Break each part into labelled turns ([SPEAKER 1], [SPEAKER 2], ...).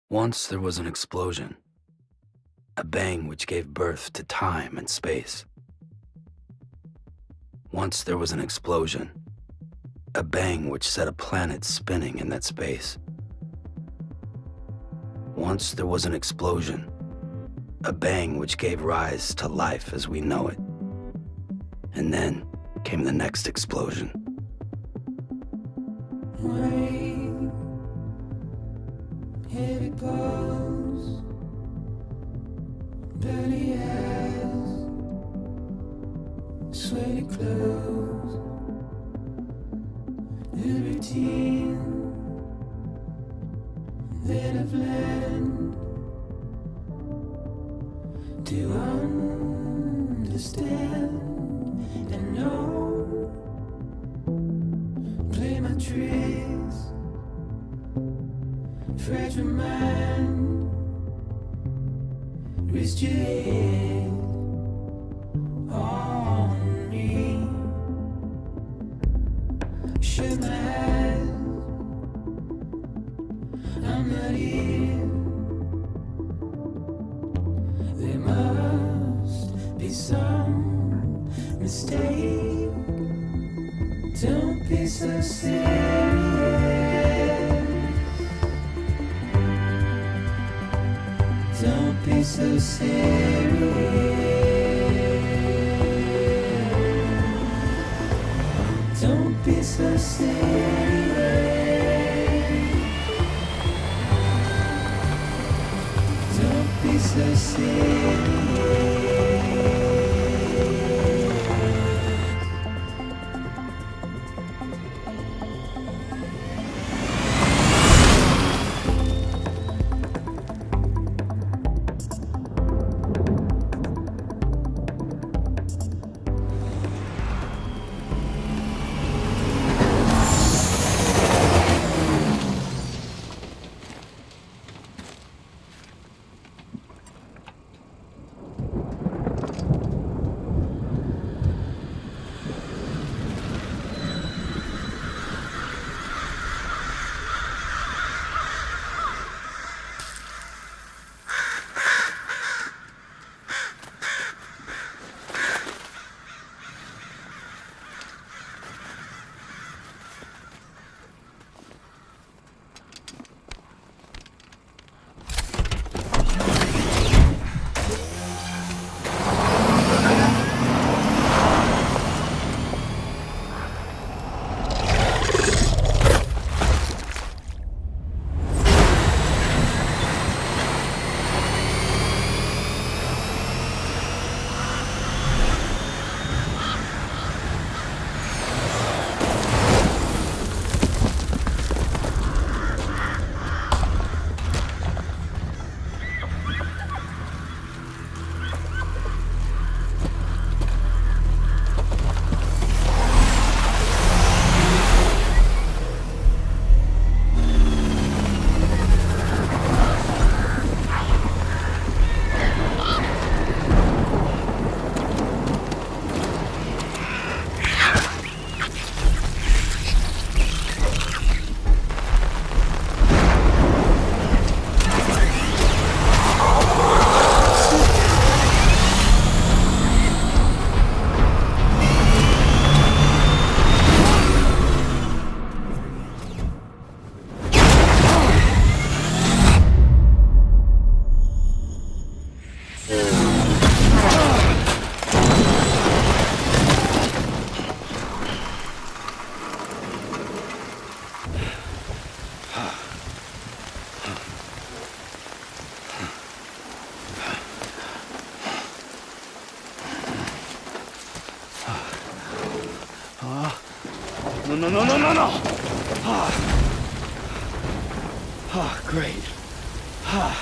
[SPEAKER 1] Once there was an explosion, a bang which gave birth to time and space. Once there was an explosion, a bang which set a planet spinning in that space. Once there was an explosion, a bang which gave rise to life as we know it. And then came the next explosion.
[SPEAKER 2] Rain, heavy pulse, dirty eyes, sweaty clothes, the routine that I've learned to understand and know. Play my tricks, fragile mind, rest your head on me. Shut my eyes, I'm not here. There must be some mistake. Don't be so serious. Don't be so serious. Don't be so serious. Don't be so serious.
[SPEAKER 1] No. Great. Fuck.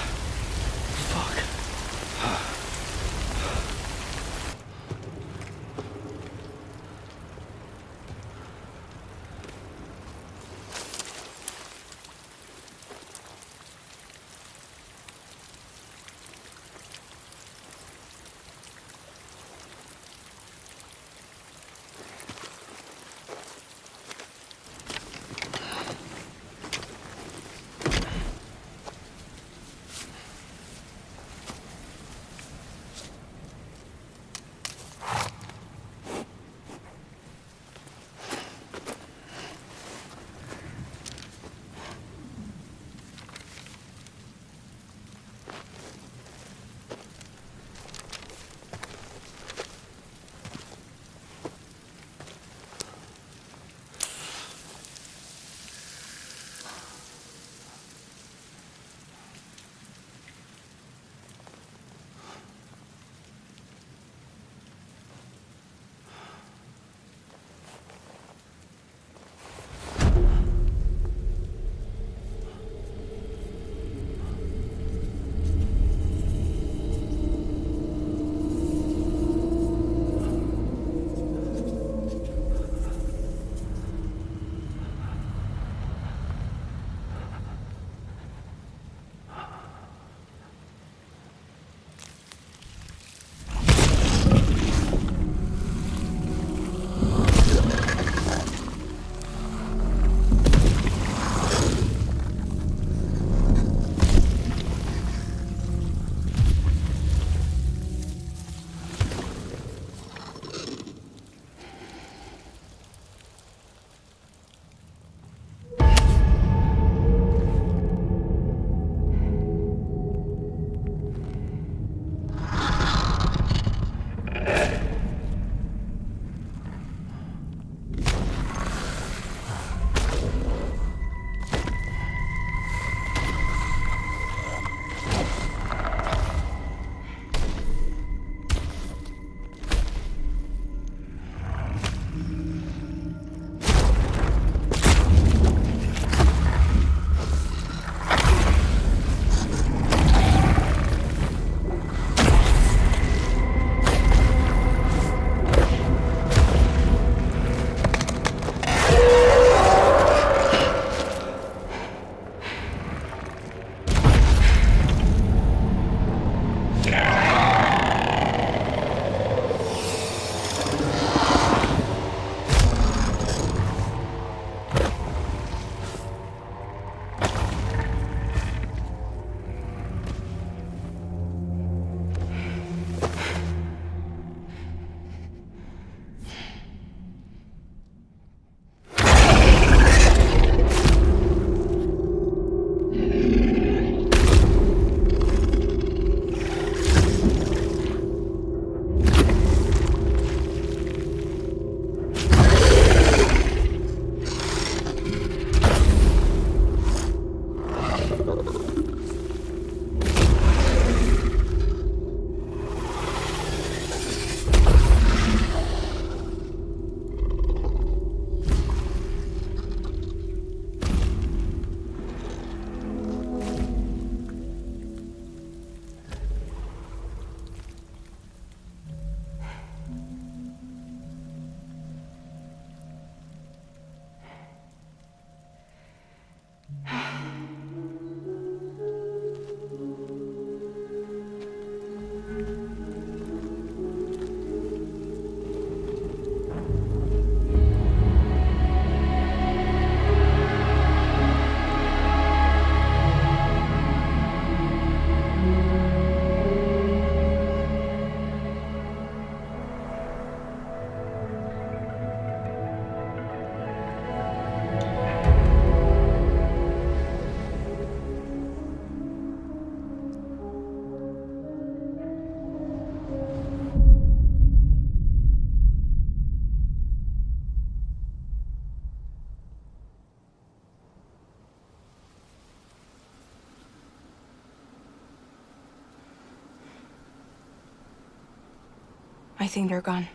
[SPEAKER 3] I think they're gone.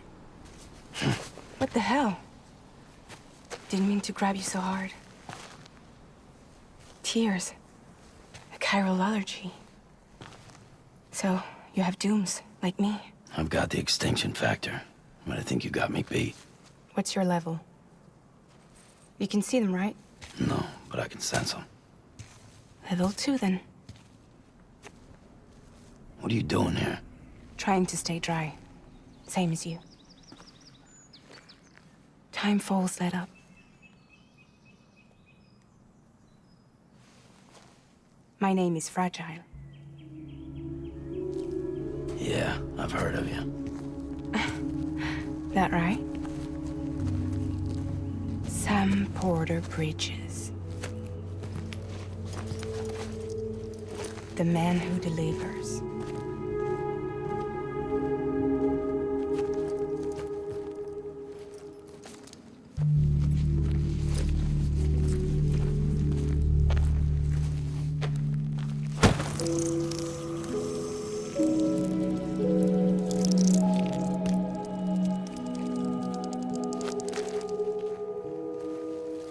[SPEAKER 3] What the hell? Didn't mean to grab you so hard. Tears. A chiral allergy. So, you have dooms, like me.
[SPEAKER 1] I've got the extinction factor, but I think you got me beat.
[SPEAKER 3] What's your level? You can see them, right?
[SPEAKER 1] No, but I can sense them.
[SPEAKER 3] Level 2, then.
[SPEAKER 1] What are you doing here?
[SPEAKER 3] Trying to stay dry. Same as you. Time falls let up. My name is Fragile.
[SPEAKER 1] Yeah, I've heard of you.
[SPEAKER 3] That right? Sam Porter Bridges. The man who delivers.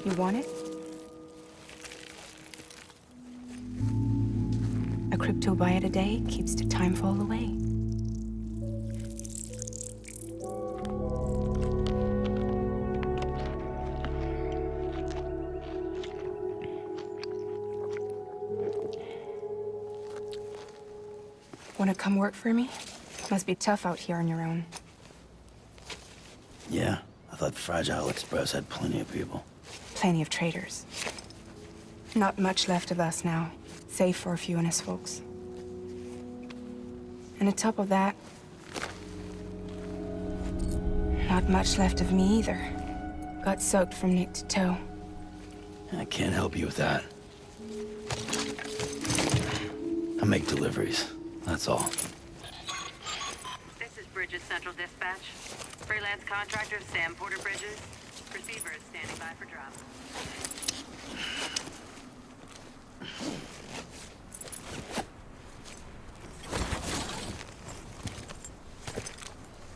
[SPEAKER 3] You want it? A crypto byte a day keeps the time fall away. Wanna come work for me? Must be tough out here on your own.
[SPEAKER 1] Yeah, I thought Fragile Express had plenty of people.
[SPEAKER 3] Plenty of traitors. Not much left of us now, save for a few honest folks. And on top of that, not much left of me either. Got soaked from neck to toe.
[SPEAKER 1] I can't help you with that. I make deliveries, that's all.
[SPEAKER 4] This is Bridges Central Dispatch. Freelance contractor Sam Porter Bridges. Receiver is standing by for drop.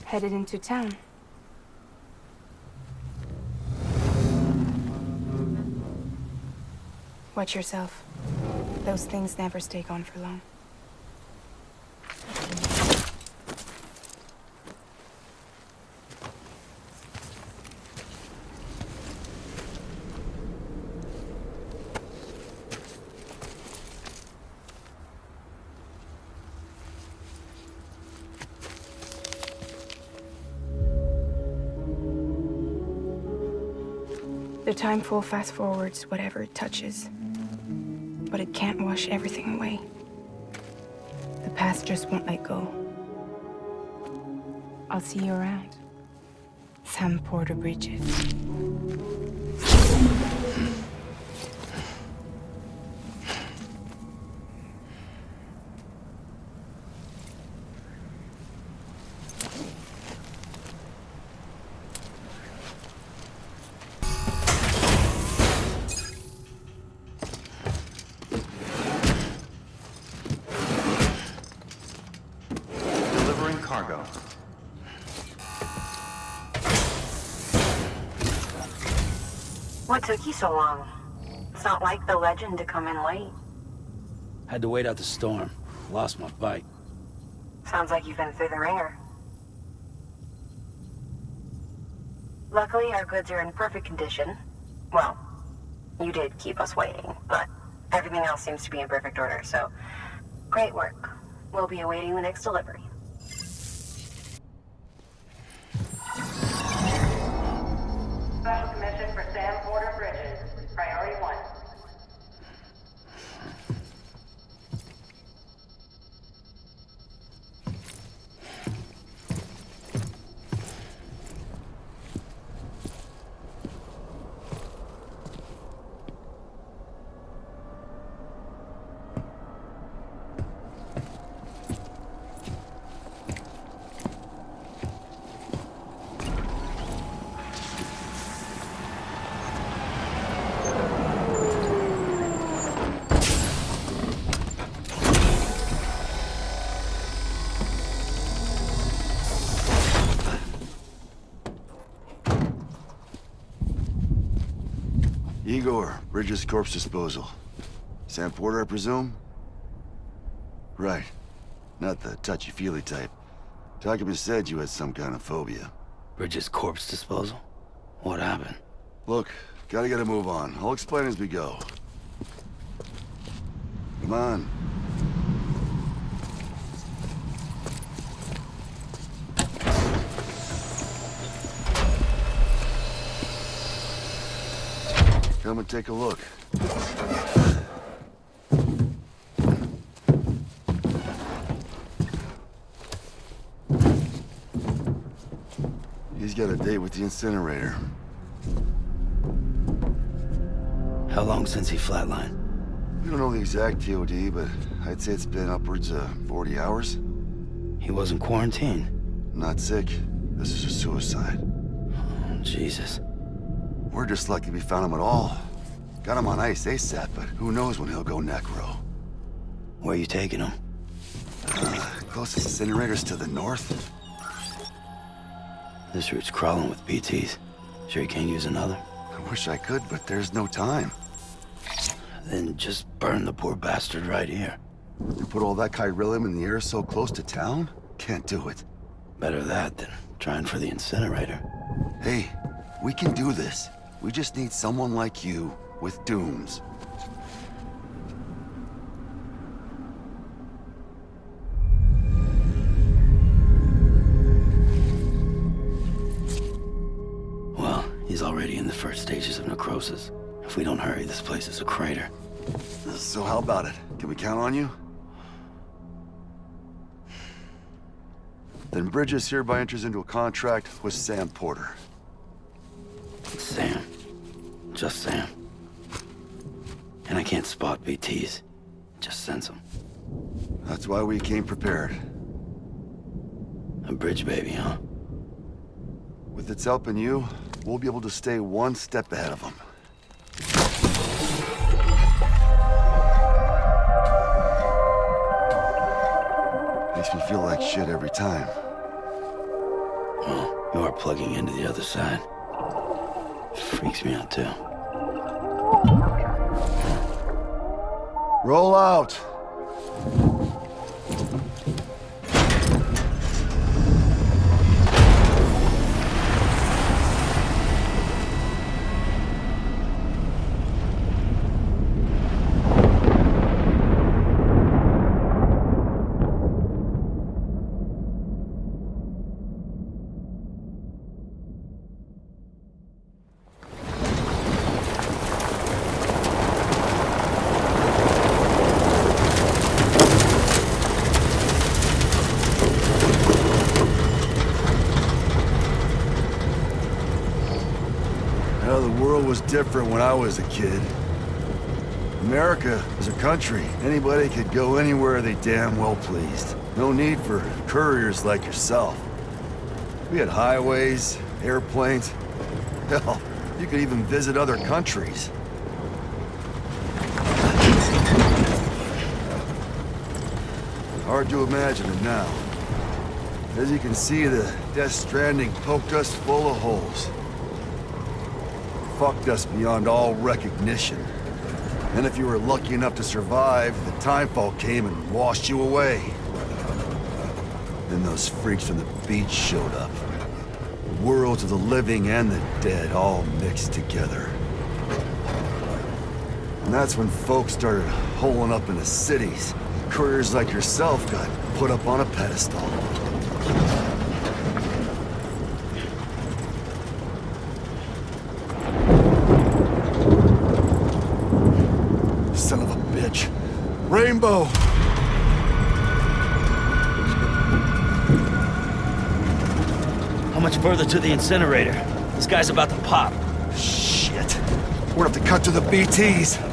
[SPEAKER 3] Headed into town. Watch yourself. Those things never stay gone for long. The timeful fast forwards whatever it touches, but it can't wash everything away. The past just won't let go. I'll see you around. Sam Porter Bridges.
[SPEAKER 5] Delivering cargo.
[SPEAKER 6] What took you so long? It's not like the legend to come in late.
[SPEAKER 1] Had to wait out the storm. Lost my bike.
[SPEAKER 6] Sounds like you've been through the ringer. Luckily, our goods are in perfect condition. Well, you did keep us waiting, but everything else seems to be in perfect order, so great work. We'll be awaiting the next delivery.
[SPEAKER 4] Special commission for Sam Porter Bridges. Priority 1.
[SPEAKER 7] Igor, Bridges Corpse Disposal. Sam Porter, I presume? Right. Not the touchy-feely type. Takuma said you had some kind of phobia.
[SPEAKER 1] Bridges corpse disposal? What happened?
[SPEAKER 7] Look, gotta get a move on. I'll explain as we go. Come on. Come and take a look. He's got a date with the incinerator.
[SPEAKER 1] How long since he flatlined?
[SPEAKER 7] We don't know the exact TOD, but I'd say it's been upwards of 40 hours.
[SPEAKER 1] He wasn't quarantined.
[SPEAKER 7] Not sick. This is a suicide.
[SPEAKER 1] Oh, Jesus.
[SPEAKER 7] We're just lucky we found him at all. Got him on ice ASAP, but who knows when he'll go necro.
[SPEAKER 1] Where you taking him?
[SPEAKER 7] Closest incinerator's to the north.
[SPEAKER 1] This route's crawling with BTs. Sure you can't use another?
[SPEAKER 7] I wish I could, but there's no time.
[SPEAKER 1] Then just burn the poor bastard right here.
[SPEAKER 7] You put all that chiralium in the air so close to town? Can't do it.
[SPEAKER 1] Better that than trying for the incinerator.
[SPEAKER 7] Hey, we can do this. We just need someone like you with dooms.
[SPEAKER 1] Well, he's already in the first stages of necrosis. If we don't hurry, this place is a crater.
[SPEAKER 7] So how about it? Can we count on you? Then Bridges hereby enters into a contract with Sam Porter.
[SPEAKER 1] Sam. Just Sam. And I can't spot BTs. Just sense them.
[SPEAKER 7] That's why we came prepared.
[SPEAKER 1] A bridge baby, huh?
[SPEAKER 7] With its help and you, we'll be able to stay one step ahead of them. Makes me feel like shit every time.
[SPEAKER 1] Well, you are plugging into the other side. Freaks me out, too.
[SPEAKER 7] Roll out! Was different when I was a kid. America was a country. Anybody could go anywhere they damn well pleased. No need for couriers like yourself. We had highways, airplanes. Hell, you could even visit other countries. Hard to imagine it now. As you can see, the Death Stranding poked us full of holes. Fucked us beyond all recognition. And if you were lucky enough to survive, the timefall came and washed you away. Then those freaks from the beach showed up. The worlds of the living and the dead all mixed together. And that's when folks started holing up in the cities. Couriers like yourself got put up on a pedestal. Son of a bitch. Rainbow!
[SPEAKER 1] How much further to the incinerator? This guy's about to pop.
[SPEAKER 7] Shit. We're gonna have to cut to the BTs.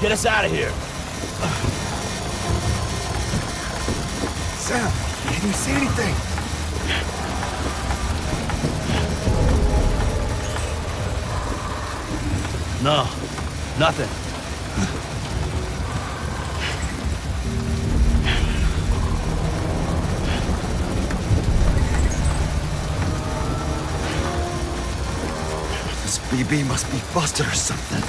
[SPEAKER 8] Get us out of here.
[SPEAKER 7] Sam, can you see anything?
[SPEAKER 8] No, nothing.
[SPEAKER 7] This BB must be busted or something.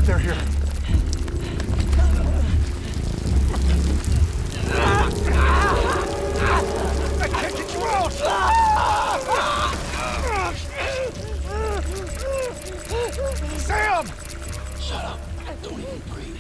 [SPEAKER 9] They're here. I can't get you out! Sam!
[SPEAKER 1] Shut up. Don't even breathe.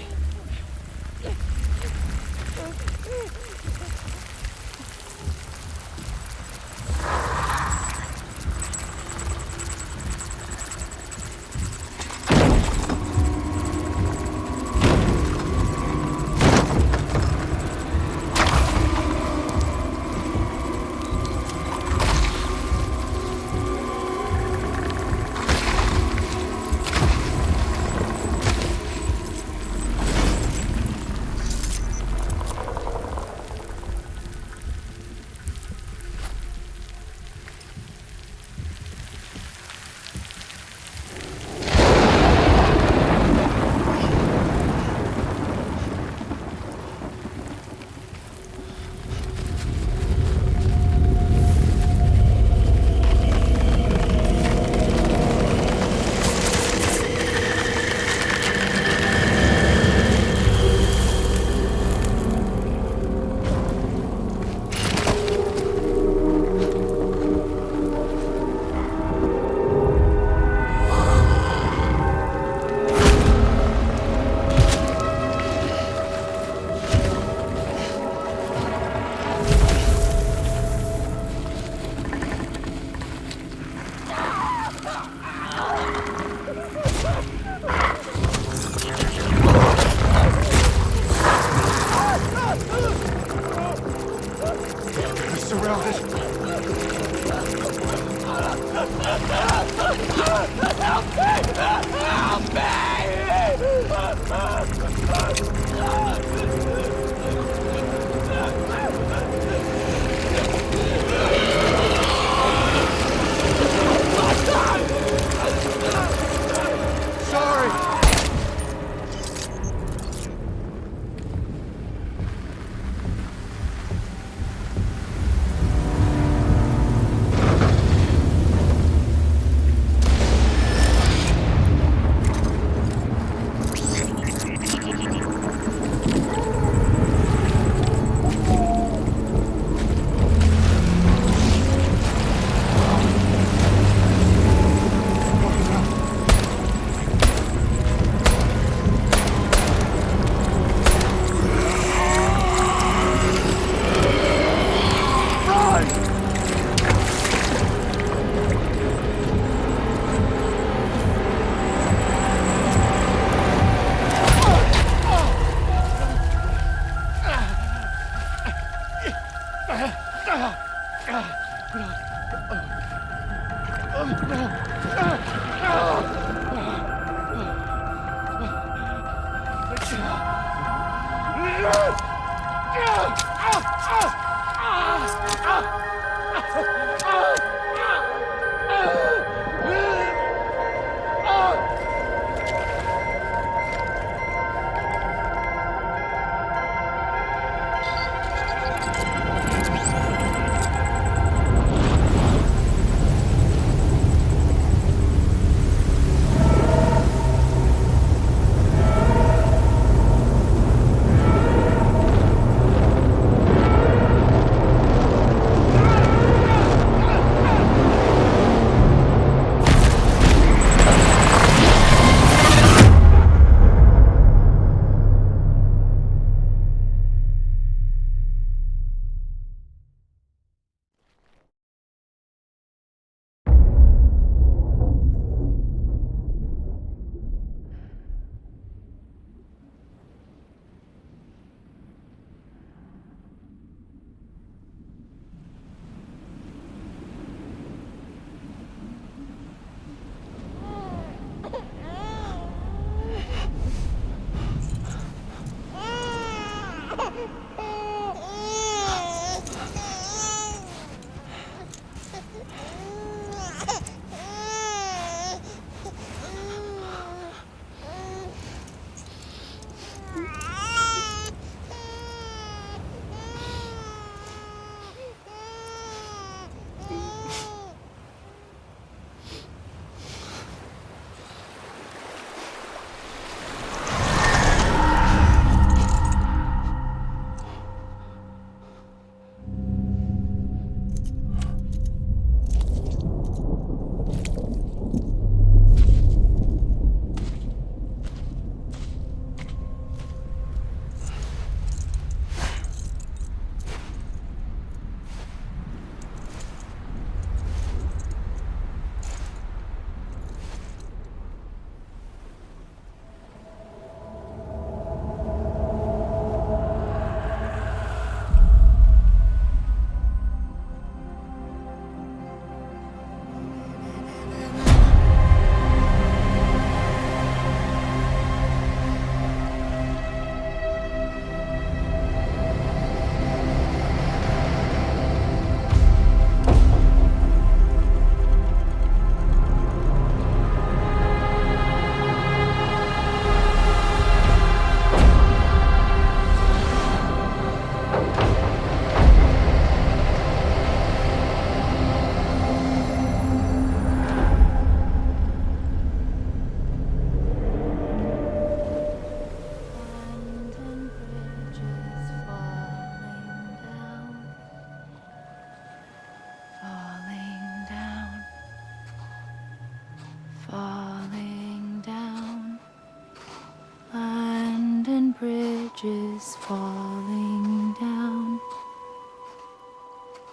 [SPEAKER 10] bridges falling down,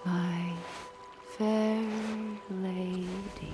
[SPEAKER 10] my fair lady.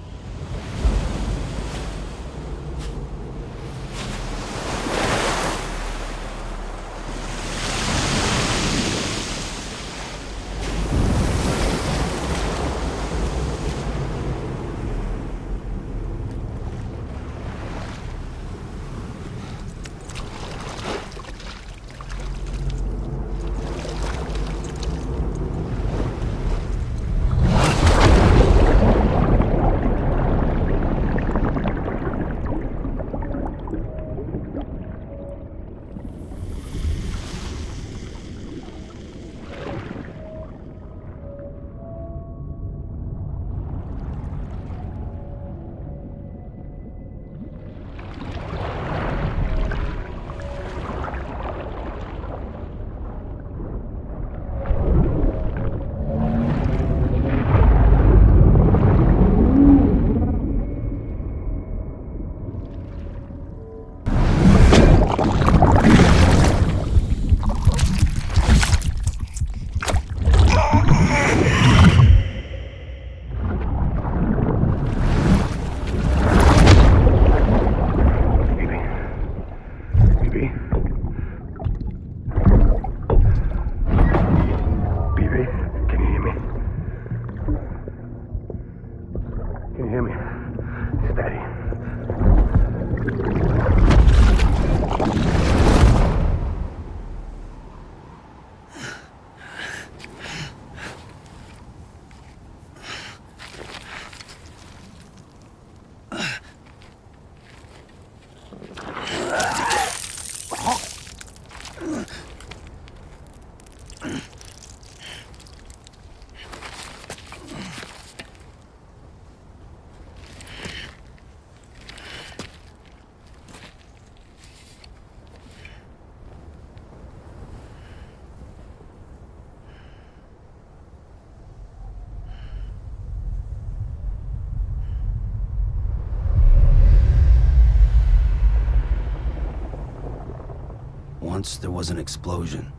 [SPEAKER 1] Once there was an explosion.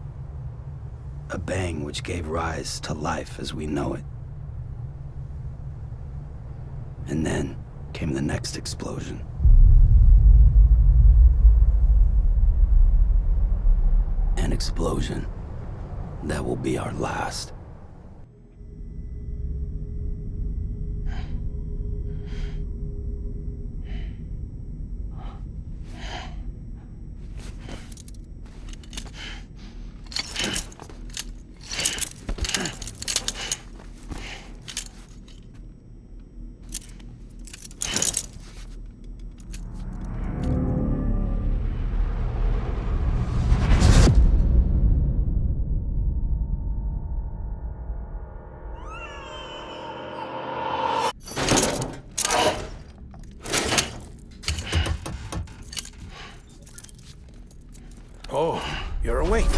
[SPEAKER 1] A bang which gave rise to life as we know it. And then came the next explosion. An explosion that will be our last.
[SPEAKER 11] Oh, you're awake.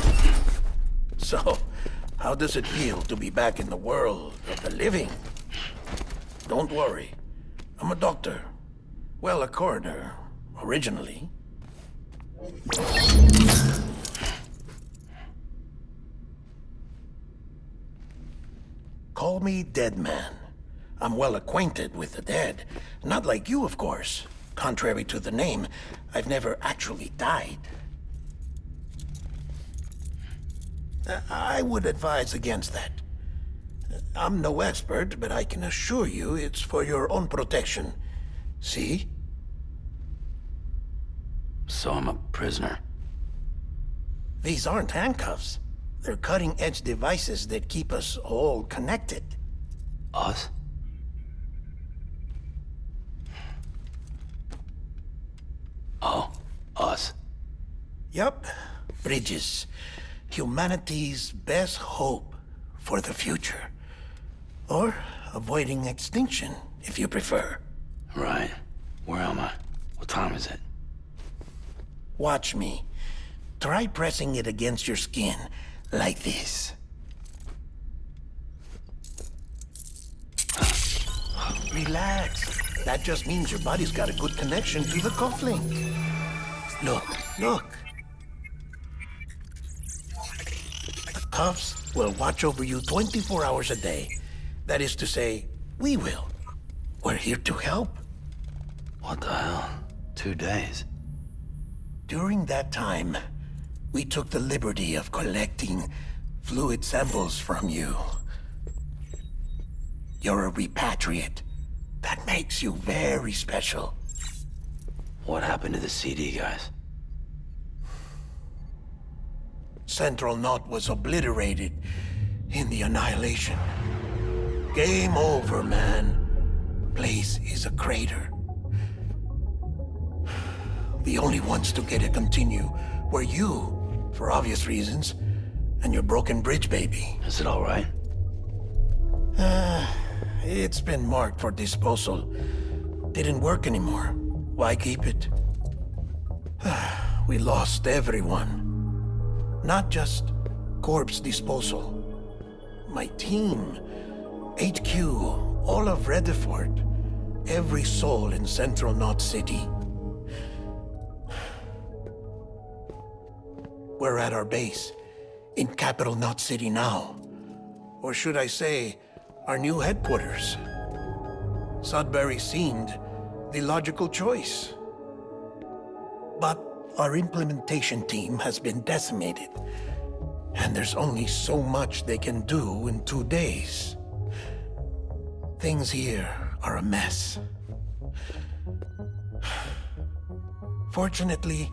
[SPEAKER 11] So, how does it feel to be back in the world of the living? Don't worry. I'm a doctor. Well, a coroner, originally. Call me Dead Man. I'm well acquainted with the dead. Not like you, of course. Contrary to the name, I've never actually died. I would advise against that. I'm no expert, but I can assure you it's for your own protection. See?
[SPEAKER 1] So I'm a prisoner.
[SPEAKER 11] These aren't handcuffs. They're cutting-edge devices that keep us all connected.
[SPEAKER 1] Us? Oh, us.
[SPEAKER 11] Yup. Bridges. Humanity's best hope for the future. Or avoiding extinction, if you prefer.
[SPEAKER 1] Right. Where am I? What time is it?
[SPEAKER 11] Watch me. Try pressing it against your skin, like this. Relax. That just means your body's got a good connection to the cufflink. Look, look. The cuffs will watch over you 24 hours a day. That is to say, we will. We're here to help.
[SPEAKER 1] What the hell? 2 days?
[SPEAKER 11] During that time, we took the liberty of collecting fluid samples from you. You're a repatriate. That makes you very special.
[SPEAKER 1] What happened to the CD guys?
[SPEAKER 11] Central Knot was obliterated in the Annihilation. Game over, man. Place is a crater. The only ones to get it continue were you, for obvious reasons, and your broken bridge baby.
[SPEAKER 1] Is it all right?
[SPEAKER 11] It's been marked for disposal. Didn't work anymore. Why keep it? We lost everyone. Not just corpse disposal. My team, HQ, all of Redefort, every soul in Central Knot City. We're at our base, in Capital Knot City now. Or should I say, our new headquarters. Sudbury seemed the logical choice. But our implementation team has been decimated, and there's only so much they can do in 2 days. Things here are a mess. Fortunately,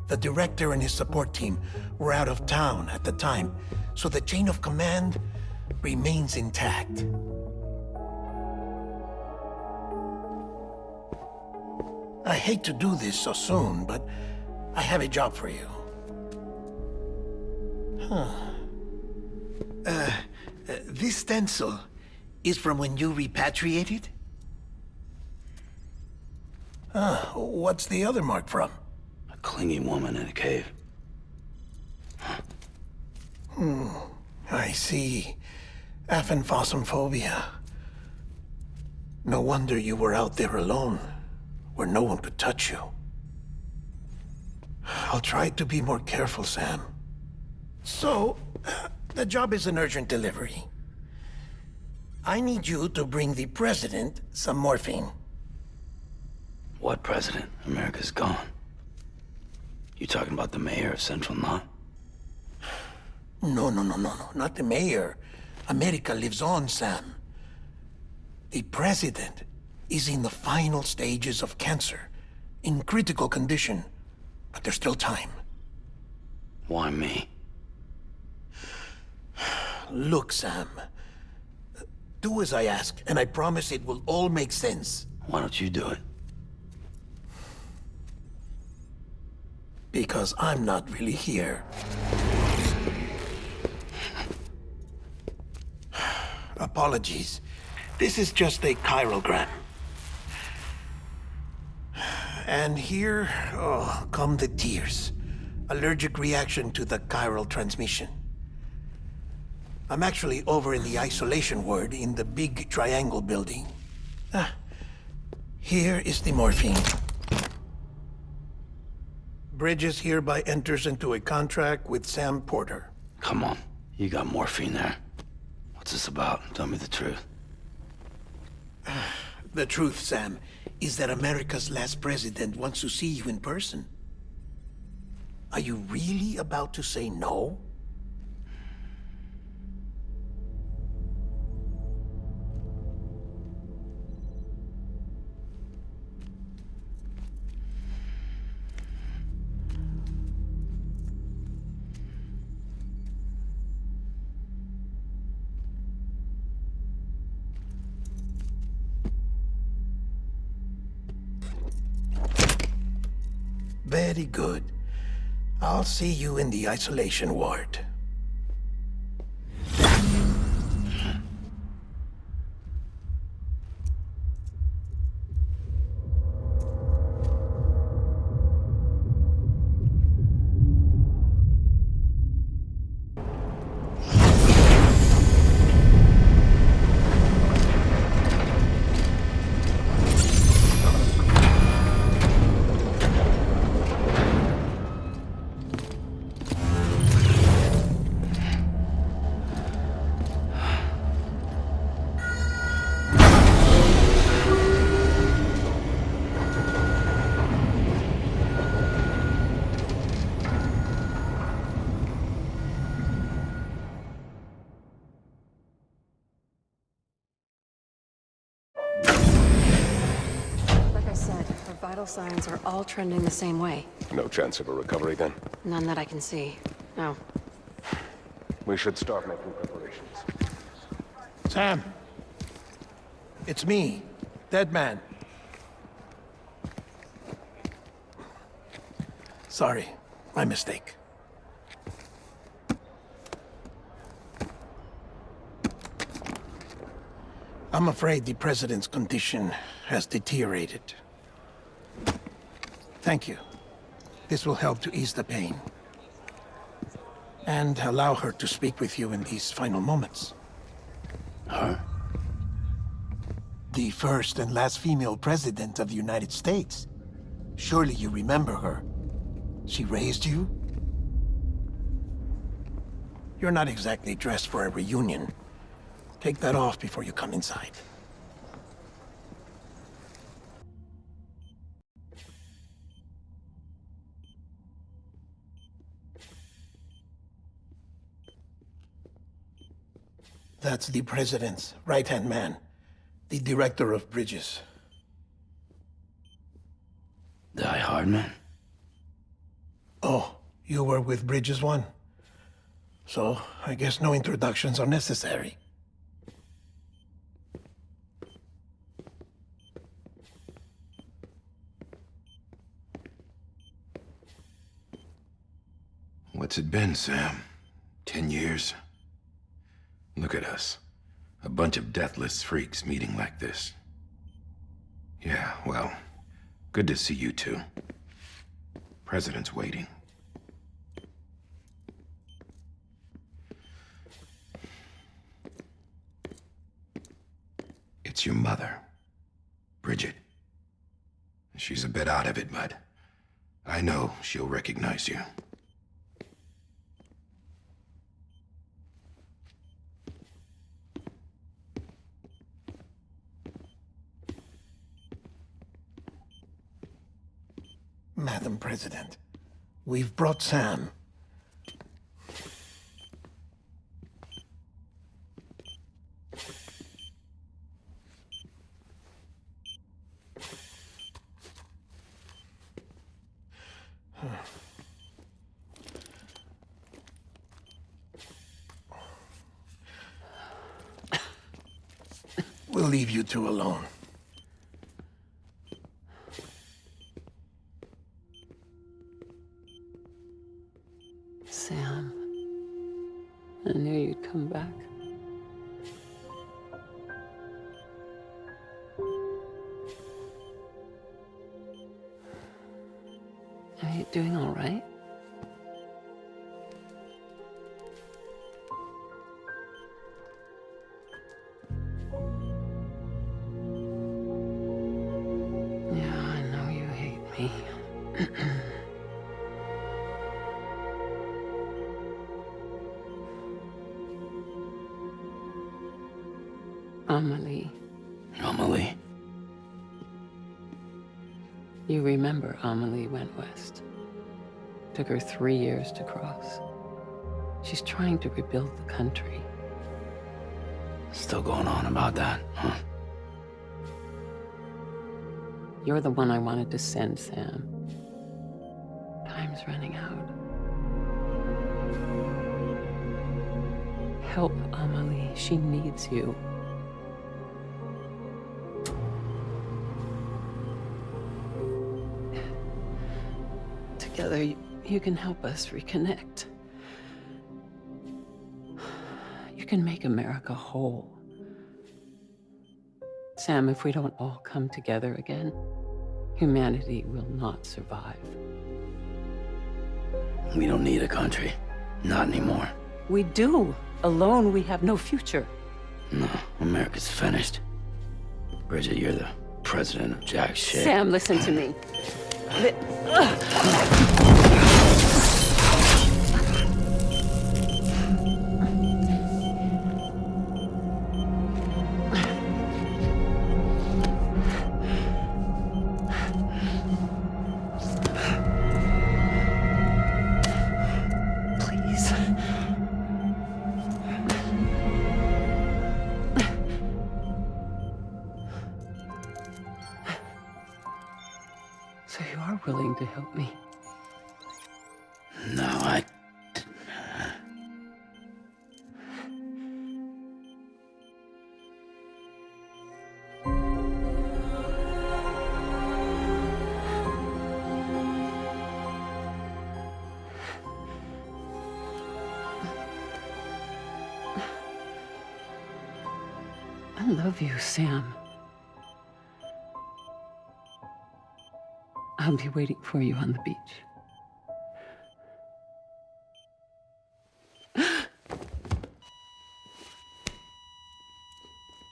[SPEAKER 11] the director and his support team were out of town at the time, so the chain of command remains intact. I hate to do this so soon, but I have a job for you. This stencil is from when you repatriated? What's the other mark from?
[SPEAKER 1] A clingy woman in a cave.
[SPEAKER 11] I see. Aphenphosmphobia. No wonder you were out there alone, where no one could touch you. I'll try to be more careful, Sam. So, the job is an urgent delivery. I need you to bring the president some morphine.
[SPEAKER 1] What president? America's gone. You talking about the mayor of Central Knot?
[SPEAKER 11] No, not the mayor. America lives on, Sam. The president is in the final stages of cancer, in critical condition, but there's still time.
[SPEAKER 1] Why me?
[SPEAKER 11] Look, Sam. Do as I ask, and I promise it will all make sense.
[SPEAKER 1] Why don't you do it?
[SPEAKER 11] Because I'm not really here. Apologies. This is just a chirogram. And here, come the tears. Allergic reaction to the chiral transmission. I'm actually over in the isolation ward in the big triangle building. Here is the morphine. Bridges hereby enters into a contract with Sam Porter.
[SPEAKER 1] Come on, you got morphine there. What's this about? Tell me the truth.
[SPEAKER 11] The truth, Sam, is that America's last president wants to see you in person. Are you really about to say no? Very good. I'll see you in the isolation ward.
[SPEAKER 12] Vital signs are all trending the same way.
[SPEAKER 13] No chance of a recovery then?
[SPEAKER 12] None that I can see. No.
[SPEAKER 13] We should start making preparations.
[SPEAKER 11] Sam! It's me, Dead Man. Sorry, my mistake. I'm afraid the president's condition has deteriorated. Thank you. This will help to ease the pain. And allow her to speak with you in these final moments.
[SPEAKER 1] Her?
[SPEAKER 11] The first and last female president of the United States. Surely you remember her. She raised you? You're not exactly dressed for a reunion. Take that off before you come inside. That's the president's right-hand man, the director of bridges.
[SPEAKER 1] Die Hard Man?
[SPEAKER 11] Oh, you were with Bridges 1? So, I guess no introductions are necessary.
[SPEAKER 14] What's it been, Sam? 10 years? Look at us. A bunch of deathless freaks meeting like this. Yeah, well, good to see you two. President's waiting. It's your mother, Bridget. She's a bit out of it, but I I know she'll recognize you.
[SPEAKER 11] Madam President, we've brought Sam. We'll leave you two alone.
[SPEAKER 12] Sam, I knew you'd come back. Are you doing all right? Yeah, I know you hate me. Amelie.
[SPEAKER 1] Amelie?
[SPEAKER 12] You remember Amelie went west. Took her 3 years to cross. She's trying to rebuild the country.
[SPEAKER 1] Still going on about that, huh?
[SPEAKER 12] You're the one I wanted to send, Sam. Time's running out. Help Amelie. She needs you. Together, you can help us reconnect. You can make America whole. Sam, if we don't all come together again, humanity will not survive.
[SPEAKER 1] We don't need a country. Not anymore.
[SPEAKER 12] We do. Alone, we have no future.
[SPEAKER 1] No, America's finished. Bridget, you're the president of jack shit.
[SPEAKER 12] Sam, listen to me. So you are willing to help me?
[SPEAKER 1] No, I...
[SPEAKER 12] I love you, Sam. I'll be waiting for you on the beach.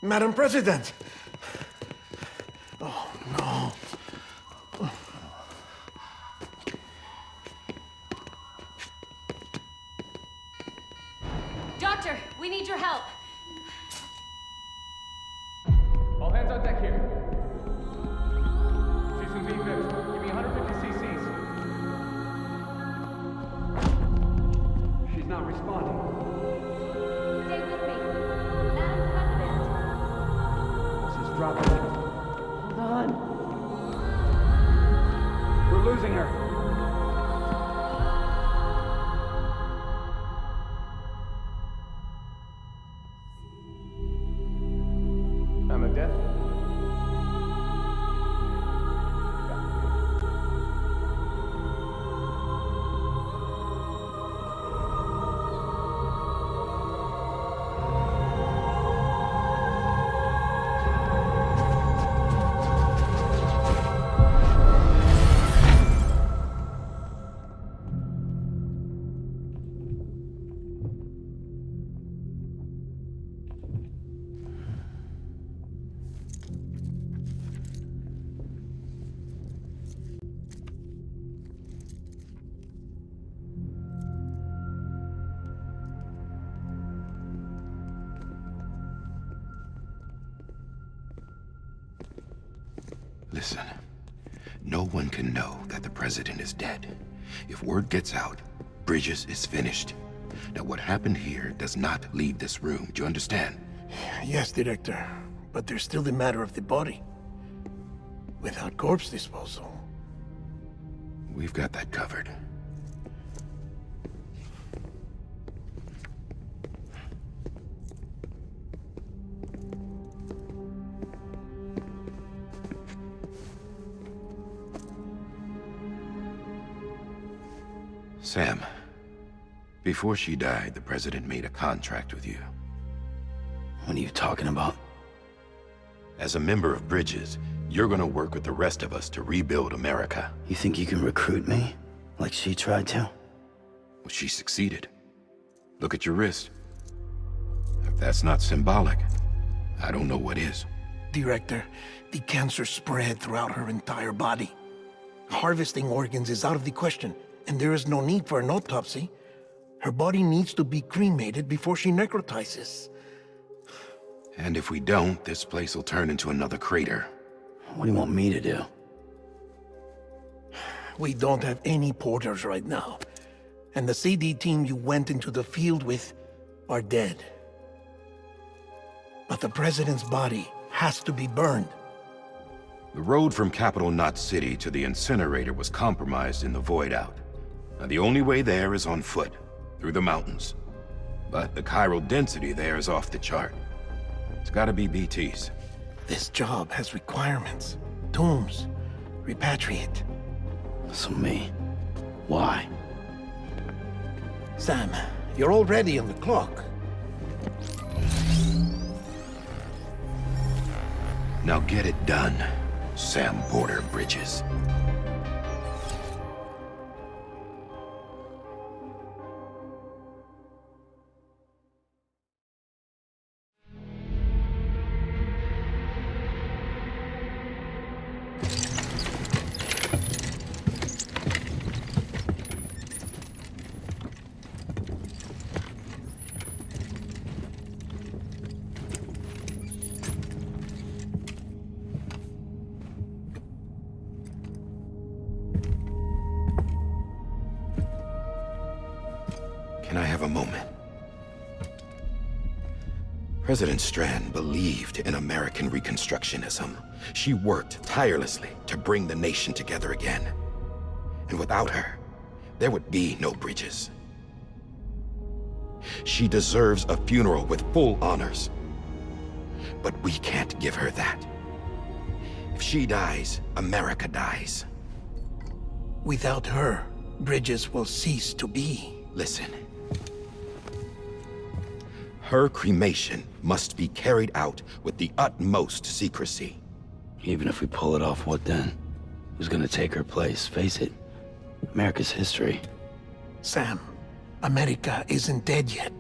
[SPEAKER 11] Madam President! Oh, no.
[SPEAKER 15] Doctor, we need your help.
[SPEAKER 5] All hands on deck here. She's in V-Viv. Give me 150 cc's. She's not responding.
[SPEAKER 15] Stay with me. Madam President.
[SPEAKER 5] This is dropping.
[SPEAKER 12] Hold on.
[SPEAKER 5] We're losing her. I'm a death.
[SPEAKER 14] Listen, no one can know that the president is dead. If word gets out, Bridges is finished. Now, what happened here does not leave this room. Do you understand?
[SPEAKER 11] Yes, Director. But there's still the matter of the body. Without corpse disposal.
[SPEAKER 14] We've got that covered. Sam, before she died, the president made a contract with you.
[SPEAKER 1] What are you talking about?
[SPEAKER 14] As a member of Bridges, you're gonna work with the rest of us to rebuild America.
[SPEAKER 1] You think you can recruit me? Like she tried to?
[SPEAKER 14] Well, she succeeded. Look at your wrist. If that's not symbolic, I don't know what is.
[SPEAKER 11] Director, the cancer spread throughout her entire body. Harvesting organs is out of the question, and there is no need for an autopsy. Her body needs to be cremated before she necrotizes.
[SPEAKER 14] And if we don't, this place will turn into another crater.
[SPEAKER 1] What do you want me to do?
[SPEAKER 11] We don't have any porters right now. And the CD team you went into the field with are dead. But the president's body has to be burned.
[SPEAKER 14] The road from Capital Knot City to the incinerator was compromised in the void out. Now, the only way there is on foot, through the mountains. But the chiral density there is off the chart. It's gotta be BT's.
[SPEAKER 11] This job has requirements. Tombs. Repatriate.
[SPEAKER 1] So me. Why?
[SPEAKER 11] Sam, you're already on the clock.
[SPEAKER 14] Now get it done, Sam Porter Bridges. Can I have a moment? President Strand believed in American Reconstructionism. She worked tirelessly to bring the nation together again. And without her, there would be no Bridges. She deserves a funeral with full honors. But we can't give her that. If she dies, America dies.
[SPEAKER 11] Without her, Bridges will cease to be.
[SPEAKER 14] Listen. Her cremation must be carried out with the utmost secrecy.
[SPEAKER 1] Even if we pull it off, what then? Who's gonna take her place? Face it, America's history.
[SPEAKER 11] Sam, America isn't dead yet.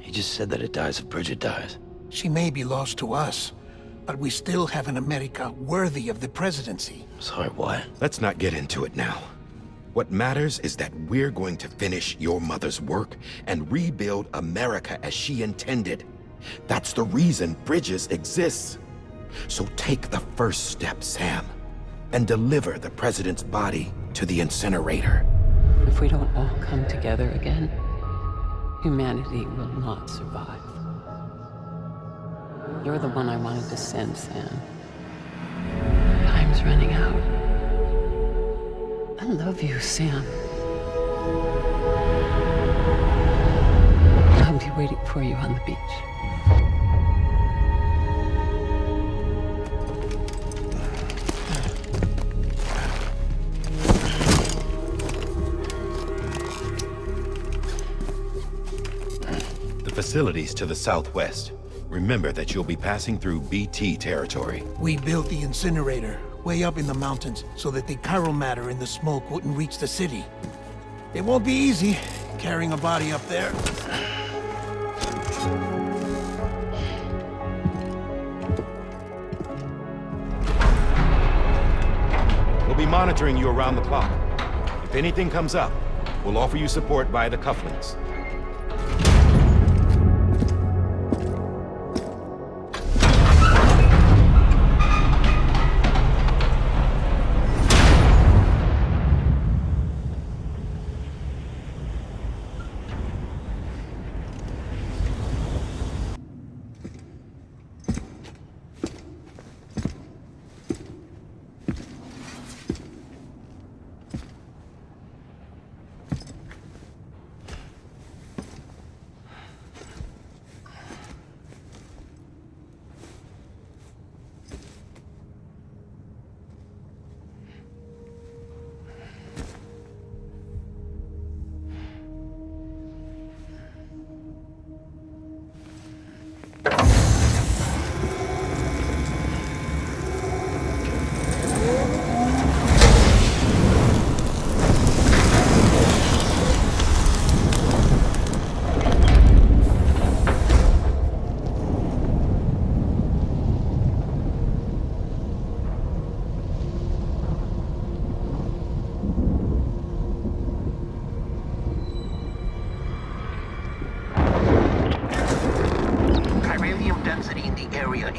[SPEAKER 1] He just said that it dies if Bridget dies.
[SPEAKER 11] She may be lost to us, but we still have an America worthy of the presidency.
[SPEAKER 1] Sorry, what?
[SPEAKER 14] Let's not get into it now. What matters is that we're going to finish your mother's work and rebuild America as she intended. That's the reason Bridges exists. So take the first step, Sam, and deliver the president's body to the incinerator.
[SPEAKER 12] If we don't all come together again, humanity will not survive. You're the one I wanted to send, Sam. Time's running out. I love you, Sam. I'll be waiting for you on the beach.
[SPEAKER 14] The facilities to the southwest. Remember that you'll be passing through BT territory.
[SPEAKER 11] We built the incinerator way up in the mountains so that the chiral matter in the smoke wouldn't reach the city. It won't be easy carrying a body up there.
[SPEAKER 14] We'll be monitoring you around the clock. If anything comes up, we'll offer you support via the cufflinks.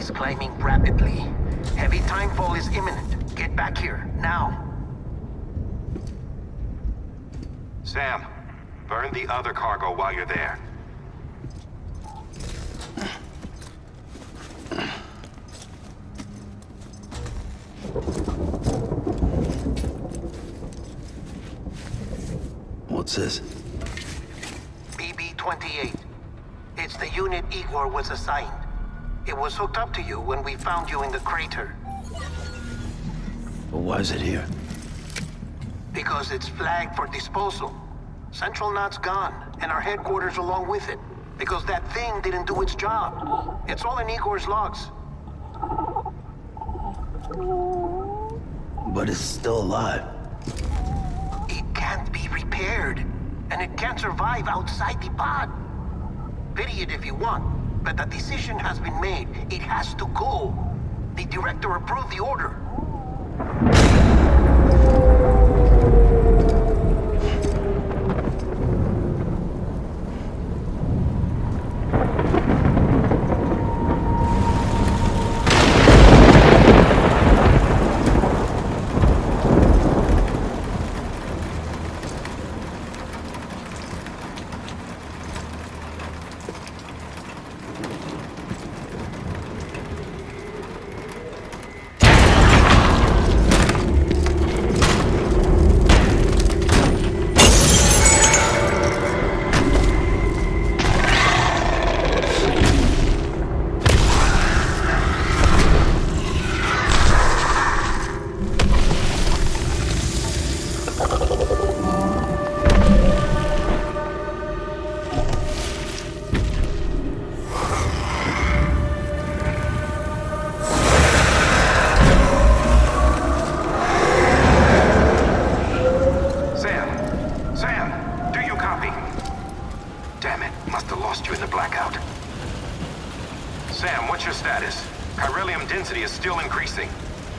[SPEAKER 11] is climbing rapidly. Heavy timefall is imminent. Get back here, now.
[SPEAKER 14] Sam, burn the other cargo while you're there.
[SPEAKER 1] What's this?
[SPEAKER 11] BB-28. It's the unit Igor was assigned. It was hooked up to you when we found you in the crater.
[SPEAKER 1] But why is it here?
[SPEAKER 11] Because it's flagged for disposal. Central Knot's gone, and our headquarters along with it. Because that thing didn't do its job. It's all in Igor's logs.
[SPEAKER 1] But it's still alive.
[SPEAKER 11] It can't be repaired, and it can't survive outside the pod. Pity it if you want, but the decision has been made. It has to go. The director approved the order.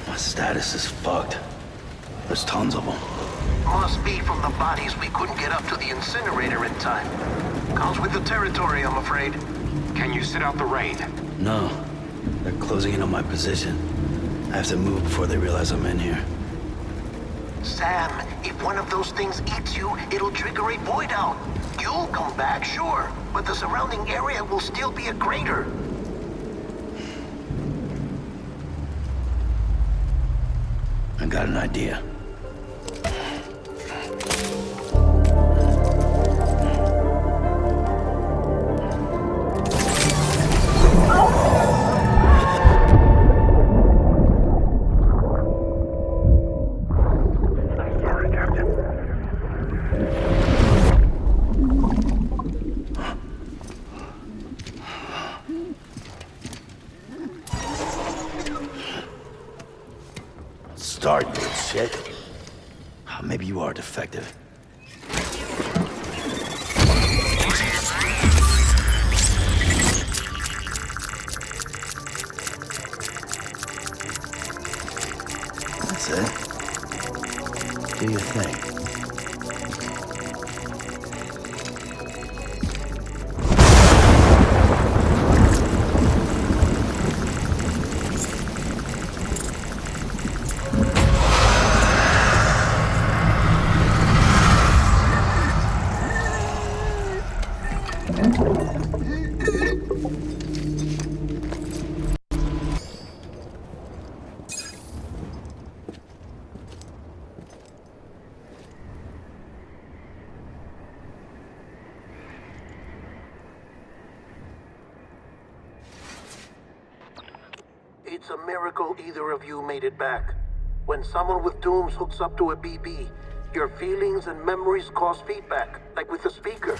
[SPEAKER 1] My status is fucked. There's tons of them.
[SPEAKER 11] Must be from the bodies we couldn't get up to the incinerator in time. Comes with the territory, I'm afraid.
[SPEAKER 14] Can you sit out the rain?
[SPEAKER 1] No. They're closing in on my position. I have to move before they realize I'm in here.
[SPEAKER 11] Sam, if one of those things eats you, it'll trigger a void out. You'll come back, sure, but the surrounding area will still be a crater.
[SPEAKER 1] I got an idea. Start, you shit. Maybe you are defective. That's it. Do your thing.
[SPEAKER 11] It's a miracle either of you made it back. When someone with dooms hooks up to a BB, your feelings and memories cause feedback, like with a speaker.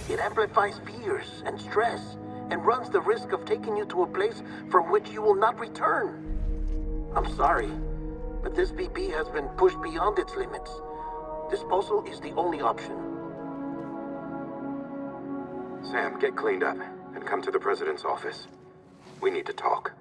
[SPEAKER 11] It amplifies fears and stress, and runs the risk of taking you to a place from which you will not return. I'm sorry, but this BB has been pushed beyond its limits. Disposal is the only option.
[SPEAKER 14] Sam, get cleaned up and come to the president's office. We need to talk.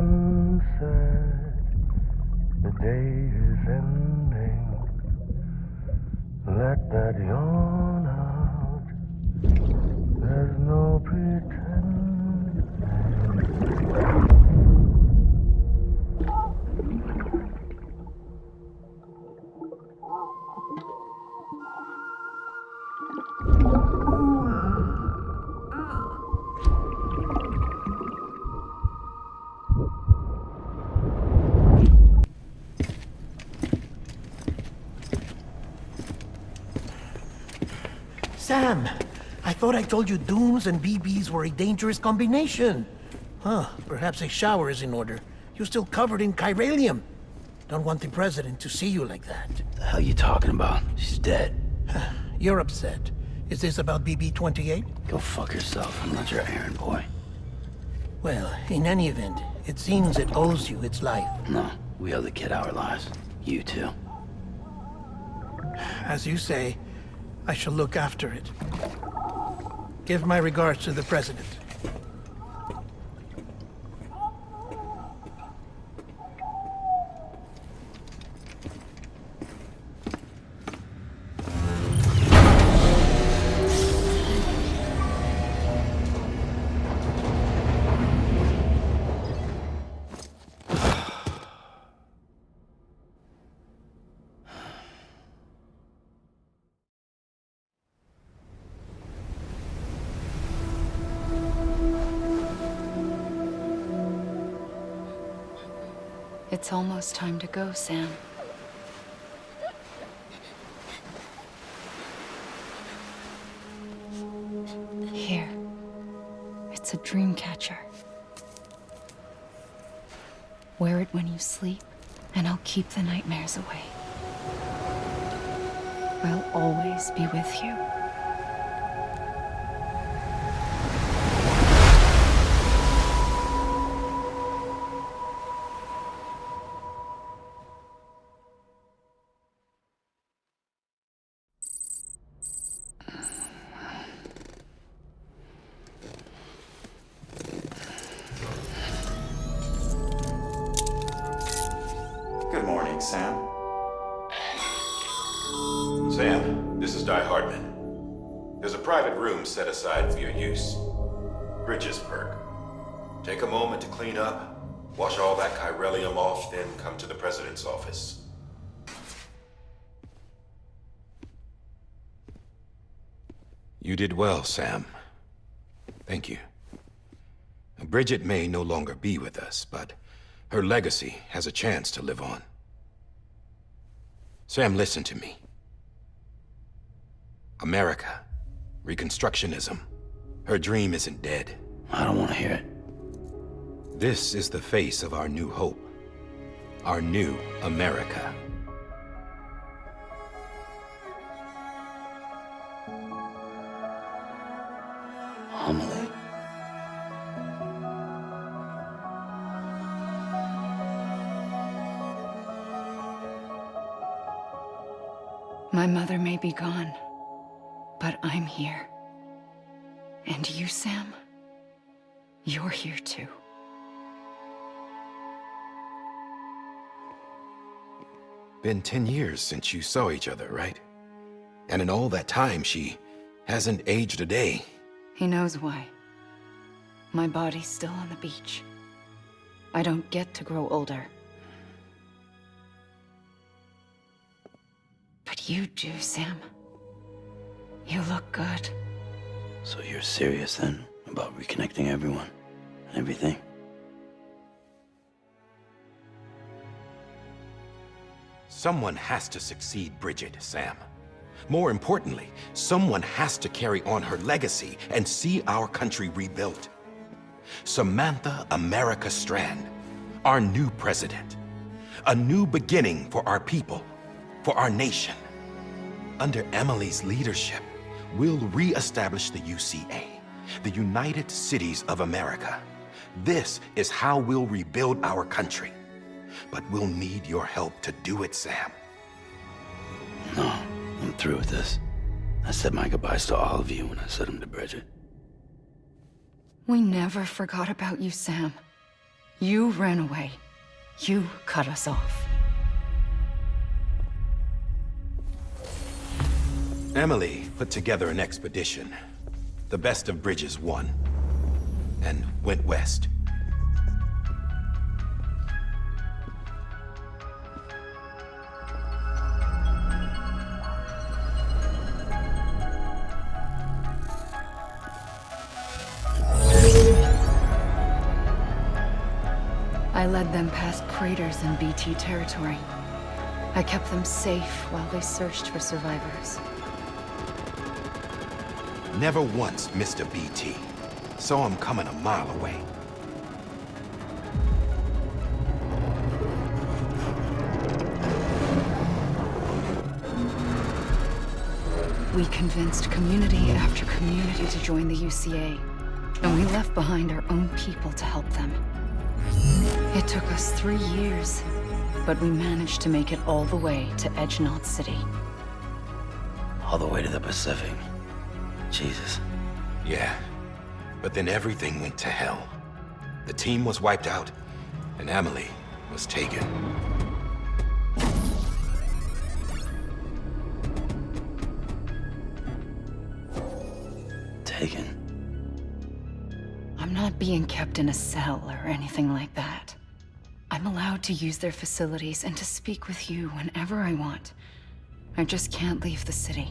[SPEAKER 2] sunset, the day is ending. Let that yawn out. There's no pretending.
[SPEAKER 11] Sam, I thought I told you dooms and BBs were a dangerous combination. Huh, perhaps a shower is in order. You're still covered in chiralium. Don't want the president to see you like that.
[SPEAKER 1] The hell you talking about? She's dead.
[SPEAKER 11] You're upset. Is this about BB-28?
[SPEAKER 1] Go fuck yourself. I'm not your errand boy.
[SPEAKER 11] Well, in any event, it seems it owes you its life.
[SPEAKER 1] No, we owe the kid our lives. You too.
[SPEAKER 11] As you say, I shall look after it. Give my regards to the president.
[SPEAKER 10] It's almost time to go, Sam. Here. It's a dream catcher. Wear it when you sleep, and I'll keep the nightmares away. I'll always be with you.
[SPEAKER 14] Good morning, Sam. Sam, this is Di Hartman. There's a private room set aside for your use. Bridges perk. Take a moment to clean up, wash all that chiralium off, then come to the president's office. You did well, Sam. Thank you. Bridget may no longer be with us, but her legacy has a chance to live on. Sam, listen to me. America, Reconstructionism, her dream isn't dead.
[SPEAKER 1] I don't want to hear it.
[SPEAKER 14] This is the face of our new hope. Our new America.
[SPEAKER 1] Homily.
[SPEAKER 10] My mother may be gone, but I'm here. And you, Sam, you're here too.
[SPEAKER 14] Been 10 years since you saw each other, right? And in all that time, she hasn't aged a day.
[SPEAKER 10] He knows why. My body's still on the beach. I don't get to grow older. But you do, Sam. You look good.
[SPEAKER 1] So you're serious then about reconnecting everyone and everything?
[SPEAKER 14] Someone has to succeed Bridget, Sam. More importantly, someone has to carry on her legacy and see our country rebuilt. Samantha America Strand, our new president. A new beginning for our people, for our nation. Under Emily's leadership, we'll re-establish the UCA, the United Cities of America. This is how we'll rebuild our country. But we'll need your help to do it, Sam.
[SPEAKER 1] No, I'm through with this. I said my goodbyes to all of you when I said them to Bridget.
[SPEAKER 10] We never forgot about you, Sam. You ran away. You cut us off.
[SPEAKER 14] Emily put together an expedition. The best of Bridges won. And went west.
[SPEAKER 10] I led them past craters in BT territory. I kept them safe while they searched for survivors.
[SPEAKER 14] Never once missed a BT. Saw him coming a mile away.
[SPEAKER 10] We convinced community after community to join the UCA, and we left behind our own people to help them. It took us 3 years, but we managed to make it all the way to Edge Knot City.
[SPEAKER 1] All the way to the Pacific. Jesus.
[SPEAKER 14] Yeah. But then everything went to hell. The team was wiped out, and Emily was taken.
[SPEAKER 1] Taken?
[SPEAKER 10] I'm not being kept in a cell or anything like that. I'm allowed to use their facilities and to speak with you whenever I want. I just can't leave the city.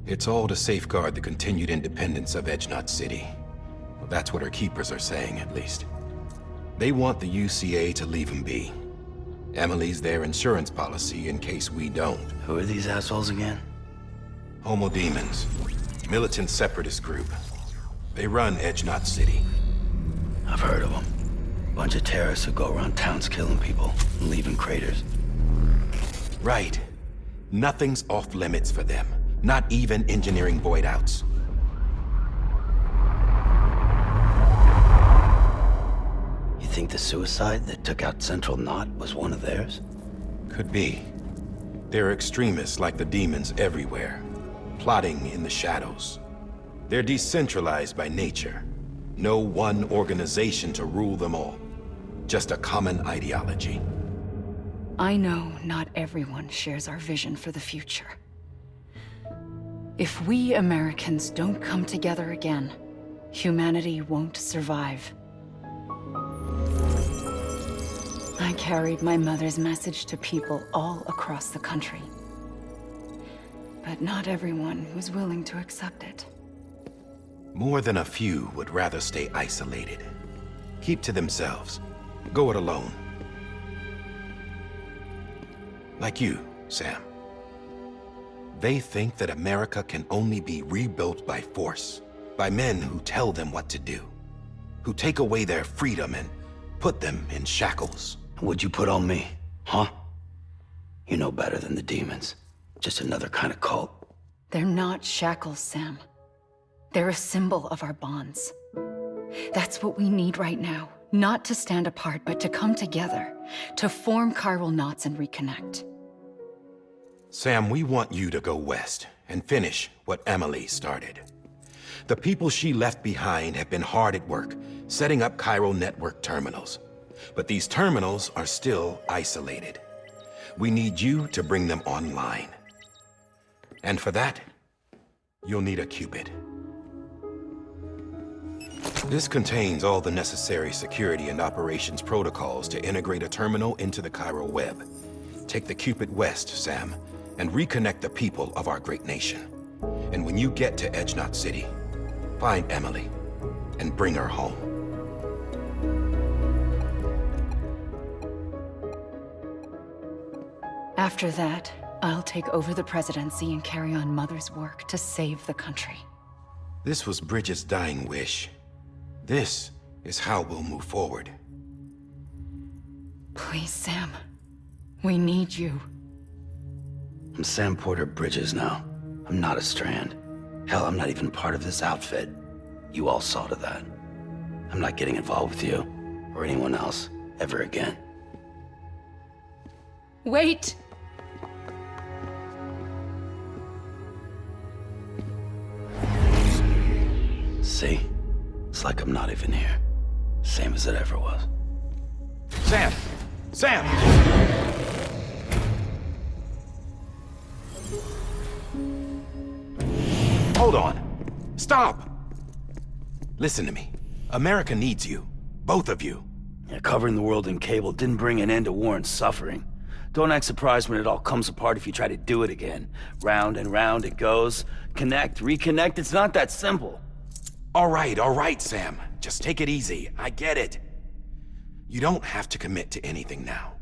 [SPEAKER 14] It's all to safeguard the continued independence of Edge Knot City. Well, that's what our keepers are saying, at least. They want the UCA to leave him be. Emily's their insurance policy in case we don't.
[SPEAKER 1] Who are these assholes again?
[SPEAKER 14] Homo Demons. Militant separatist group. They run Edge Knot City.
[SPEAKER 1] I've heard of them. Bunch of terrorists who go around towns killing people and leaving craters.
[SPEAKER 14] Right. Nothing's off limits for them. Not even engineering void outs.
[SPEAKER 1] You think the suicide that took out Central Knot was one of theirs?
[SPEAKER 14] Could be. There are extremists like the demons everywhere, plotting in the shadows. They're decentralized by nature. No one organization to rule them all. Just a common ideology.
[SPEAKER 10] I know not everyone shares our vision for the future. If we Americans don't come together again, humanity won't survive. I carried my mother's message to people all across the country. But not everyone was willing to accept it.
[SPEAKER 14] More than a few would rather stay isolated. Keep to themselves. Go it alone. Like you, Sam. They think that America can only be rebuilt by force, by men who tell them what to do, who take away their freedom and put them in shackles.
[SPEAKER 1] What'd you put on me, huh? You know better than the demons. Just another kind of cult.
[SPEAKER 10] They're not shackles, Sam. They're a symbol of our bonds. That's what we need right now. Not to stand apart, but to come together, to form chiral knots and reconnect.
[SPEAKER 14] Sam, we want you to go west and finish what Emily started. The people she left behind have been hard at work, setting up chiral network terminals. But these terminals are still isolated. We need you to bring them online. And for that, you'll need a Cupid. This contains all the necessary security and operations protocols to integrate a terminal into the chiral web. Take the Cupid west, Sam, and reconnect the people of our great nation. And when you get to Edge Knot City, find Emily and bring her home.
[SPEAKER 10] After that, I'll take over the presidency and carry on Mother's work to save the country.
[SPEAKER 14] This was Bridget's dying wish. This is how we'll move forward.
[SPEAKER 10] Please, Sam. We need you.
[SPEAKER 1] I'm Sam Porter Bridges now. I'm not a Strand. Hell, I'm not even part of this outfit. You all saw to that. I'm not getting involved with you or anyone else ever again.
[SPEAKER 10] Wait!
[SPEAKER 1] See? It's like I'm not even here. Same as it ever was.
[SPEAKER 14] Sam! Sam! Hold on. Stop! Listen to me. America needs you. Both of you.
[SPEAKER 1] Yeah, covering the world in cable didn't bring an end to war and suffering. Don't act surprised when it all comes apart if you try to do it again. Round and round it goes. Connect, reconnect, it's not that simple.
[SPEAKER 14] All right, Sam. Just take it easy. I get it. You don't have to commit to anything now.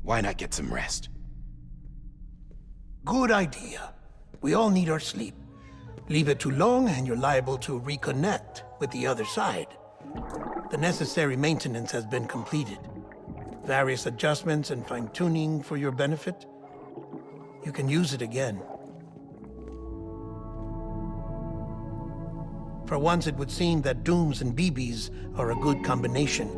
[SPEAKER 14] Why not get some rest?
[SPEAKER 11] Good idea. We all need our sleep. Leave it too long and you're liable to reconnect with the other side. The necessary maintenance has been completed. Various adjustments and fine-tuning for your benefit. You can use it again. For once, it would seem that Dooms and BBs are a good combination.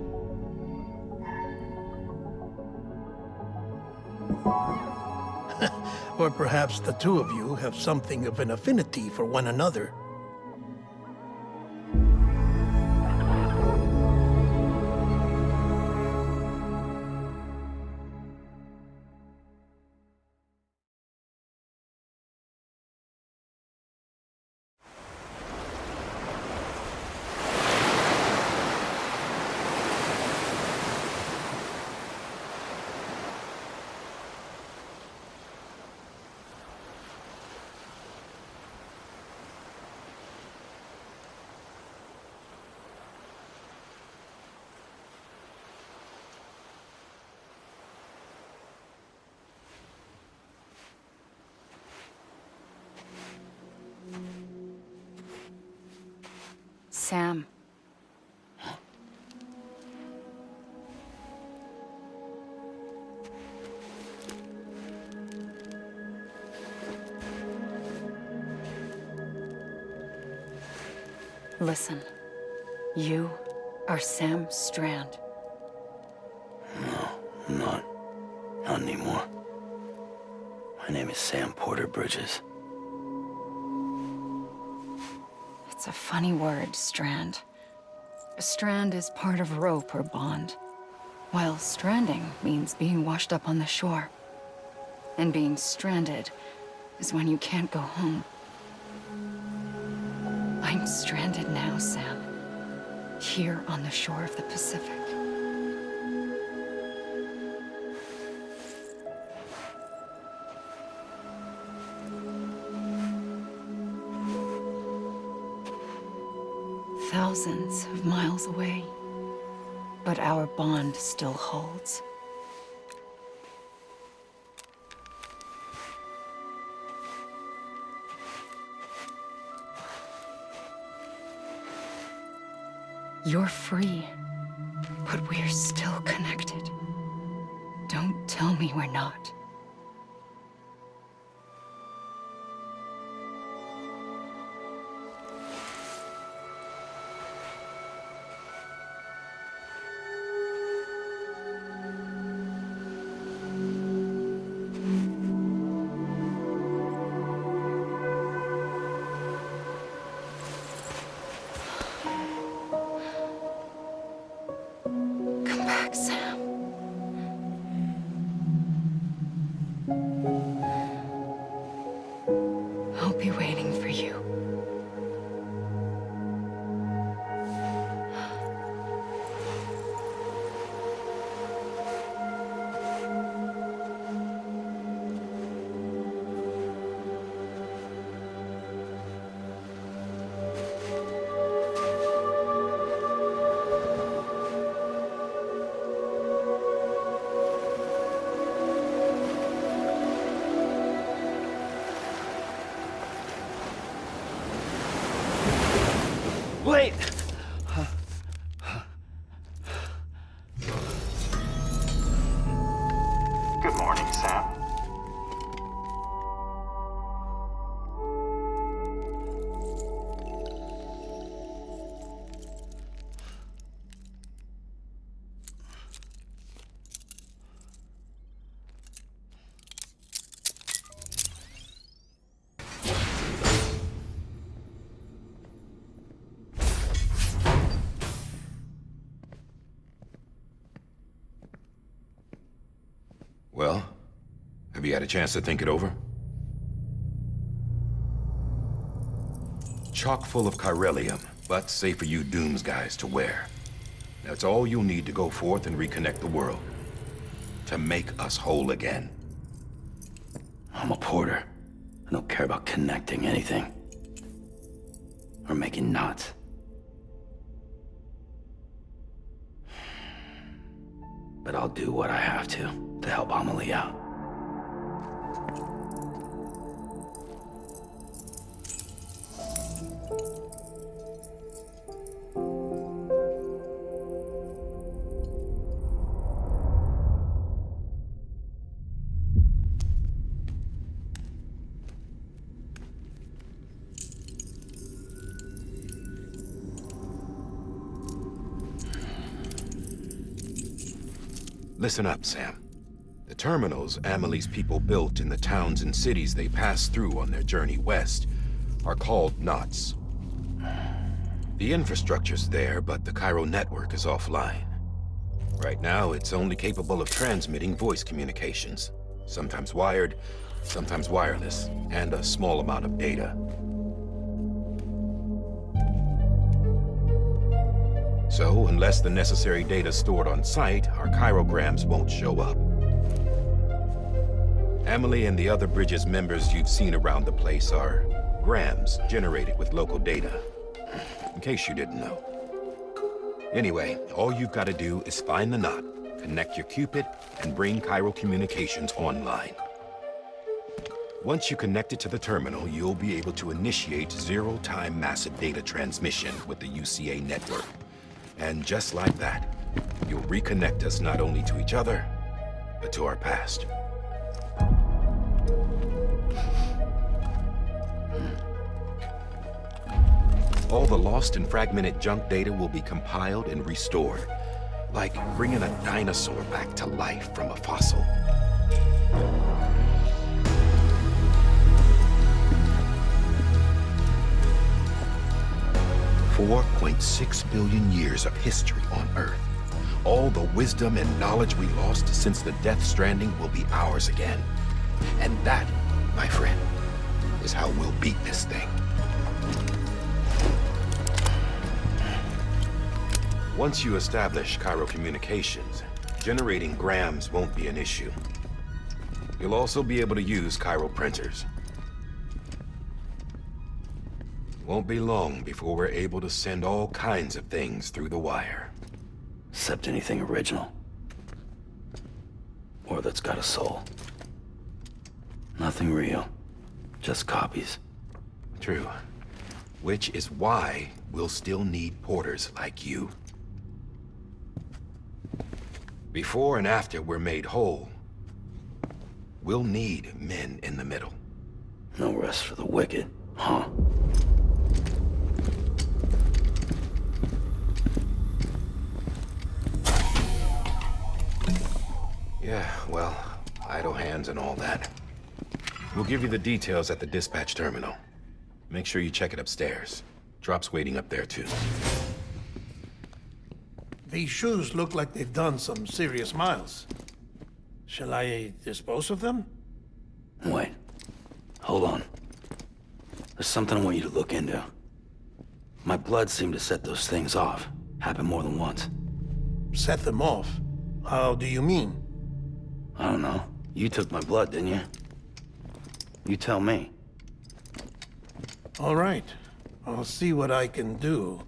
[SPEAKER 11] Or perhaps the two of you have something of an affinity for one another.
[SPEAKER 10] Sam. Listen, you are Sam Strand.
[SPEAKER 1] No, I'm not. Not anymore. My name is Sam Porter Bridges.
[SPEAKER 10] It's a funny word, strand. A strand is part of rope or bond, while stranding means being washed up on the shore. And being stranded is when you can't go home. I'm stranded now, Sam. Here on the shore of the Pacific. Thousands of miles away, but our bond still holds. You're free, but we're still connected. Don't tell me we're not. Come back, Sam. I'll be waiting for you.
[SPEAKER 1] Wait!
[SPEAKER 16] Good morning, Sam.
[SPEAKER 14] Have you had a chance to think it over? Chock full of chiralium, but safe for you Dooms guys to wear. That's all you'll need to go forth and reconnect the world. To make us whole again.
[SPEAKER 1] I'm a porter. I don't care about connecting anything. Or making knots. But I'll do what I have to help Amelie out.
[SPEAKER 14] Listen up, Sam. The terminals Amelie's people built in the towns and cities they passed through on their journey west are called knots. The infrastructure's there, but the Cairo network is offline. Right now, it's only capable of transmitting voice communications, sometimes wired, sometimes wireless, and a small amount of data. So, unless the necessary data's stored on site, our chirograms won't show up. Amelie and the other Bridges members you've seen around the place are grams generated with local data. In case you didn't know. Anyway, all you've got to do is find the knot, connect your Cupid, and bring Cairo communications online. Once you connect it to the terminal, you'll be able to initiate zero-time massive data transmission with the UCA network. And just like that, you'll reconnect us not only to each other, but to our past. All the lost and fragmented junk data will be compiled and restored, like bringing a dinosaur back to life from a fossil. $4.6 billion years of history on Earth. All the wisdom and knowledge we lost since the Death Stranding will be ours again. And that, my friend, is how we'll beat this thing. Once you establish Cairo communications, generating grams won't be an issue. You'll also be able to use Cairo printers. Won't be long before we're able to send all kinds of things through the wire.
[SPEAKER 1] Except anything original. Or that's got a soul. Nothing real. Just copies.
[SPEAKER 14] True. Which is why we'll still need porters like you. Before and after we're made whole, we'll need men in the middle.
[SPEAKER 1] No rest for the wicked, huh?
[SPEAKER 14] Yeah, well, idle hands and all that. We'll give you the details at the dispatch terminal. Make sure you check it upstairs. Drop's waiting up there, too.
[SPEAKER 11] These shoes look like they've done some serious miles. Shall I dispose of them?
[SPEAKER 1] Wait. Hold on. There's something I want you to look into. My blood seemed to set those things off. Happened more than once.
[SPEAKER 11] Set them off? How do you mean?
[SPEAKER 1] I don't know. You took my blood, didn't you? You tell me.
[SPEAKER 11] All right. I'll see what I can do.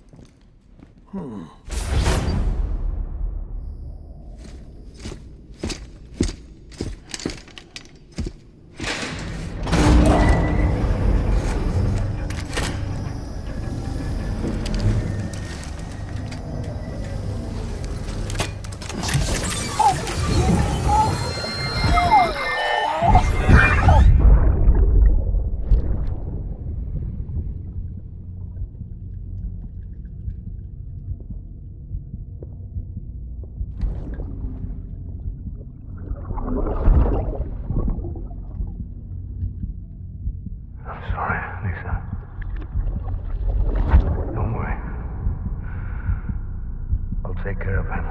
[SPEAKER 2] Take care of him.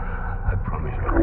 [SPEAKER 2] I promise you.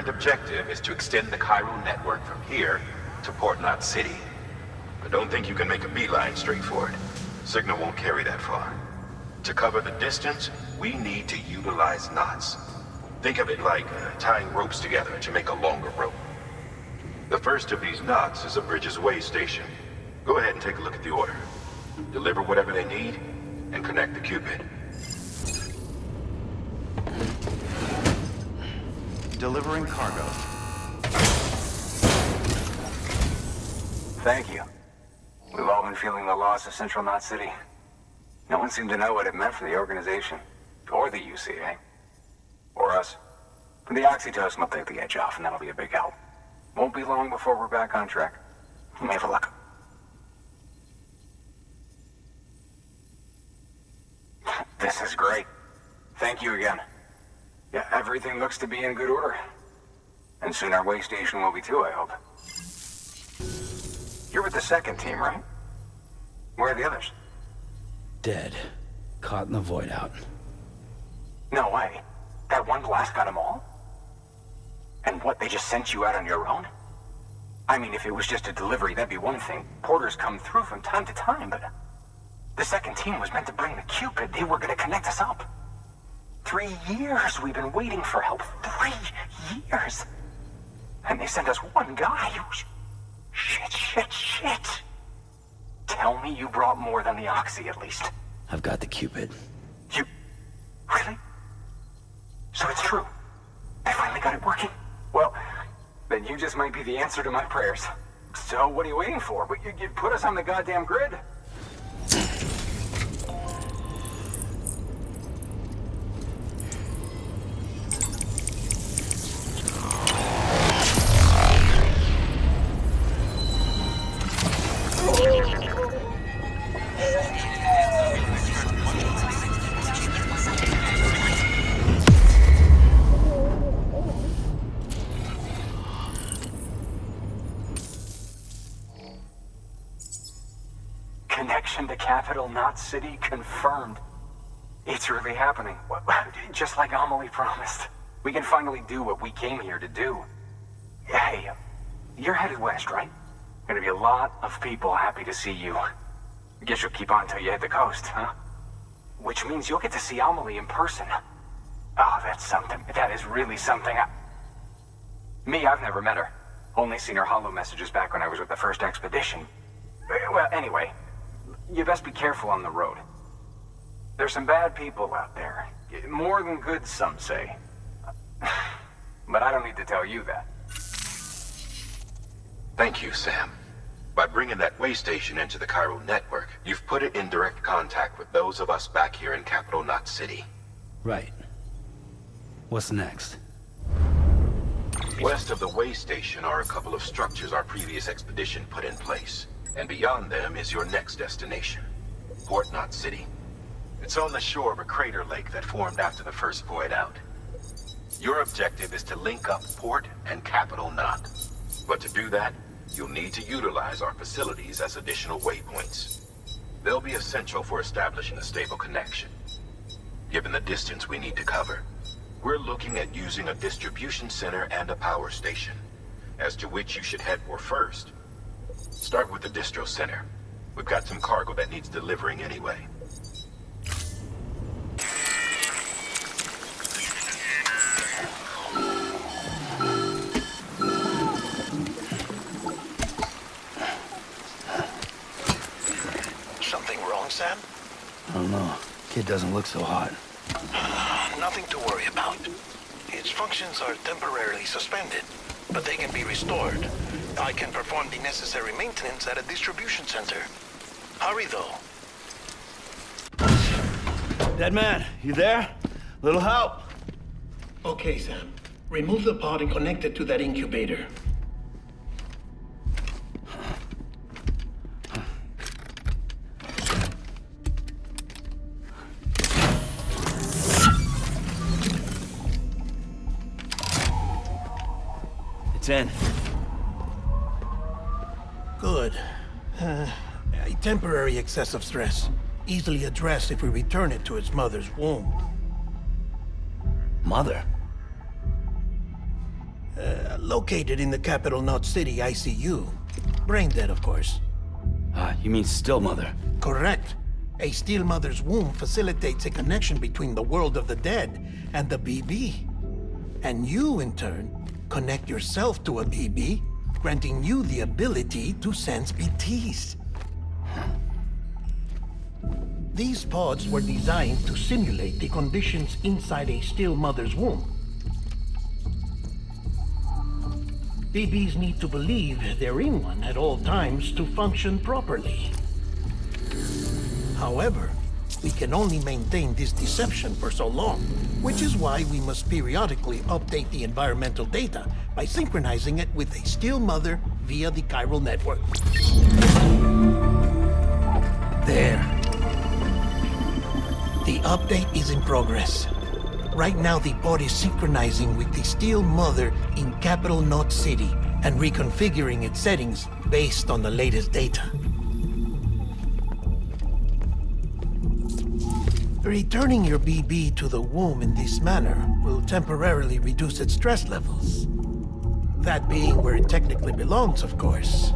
[SPEAKER 14] current objective is to extend the Cairo network from here to Port Knot City. But don't think you can make a beeline straight for it. Signal won't carry that far. To cover the distance, we need to utilize knots. Think of it like tying ropes together to make a longer rope. The first of these knots is a Bridges way station. Go ahead and take a look at the order. Deliver whatever they need, and connect the Cupid.
[SPEAKER 16] Delivering cargo.
[SPEAKER 2] Thank you. We've all been feeling the loss of Central Knot City. No one seemed to know what it meant for the organization, or the UCA, or us. The oxytocin will take the edge off, and that'll be a big help. Won't be long before we're back on track. You may have luck. This is great. Thank you again. Yeah, everything looks to be in good order. And soon our way station will be too, I hope. You're with the second team, right? Where are the others?
[SPEAKER 1] Dead. Caught in the void out.
[SPEAKER 2] No way. That one blast got them all? And what, they just sent you out on your own? I mean, if it was just a delivery, that'd be one thing. Porters come through from time to time, but... The second team was meant to bring the Cupid. They were gonna connect us up. 3 years we've been waiting for help. 3 years! And they sent us one guy. Shit. Tell me you brought more than the Oxy, at least.
[SPEAKER 1] I've got the Cupid.
[SPEAKER 2] You... Really? So it's true. They finally got it working. Well, then you just might be the answer to my prayers. So what are you waiting for? You put us on the goddamn grid. Connection to Capital Knot City confirmed. It's really happening. Just like Amelie promised. We can finally do what we came here to do. Hey, you're headed west, right? Gonna be a lot of people happy to see you. Guess you'll keep on till you hit the coast, huh? Which means you'll get to see Amelie in person. Oh, that's something. That is really something. Me, I've never met her. Only seen her holo messages back when I was with the first expedition. Well, anyway, you best be careful on the road. There's some bad people out there. More than good, some say. But I don't need to tell you that.
[SPEAKER 14] Thank you, Sam. By bringing that way station into the Cairo network, you've put it in direct contact with those of us back here in Capital Knot City.
[SPEAKER 1] Right. What's next?
[SPEAKER 14] West of the way station are a couple of structures our previous expedition put in place. And beyond them is your next destination, Port Knot City. It's on the shore of a crater lake that formed after the first void out. Your objective is to link up Port and Capital Knot. But to do that, you'll need to utilize our facilities as additional waypoints. They'll be essential for establishing a stable connection. Given the distance we need to cover, we're looking at using a distribution center and a power station, as to which you should head for first. Start with the distro center. We've got some cargo that needs delivering anyway.
[SPEAKER 11] Something wrong, Sam?
[SPEAKER 1] I don't know. Kid doesn't look so hot.
[SPEAKER 11] Nothing to worry about. Its functions are temporarily suspended, but they can be restored. I can perform the necessary maintenance at a distribution center. Hurry, though.
[SPEAKER 8] Dead man, you there? Little help?
[SPEAKER 11] Okay, Sam. Remove the pod and connect it to that incubator.
[SPEAKER 8] It's in.
[SPEAKER 11] Good. A temporary excess of stress. Easily addressed if we return it to its mother's womb.
[SPEAKER 8] Mother?
[SPEAKER 11] Located in the capital Knot City ICU. Brain dead, of course.
[SPEAKER 1] You mean Still Mother?
[SPEAKER 11] Correct. A Steel Mother's womb facilitates a connection between the world of the dead and the BB. And you, in turn, connect yourself to a BB, granting you the ability to sense BTs. These pods were designed to simulate the conditions inside a Steel Mother's womb. BBs need to believe they're in one at all times to function properly. However, we can only maintain this deception for so long, which is why we must periodically update the environmental data by synchronizing it with a Steel Mother via the chiral network. There. The update is in progress. Right now, the pod is synchronizing with the Steel Mother in capital Knot City and reconfiguring its settings based on the latest data. Returning your BB to the womb in this manner will temporarily reduce its stress levels. That being where it technically belongs, of course.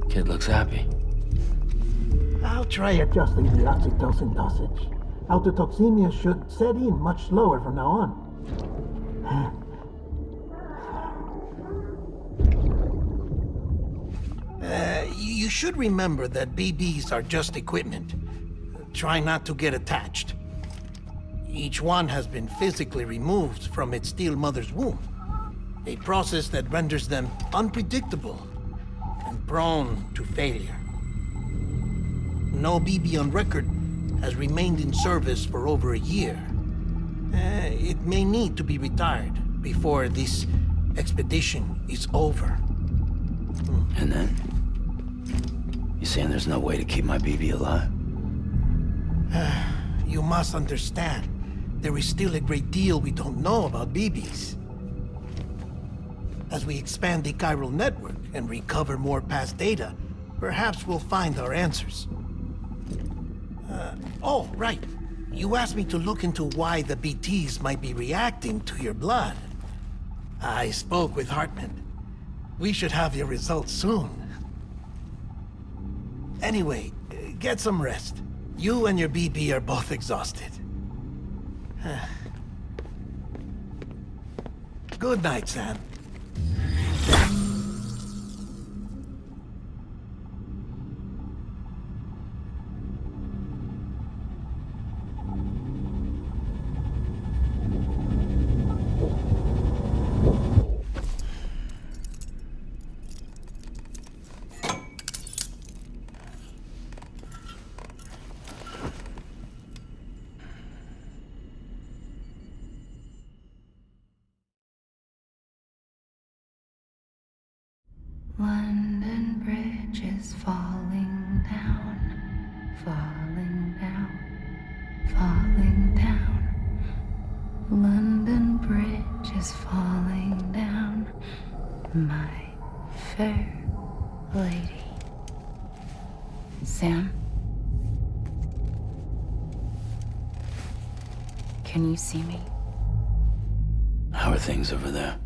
[SPEAKER 1] Kid looks happy.
[SPEAKER 11] I'll try adjusting the oxytocin dosage. Autotoxemia should set in much slower from now on. You should remember that BBs are just equipment. Try not to get attached. Each one has been physically removed from its Steel Mother's womb. A process that renders them unpredictable and prone to failure. No BB on record has remained in service for over a year. It may need to be retired before this expedition is over.
[SPEAKER 1] And then? You saying there's no way to keep my BB alive?
[SPEAKER 11] You must understand, there is still a great deal we don't know about BBs. As we expand the chiral network and recover more past data, perhaps we'll find our answers. Oh, right. You asked me to look into why the BTs might be reacting to your blood. I spoke with Hartman. We should have your results soon. Anyway, get some rest. You and your BB are both exhausted. Good night, Sam.
[SPEAKER 10] London Bridge is falling down, falling down, falling down. London Bridge is falling down, my fair lady. Sam? Can you see me?
[SPEAKER 1] How are things over there?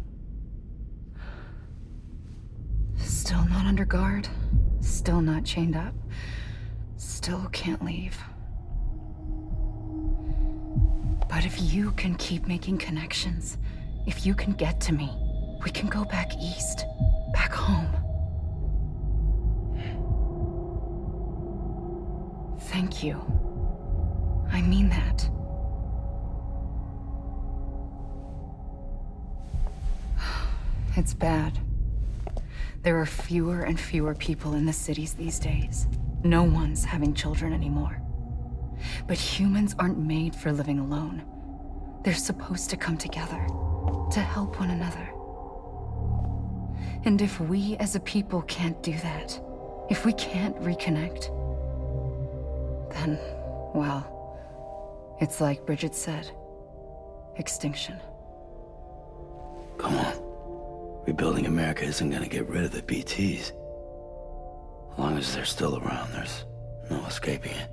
[SPEAKER 10] Still not under guard, still not chained up, still can't leave. But if you can keep making connections, if you can get to me, we can go back east, back home. Thank you. I mean that. It's bad. There are fewer and fewer people in the cities these days. No one's having children anymore. But humans aren't made for living alone. They're supposed to come together, to help one another. And if we as a people can't do that, if we can't reconnect, then, well, it's like Bridget said, extinction.
[SPEAKER 1] Come on. Rebuilding America isn't gonna get rid of the BTs. As long as they're still around, there's no escaping it.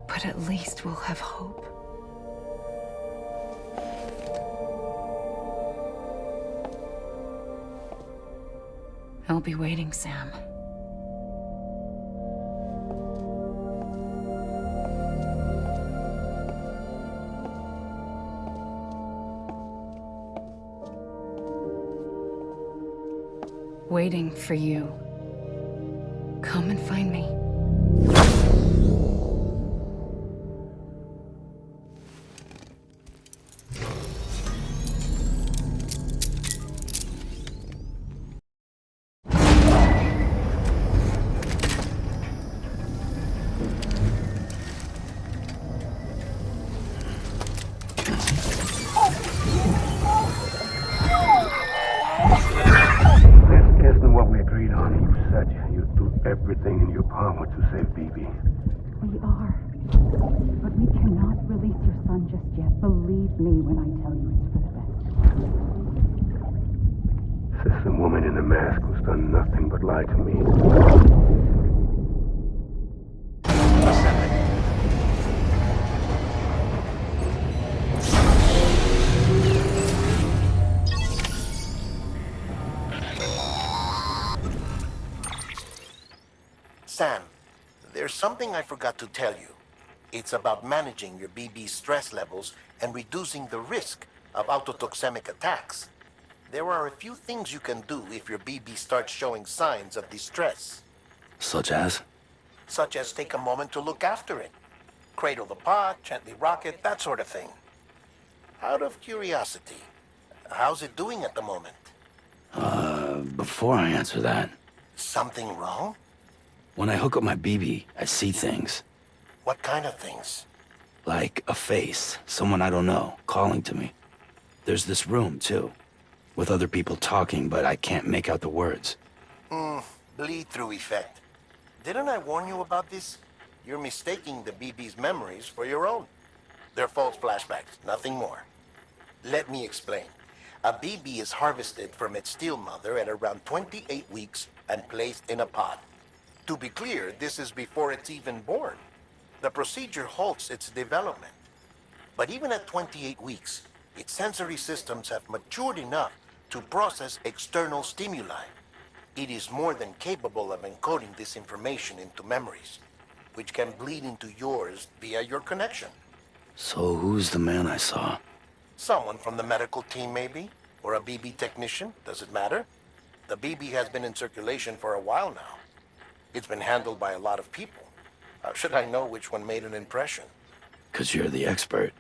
[SPEAKER 10] But at least we'll have hope. I'll be waiting, Sam. Waiting for you. Come and find me.
[SPEAKER 17] Isn't what we agreed on. You said you'd do everything in your power to save BB.
[SPEAKER 18] We are. But we cannot release your son just yet. Believe me when I tell you it's for the best.
[SPEAKER 17] Says the woman in the mask who's done nothing but lie to me.
[SPEAKER 11] Sam, there's something I forgot to tell you. It's about managing your BB stress levels and reducing the risk of autotoxemic attacks. There are a few things you can do if your BB starts showing signs of distress.
[SPEAKER 1] Such as?
[SPEAKER 11] Such as take a moment to look after it. Cradle the pod, gently rock it, that sort of thing. Out of curiosity, how's it doing at the moment?
[SPEAKER 1] Before I answer that,
[SPEAKER 11] Something wrong?
[SPEAKER 1] when I hook up my BB, I see things.
[SPEAKER 11] What kind of things?
[SPEAKER 1] Like a face, someone I don't know, calling to me. There's this room, too, with other people talking, but I can't make out the words.
[SPEAKER 11] Bleed-through effect. Didn't I warn you about this? You're mistaking the BB's memories for your own. They're false flashbacks, nothing more. Let me explain. A BB is harvested from its steel mother at around 28 weeks and placed in a pod. To be clear, this is before it's even born. The procedure halts its development. But even at 28 weeks, its sensory systems have matured enough to process external stimuli. It is more than capable of encoding this information into memories, which can bleed into yours via your connection.
[SPEAKER 1] So who's the man I saw?
[SPEAKER 11] Someone from the medical team, maybe? Or a BB technician? Does it matter? The BB has been in circulation for a while now. It's been handled by a lot of people. How should I know which one made an impression?
[SPEAKER 1] 'Cause you're the expert.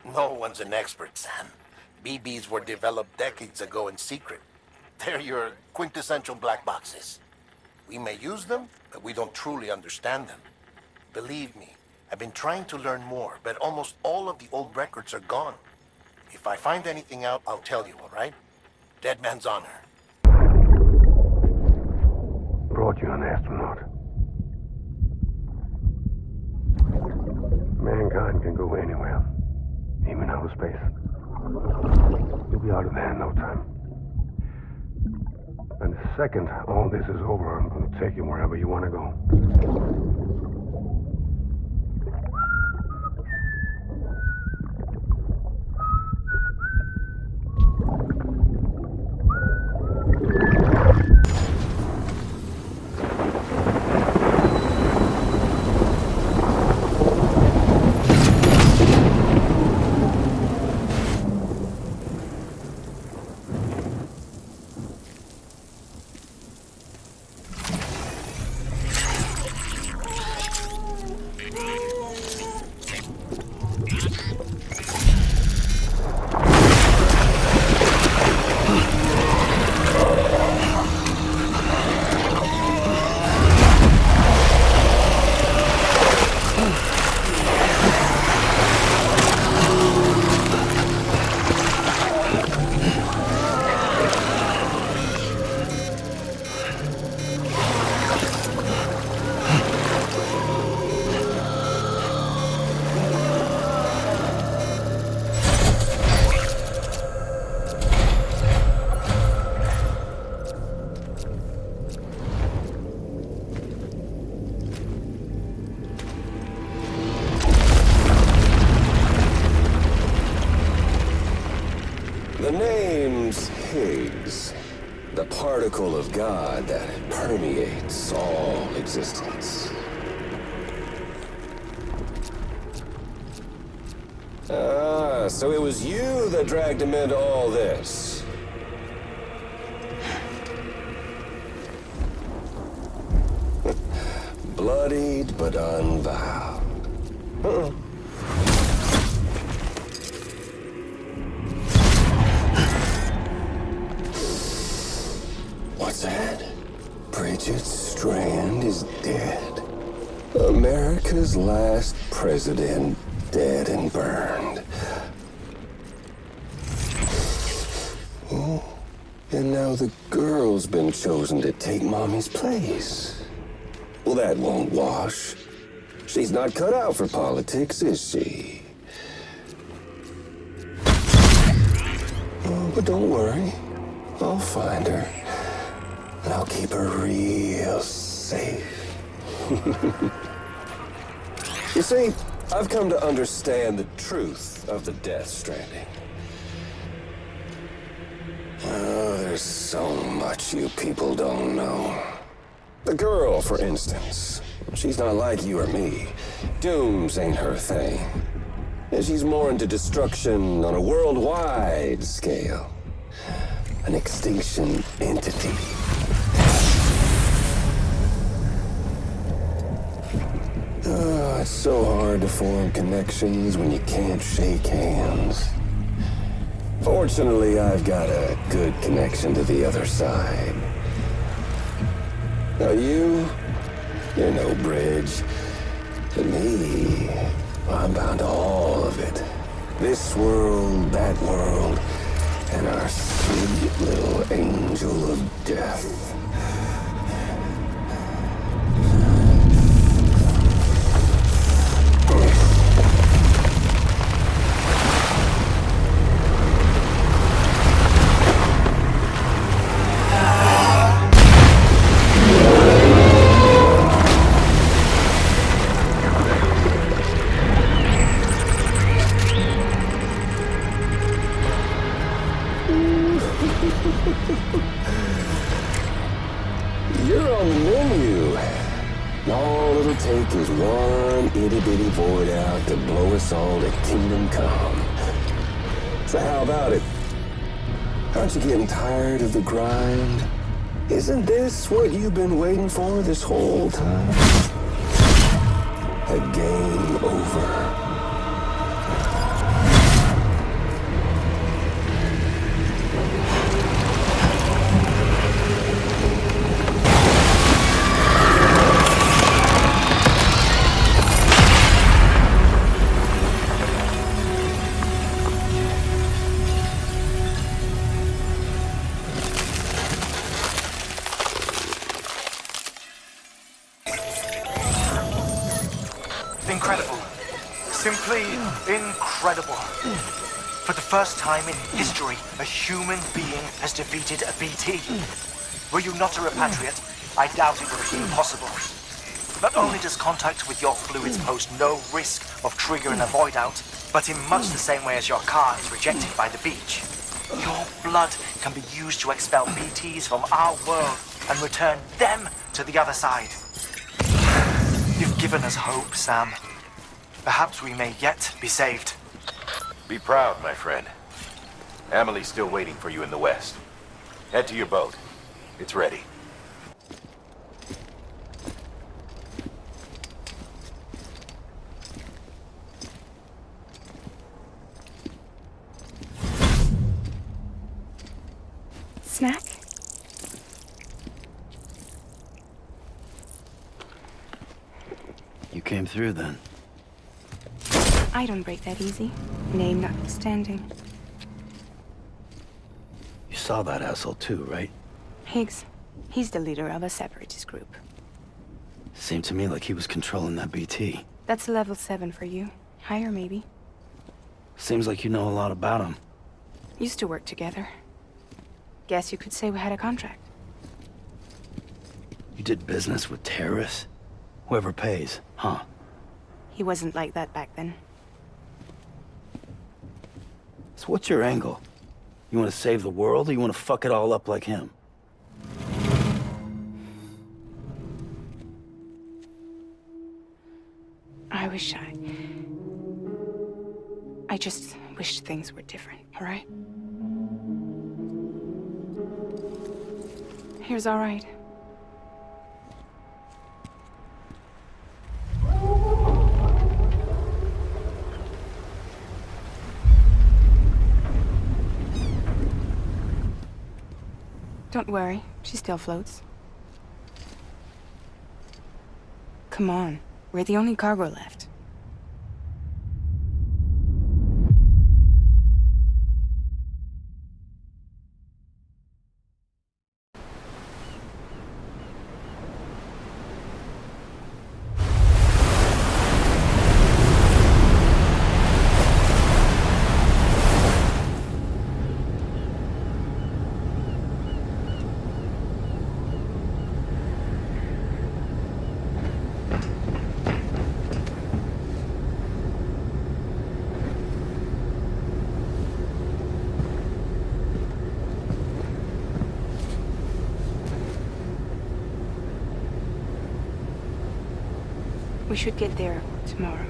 [SPEAKER 11] No one's an expert, Sam. BBs were developed decades ago in secret. They're your quintessential black boxes. We may use them, but we don't truly understand them. Believe me, I've been trying to learn more, but almost all of the old records are gone. If I find anything out, I'll tell you, all right? Dead man's honor.
[SPEAKER 17] Brought you an astronaut. Mankind can go anywhere, even outer space. You'll be out of there in no time. And the second all this is over, I'm going to take you wherever you want to go.
[SPEAKER 13] The name's Higgs.
[SPEAKER 19] The particle of God that permeates all existence. Ah, so it was you that dragged him into all this. Bloodied but unvowed. What's that? Bridget Strand is dead. America's last president dead and burned. Oh, and now the girl's been chosen to take Mommy's place. Well, that won't wash. She's not cut out for politics, is she? Oh, but don't worry. I'll find her. And I'll keep her real safe. You see, I've come to understand the truth of the Death Stranding. Oh, there's so much you people don't know. The girl, for instance, she's not like you or me. Dooms ain't her thing. And she's more into destruction on a worldwide scale. An extinction entity. Oh, it's so hard to form connections when you can't shake hands. Fortunately, I've got a good connection to the other side. Now you're no bridge. To me, I'm bound to all of it. This world, that world, and our sweet little angel of death. You're on the menu. All it'll take is one itty-bitty void out to blow us all to kingdom come. So how about it? Aren't you getting tired of the grind? Isn't this what you've been waiting for this whole time? A game over.
[SPEAKER 9] Incredible. Simply incredible. For the first time in history, a human being has defeated a BT. Were you not a repatriate, I doubt it would have been possible. Not only does contact with your fluids pose no risk of triggering a void out, but in much the same way as your car is rejected by the beach, your blood can be used to expel BTs from our world and return them to the other side. You've given us hope, Sam. Perhaps we may yet be saved.
[SPEAKER 14] Be proud, my friend. Amelie's still waiting for you in the west. Head to your boat. It's ready.
[SPEAKER 3] Snack?
[SPEAKER 1] You came through then.
[SPEAKER 3] I don't break that easy. Name notwithstanding.
[SPEAKER 1] You saw that asshole too, right?
[SPEAKER 3] Higgs. He's the leader of a separatist group.
[SPEAKER 1] Seemed to me like he was controlling that BT.
[SPEAKER 3] That's level 7 for you. Higher, maybe.
[SPEAKER 1] Seems like you know a lot about him.
[SPEAKER 3] Used to work together. Guess you could say we had a contract.
[SPEAKER 1] You did business with terrorists? Whoever pays, huh?
[SPEAKER 3] He wasn't like that back then.
[SPEAKER 1] So what's your angle? You want to save the world, or you want to fuck it all up like him?
[SPEAKER 3] I just wish things were different, all right? Here's all right. Don't worry, she still floats. Come on, we're the only cargo left. We should get there tomorrow.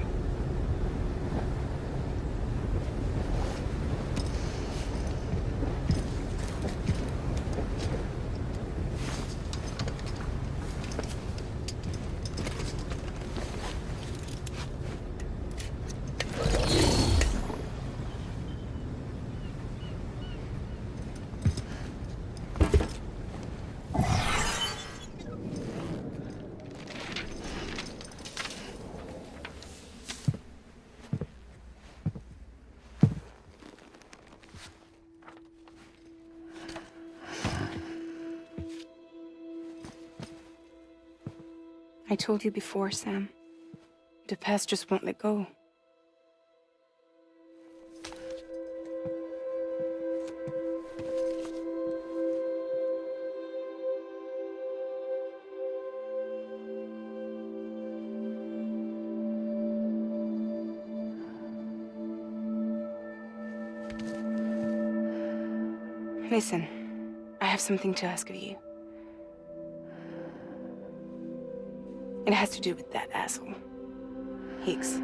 [SPEAKER 3] I told you before, Sam. The past just won't let go. Listen, I have something to ask of you. It has to do with that asshole, Higgs.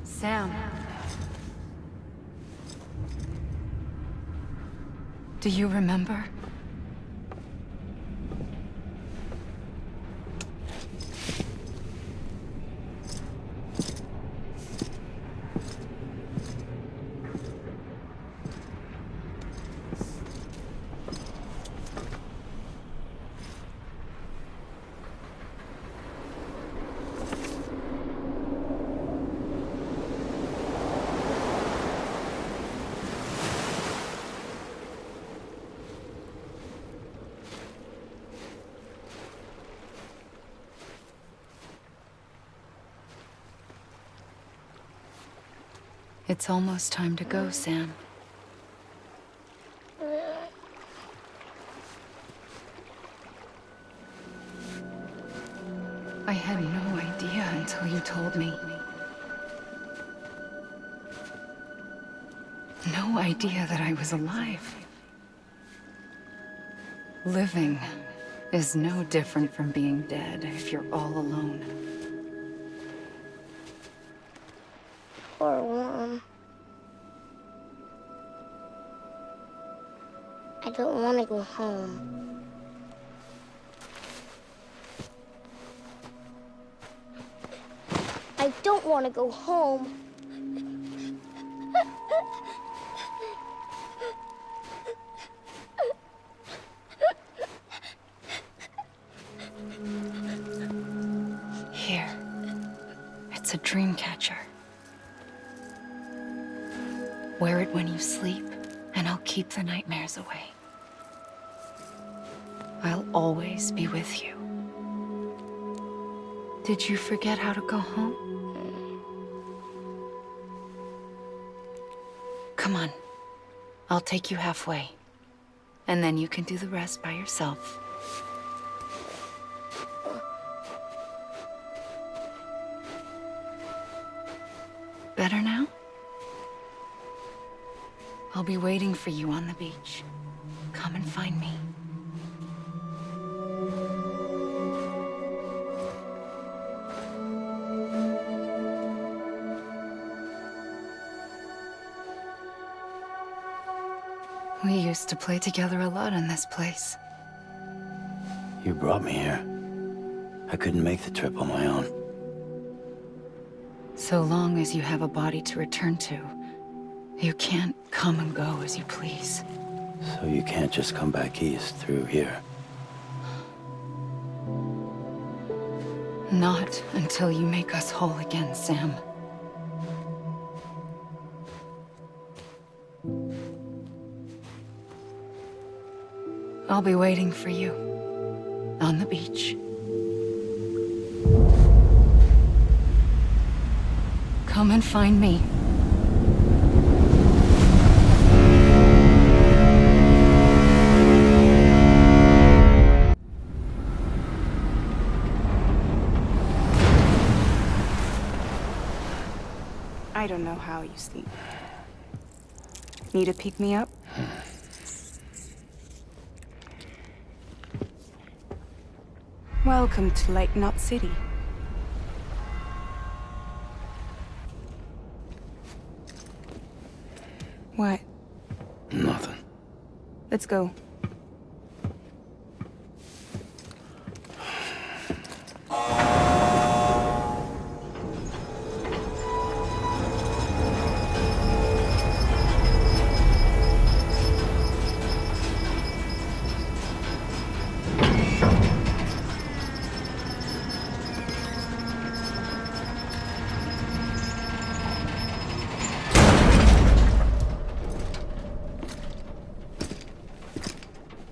[SPEAKER 10] Sam. Do you remember? It's almost time to go, Sam. I had no idea until you told me. No idea that I was alive. Living is no different from being dead if you're all alone.
[SPEAKER 20] Or warm. I don't want to go home. I don't want to go home.
[SPEAKER 10] Here. It's a dream catcher. Wear it when you sleep, and I'll keep the nightmares away. I'll always be with you. Did you forget how to go home? Come on. I'll take you halfway. And then you can do the rest by yourself. Better now? I'll be waiting for you on the beach. Come and find me. We used to play together a lot in this place.
[SPEAKER 1] You brought me here. I couldn't make the trip on my own.
[SPEAKER 10] So long as you have a body to return to, you can't come and go as you please.
[SPEAKER 1] So you can't just come back east through here?
[SPEAKER 10] Not until you make us whole again, Sam. I'll be waiting for you on the beach. Come and find me.
[SPEAKER 3] I don't know how you sleep. Need to pick me up? Welcome to Lake Knot City. What?
[SPEAKER 1] Nothing.
[SPEAKER 3] Let's go.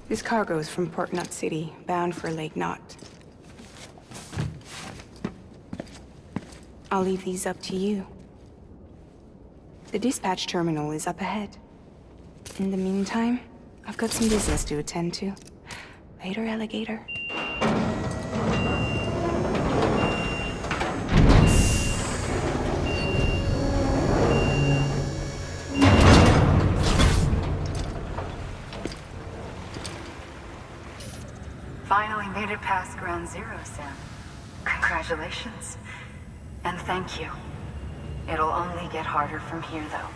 [SPEAKER 3] This cargo is from Port Knot City, bound for Lake Knot. I'll leave these up to you. The dispatch terminal is up ahead. In the meantime, I've got some business to attend to. Later, alligator.
[SPEAKER 10] Finally made it past Ground Zero, Sam. Congratulations. And thank you. It'll only get harder from here, though.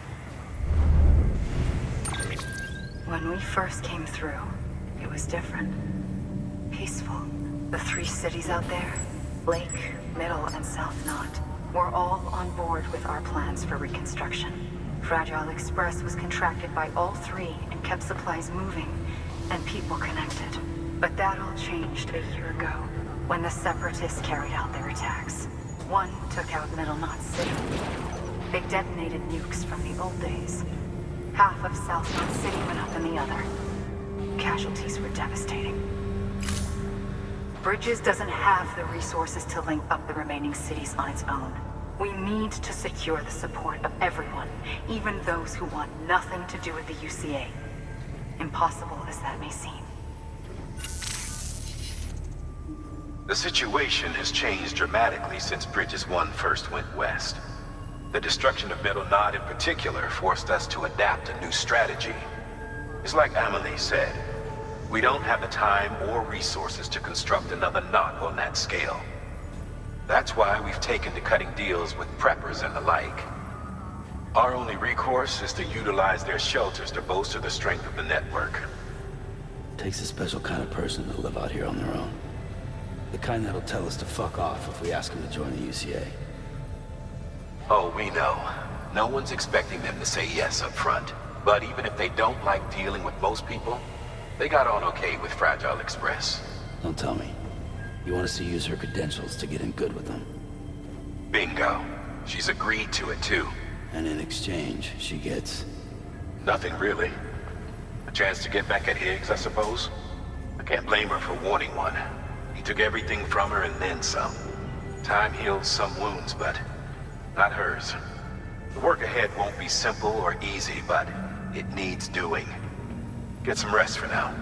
[SPEAKER 10] When we first came through, it was different. Peaceful. The 3 cities out there, Lake, Middle, and South Knot, were all on board with our plans for reconstruction. Fragile Express was contracted by all 3 and kept supplies moving and people connected. But that all changed a year ago, when the Separatists carried out their attacks. One took out Middle Knot City. They detonated nukes from the old days. Half of South Knot City went up in the other. Casualties were devastating. Bridges doesn't have the resources to link up the remaining cities on its own. We need to secure the support of everyone, even those who want nothing to do with the UCA. Impossible as that may seem.
[SPEAKER 14] The situation has changed dramatically since Bridges 1 first went west. The destruction of Middle Knot in particular forced us to adapt a new strategy. It's like Amelie said, we don't have the time or resources to construct another knot on that scale. That's why we've taken to cutting deals with preppers and the like. Our only recourse is to utilize their shelters to bolster the strength of the network.
[SPEAKER 1] Takes a special kind of person to live out here on their own. The kind that'll tell us to fuck off if we ask them to join the UCA.
[SPEAKER 14] Oh, we know. No one's expecting them to say yes up front. But even if they don't like dealing with most people, they got on okay with Fragile Express.
[SPEAKER 1] Don't tell me. You want us to use her credentials to get in good with them?
[SPEAKER 14] Bingo. She's agreed to it too.
[SPEAKER 1] And in exchange, she gets...
[SPEAKER 14] Nothing really. A chance to get back at Higgs, I suppose. I can't blame her for wanting one. He took everything from her and then some. Time heals some wounds, but not hers. The work ahead won't be simple or easy, but it needs doing. Get some rest for now.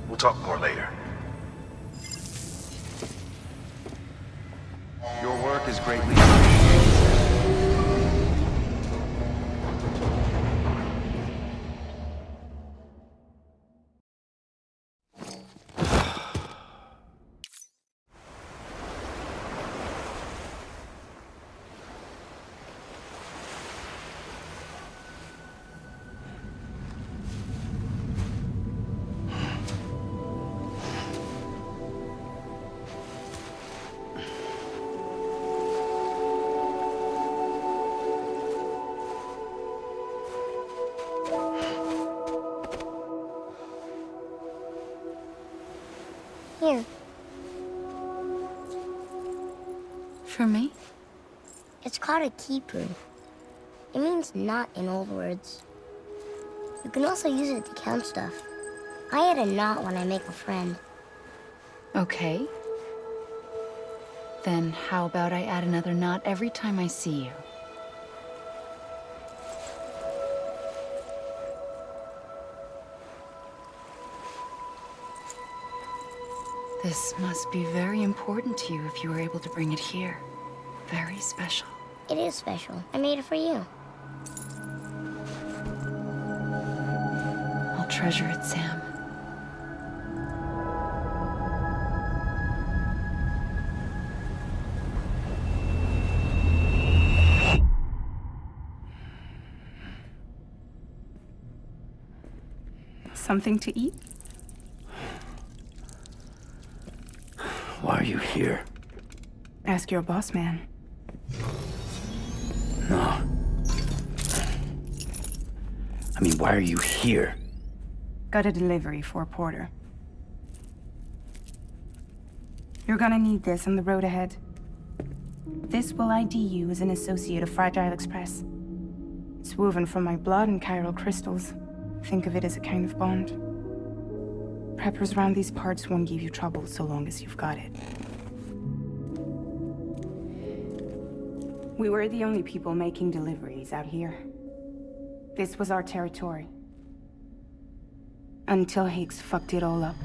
[SPEAKER 14] We'll talk more later.
[SPEAKER 16] Your work is greatly appreciated.
[SPEAKER 20] Here.
[SPEAKER 10] For me?
[SPEAKER 20] It's called a keeper. It means knot in old words. You can also use it to count stuff. I add a knot when I make a friend.
[SPEAKER 10] Okay. Then how about I add another knot every time I see you? This must be very important to you if you were able to bring it here. Very special.
[SPEAKER 20] It is special. I made it for you.
[SPEAKER 10] I'll treasure it, Sam.
[SPEAKER 3] Something to eat?
[SPEAKER 1] Why are you here?
[SPEAKER 3] Ask your boss man.
[SPEAKER 1] No. I mean, why are you here?
[SPEAKER 3] Got a delivery for Porter. You're gonna need this on the road ahead. This will ID you as an associate of Fragile Express. It's woven from my blood and chiral crystals. Think of it as a kind of bond. Preppers around these parts won't give you trouble so long as you've got it. We were the only people making deliveries out here. This was our territory. Until Higgs fucked it all up.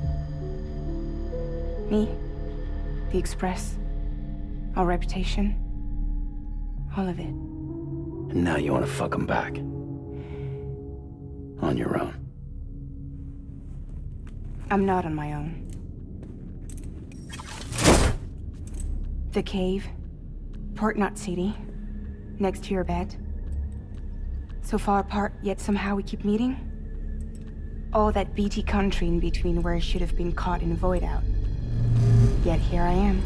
[SPEAKER 3] Me, the Express, our reputation, all of it.
[SPEAKER 1] And now you want to fuck them back. On your own.
[SPEAKER 3] I'm not on my own. The cave, Port Knot City, next to your bed. So far apart, yet somehow we keep meeting. All that BT country in between where I should have been caught in a void out. Yet here I am.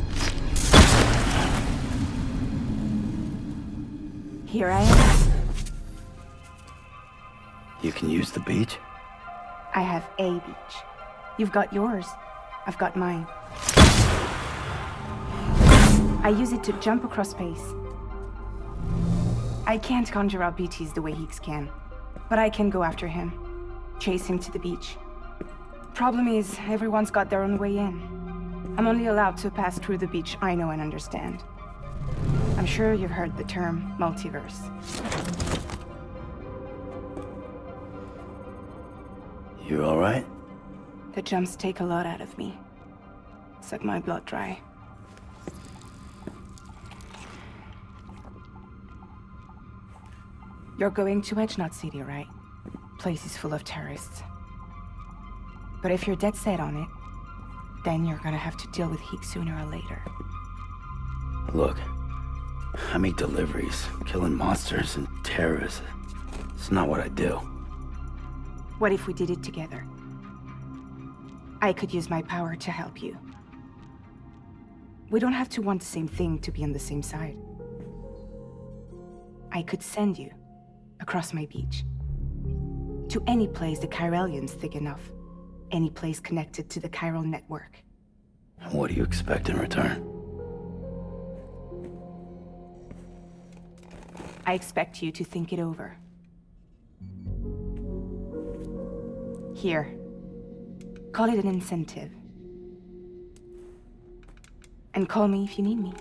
[SPEAKER 3] Here I am.
[SPEAKER 1] You can use the beach?
[SPEAKER 3] I have a beach. You've got yours. I've got mine. I use it to jump across space. I can't conjure up BTs the way Higgs can, but I can go after him, chase him to the beach. Problem is, everyone's got their own way in. I'm only allowed to pass through the beach I know and understand. I'm sure you've heard the term multiverse.
[SPEAKER 1] You all right?
[SPEAKER 3] The jumps take a lot out of me. Suck my blood dry. You're going to Edge Knot City, right? Place is full of terrorists. But if you're dead set on it, then you're gonna have to deal with Higgs sooner or later.
[SPEAKER 1] Look, I make deliveries, killing monsters and terrorists. It's not what I do.
[SPEAKER 3] What if we did it together? I could use my power to help you. We don't have to want the same thing to be on the same side. I could send you across my beach. To any place the Chiralian's thick enough. Any place connected to the chiral network.
[SPEAKER 1] What do you expect in return?
[SPEAKER 3] I expect you to think it over. Here. Call it an incentive. And call me if you need me.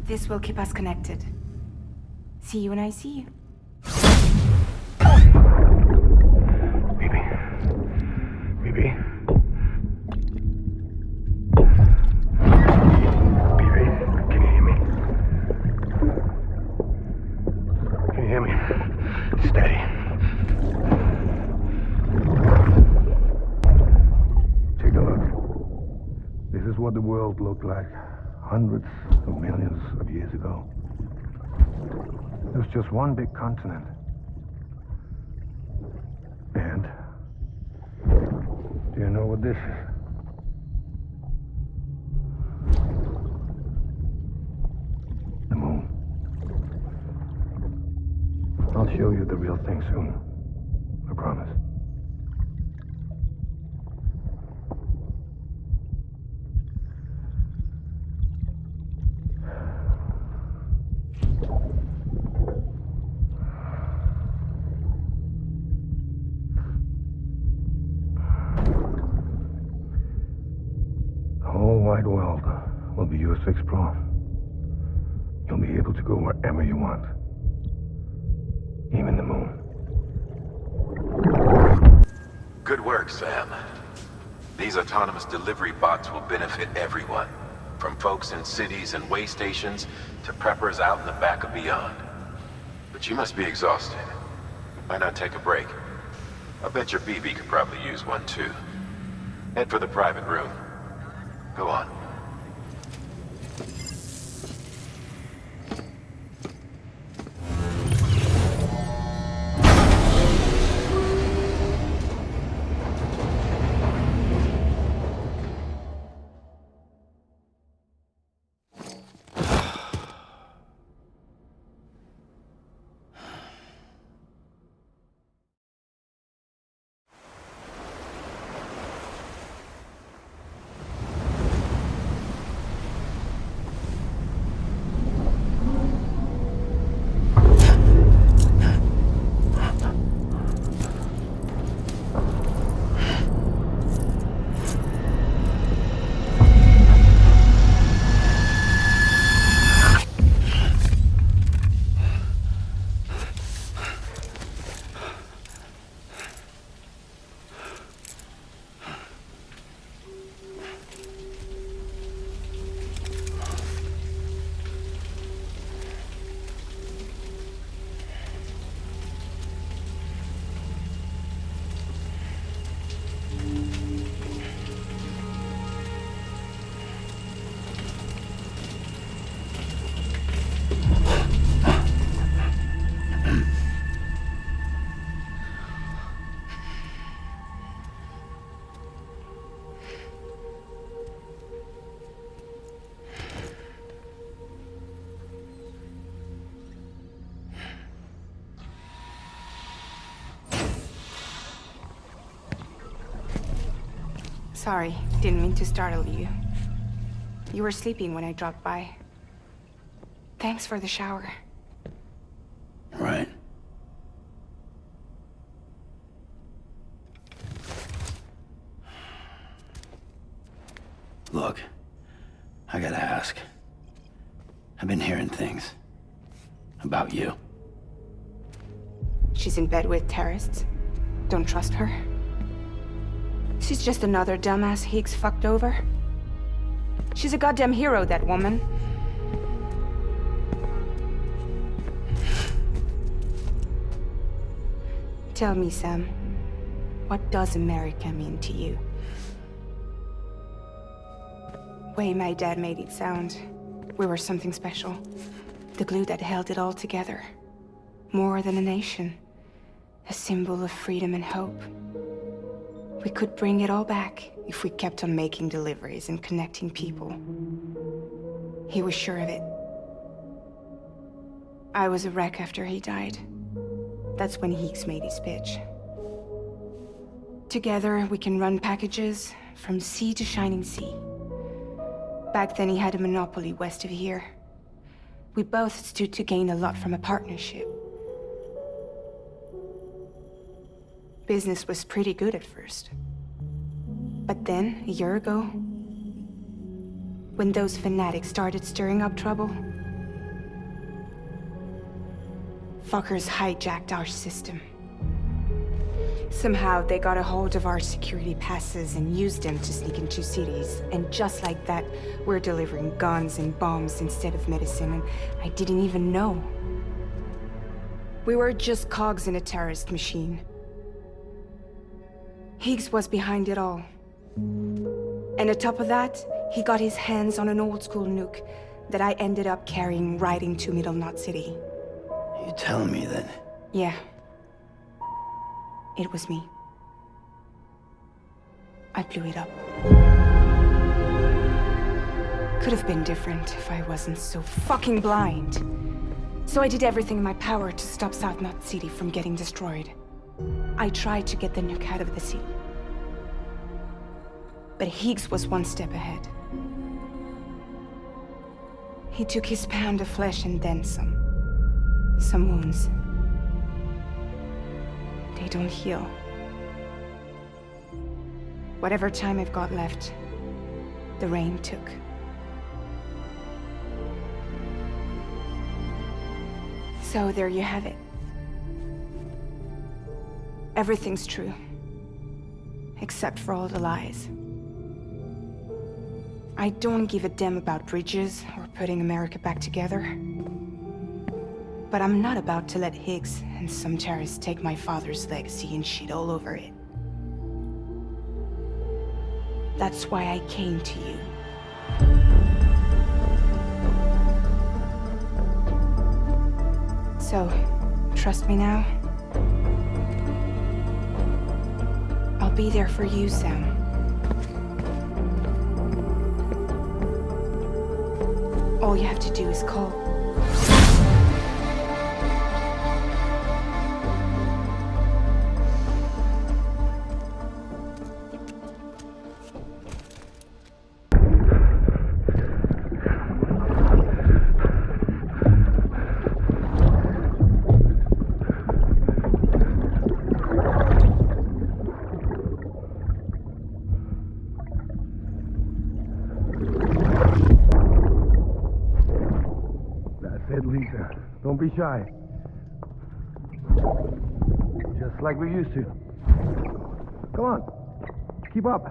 [SPEAKER 3] This will keep us connected. See you when I see you.
[SPEAKER 17] What the world looked like hundreds of millions of years ago. It was just one big continent. And do you know what this is? The moon. I'll show you the real thing soon. I promise. Wide world will be yours to explore. You'll be able to go wherever you want. Even the moon.
[SPEAKER 14] Good work, Sam. These autonomous delivery bots will benefit everyone, from folks in cities and way stations to preppers out in the back and beyond. But you must be exhausted. Why not take a break? I bet your BB could probably use one too. Head for the private room. Go on.
[SPEAKER 3] Sorry, didn't mean to startle you. You were sleeping when I dropped by. Thanks for the shower.
[SPEAKER 1] Right. Look, I gotta ask. I've been hearing things about you.
[SPEAKER 3] She's in bed with terrorists. Don't trust her. She's just another dumbass Higgs fucked over. She's a goddamn hero, that woman. Tell me, Sam, what does America mean to you? Way my dad made it sound, we were something special. The glue that held it all together. More than a nation. A symbol of freedom and hope. We could bring it all back if we kept on making deliveries and connecting people. He was sure of it. I was a wreck after he died. That's when Higgs made his pitch. Together, we can run packages from sea to shining sea. Back then he had a monopoly west of here. We both stood to gain a lot from a partnership. Business was pretty good at first. But then, a year ago, when those fanatics started stirring up trouble, fuckers hijacked our system. Somehow they got a hold of our security passes and used them to sneak into cities. And just like that, we're delivering guns and bombs instead of medicine, and I didn't even know. We were just cogs in a terrorist machine. Higgs was behind it all. And on top of that, he got his hands on an old-school nuke that I ended up carrying right into Middle Knot City.
[SPEAKER 1] You telling me then?
[SPEAKER 3] Yeah. It was me. I blew it up. Could have been different if I wasn't so fucking blind. So I did everything in my power to stop South Knot City from getting destroyed. I tried to get the nuke out of the city. But Higgs was one step ahead. He took his pound of flesh and then some. Some wounds. They don't heal. Whatever time I've got left, the rain took. So there you have it. Everything's true. Except for all the lies. I don't give a damn about bridges or putting America back together. But I'm not about to let Higgs and some terrorists take my father's legacy and shit all over it. That's why I came to you. So, trust me now? I'll be there for you, Sam. All you have to do is call.
[SPEAKER 17] Don't be shy. Just like we used to. Come on. Keep up.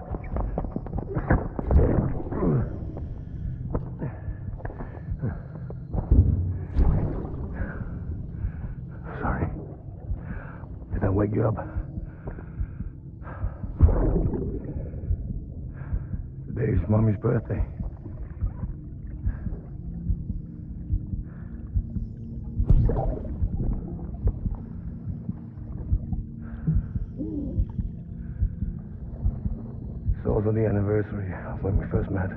[SPEAKER 17] Sorry. Did I wake you up? Today's Mommy's birthday. It's also the anniversary of when we first met.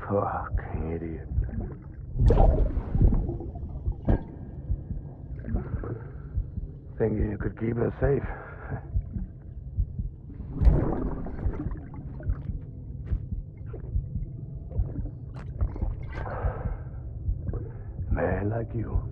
[SPEAKER 17] Fucking idiot. Thinking you could keep us safe. Man like you.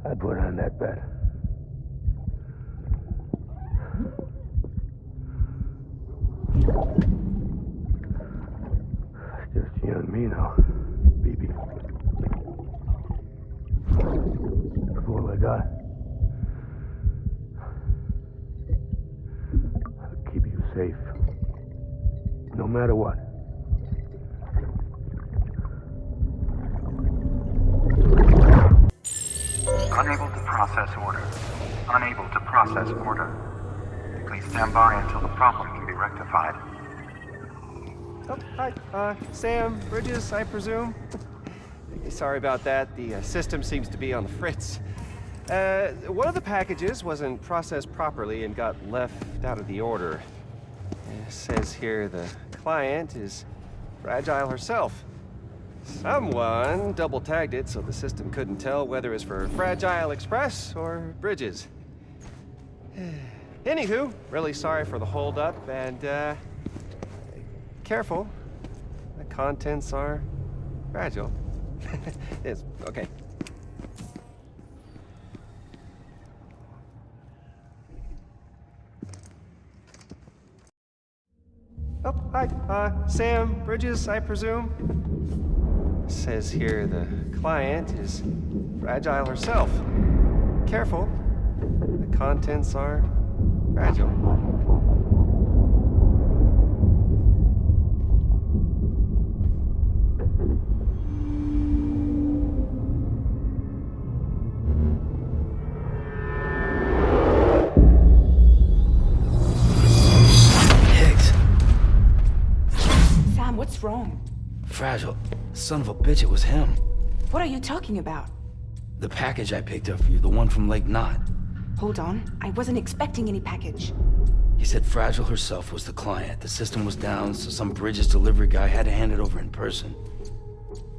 [SPEAKER 17] I put on that bet. You and me now, baby. That's all I got. I'll keep you safe. No matter what.
[SPEAKER 16] Unable to process order. Unable to process order. Please stand by until the problem can be rectified.
[SPEAKER 5] Oh, hi. Sam, Bridges, I presume? Sorry about that. The system seems to be on the fritz. One of the packages wasn't processed properly and got left out of the order. It says here the client is Fragile herself. Someone double-tagged it so the system couldn't tell whether it's for Fragile Express or Bridges. Anywho, really sorry for the hold-up, and, careful. The contents are fragile. It's okay. Oh, hi. Sam, Bridges, I presume? Says here the client is Fragile herself. Careful. The contents are fragile.
[SPEAKER 3] Sam, what's wrong?
[SPEAKER 1] Fragile. Son of a bitch, it was him.
[SPEAKER 3] What are you talking about?
[SPEAKER 1] The package I picked up for you, the one from Lake Knot.
[SPEAKER 3] Hold on. I wasn't expecting any package.
[SPEAKER 1] He said Fragile herself was the client. The system was down, so some Bridges delivery guy had to hand it over in person.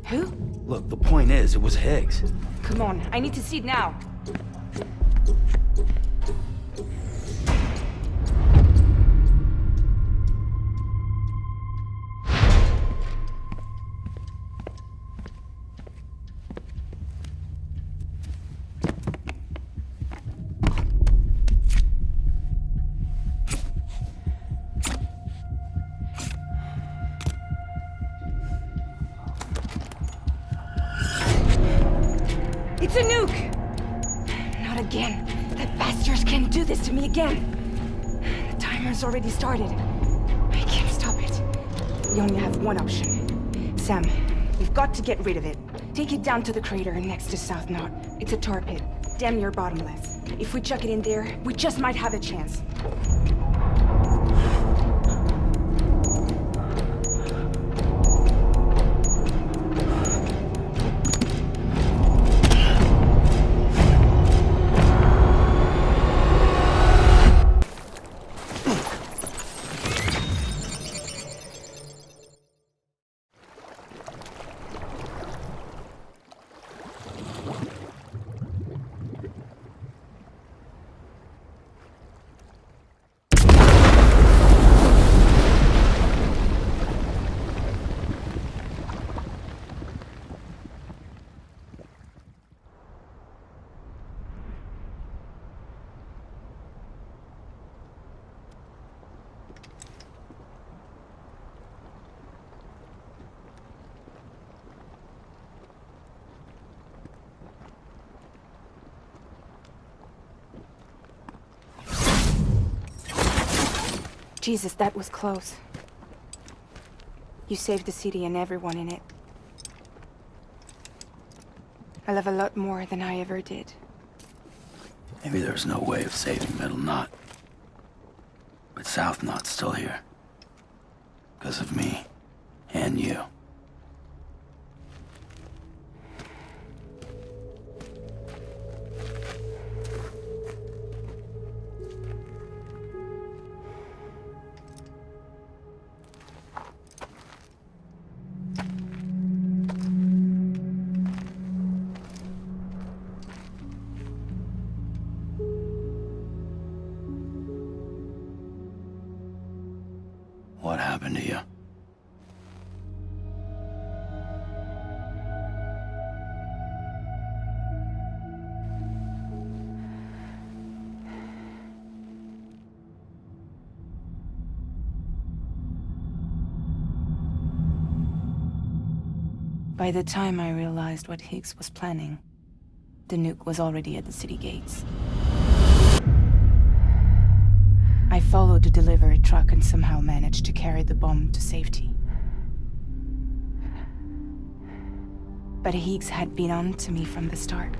[SPEAKER 3] Who?
[SPEAKER 1] Look, the point is, it was Higgs.
[SPEAKER 3] Come on, I need to see it now. It's a nuke! Not again. That bastards can't do this to me again. The timer's already started. I can't stop it. We only have one option. Sam, we've got to get rid of it. Take it down to the crater next to South Knot. It's a tar pit, damn near bottomless. If we chuck it in there, we just might have a chance. Jesus, that was close. You saved the city and everyone in it. I love a lot more than I ever did.
[SPEAKER 1] Maybe there's no way of saving Middle Knot. But South Knot's still here. Because of me. And you. What happened to you?
[SPEAKER 3] By the time I realized what Higgs was planning, the nuke was already at the city gates. I followed the delivery truck and somehow managed to carry the bomb to safety. But Higgs had been on to me from the start.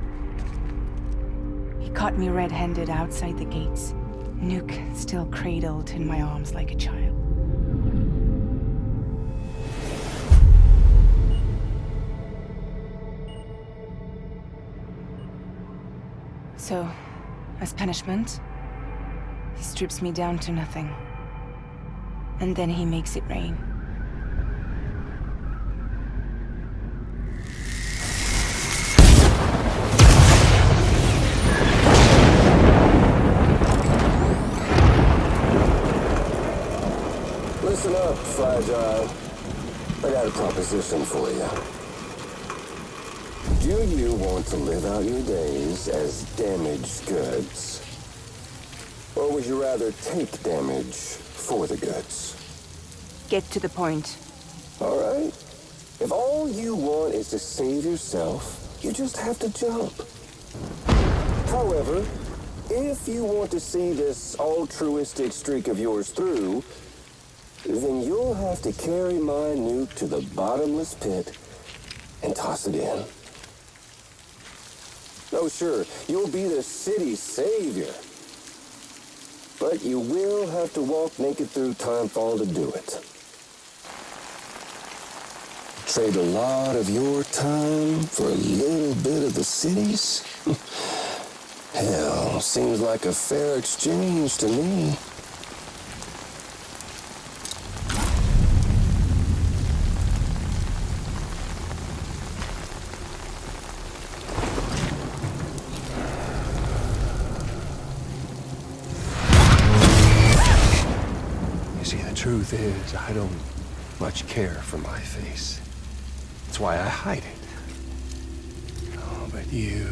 [SPEAKER 3] He caught me red-handed outside the gates, nuke still cradled in my arms like a child. So, as punishment, he strips me down to nothing. And then he makes it rain.
[SPEAKER 19] Listen up, Fragile. I got a proposition for you. Do you want to live out your days as damaged goods? Or would you rather take damage for the goods?
[SPEAKER 3] Get to the point.
[SPEAKER 19] All right. If all you want is to save yourself, you just have to jump. However, if you want to see this altruistic streak of yours through, then you'll have to carry my nuke to the bottomless pit and toss it in. Oh, sure, you'll be the city's savior. But you will have to walk naked through Timefall to do it. Trade a lot of your time for a little bit of the city's? Hell, seems like a fair exchange to me.
[SPEAKER 5] Truth is, I don't much care for my face. That's why I hide it. Oh, but you...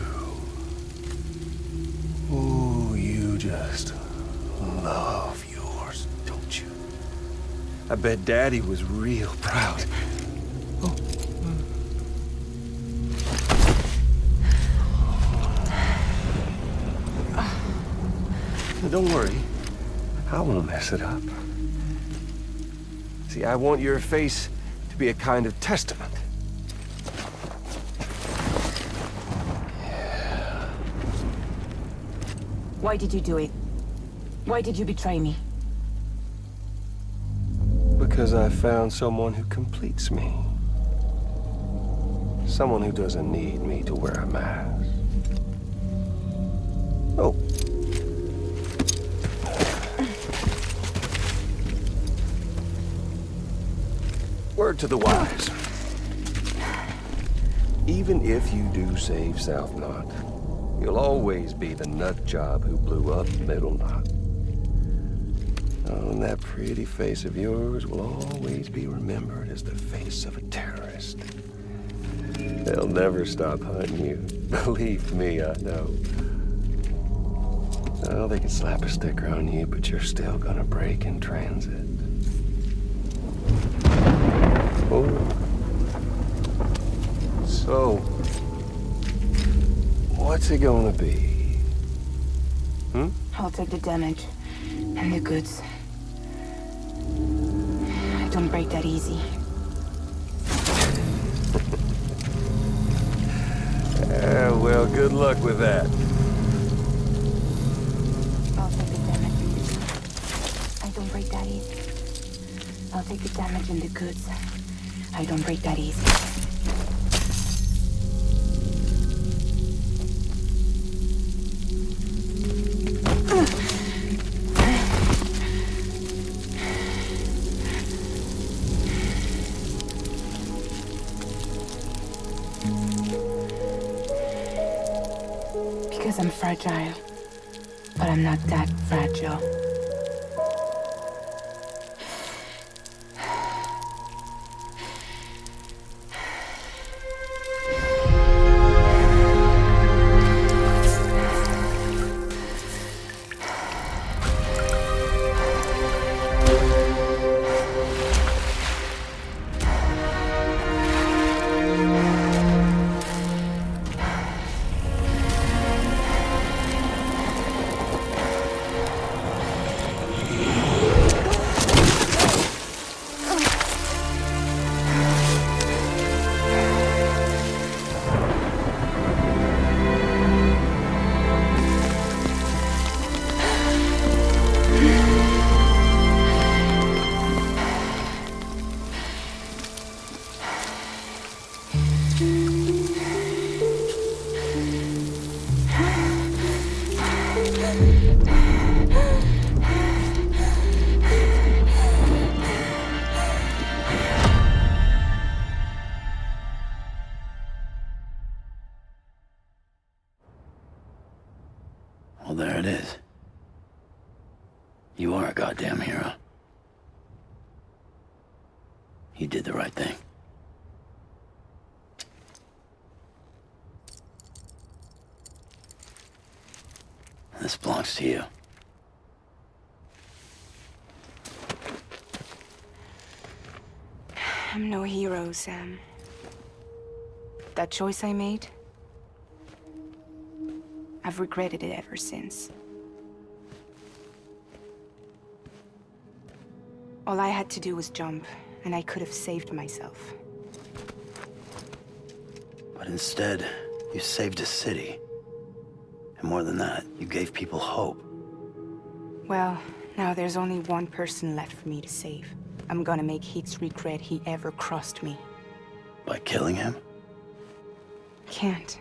[SPEAKER 5] Ooh, you just love yours, don't you? I bet Daddy was real proud. Oh. Now, don't worry. I won't mess it up. See, I want your face to be a kind of testament. Yeah.
[SPEAKER 3] Why did you do it? Why did you betray me?
[SPEAKER 5] Because I found someone who completes me. Someone who doesn't need me to wear a mask. Oh. Word to the wise. Even if you do save South Knot, you'll always be the nut job who blew up Middle Knot. Oh, and that pretty face of yours will always be remembered as the face of a terrorist. They'll never stop hunting you. Believe me, I know. Oh, they can slap a sticker on you, but you're still gonna break in transit. Oh. So, what's it gonna be? Hmm?
[SPEAKER 3] I'll take the damage and the goods. I don't break that easy.
[SPEAKER 5] Well, good luck with that.
[SPEAKER 3] I'll take the damage. I don't break that easy. I'll take the damage and the goods. I don't break that easy. Because I'm fragile, but I'm not that fragile.
[SPEAKER 1] Well, there it is. You are a goddamn hero. You did the right thing. This belongs to you.
[SPEAKER 3] I'm no hero, Sam. That choice I made, I've regretted it ever since. All I had to do was jump, and I could have saved myself.
[SPEAKER 1] But instead, you saved a city. And more than that, you gave people hope.
[SPEAKER 3] Well, now there's only one person left for me to save. I'm gonna make Heath's regret he ever crossed me.
[SPEAKER 1] By killing him?
[SPEAKER 3] Can't.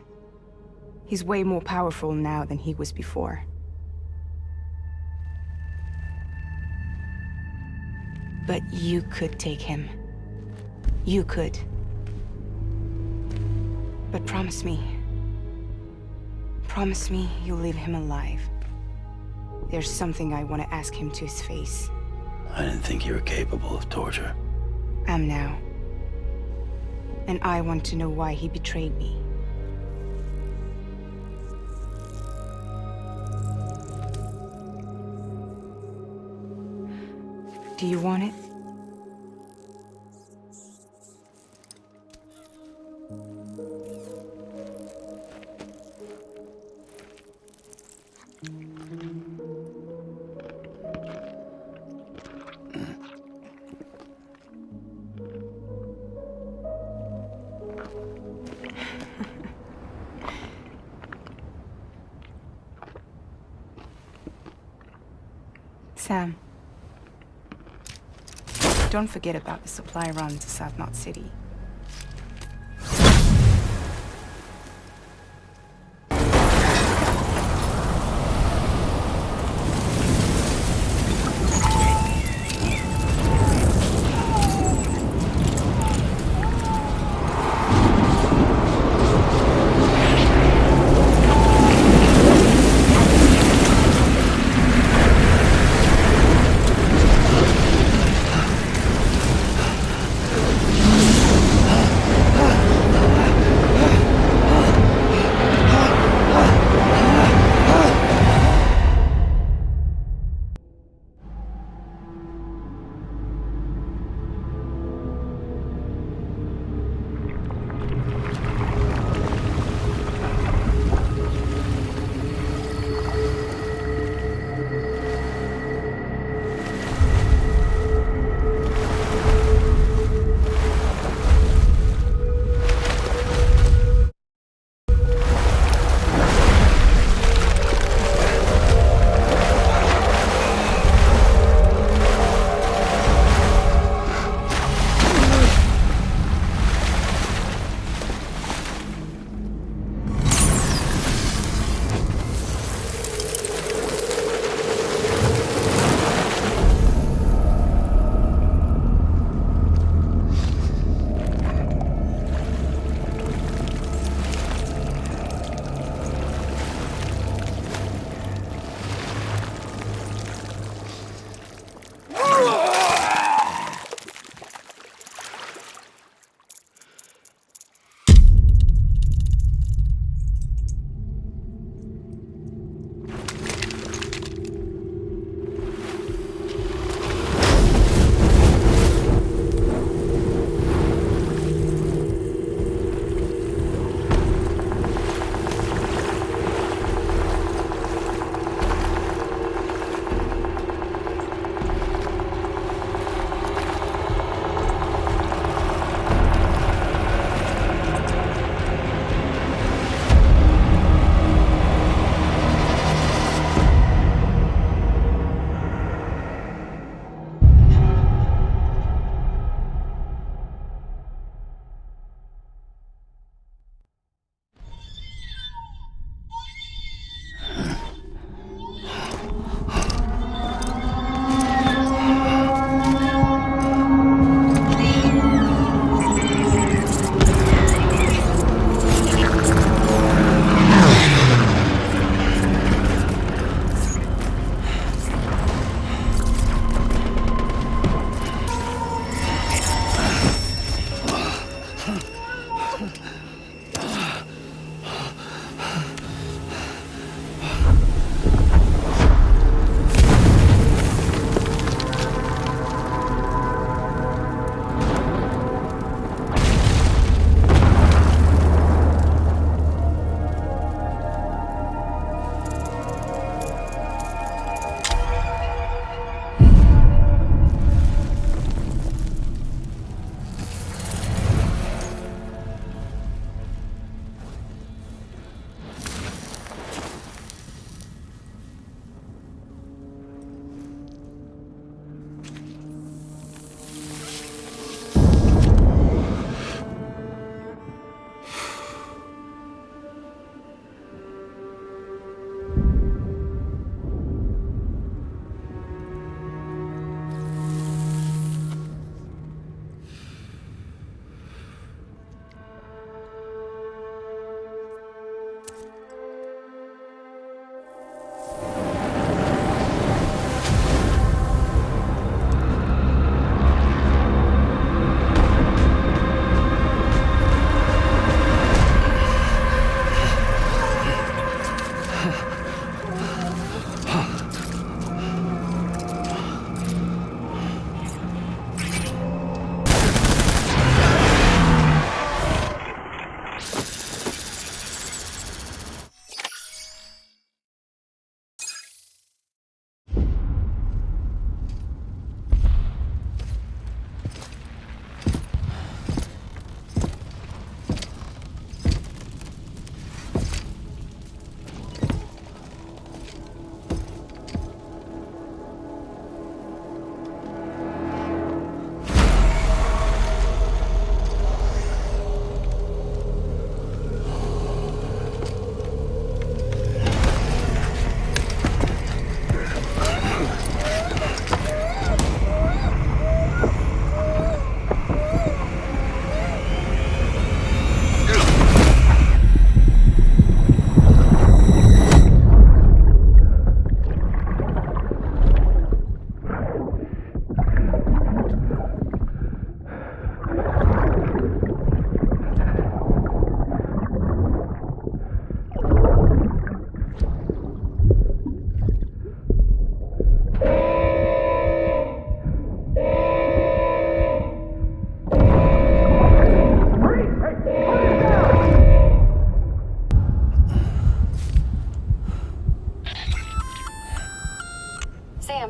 [SPEAKER 3] He's way more powerful now than he was before. But you could take him. You could. But promise me. Promise me you'll leave him alive. There's something I want to ask him to his face.
[SPEAKER 1] I didn't think you were capable of torture.
[SPEAKER 3] Am now. And I want to know why he betrayed me. Do you want it? Sam. Don't forget about the supply run to South Knot City.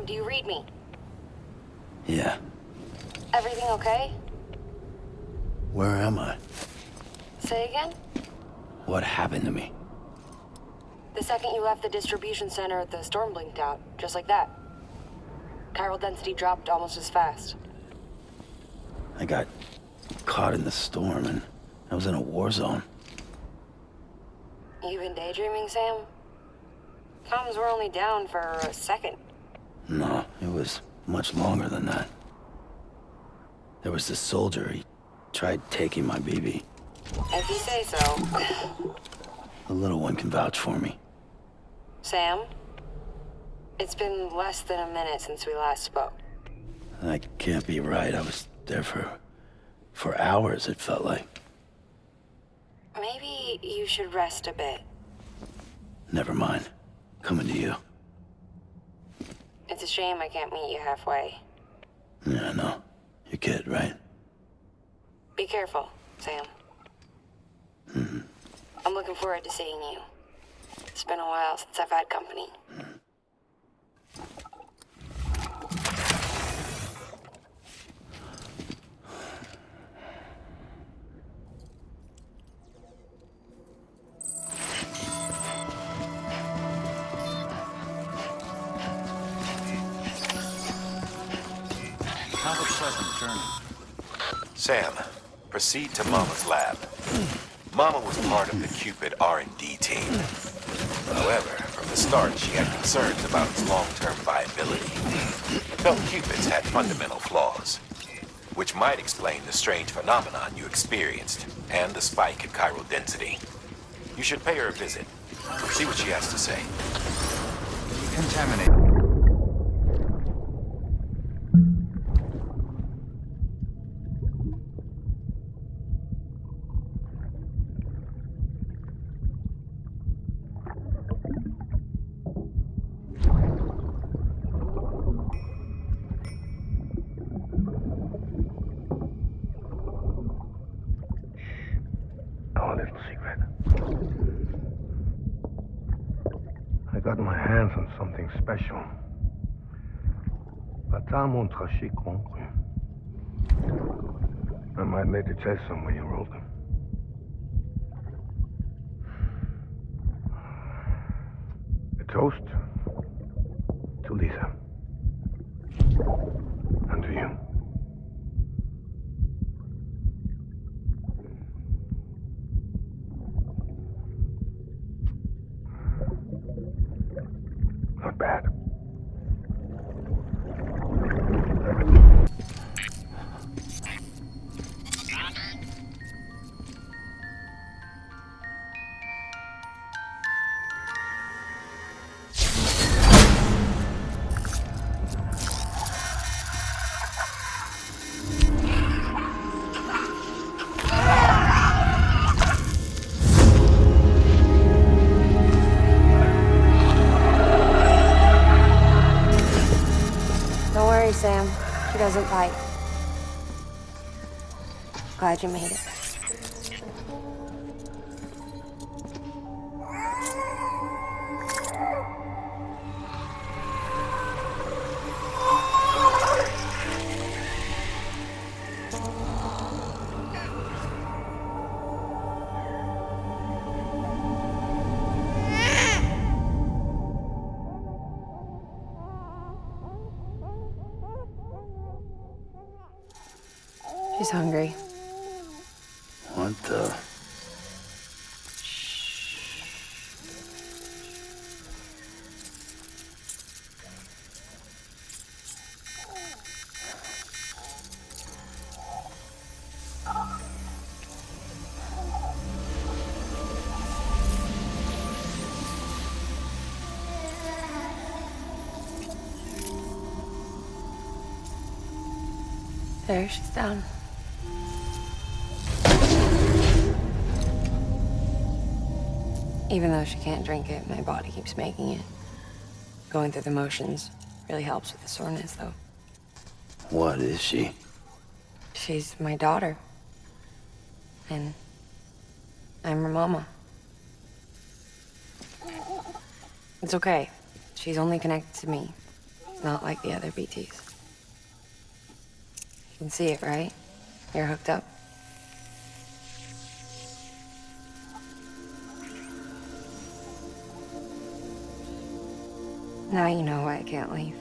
[SPEAKER 21] Do you read me?
[SPEAKER 1] Yeah.
[SPEAKER 21] Everything okay?
[SPEAKER 1] Where am I?
[SPEAKER 21] Say again?
[SPEAKER 1] What happened to me?
[SPEAKER 21] The second you left the distribution center, the storm blinked out, just like that. Chiral density dropped almost as fast.
[SPEAKER 1] I got caught in the storm and I was in a war zone.
[SPEAKER 21] You been daydreaming, Sam? Comms were only down for a second.
[SPEAKER 1] No, it was much longer than that. There was this soldier, he tried taking my baby.
[SPEAKER 21] If you say so.
[SPEAKER 1] The little one can vouch for me.
[SPEAKER 21] Sam? It's been less than a minute since we last spoke.
[SPEAKER 1] That can't be right. I was there for hours, it felt like.
[SPEAKER 21] Maybe you should rest a bit.
[SPEAKER 1] Never mind. Coming to you.
[SPEAKER 21] It's a shame I can't meet you halfway.
[SPEAKER 1] Yeah, I know. Your kid, right?
[SPEAKER 21] Be careful, Sam.
[SPEAKER 1] Mm-hmm.
[SPEAKER 21] I'm looking forward to seeing you. It's been a while since I've had company.
[SPEAKER 16] Have a pleasant journey.
[SPEAKER 14] Sam, proceed to Mama's lab. Mama was part of the Cupid R&D team. However, from the start, she had concerns about its long-term viability. Felt Cupids had fundamental flaws, which might explain the strange phenomenon you experienced and the spike in chiral density. You should pay her a visit. See what she has to say.
[SPEAKER 16] Contaminate.
[SPEAKER 17] Our little secret. I got my hands on something special. Bata montraché concru. I might later test some when you roll them. A toast to Lisa. And to you. Not bad.
[SPEAKER 21] Don't worry, Sam. She doesn't bite. Glad you made it. She's hungry.
[SPEAKER 1] What the?
[SPEAKER 21] There, she's down. Even though she can't drink it, my body keeps making it. Going through the motions really helps with the soreness, though.
[SPEAKER 1] What is she?
[SPEAKER 21] She's my daughter. And I'm her mama. It's okay. She's only connected to me. It's not like the other BTs. You can see it, right? You're hooked up. Now you know why I can't leave.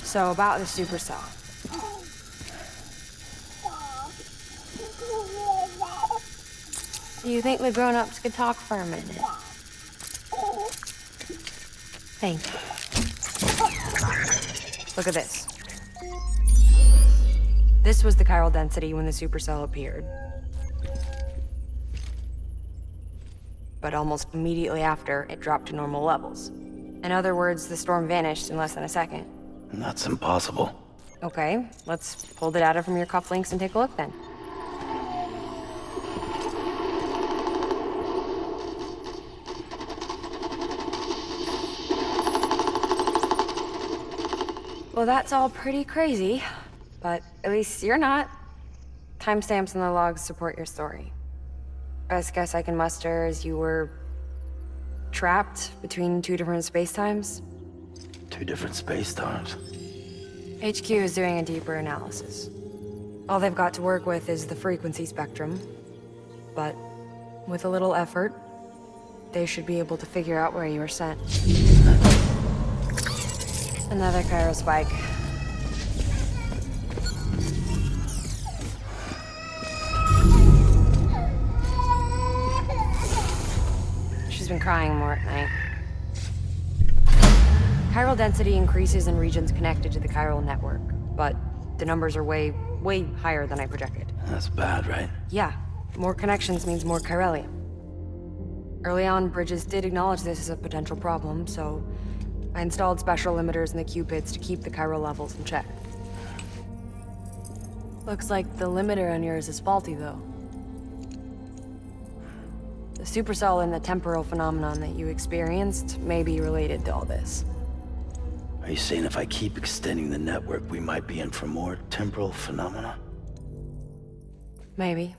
[SPEAKER 21] So about the supercell. Do you think the grown-ups could talk for a minute? Thank you. Look at this. This was the chiral density when the supercell appeared. But almost immediately after, it dropped to normal levels. In other words, the storm vanished in less than a second.
[SPEAKER 1] That's impossible.
[SPEAKER 21] Okay, let's pull the data from your cufflinks and take a look then. Well, that's all pretty crazy, but at least you're not. Timestamps in the logs support your story. Best guess I can muster is you were trapped between two different spacetimes.
[SPEAKER 1] Two different spacetimes.
[SPEAKER 21] HQ is doing a deeper analysis. All they've got to work with is the frequency spectrum, but with a little effort, they should be able to figure out where you were sent. Another chiral spike. She's been crying more at night. Chiral density increases in regions connected to the chiral network, but the numbers are way higher than I projected.
[SPEAKER 1] That's bad, right?
[SPEAKER 21] Yeah, more connections means more chiralium. Early on, Bridges did acknowledge this as a potential problem, so I installed special limiters in the Q-pits to keep the chiral levels in check. Looks like the limiter on yours is faulty, though. The supercell and the temporal phenomenon that you experienced may be related to all this.
[SPEAKER 1] Are you saying if I keep extending the network, we might be in for more temporal phenomena?
[SPEAKER 21] Maybe.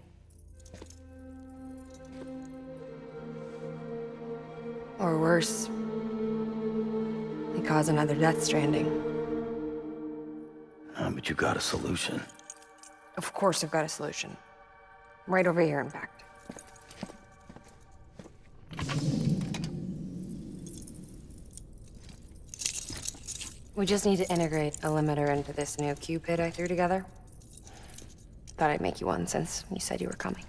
[SPEAKER 21] Or worse, they cause another Death Stranding.
[SPEAKER 1] But you got a solution.
[SPEAKER 21] Of course I've got a solution. Right over here, in fact. We just need to integrate a limiter into this new Q-pit I threw together. Thought I'd make you one since you said you were coming.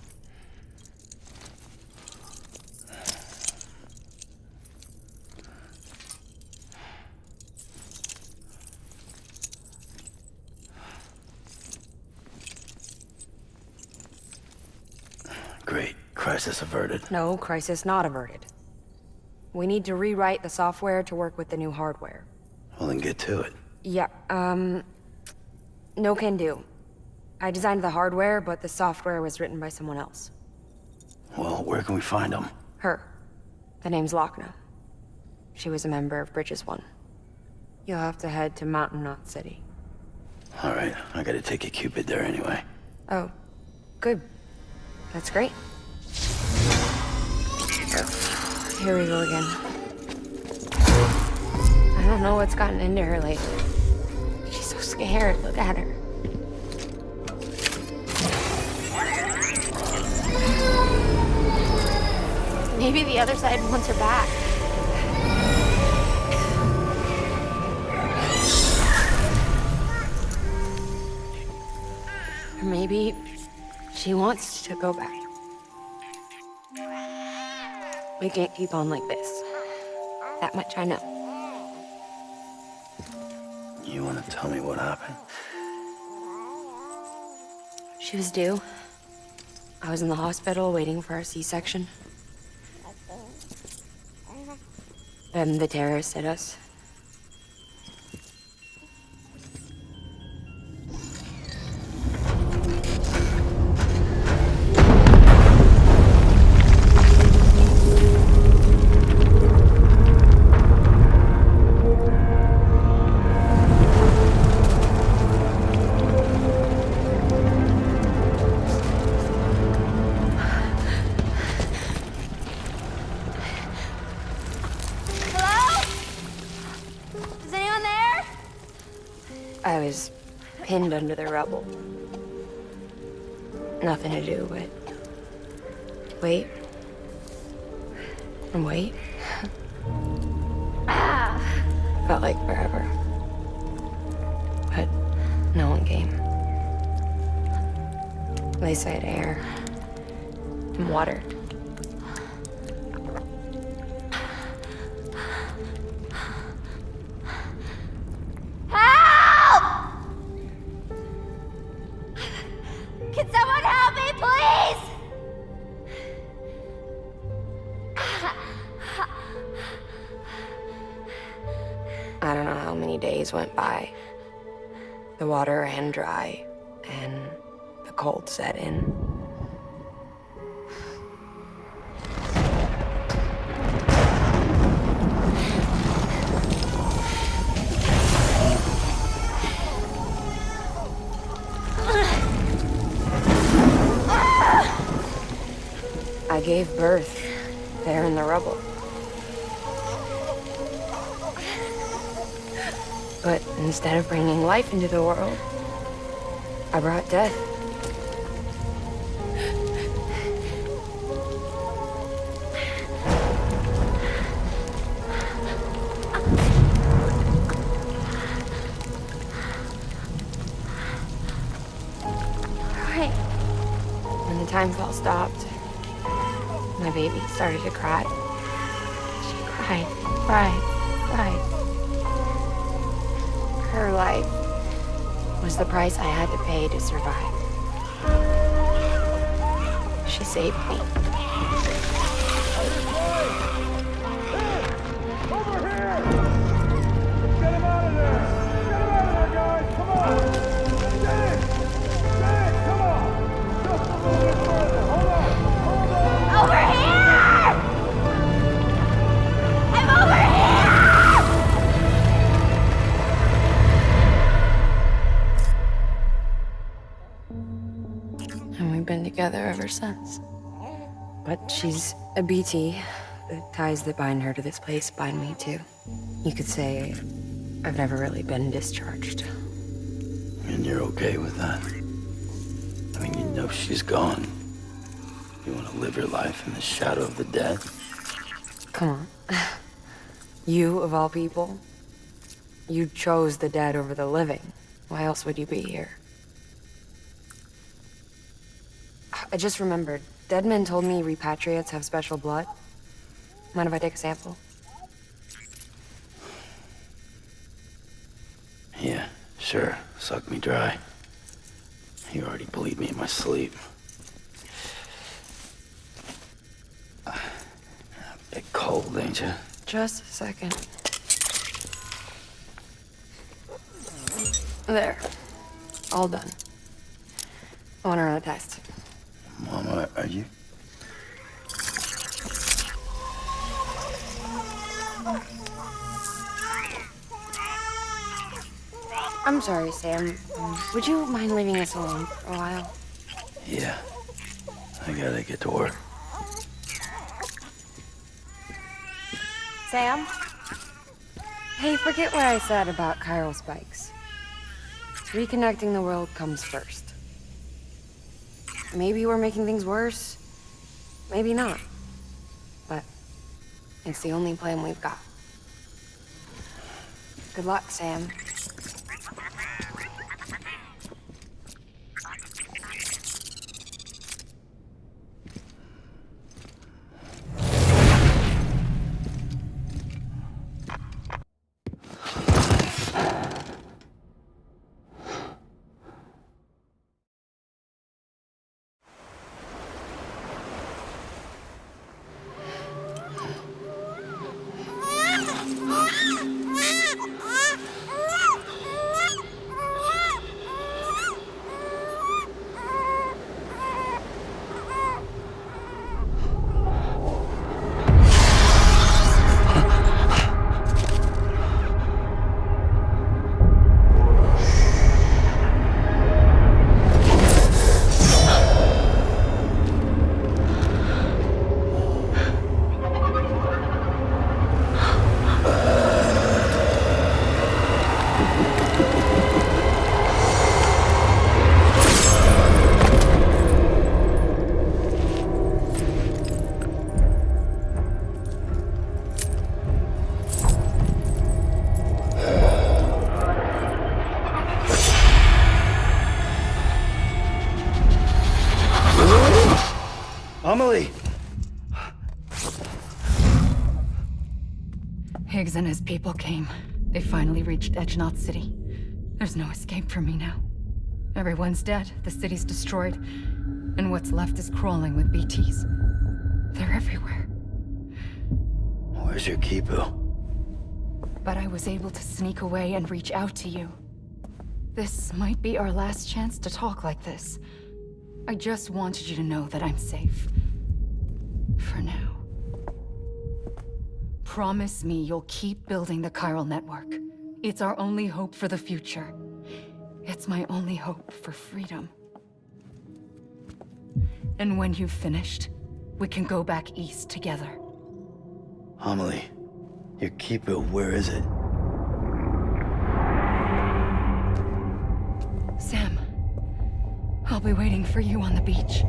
[SPEAKER 1] Great. Crisis averted.
[SPEAKER 21] No, crisis not averted. We need to rewrite the software to work with the new hardware.
[SPEAKER 1] Well, then get to it.
[SPEAKER 21] Yeah, no can do. I designed the hardware, but the software was written by someone else.
[SPEAKER 1] Well, where can we find them?
[SPEAKER 21] Her. The name's Lochna. She was a member of Bridges 1. You'll have to head to Mountain Knot City.
[SPEAKER 1] All right, I gotta take a Cupid there anyway.
[SPEAKER 21] Oh, good. That's great. Here we go again. I don't know what's gotten into her lately. She's so scared. Look at her. Maybe the other side wants her back. Or maybe she wants to go back. We can't keep on like this. That much I know.
[SPEAKER 1] You wanna tell me what happened?
[SPEAKER 21] She was due. I was in the hospital waiting for our C-section. Then the terrorists hit us. I was pinned under the rubble. Nothing to do but wait and wait. Felt like forever. But no one came. They said air and water.
[SPEAKER 15] Help! Can someone help me, please?
[SPEAKER 21] I don't know how many days went by. The water ran dry, and the cold set in. I gave birth there in the rubble. But instead of bringing life into the world, I brought death.
[SPEAKER 15] Right.
[SPEAKER 21] When the time spell stopped, my baby started to cry. She cried, cried, cried. Her life was the price I had to pay to survive. She saved me.
[SPEAKER 15] Over here! Get him out of there! Get him out of there, guys! Come on! Get it! Get it! Come on! Just a little bit further. Hold on! Hold on! Over here! I'm over here!
[SPEAKER 21] And we've been together ever since. But she's a BT. The ties that bind her to this place bind me too. You could say I've never really been discharged.
[SPEAKER 1] And you're okay with that? I mean, you know she's gone. You want to live your life in the shadow of the dead?
[SPEAKER 21] Come on. You, of all people, you chose the dead over the living. Why else would you be here? I just remembered. Dead men told me repatriates have special blood. Mind if I take a sample?
[SPEAKER 1] Yeah, sure. Suck me dry. You already bleed me in my sleep. A bit cold, ain't you?
[SPEAKER 21] Just a second. There. All done. I want to run a test.
[SPEAKER 1] Mama, are you?
[SPEAKER 21] I'm sorry, Sam. Would you mind leaving us alone for a while?
[SPEAKER 1] Yeah. I gotta get to work.
[SPEAKER 21] Sam? Hey, forget what I said about chiral spikes. Reconnecting the world comes first. Maybe we're making things worse. Maybe not. But it's the only plan we've got. Good luck, Sam.
[SPEAKER 10] Higgs and his people came. They finally reached Edge Knot City. There's no escape for me now. Everyone's dead, the city's destroyed, and what's left is crawling with BTs. They're everywhere.
[SPEAKER 1] Where's your Kipu?
[SPEAKER 10] But I was able to sneak away and reach out to you. This might be our last chance to talk like this. I just wanted you to know that I'm safe. For now. Promise me you'll keep building the chiral network. It's our only hope for the future. It's my only hope for freedom. And when you've finished, we can go back east together.
[SPEAKER 1] Amelie, your Kipu, where is it?
[SPEAKER 10] Sam, I'll be waiting for you on the beach.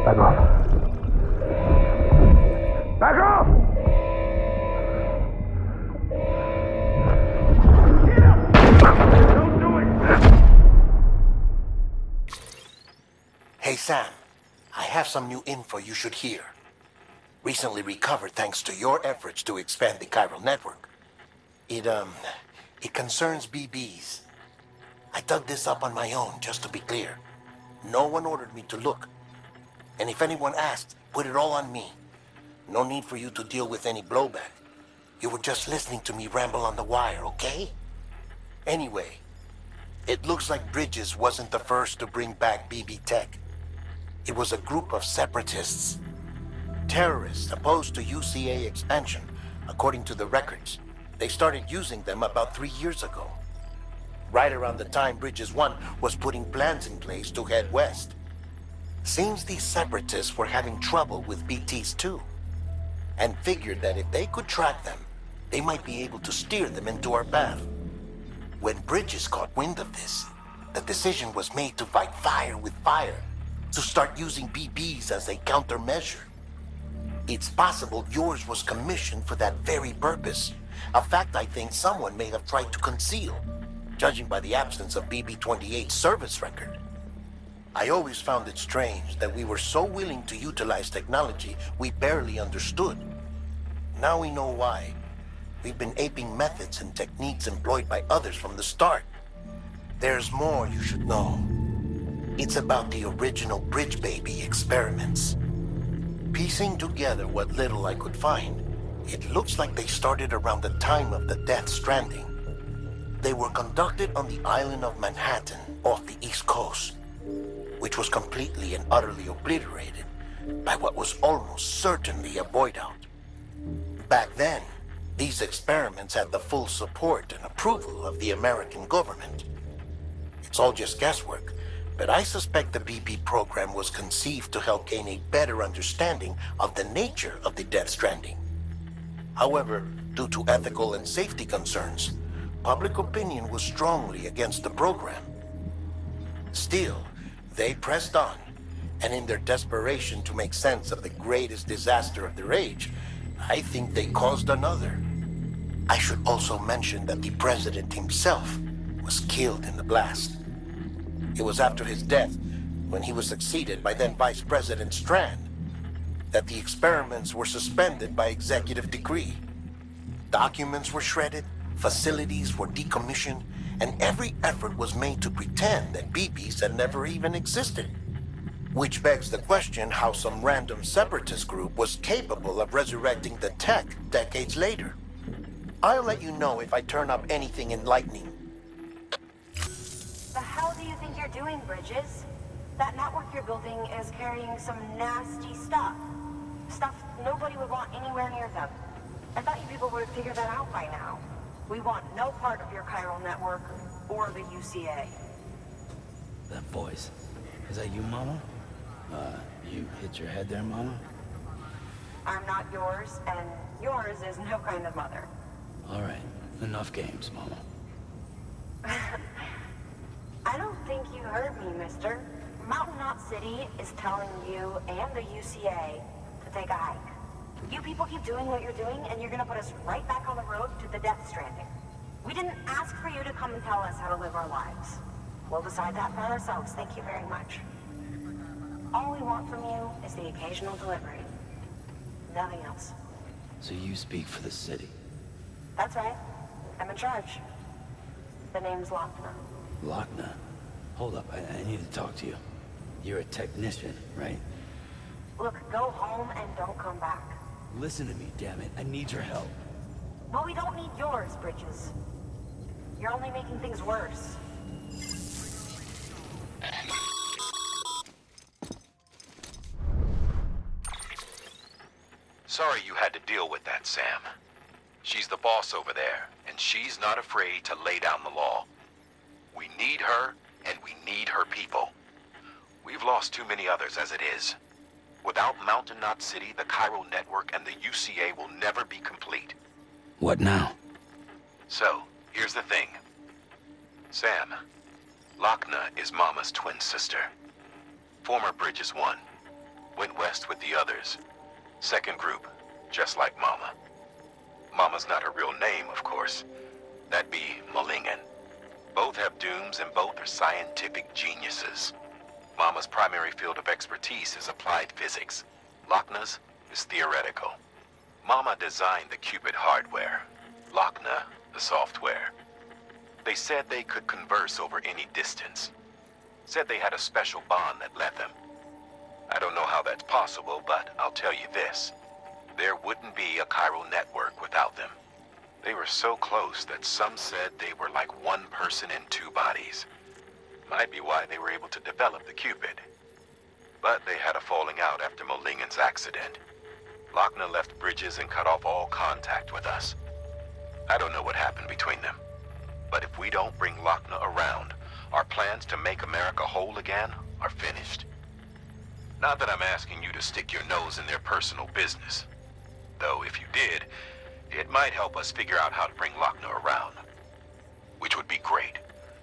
[SPEAKER 17] Back off. Back off! Don't do it!
[SPEAKER 11] Hey, Sam. I have some new info you should hear. Recently recovered thanks to your efforts to expand the chiral network. It concerns BBs. I dug this up on my own, just to be clear. No one ordered me to look. And if anyone asks, put it all on me. No need for you to deal with any blowback. You were just listening to me ramble on the wire, okay? Anyway, it looks like Bridges wasn't the first to bring back BB tech. It was a group of separatists. Terrorists opposed to UCA expansion, according to the records. They started using them about 3 years ago. Right around the time Bridges 1 was putting plans in place to head west. Seems these separatists were having trouble with BTs too, and figured that if they could track them, they might be able to steer them into our path. When Bridges caught wind of this, the decision was made to fight fire with fire, to start using BBs as a countermeasure. It's possible yours was commissioned for that very purpose, a fact I think someone may have tried to conceal, judging by the absence of BB-28's service record. I always found it strange that we were so willing to utilize technology we barely understood. Now we know why. We've been aping methods and techniques employed by others from the start. There's more you should know. It's about the original Bridge Baby experiments. Piecing together what little I could find, it looks like they started around the time of the Death Stranding. They were conducted on the island of Manhattan off the East Coast, which was completely and utterly obliterated by what was almost certainly a void out. Back then, these experiments had the full support and approval of the American government. It's all just guesswork, but I suspect the BB program was conceived to help gain a better understanding of the nature of the Death Stranding. However, due to ethical and safety concerns, public opinion was strongly against the program. Still, they pressed on, and in their desperation to make sense of the greatest disaster of their age, I think they caused another. I should also mention that the president himself was killed in the blast. It was after his death, when he was succeeded by then Vice President Strand, that the experiments were suspended by executive decree. Documents were shredded, facilities were decommissioned, and every effort was made to pretend that BBs had never even existed. Which begs the question how some random separatist group was capable of resurrecting the tech decades later. I'll let you know if I turn up anything enlightening.
[SPEAKER 6] The hell do you think you're doing, Bridges? That network you're building is carrying some nasty stuff. Stuff nobody would want anywhere near them. I thought you people would have figured that out by now. We want no part of your chiral network or the UCA.
[SPEAKER 1] That voice. Is that you, Mama? You hit your head there, Mama?
[SPEAKER 6] I'm not yours, and yours is no kind of mother.
[SPEAKER 1] All right. Enough games, Mama.
[SPEAKER 6] I don't think you heard me, mister. Mountain Knot City is telling you and the UCA to take a hike. You people keep doing what you're doing, and you're gonna put us right back on the road to the Death Stranding. We didn't ask for you to come and tell us how to live our lives. We'll decide that for ourselves, thank you very much. All we want from you is the occasional delivery. Nothing else.
[SPEAKER 1] So you speak for the city?
[SPEAKER 6] That's right. I'm in charge. The name's Lochner.
[SPEAKER 1] Lochner? Hold up, I need to talk to you. You're a technician, right?
[SPEAKER 6] Look, go home and don't come back.
[SPEAKER 1] Listen to me, damn it. I need your help.
[SPEAKER 6] Well, we don't need yours, Bridges. You're only making things worse.
[SPEAKER 14] Sorry you had to deal with that, Sam. She's the boss over there, and she's not afraid to lay down the law. We need her, and we need her people. We've lost too many others as it is. Without Mountain Knot City, the Chiral Network, and the UCA will never be complete.
[SPEAKER 1] What now?
[SPEAKER 14] So, here's the thing. Sam, Lochner is Mama's twin sister. Former Bridges 1. Went west with the others. Second group, just like Mama. Mama's not her real name, of course. That'd be Malingen. Both have dooms and both are scientific geniuses. Mama's primary field of expertise is applied physics. Lochner's is theoretical. Mama designed the Cupid hardware. Lochner, the software. They said they could converse over any distance. Said they had a special bond that led them. I don't know how that's possible, but I'll tell you this. There wouldn't be a chiral network without them. They were so close that some said they were like one person in two bodies. Might be why they were able to develop the Cupid. But they had a falling out after Molingen's accident. Lochner left Bridges and cut off all contact with us. I don't know what happened between them. But if we don't bring Lochner around, our plans to make America whole again are finished. Not that I'm asking you to stick your nose in their personal business. Though if you did, it might help us figure out how to bring Lochner around. Which would be great,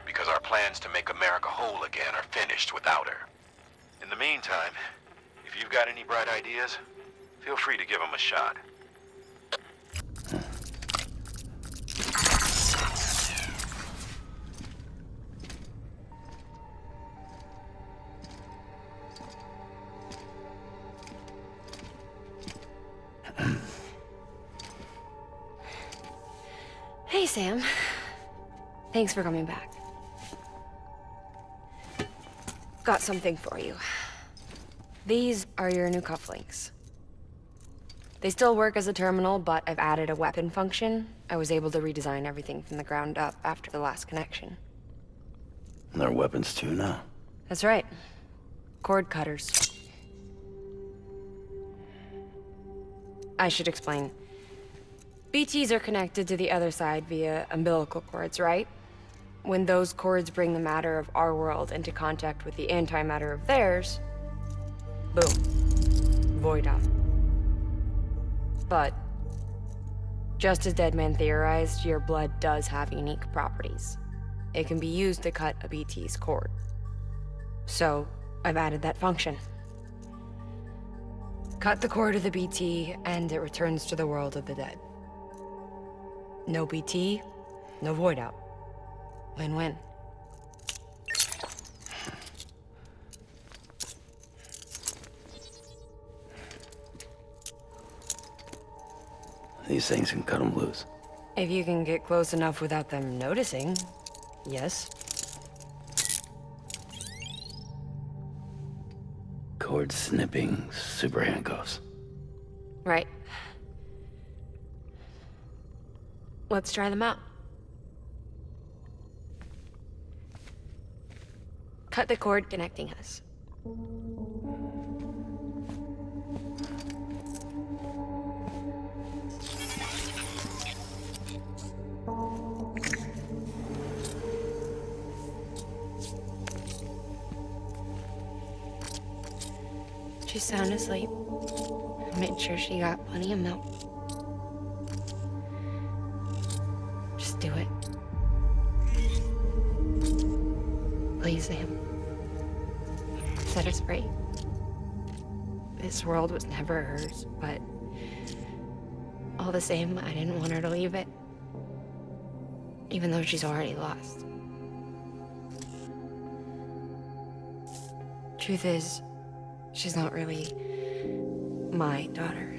[SPEAKER 14] because our plans to make America whole again are finished without her. In the meantime, if you've got any bright ideas, feel free to give them a shot.
[SPEAKER 21] Hey, Sam. Thanks for coming back. Got something for you. These are your new cufflinks. They still work as a terminal, but I've added a weapon function. I was able to redesign everything from the ground up after the last connection.
[SPEAKER 1] And they're weapons too now.
[SPEAKER 21] That's right. Cord cutters. I should explain. BTs are connected to the other side via umbilical cords, right? When those cords bring the matter of our world into contact with the antimatter of theirs, boom, void out. But, just as Deadman theorized, your blood does have unique properties. It can be used to cut a BT's cord. So, I've added that function. Cut the cord of the BT, and it returns to the world of the dead. No BT, no void out. Win-win.
[SPEAKER 1] These things can cut them loose.
[SPEAKER 21] If you can get close enough without them noticing, yes.
[SPEAKER 1] Cord snipping, super handcuffs.
[SPEAKER 21] Right. Let's try them out. Cut the cord connecting us. She's sound asleep. I made sure she got plenty of milk. Just do it. Please. Please, Sam. Set us free. This world was never hers, but all the same, I didn't want her to leave it. Even though she's already lost. Truth is, she's not really my daughter.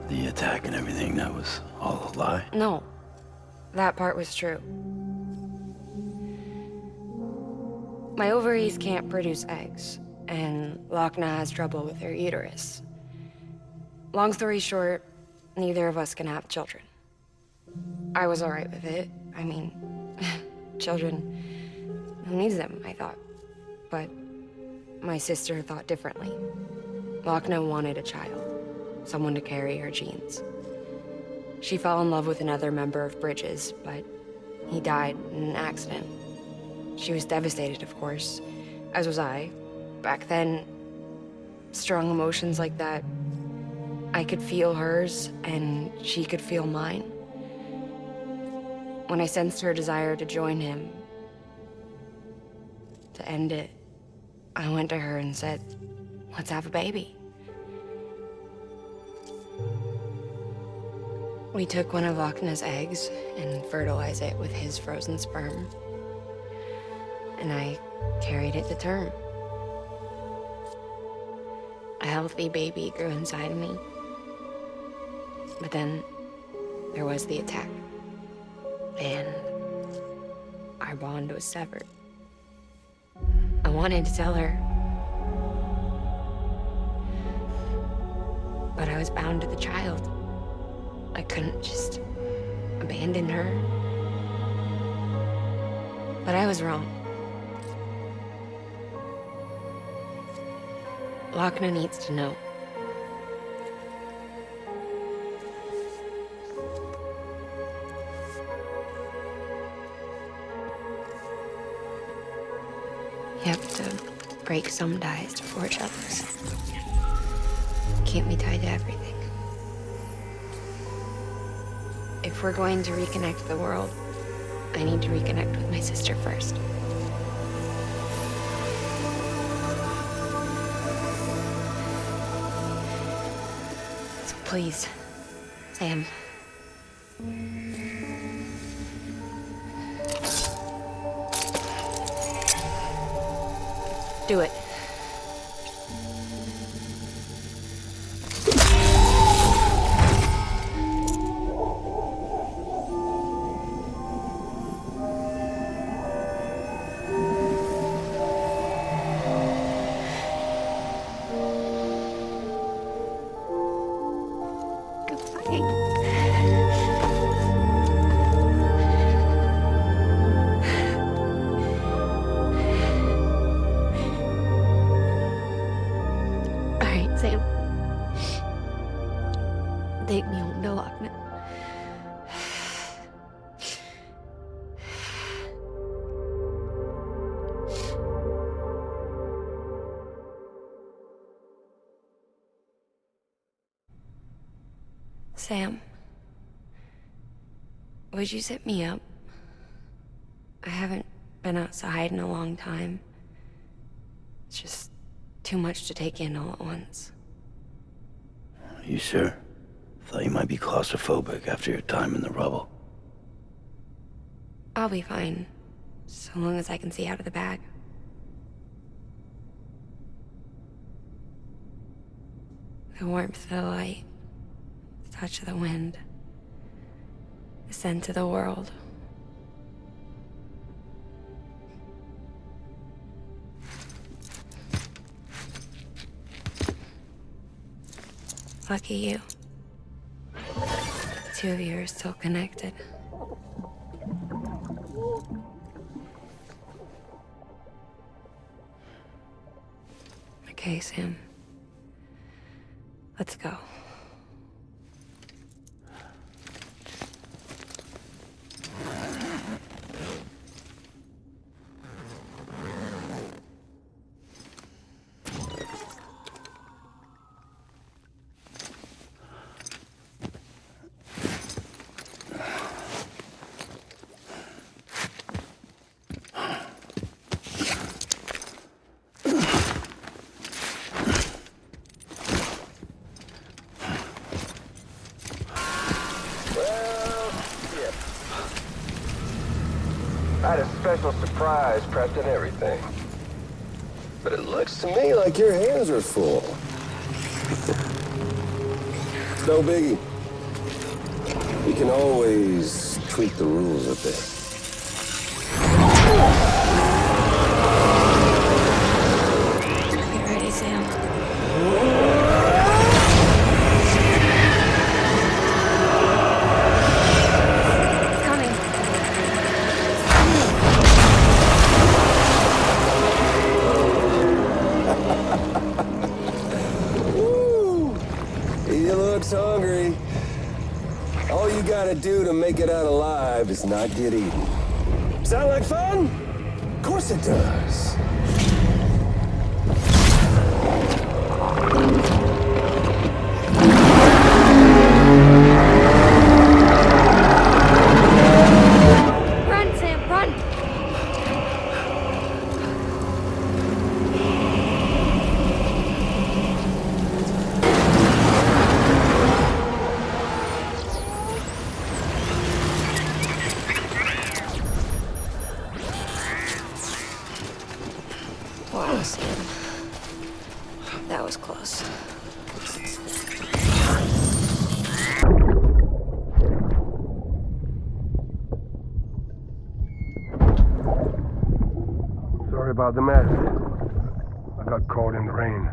[SPEAKER 1] The attack and everything, that was all a lie?
[SPEAKER 21] No, that part was true. My ovaries can't produce eggs, and Lochna has trouble with her uterus. Long story short, neither of us can have children. I was alright with it. I mean, children, who needs them, I thought. But my sister thought differently. Lochna wanted a child, someone to carry her genes. She fell in love with another member of Bridges, but he died in an accident. She was devastated, of course, as was I. Back then, strong emotions like that, I could feel hers, and she could feel mine. When I sensed her desire to join him, to end it, I went to her and said, let's have a baby. We took one of Lochna's eggs and fertilized it with his frozen sperm. And I carried it to term. A healthy baby grew inside me. But then there was the attack. And our bond was severed. I wanted to tell her. But I was bound to the child. I couldn't just abandon her. But I was wrong. Lochna needs to know. You have to break some ties to forge others. Keep me tied to everything. If we're going to reconnect the world, I need to reconnect with my sister first. So please, Sam. Do it. Sam. Take me home to Lochna. Sam, would you sit me up? I haven't been outside in a long time. It's just too much to take in all at once.
[SPEAKER 1] You sure? Thought you might be claustrophobic after your time in the rubble.
[SPEAKER 21] I'll be fine, so long as I can see out of the bag. The warmth of the light, the touch of the wind, the scent of the world. Lucky you. The two of you are still connected. Okay, Sam. Let's go.
[SPEAKER 19] I had a special surprise prepped and everything. But it looks to me like your hands are full. It's no biggie. We can always tweak the rules a bit.
[SPEAKER 21] Get ready, Sam. It's coming.
[SPEAKER 19] Woo! He looks hungry. All you gotta do to make it out alive is not get eaten. Sound like fun? Of course it does.
[SPEAKER 21] Run, Sam, run! Wow, Sam. That was close.
[SPEAKER 17] Sorry about the mess. I got caught in the rain.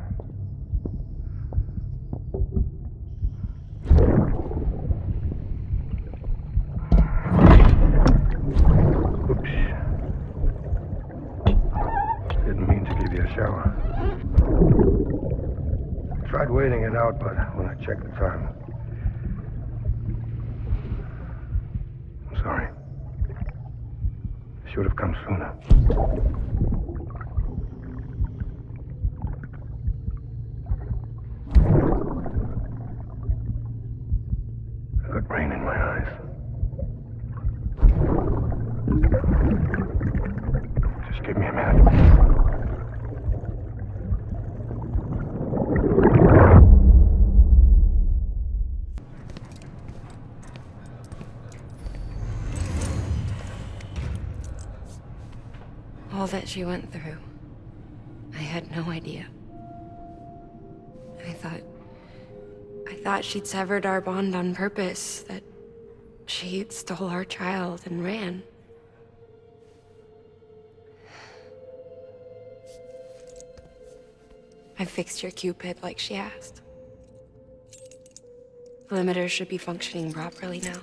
[SPEAKER 17] Oops. Didn't mean to give you a shower. Tried waiting it out, but when I checked the time... I'm sorry. Should have come sooner. I got rain in my eyes. Just give me a minute.
[SPEAKER 21] All that she went through, I had no idea. I thought she'd severed our bond on purpose, that she stole our child and ran. I fixed your Cupid like she asked. The limiter should be functioning properly now.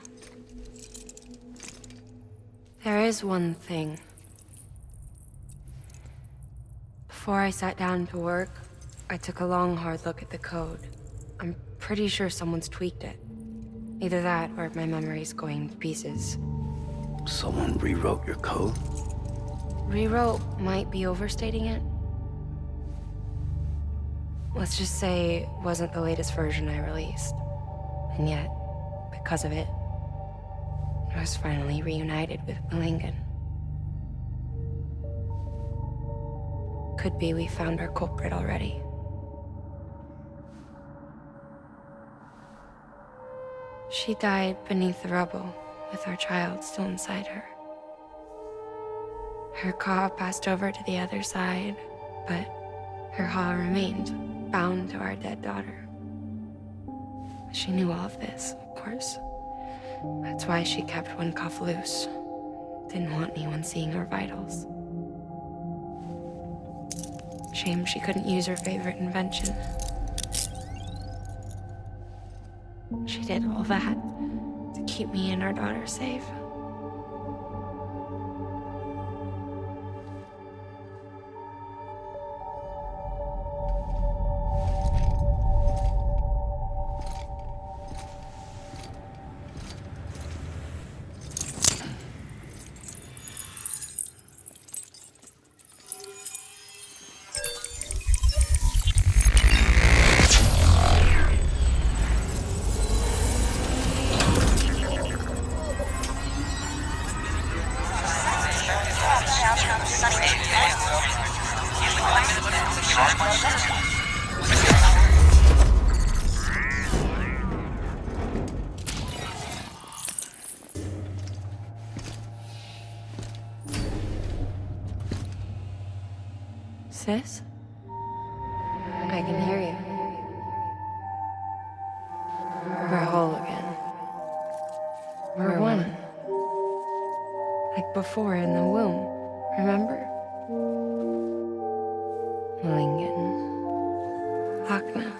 [SPEAKER 21] There is one thing. Before I sat down to work, I took a long, hard look at the code. I'm pretty sure someone's tweaked it. Either that, or my memory's going to pieces.
[SPEAKER 1] Someone rewrote your code?
[SPEAKER 21] Rewrote might be overstating it. Let's just say it wasn't the latest version I released. And yet, because of it, I was finally reunited with Malingan. Could be we found our culprit already. She died beneath the rubble, with our child still inside her. Her Ka passed over to the other side, but her Ha remained, bound to our dead daughter. She knew all of this, of course. That's why she kept one cuff loose. Didn't want anyone seeing her vitals. Shame she couldn't use her favorite invention. She did all that to keep me and our daughter safe. Sis? I can hear you. We're whole again. We're one. Like before in the womb, remember? Lingen. Lochner.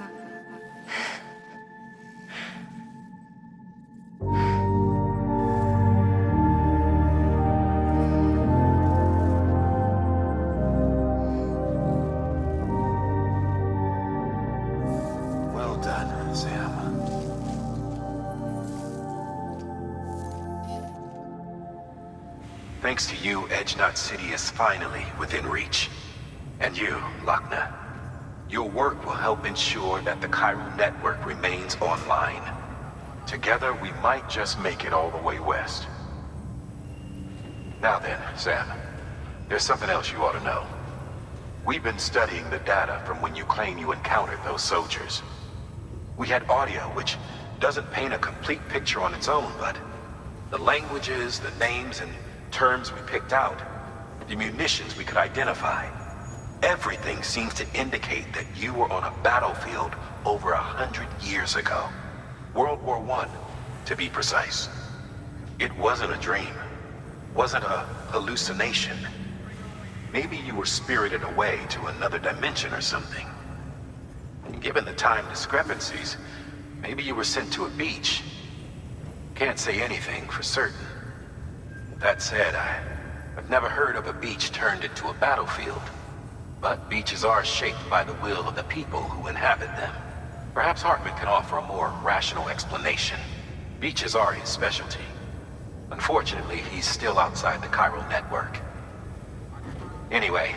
[SPEAKER 14] Well done, Sam. Thanks to you, Edge Knot City is finally within reach. And you, Lochner. Your work will help ensure that the chiral network remains online. Together, we might just make it all the way west. Now then, Sam, there's something else you ought to know. We've been studying the data from when you claim you encountered those soldiers. We had audio, which doesn't paint a complete picture on its own, but the languages, the names, and terms we picked out, the munitions we could identify, everything seems to indicate that you were on a battlefield over 100 years ago. World War I, to be precise. It wasn't a dream. Wasn't a hallucination. Maybe you were spirited away to another dimension or something. And given the time discrepancies, maybe you were sent to a beach. Can't say anything for certain. That said, I've never heard of a beach turned into a battlefield. But beaches are shaped by the will of the people who inhabit them. Perhaps Hartman can offer a more rational explanation. Beaches are his specialty. Unfortunately, he's still outside the chiral network. Anyway,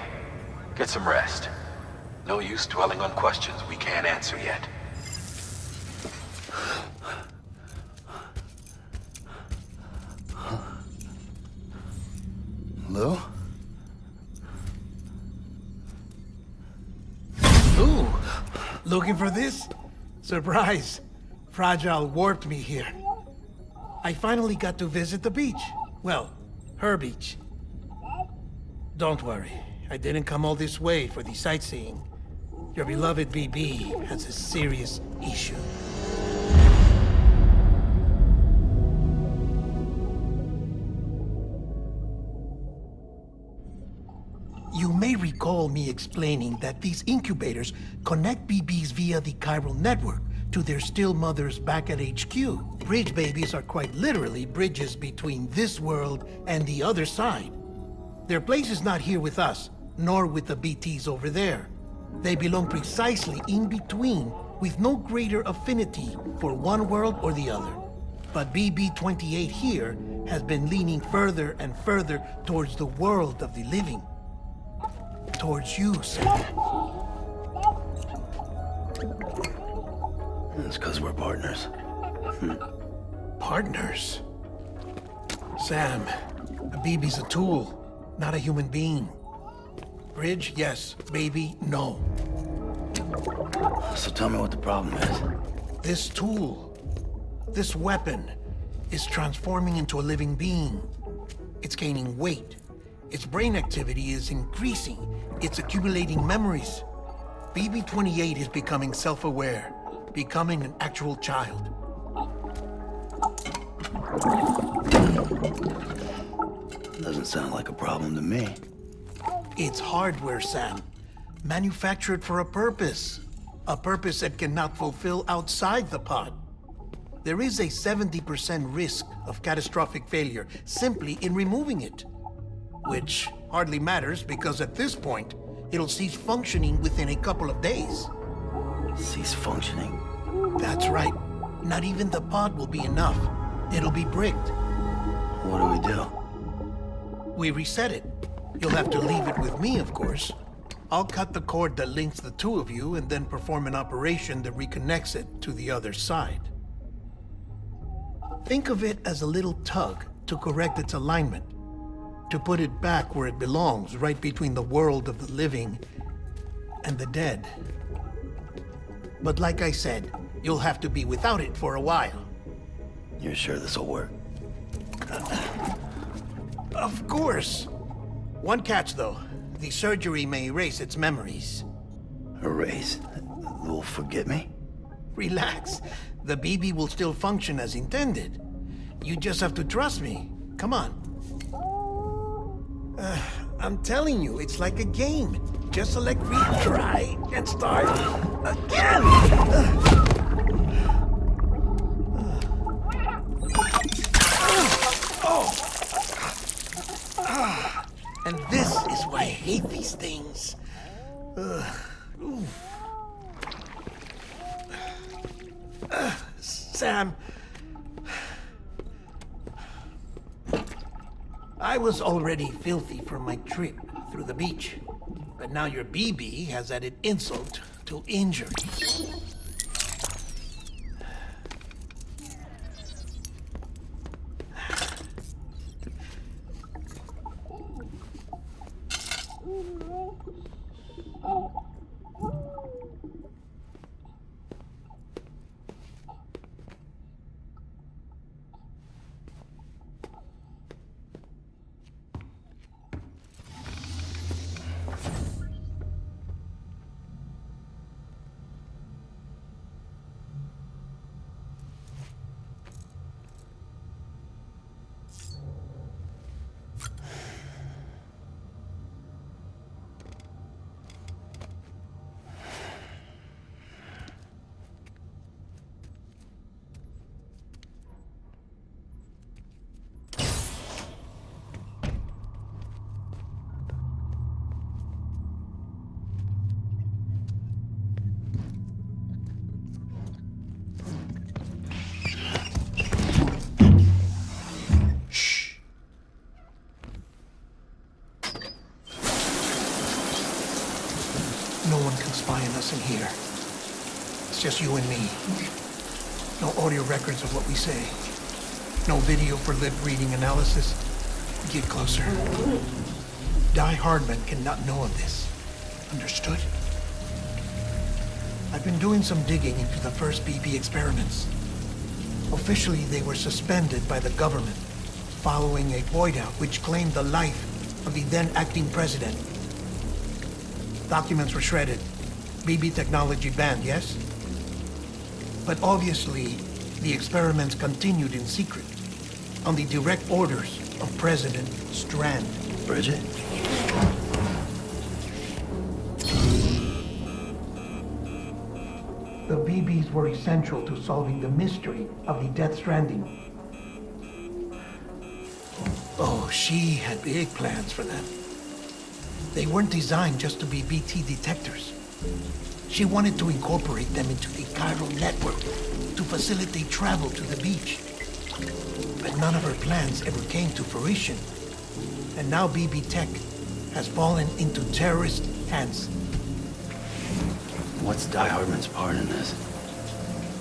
[SPEAKER 14] get some rest. No use dwelling on questions we can't answer yet.
[SPEAKER 7] Lou?
[SPEAKER 11] Ooh, looking for this? Surprise. Fragile warped me here. I finally got to visit the beach. Well, her beach. Don't worry, I didn't come all this way for the sightseeing. Your beloved BB has a serious issue. You may recall me explaining that these incubators connect BBs via the chiral network to their still mothers back at HQ. Bridge babies are quite literally bridges between this world and the other side. Their place is not here with us, nor with the BTs over there. They belong precisely in between, with no greater affinity for one world or the other. But BB-28 here has been leaning further and further towards the world of the living. Towards you, Sam.
[SPEAKER 1] It's because we're partners.
[SPEAKER 11] Partners? Sam, a BB's a tool, not a human being. Bridge, yes. Baby, no.
[SPEAKER 1] So tell me what the problem is.
[SPEAKER 11] This tool, this weapon, is transforming into a living being. It's gaining weight. Its brain activity is increasing. It's accumulating memories. BB-28 is becoming self-aware, becoming an actual child.
[SPEAKER 1] Doesn't sound like a problem to me.
[SPEAKER 11] It's hardware, Sam. Manufactured for a purpose. A purpose it cannot fulfill outside the pod. There is a 70% risk of catastrophic failure simply in removing it. Which hardly matters because at this point, it'll cease functioning within a couple of days.
[SPEAKER 1] Cease functioning?
[SPEAKER 11] That's right. Not even the pod will be enough. It'll be bricked.
[SPEAKER 1] What do we do?
[SPEAKER 11] We reset it. You'll have to leave it with me, of course. I'll cut the cord that links the two of you and then perform an operation that reconnects it to the other side. Think of it as a little tug to correct its alignment, to put it back where it belongs, right between the world of the living and the dead. But like I said, you'll have to be without it for a while.
[SPEAKER 1] You're sure this'll work?
[SPEAKER 11] Of course. One catch, though. The surgery may erase its memories.
[SPEAKER 1] Erase? Will forget me?
[SPEAKER 11] Relax. The BB will still function as intended. You just have to trust me. Come on. I'm telling you, it's like a game. Just select retry and start again. And this is why I hate these things. Sam, I was already filthy from my trip through the beach, but now your BB has added insult to injury. No one can spy on us in here. It's just you and me. No audio records of what we say. No video for lip-reading analysis. Get closer. Die Hardman cannot know of this. Understood? I've been doing some digging into the first BB experiments. Officially, they were suspended by the government following a void-out which claimed the life of the then-acting president. Documents were shredded. BB technology banned, yes? But obviously, the experiments continued in secret, on the direct orders of President Strand.
[SPEAKER 1] Bridget?
[SPEAKER 11] The BBs were essential to solving the mystery of the Death Stranding. Oh, she had big plans for them. They weren't designed just to be BT detectors. She wanted to incorporate them into the chiral network to facilitate travel to the beach. But none of her plans ever came to fruition. And now BB Tech has fallen into terrorist hands.
[SPEAKER 1] What's Die Hardman's part in this?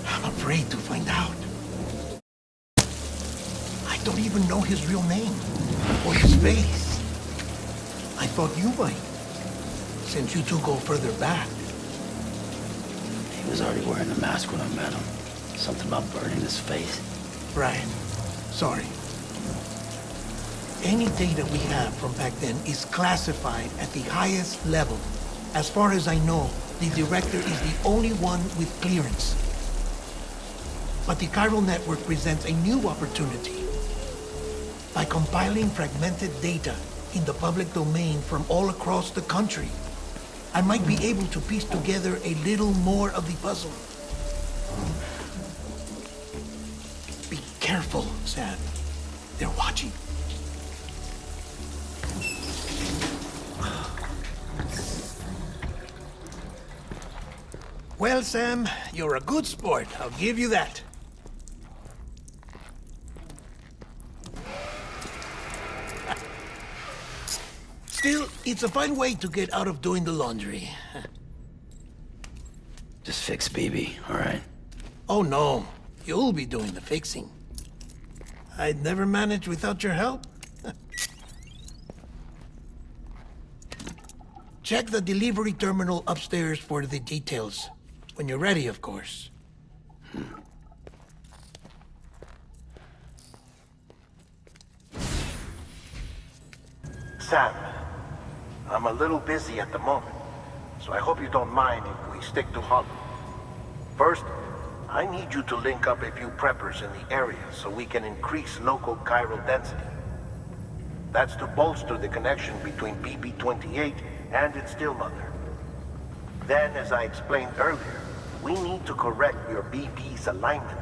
[SPEAKER 11] I'm afraid to find out. I don't even know his real name or his face. I thought you might, since you two go further back.
[SPEAKER 1] He was already wearing the mask when I met him. Something about burning his face.
[SPEAKER 11] Right. Sorry. Any data we have from back then is classified at the highest level. As far as I know, the director is the only one with clearance. But the chiral network presents a new opportunity. By compiling fragmented data in the public domain from all across the country, I might be able to piece together a little more of the puzzle. Be careful, Sam. They're watching. Well, Sam, you're a good sport. I'll give you that. Still, it's a fun way to get out of doing the laundry.
[SPEAKER 1] Just fix BB, all right?
[SPEAKER 11] Oh, no. You'll be doing the fixing. I'd never manage without your help. Check the delivery terminal upstairs for the details. When you're ready, of course.
[SPEAKER 9] Sam,
[SPEAKER 4] I'm a little busy at the moment, so I hope you don't mind if we stick to Hollow. First, I need you to link up a few preppers in the area so we can increase local chiral density. That's to bolster the connection between BB-28 and its still mother. Then, as I explained earlier, we need to correct your BB's alignment.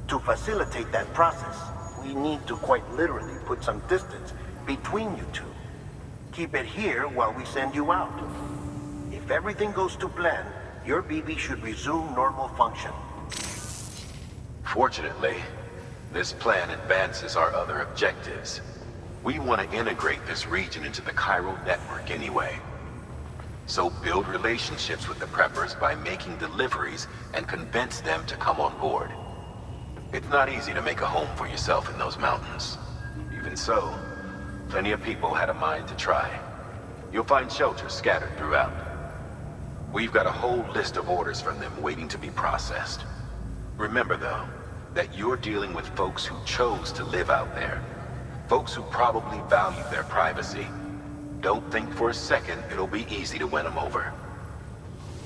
[SPEAKER 4] To facilitate that process, we need to quite literally put some distance between you two. Keep it here while we send you out. If everything goes to plan, your BB should resume normal function.
[SPEAKER 14] Fortunately, this plan advances our other objectives. We want to integrate this region into the chiral network anyway. So build relationships with the preppers by making deliveries and convince them to come on board. It's not easy to make a home for yourself in those mountains. Even so, plenty of people had a mind to try. You'll find shelters scattered throughout. We've got a whole list of orders from them waiting to be processed. Remember, though, that you're dealing with folks who chose to live out there. Folks who probably value their privacy. Don't think for a second it'll be easy to win them over.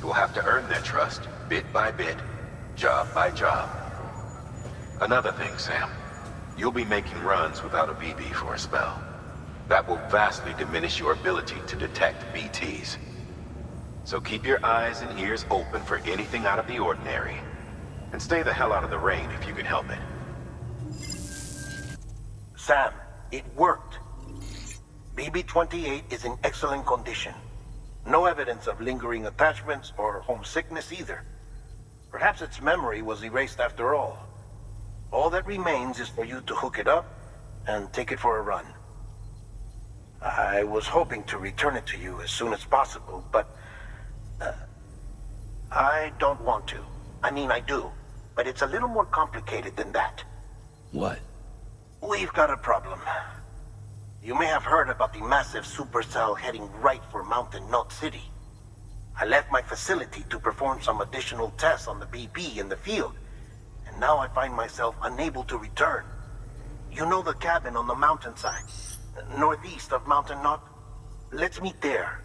[SPEAKER 14] You'll have to earn their trust, bit by bit, job by job. Another thing, Sam. You'll be making runs without a BB for a spell. That will vastly diminish your ability to detect BTs. So keep your eyes and ears open for anything out of the ordinary. And stay the hell out of the rain if you can help it.
[SPEAKER 4] Sam, it worked. BB-28 is in excellent condition. No evidence of lingering attachments or homesickness either. Perhaps its memory was erased after all. All that remains is for you to hook it up and take it for a run. I was hoping to return it to you as soon as possible, but I don't want to. I mean, I do, but it's a little more complicated than that.
[SPEAKER 1] What?
[SPEAKER 4] We've got a problem. You may have heard about the massive supercell heading right for Mountain Knot City. I left my facility to perform some additional tests on the BB in the field, and now I find myself unable to return. You know the cabin on the mountainside, northeast of Mountain Knot? Let's meet there.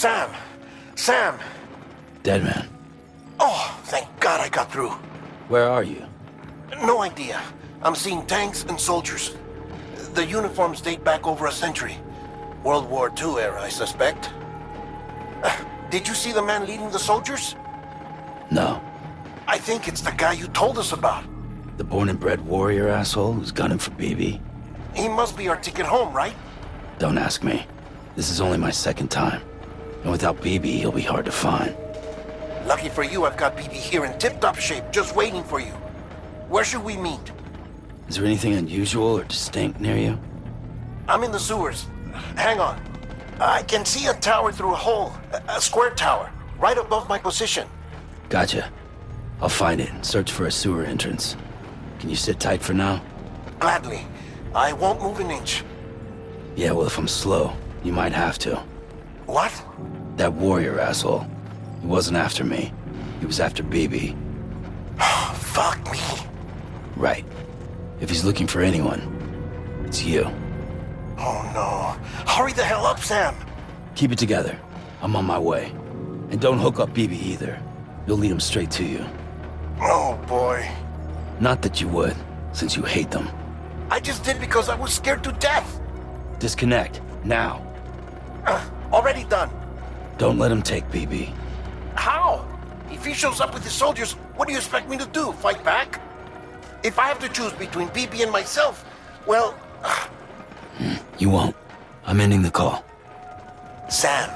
[SPEAKER 11] Sam! Sam!
[SPEAKER 1] Dead man.
[SPEAKER 11] Oh, thank God I got through.
[SPEAKER 1] Where are you?
[SPEAKER 11] No idea. I'm seeing tanks and soldiers. The uniforms date back over a century. World War II era, I suspect. Did you see the man leading the soldiers?
[SPEAKER 1] No.
[SPEAKER 11] I think it's the guy you told us about.
[SPEAKER 1] The born and bred warrior asshole who's gunning for BB?
[SPEAKER 11] He must be our ticket home, right?
[SPEAKER 1] Don't ask me. This is only my second time. And without BB, he'll be hard to find.
[SPEAKER 11] Lucky for you, I've got BB here in tip-top shape, just waiting for you. Where should we meet?
[SPEAKER 1] Is there anything unusual or distinct near you?
[SPEAKER 11] I'm in the sewers. Hang on. I can see a tower through a hole. A square tower, right above my position.
[SPEAKER 1] Gotcha. I'll find it and search for a sewer entrance. Can you sit tight for now?
[SPEAKER 11] Gladly. I won't move an inch.
[SPEAKER 1] Yeah, well, if I'm slow, you might have to.
[SPEAKER 11] What?
[SPEAKER 1] That warrior asshole. He wasn't after me. He was after BB.
[SPEAKER 11] Fuck me.
[SPEAKER 1] Right. If he's looking for anyone, it's you.
[SPEAKER 11] Oh no. Hurry the hell up, Sam.
[SPEAKER 1] Keep it together. I'm on my way. And don't hook up BB either. You'll lead him straight to you.
[SPEAKER 11] Oh boy.
[SPEAKER 1] Not that you would, since you hate them.
[SPEAKER 11] I just did because I was scared to death.
[SPEAKER 1] Disconnect, now.
[SPEAKER 11] Already done.
[SPEAKER 1] Don't let him take BB.
[SPEAKER 11] How? If he shows up with his soldiers, what do you expect me to do? Fight back? If I have to choose between BB and myself, well...
[SPEAKER 1] You won't. I'm ending the call.
[SPEAKER 11] Sam,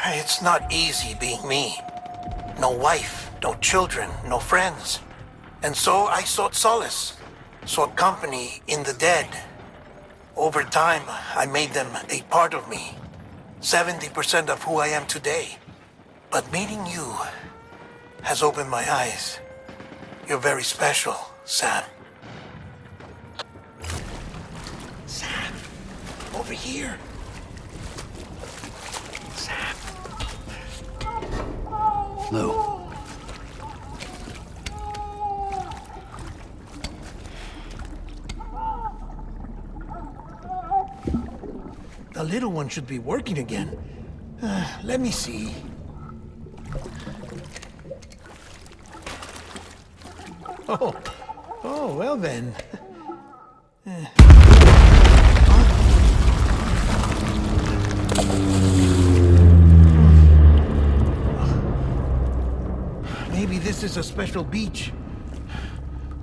[SPEAKER 11] it's not easy being me. No wife, no children, no friends. And so I sought solace, sought company in the dead. Over time, I made them a part of me. 70% of who I am today. But meeting you has opened my eyes. You're very special, Sam. Sam, over here. Sam.
[SPEAKER 1] Lou.
[SPEAKER 11] The little one should be working again. Let me see. Oh, well then. Maybe this is a special beach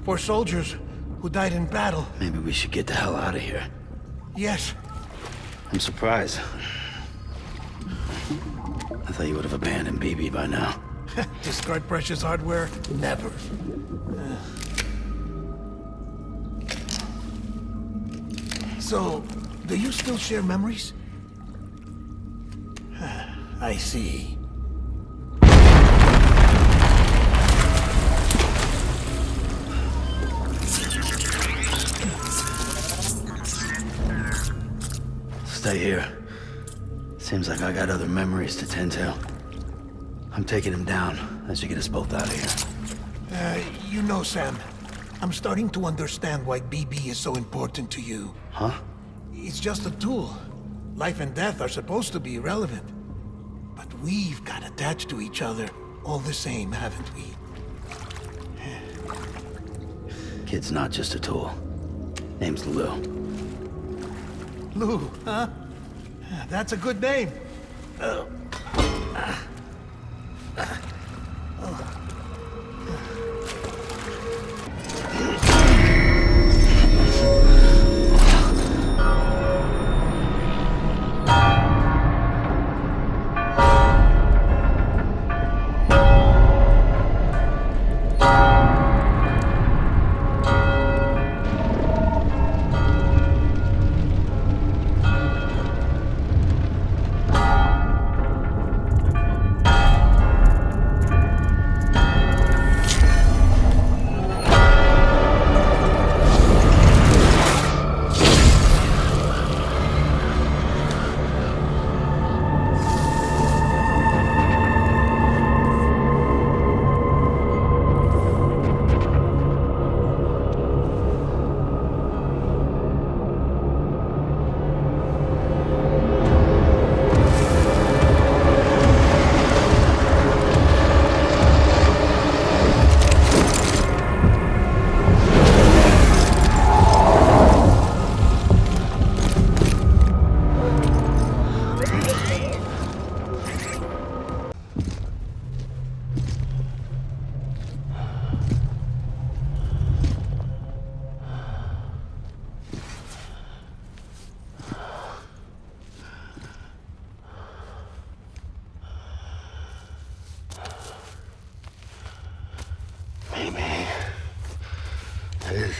[SPEAKER 11] for soldiers who died in battle.
[SPEAKER 1] Maybe we should get the hell out of here.
[SPEAKER 11] Yes.
[SPEAKER 1] I'm surprised. I thought you would have abandoned BB by now.
[SPEAKER 11] Discard precious hardware? Never. So, do you still share memories? I see.
[SPEAKER 1] Stay here. Seems like I got other memories to tend to. I'm taking him down. That should get us both out of here.
[SPEAKER 11] You know, Sam, I'm starting to understand why BB is so important to you.
[SPEAKER 1] Huh?
[SPEAKER 11] It's just a tool. Life and death are supposed to be irrelevant. But we've got attached to each other all the same, haven't we?
[SPEAKER 1] Kid's not just a tool. Name's Lou.
[SPEAKER 11] Lou, huh? That's a good name.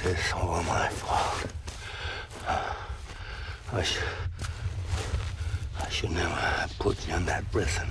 [SPEAKER 12] It's all my fault. I should never have put you in that prison.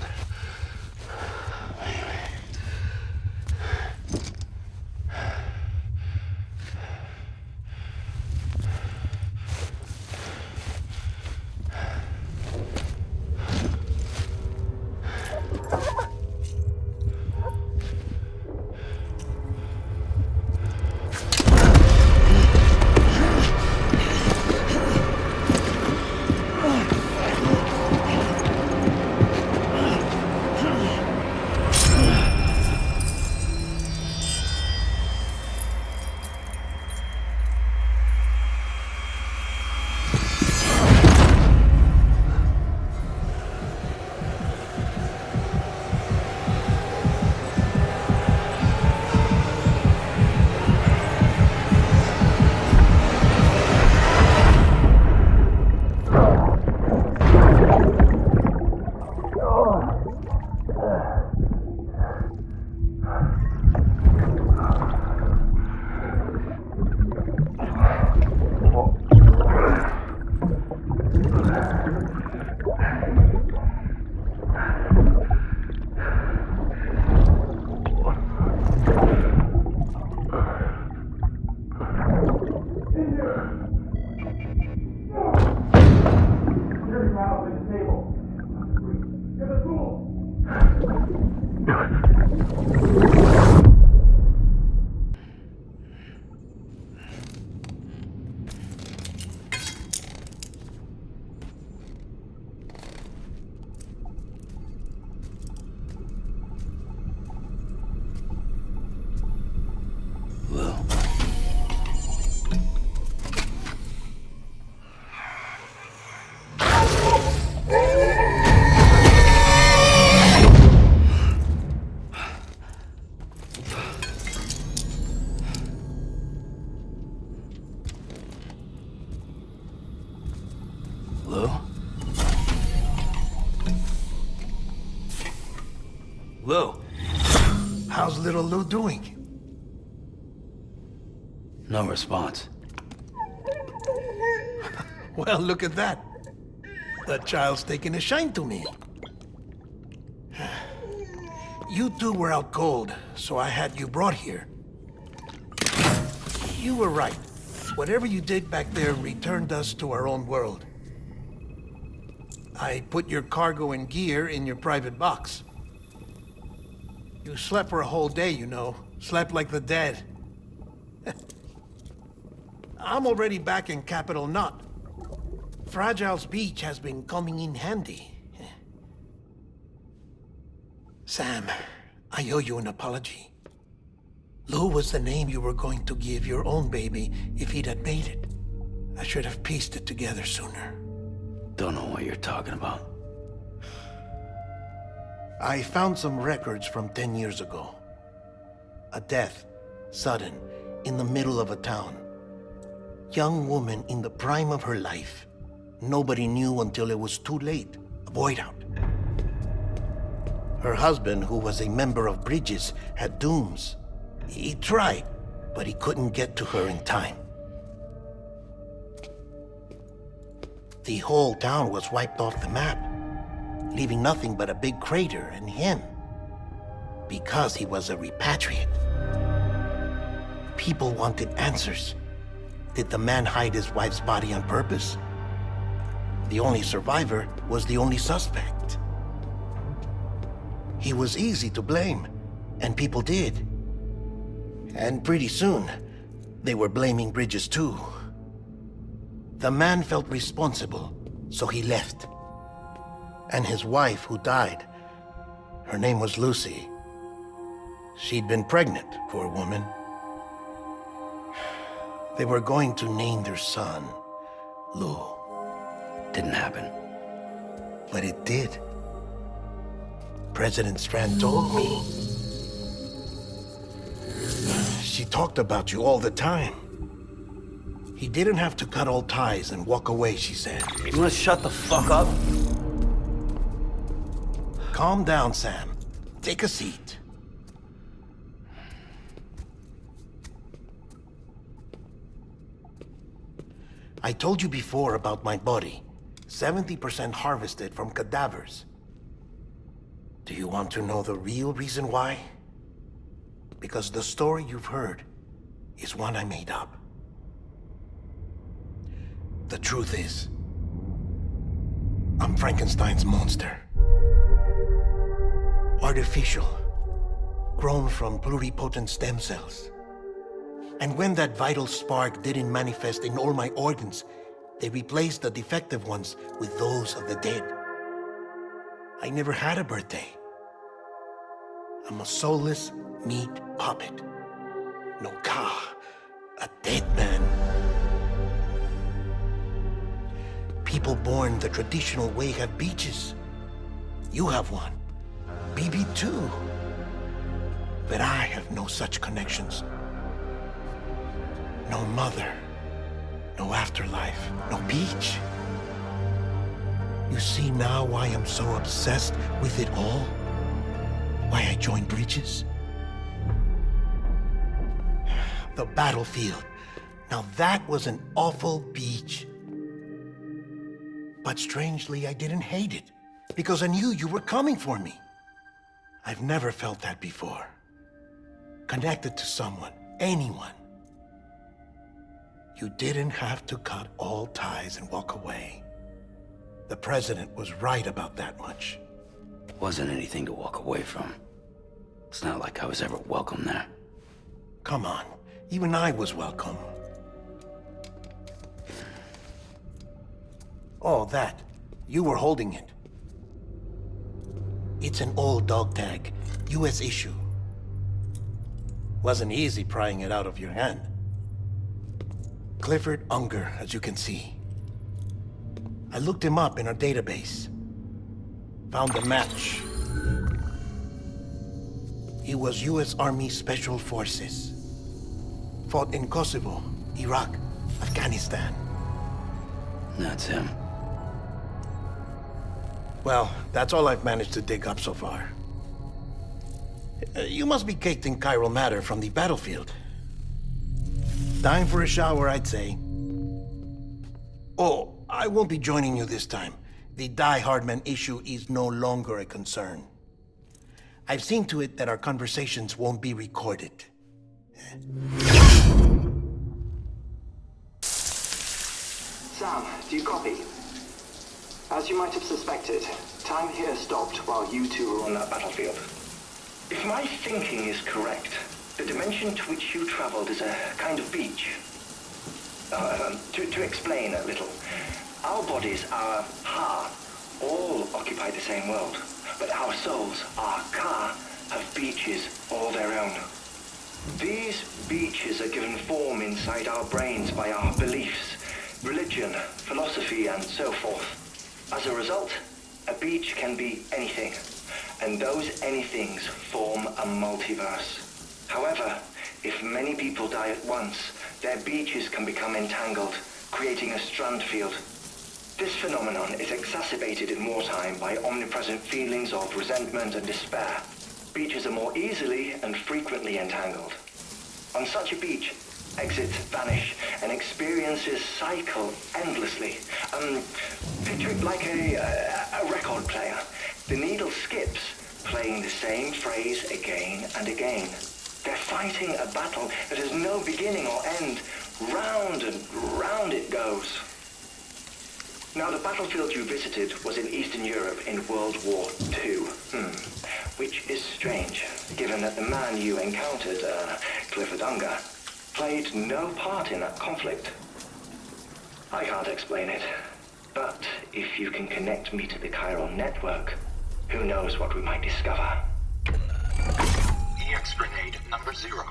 [SPEAKER 11] Lou, how's little Lou doing?
[SPEAKER 1] No response.
[SPEAKER 11] Well, look at that. That child's taking a shine to me. You two were out cold, so I had you brought here. You were right. Whatever you did back there returned us to our own world. I put your cargo and gear in your private box. You slept for a whole day, you know. Slept like the dead. I'm already back in Capital Knot. Fragile's beach has been coming in handy. Sam, I owe you an apology. Lou was the name you were going to give your own baby if he'd had made it. I should have pieced it together sooner.
[SPEAKER 1] Don't know what you're talking about.
[SPEAKER 11] I found some records from 10 years ago. A death, sudden, in the middle of a town. Young woman in the prime of her life. Nobody knew until it was too late. A void out. Her husband, who was a member of Bridges, had dooms. He tried, but he couldn't get to her in time. The whole town was wiped off the map, leaving nothing but a big crater and him. Because he was a repatriate. People wanted answers. Did the man hide his wife's body on purpose? The only survivor was the only suspect. He was easy to blame, and people did. And pretty soon, they were blaming Bridges too. The man felt responsible, so he left. And his wife, who died, her name was Lucy. She'd been pregnant, poor woman. They were going to name their son Lou.
[SPEAKER 1] Didn't happen.
[SPEAKER 11] But it did. President Strand told me. She talked about you all the time. He didn't have to cut all ties and walk away, she said.
[SPEAKER 1] You wanna shut the fuck up?
[SPEAKER 11] Calm down, Sam. Take a seat. I told you before about my body. 70% harvested from cadavers. Do you want to know the real reason why? Because the story you've heard is one I made up. The truth is, I'm Frankenstein's monster. Artificial, grown from pluripotent stem cells. And when that vital spark didn't manifest in all my organs, they replaced the defective ones with those of the dead. I never had a birthday. I'm a soulless meat puppet. No ka, a dead man. People born the traditional way have beaches. You have one. BB too. But I have no such connections. No mother. No afterlife. No beach. You see now why I'm so obsessed with it all? Why I joined Bridges? The battlefield. Now that was an awful beach. But strangely, I didn't hate it, because I knew you were coming for me. I've never felt that before. Connected to someone, anyone. You didn't have to cut all ties and walk away. The president was right about that much.
[SPEAKER 1] Wasn't anything to walk away from. It's not like I was ever welcome there.
[SPEAKER 11] Come on, even I was welcome. Oh, that. You were holding it. It's an old dog tag, US issue. Wasn't easy prying it out of your hand. Clifford Unger, as you can see. I looked him up in our database. Found a match. He was US Army Special Forces. Fought in Kosovo, Iraq, Afghanistan.
[SPEAKER 1] That's him.
[SPEAKER 11] Well, that's all I've managed to dig up so far. You must be caked in chiral matter from the battlefield. Time for a shower, I'd say. Oh, I won't be joining you this time. The Die Hardman issue is no longer a concern. I've seen to it that our conversations won't be recorded.
[SPEAKER 2] Sam, do you copy? As you might have suspected, time here stopped while you two were on that battlefield.
[SPEAKER 22] If my thinking is correct, the dimension to which you traveled is a kind of beach. To explain a little, our bodies, our ha, all occupy the same world, but our souls, our ka, have beaches all their own. These beaches are given form inside our brains by our beliefs, religion, philosophy, and so forth. As a result, a beach can be anything, and those anythings form a multiverse. However, if many people die at once, their beaches can become entangled, creating a strand field. This phenomenon is exacerbated in wartime by omnipresent feelings of resentment and despair. Beaches are more easily and frequently entangled. On such a beach, exits vanish and experiences cycle endlessly. Picture it like a record player. The needle skips, playing the same phrase again and again. They're fighting a battle that has no beginning or end. Round and round it goes. Now, the battlefield you visited was in Eastern Europe in World War II. Which is strange, given that the man you encountered, Clifford Unger, played no part in that conflict. I can't explain it, but if you can connect me to the chiral network, who knows what we might discover.
[SPEAKER 16] EX grenade number 0.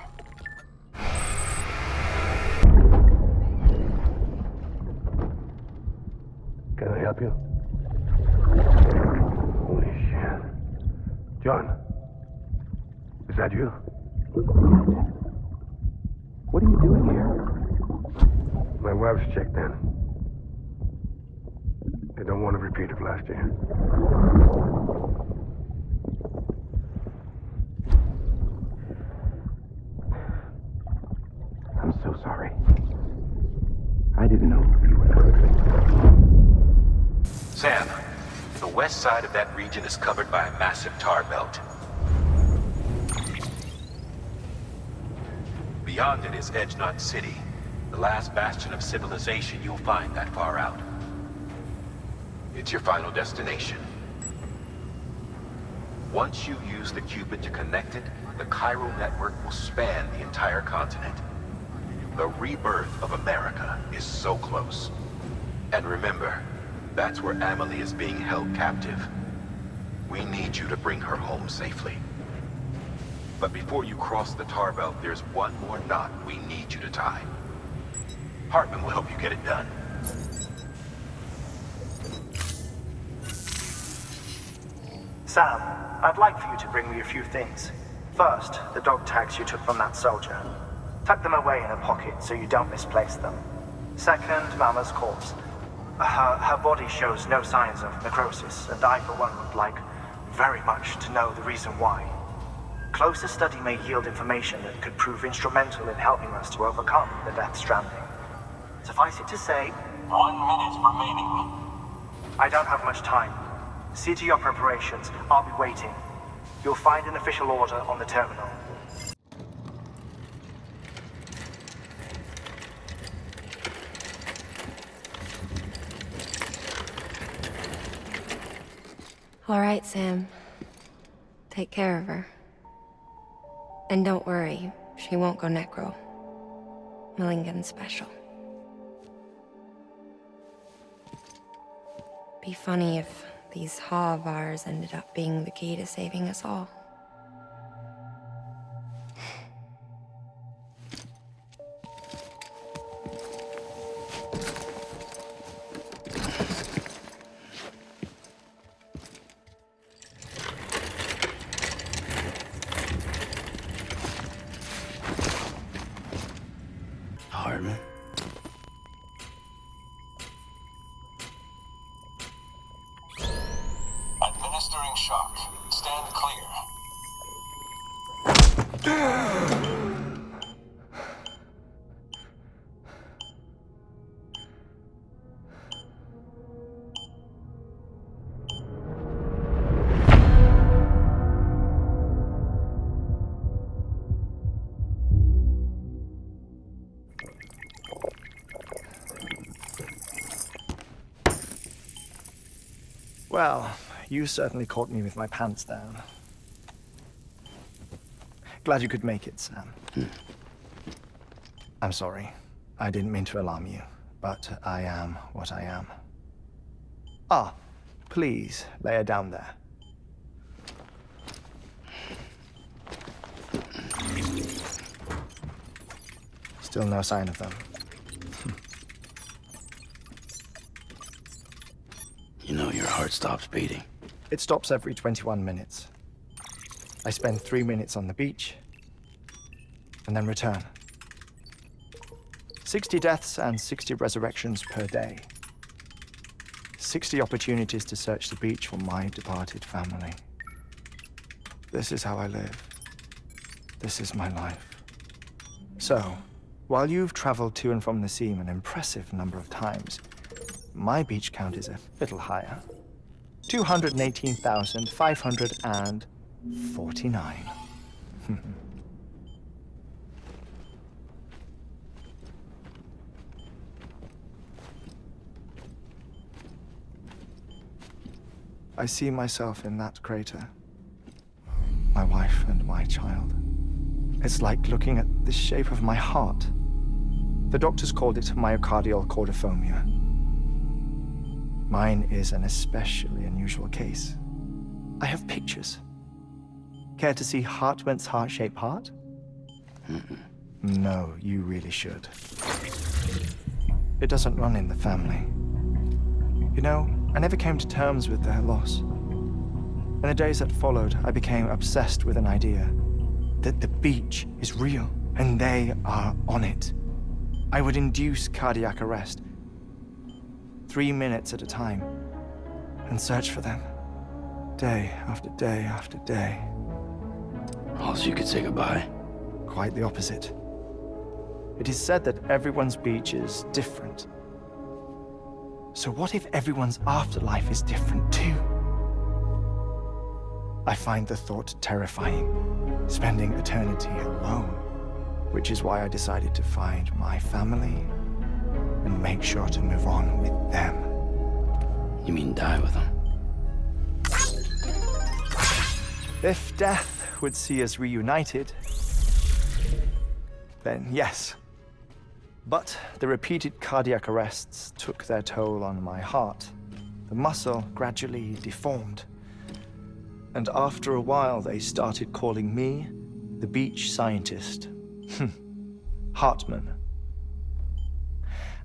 [SPEAKER 17] Can I help you? Holy shit. John, is that you? What are you doing here? My wife's checked in. They don't want to repeat of last year.
[SPEAKER 23] I'm so sorry. I didn't know you were
[SPEAKER 14] The west side of that region is covered by a massive tar belt. Beyond it is Edge Knot City, the last bastion of civilization you'll find that far out. It's your final destination. Once you use the Cupid to connect it, the chiral network will span the entire continent. The rebirth of America is so close. And remember, that's where Amelie is being held captive. We need you to bring her home safely. But before you cross the tar belt, there's one more knot we need you to tie. Hartman will help you get it done.
[SPEAKER 8] Sam, I'd like for you to bring me a few things. First, the dog tags you took from that soldier. Tuck them away in a pocket so you don't misplace them. Second, Mama's corpse. Her body shows no signs of necrosis, and I, for one, would like very much to know the reason why. Closer study may yield information that could prove instrumental in helping us to overcome the Death Stranding. Suffice it to say, 1 minute remaining. I don't have much time. See to your preparations. I'll be waiting. You'll find an official order on the terminal.
[SPEAKER 21] All right, Sam. Take care of her. And don't worry, she won't go necro. Millingan's special. Be funny if these Ha of ours ended up being the key to saving us all.
[SPEAKER 1] Hartman?
[SPEAKER 18] Administering shock. Stand clear.
[SPEAKER 5] Well, you certainly caught me with my pants down. Glad you could make it, Sam. I'm sorry. I didn't mean to alarm you, but I am what I am. Ah, please lay her down there. Still no sign of them.
[SPEAKER 1] You know, your heart stops beating.
[SPEAKER 5] It stops every 21 minutes. I spend 3 minutes on the beach, and then return. 60 deaths and 60 resurrections per day. 60 opportunities to search the beach for my departed family. This is how I live. This is my life. So, while you've traveled to and from the seam an impressive number of times, my beach count is a little higher. 218,549. I see myself in that crater. My wife and my child. It's like looking at the shape of my heart. The doctors called it myocardial cordiformia. Mine is an especially unusual case. I have pictures. Care to see Hartman's heart-shaped heart? No, you really should. It doesn't run in the family. You know, I never came to terms with their loss. In the days that followed, I became obsessed with an idea that the beach is real, and they are on it. I would induce cardiac arrest, 3 minutes at a time, and search for them, day after day after day.
[SPEAKER 1] Also, you could say goodbye.
[SPEAKER 5] Quite the opposite. It is said that everyone's beach is different.
[SPEAKER 8] So what if everyone's afterlife is different too? I find the thought terrifying, spending eternity alone, which is why I decided to find my family and make sure to move on with them.
[SPEAKER 1] You mean die with them?
[SPEAKER 8] If death would see us reunited, then yes. But the repeated cardiac arrests took their toll on my heart. The muscle gradually deformed. And after a while, they started calling me the beach scientist. Hartman.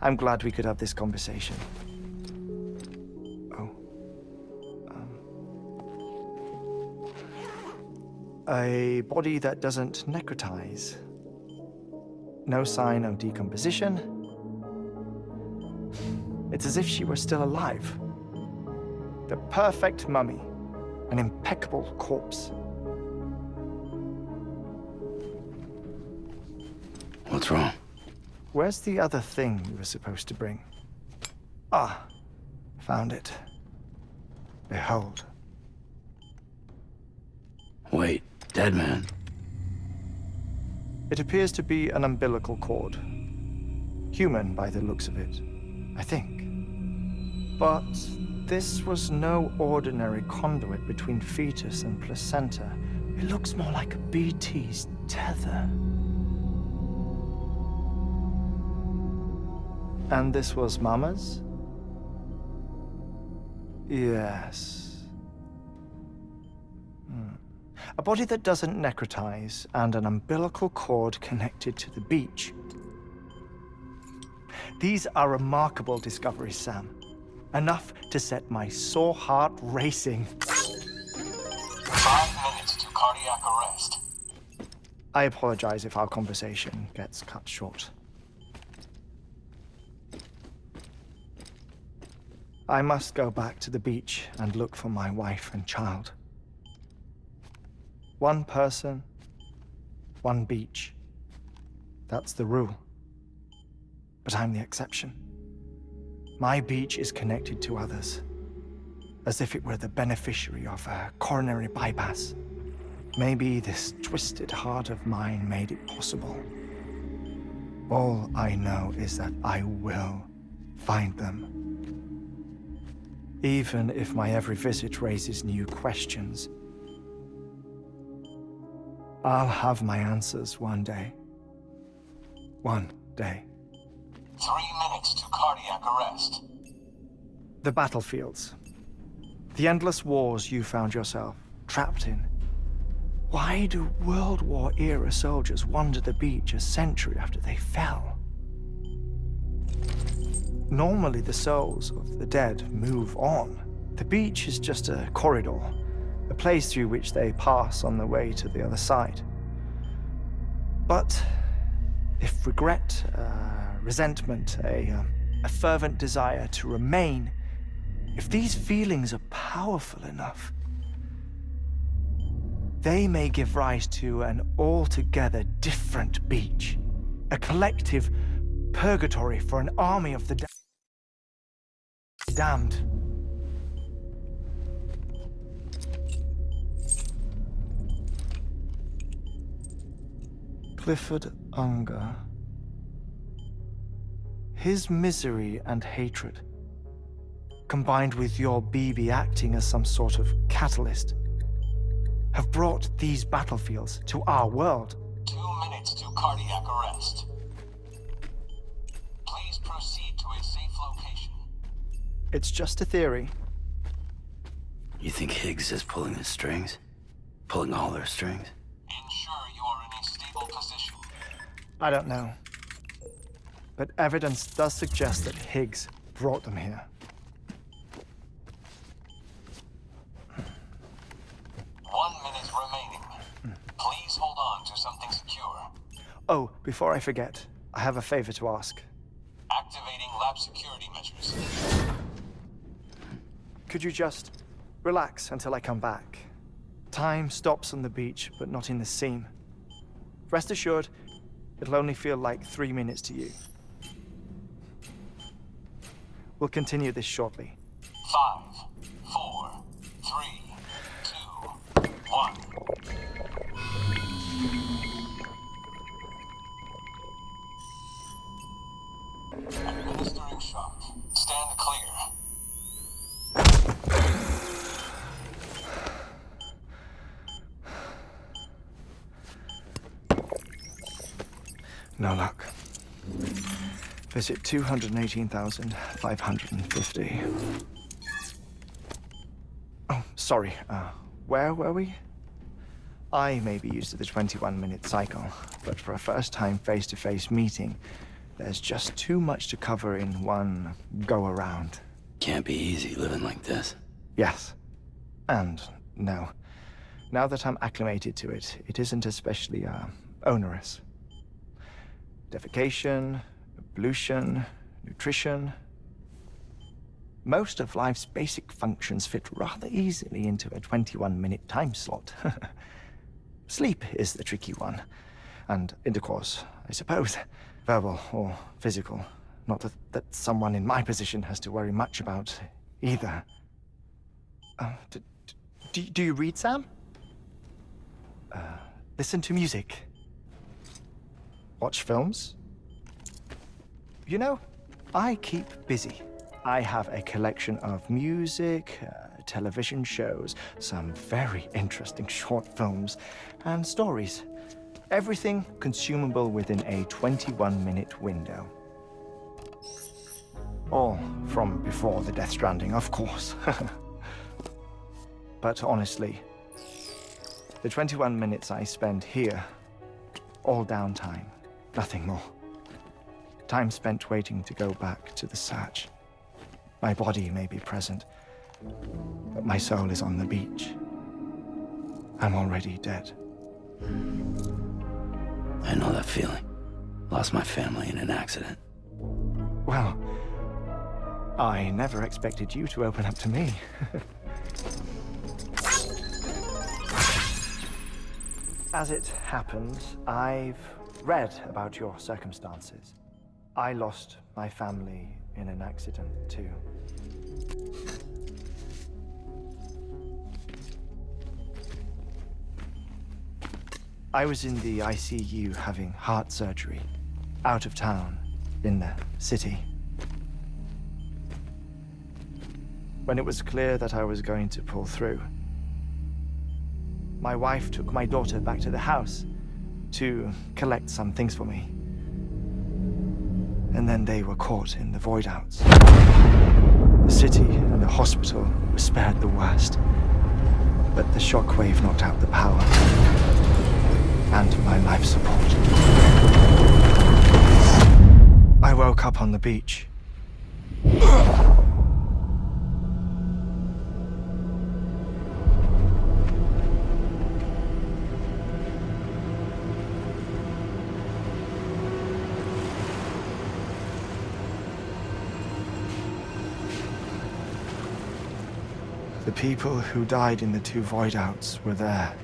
[SPEAKER 8] I'm glad we could have this conversation. A body that doesn't necrotize. No sign of decomposition. It's as if she were still alive. The perfect mummy. An impeccable corpse.
[SPEAKER 1] What's wrong?
[SPEAKER 8] Where's the other thing you were supposed to bring? Ah, found it. Behold.
[SPEAKER 1] Wait, dead man.
[SPEAKER 8] It appears to be an umbilical cord. Human by the looks of it, I think. But this was no ordinary conduit between fetus and placenta. It looks more like a BT's tether. And this was Mama's? Yes. A body that doesn't necrotize and an umbilical cord connected to the beach. These are remarkable discoveries, Sam. Enough to set my sore heart racing.
[SPEAKER 18] 5 minutes to cardiac arrest.
[SPEAKER 8] I apologize if our conversation gets cut short. I must go back to the beach and look for my wife and child. One person, one beach. That's the rule. But I'm the exception. My beach is connected to others, as if it were the beneficiary of a coronary bypass. Maybe this twisted heart of mine made it possible. All I know is that I will find them. Even if my every visit raises new questions, I'll have my answers one day. One day.
[SPEAKER 18] 3 minutes to cardiac arrest.
[SPEAKER 8] The battlefields. The endless wars you found yourself trapped in. Why do World War-era soldiers wander the beach a century after they fell? Normally, the souls of the dead move on. The beach is just a corridor, a place through which they pass on the way to the other side. But if regret, resentment, a fervent desire to remain, if these feelings are powerful enough, they may give rise to an altogether different beach, a collective purgatory for an army of the damned. Clifford Unger. His misery and hatred, combined with your BB acting as some sort of catalyst, have brought these battlefields to our world.
[SPEAKER 18] 2 minutes to cardiac arrest. Please proceed to a safe location.
[SPEAKER 8] It's just a theory.
[SPEAKER 1] You think Higgs is pulling the strings? Pulling all their strings?
[SPEAKER 18] Ensure you are in a stable position.
[SPEAKER 8] I don't know. But evidence does suggest that Higgs brought them here.
[SPEAKER 18] 1 minute remaining. Please hold on to something secure.
[SPEAKER 8] Oh, before I forget, I have a favor to ask.
[SPEAKER 18] Activating lab security measures.
[SPEAKER 8] Could you just relax until I come back? Time stops on the beach, but not in the scene. Rest assured, it'll only feel like 3 minutes to you. We'll continue this shortly.
[SPEAKER 18] 5, 4, 3, 2, 1. Administering shock. Stand clear.
[SPEAKER 8] No luck. Visit 218,550. Oh, sorry. Where were we? I may be used to the 21-minute cycle, but for a first-time face-to-face meeting, there's just too much to cover in one go-around.
[SPEAKER 1] Can't be easy living like this.
[SPEAKER 8] Yes. And no. Now that I'm acclimated to it, it isn't especially, onerous. Defecation, ablution, nutrition. Most of life's basic functions fit rather easily into a 21-minute time slot. Sleep is the tricky one. And intercourse, I suppose. Verbal or physical. Not that someone in my position has to worry much about either. Do you read, Sam? Listen to music. Watch films? You know, I keep busy. I have a collection of music, television shows, some very interesting short films, and stories. Everything consumable within a 21-minute window. All from before the Death Stranding, of course. But honestly, the 21 minutes I spend here, all downtime. Nothing more. Time spent waiting to go back to the search. My body may be present, but my soul is on the beach. I'm already dead.
[SPEAKER 1] I know that feeling. Lost my family in an accident.
[SPEAKER 8] Well, I never expected you to open up to me. As it happens, I've read about your circumstances. I lost my family in an accident, too. I was in the ICU having heart surgery, out of town, in the city. When it was clear that I was going to pull through, my wife took my daughter back to the house to collect some things for me. And then they were caught in the void-outs. The city and the hospital were spared the worst, but the shockwave knocked out the power and my life support. I woke up on the beach. The people who died in the two void-outs were there.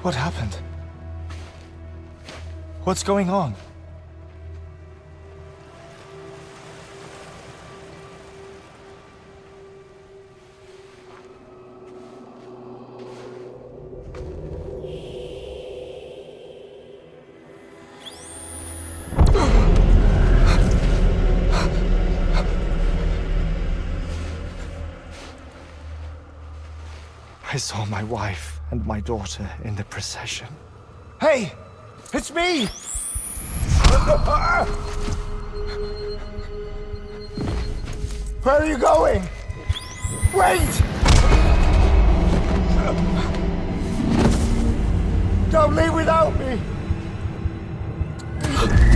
[SPEAKER 8] What happened? What's going on? I saw my wife and my daughter in the procession. Hey! It's me! Where are you going? Wait! Don't leave without me!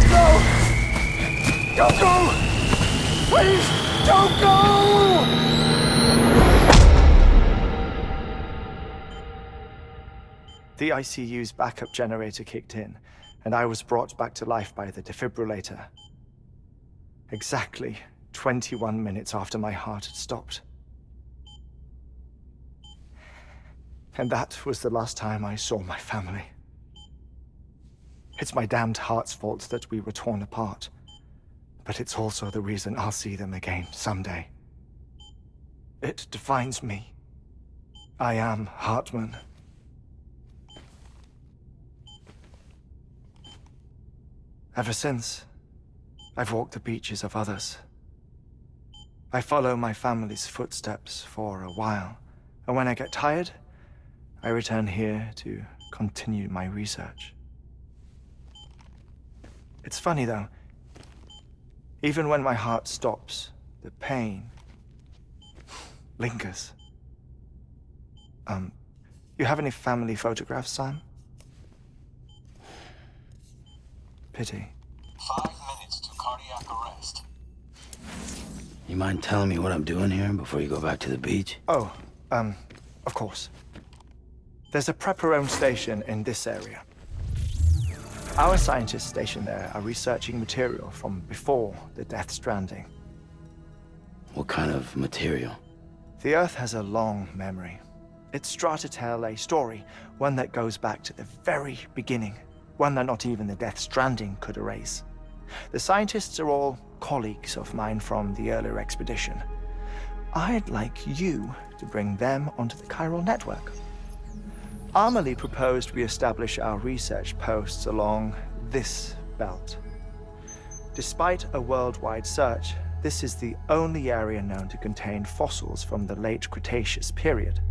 [SPEAKER 8] No! Don't go! Please, don't go! The ICU's backup generator kicked in, and I was brought back to life by the defibrillator. Exactly 21 minutes after my heart had stopped. And that was the last time I saw my family. It's my damned heart's fault that we were torn apart. But it's also the reason I'll see them again someday. It defines me. I am Hartman. Ever since, I've walked the beaches of others. I follow my family's footsteps for a while, and when I get tired, I return here to continue my research. It's funny though, even when my heart stops, the pain lingers. You have any family photographs, Sam? Pity.
[SPEAKER 18] 5 minutes to cardiac arrest.
[SPEAKER 1] You mind telling me what I'm doing here before you go back to the beach?
[SPEAKER 8] Oh, of course. There's a prepper-owned station in this area. Our scientists stationed there are researching material from before the Death Stranding.
[SPEAKER 1] What kind of material?
[SPEAKER 8] The Earth has a long memory. It's trying to tell a story, one that goes back to the very beginning, one that not even the Death Stranding could erase. The scientists are all colleagues of mine from the earlier expedition. I'd like you to bring them onto the chiral network. Amelie proposed we establish our research posts along this belt. Despite a worldwide search, this is the only area known to contain fossils from the late Cretaceous period,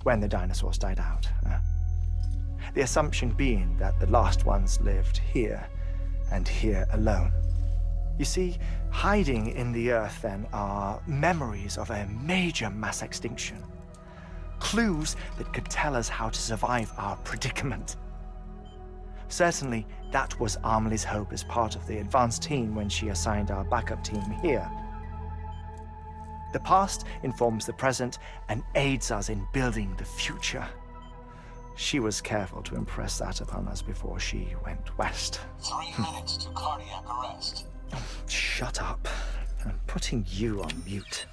[SPEAKER 8] when the dinosaurs died out. The assumption being that the last ones lived here, and here alone. You see, hiding in the Earth then are memories of a major mass extinction. Clues that could tell us how to survive our predicament. Certainly, that was Amelie's hope as part of the advanced team when she assigned our backup team here. The past informs the present and aids us in building the future. She was careful to impress that upon us before she went west.
[SPEAKER 18] 3 minutes to cardiac arrest.
[SPEAKER 8] Shut up. I'm putting you on mute.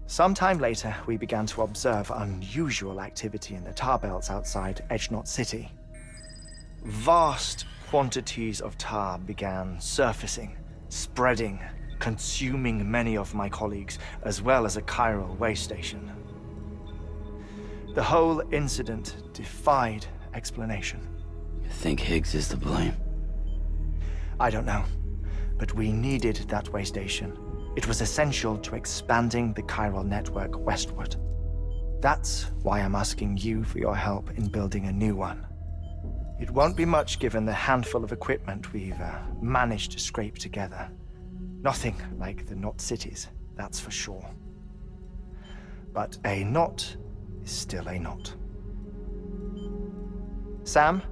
[SPEAKER 8] Sometime later, we began to observe unusual activity in the tar belts outside Edgenot City. Vast quantities of tar began surfacing, spreading, consuming many of my colleagues, as well as a chiral way station. The whole incident defied explanation.
[SPEAKER 1] You think Higgs is to blame?
[SPEAKER 8] I don't know, but we needed that way station. It was essential to expanding the chiral network westward. That's why I'm asking you for your help in building a new one. It won't be much given the handful of equipment we've managed to scrape together. Nothing like the knot cities, that's for sure. But a knot is still a knot. Sam,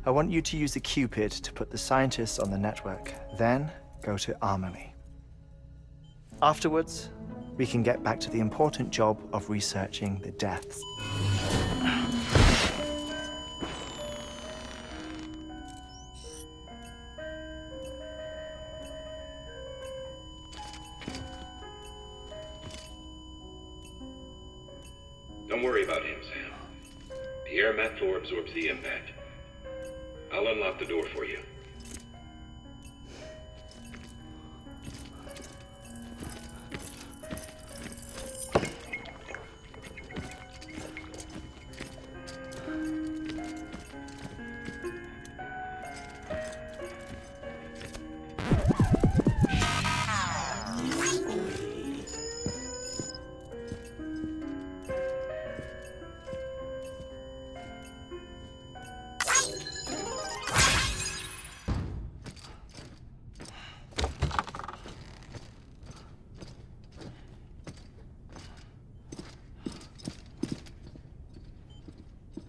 [SPEAKER 8] I want you to use the Cupid to put the scientists on the network, then go to Amelie. Afterwards, we can get back to the important job of researching the deaths.
[SPEAKER 14] Don't worry about him, Sam. The air mat floor absorbs the impact. I'll unlock the door for you.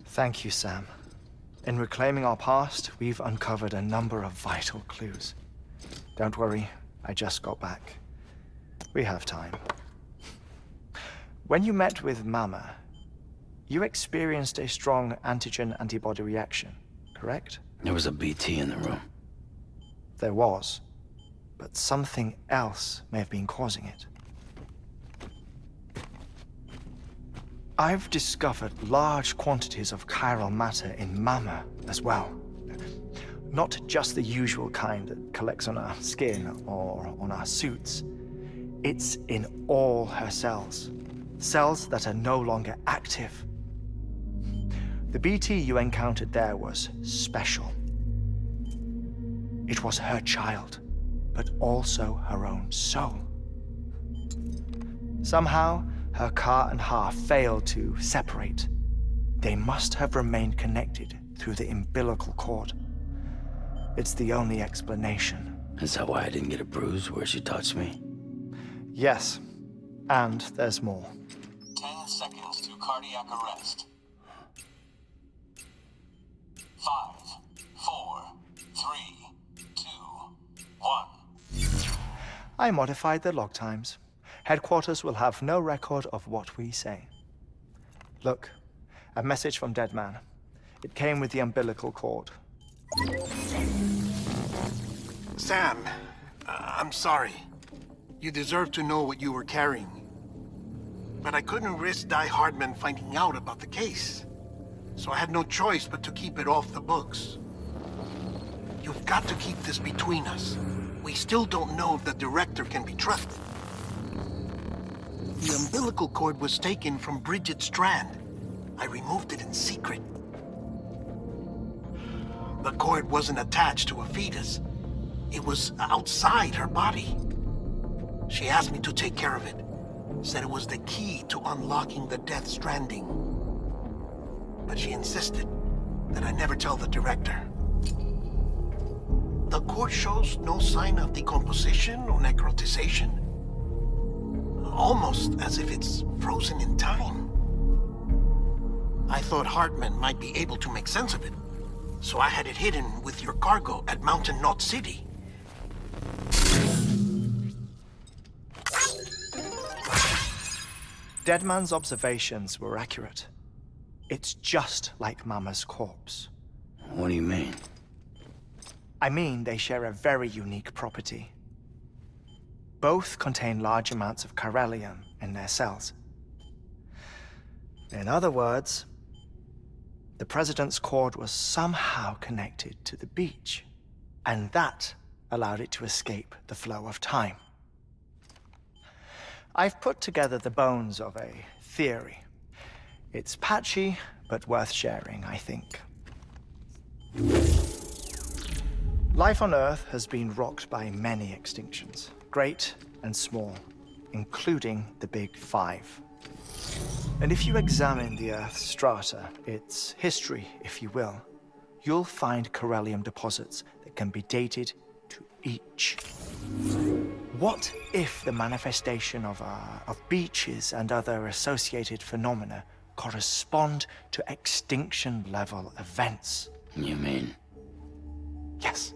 [SPEAKER 8] Thank you, Sam. In reclaiming our past, we've uncovered a number of vital clues. Don't worry, I just got back. We have time. When you met with Mama, you experienced a strong antigen-antibody reaction, correct?
[SPEAKER 1] There was a BT in the room.
[SPEAKER 8] There was, but something else may have been causing it. I've discovered large quantities of chiral matter in Mama as well. Not just the usual kind that collects on our skin or on our suits. It's in all her cells. Cells that are no longer active. The BT you encountered there was special. It was her child, but also her own soul. Somehow, her Ka and Ha failed to separate. They must have remained connected through the umbilical cord. It's the only explanation.
[SPEAKER 1] Is that why I didn't get a bruise where she touched me?
[SPEAKER 8] Yes, and there's more.
[SPEAKER 18] 10 seconds to cardiac arrest. 5, 4, 3, 2, 1.
[SPEAKER 8] I modified the log times. Headquarters will have no record of what we say. Look, a message from Deadman. It came with the umbilical cord.
[SPEAKER 11] Sam, I'm sorry. You deserve to know what you were carrying. But I couldn't risk Die Hardman finding out about the case. So I had no choice but to keep it off the books. You've got to keep this between us. We still don't know if the director can be trusted. The umbilical cord was taken from Bridget Strand. I removed it in secret. The cord wasn't attached to a fetus. It was outside her body. She asked me to take care of it. Said it was the key to unlocking the Death Stranding. But she insisted that I never tell the director. The cord shows no sign of decomposition or necrotization. Almost as if it's frozen in time. I thought Hartman might be able to make sense of it, so I had it hidden with your cargo at Mountain Knot City.
[SPEAKER 8] Deadman's observations were accurate. It's just like Mama's corpse.
[SPEAKER 1] What do you mean?
[SPEAKER 8] I mean they share a very unique property. Both contain large amounts of chiralium in their cells. In other words, the President's cord was somehow connected to the beach, and that allowed it to escape the flow of time. I've put together the bones of a theory. It's patchy, but worth sharing, I think. Life on Earth has been rocked by many extinctions, great and small, including the Big Five. And if you examine the Earth's strata, its history, if you will, you'll find chiralium deposits that can be dated to each. What if the manifestation of beaches and other associated phenomena correspond to extinction-level events?
[SPEAKER 1] You mean?
[SPEAKER 8] Yes.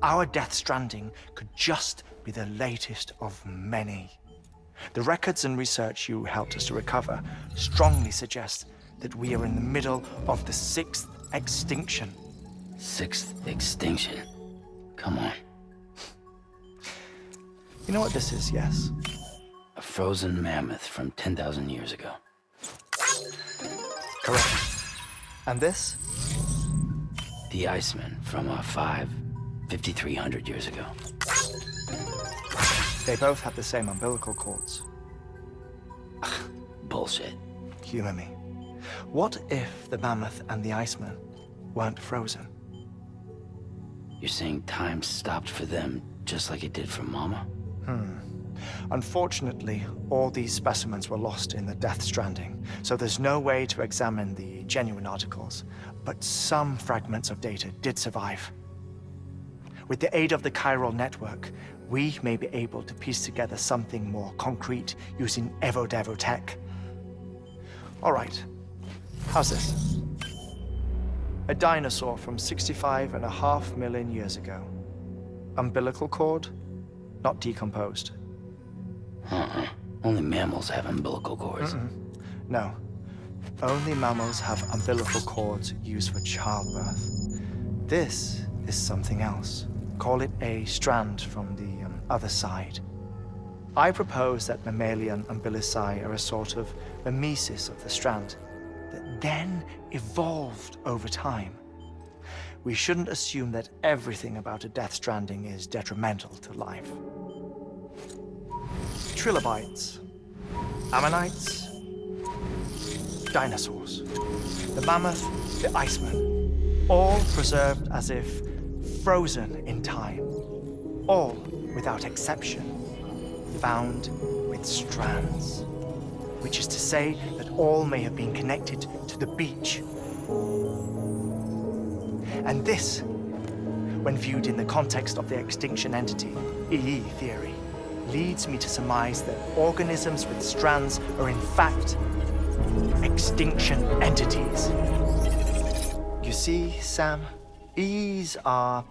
[SPEAKER 8] Our Death Stranding could just be the latest of many. The records and research you helped us to recover strongly suggest that we are in the middle of the 6th extinction.
[SPEAKER 1] 6th extinction? Come on.
[SPEAKER 8] You know what this is, yes?
[SPEAKER 1] A frozen mammoth from 10,000 years ago.
[SPEAKER 8] Correct. And this?
[SPEAKER 1] The Iceman from 5,300 years ago.
[SPEAKER 8] They both have the same umbilical cords.
[SPEAKER 1] Bullshit.
[SPEAKER 8] Humor me. What if the mammoth and the Iceman weren't frozen?
[SPEAKER 1] You're saying time stopped for them just like it did for Mama?
[SPEAKER 8] Unfortunately, all these specimens were lost in the Death Stranding, so there's no way to examine the genuine articles, but some fragments of data did survive. With the aid of the chiral network, we may be able to piece together something more concrete using Evo-Devo tech. All right, how's this? A dinosaur from 65.5 million years ago. Umbilical cord, not decomposed.
[SPEAKER 1] Only mammals have umbilical cords.
[SPEAKER 8] No. Only mammals have umbilical cords used for childbirth. This is something else. Call it a strand from the other side. I propose that mammalian umbilici are a sort of mimesis of the strand that then evolved over time. We shouldn't assume that everything about a Death Stranding is detrimental to life. Trilobites, ammonites, dinosaurs, the mammoth, the iceman, all preserved as if frozen in time, all, without exception, found with strands, which is to say that all may have been connected to the beach. And this, when viewed in the context of the extinction entity, EE theory, leads me to surmise that organisms with strands are in fact extinction entities. You see, Sam, EEs are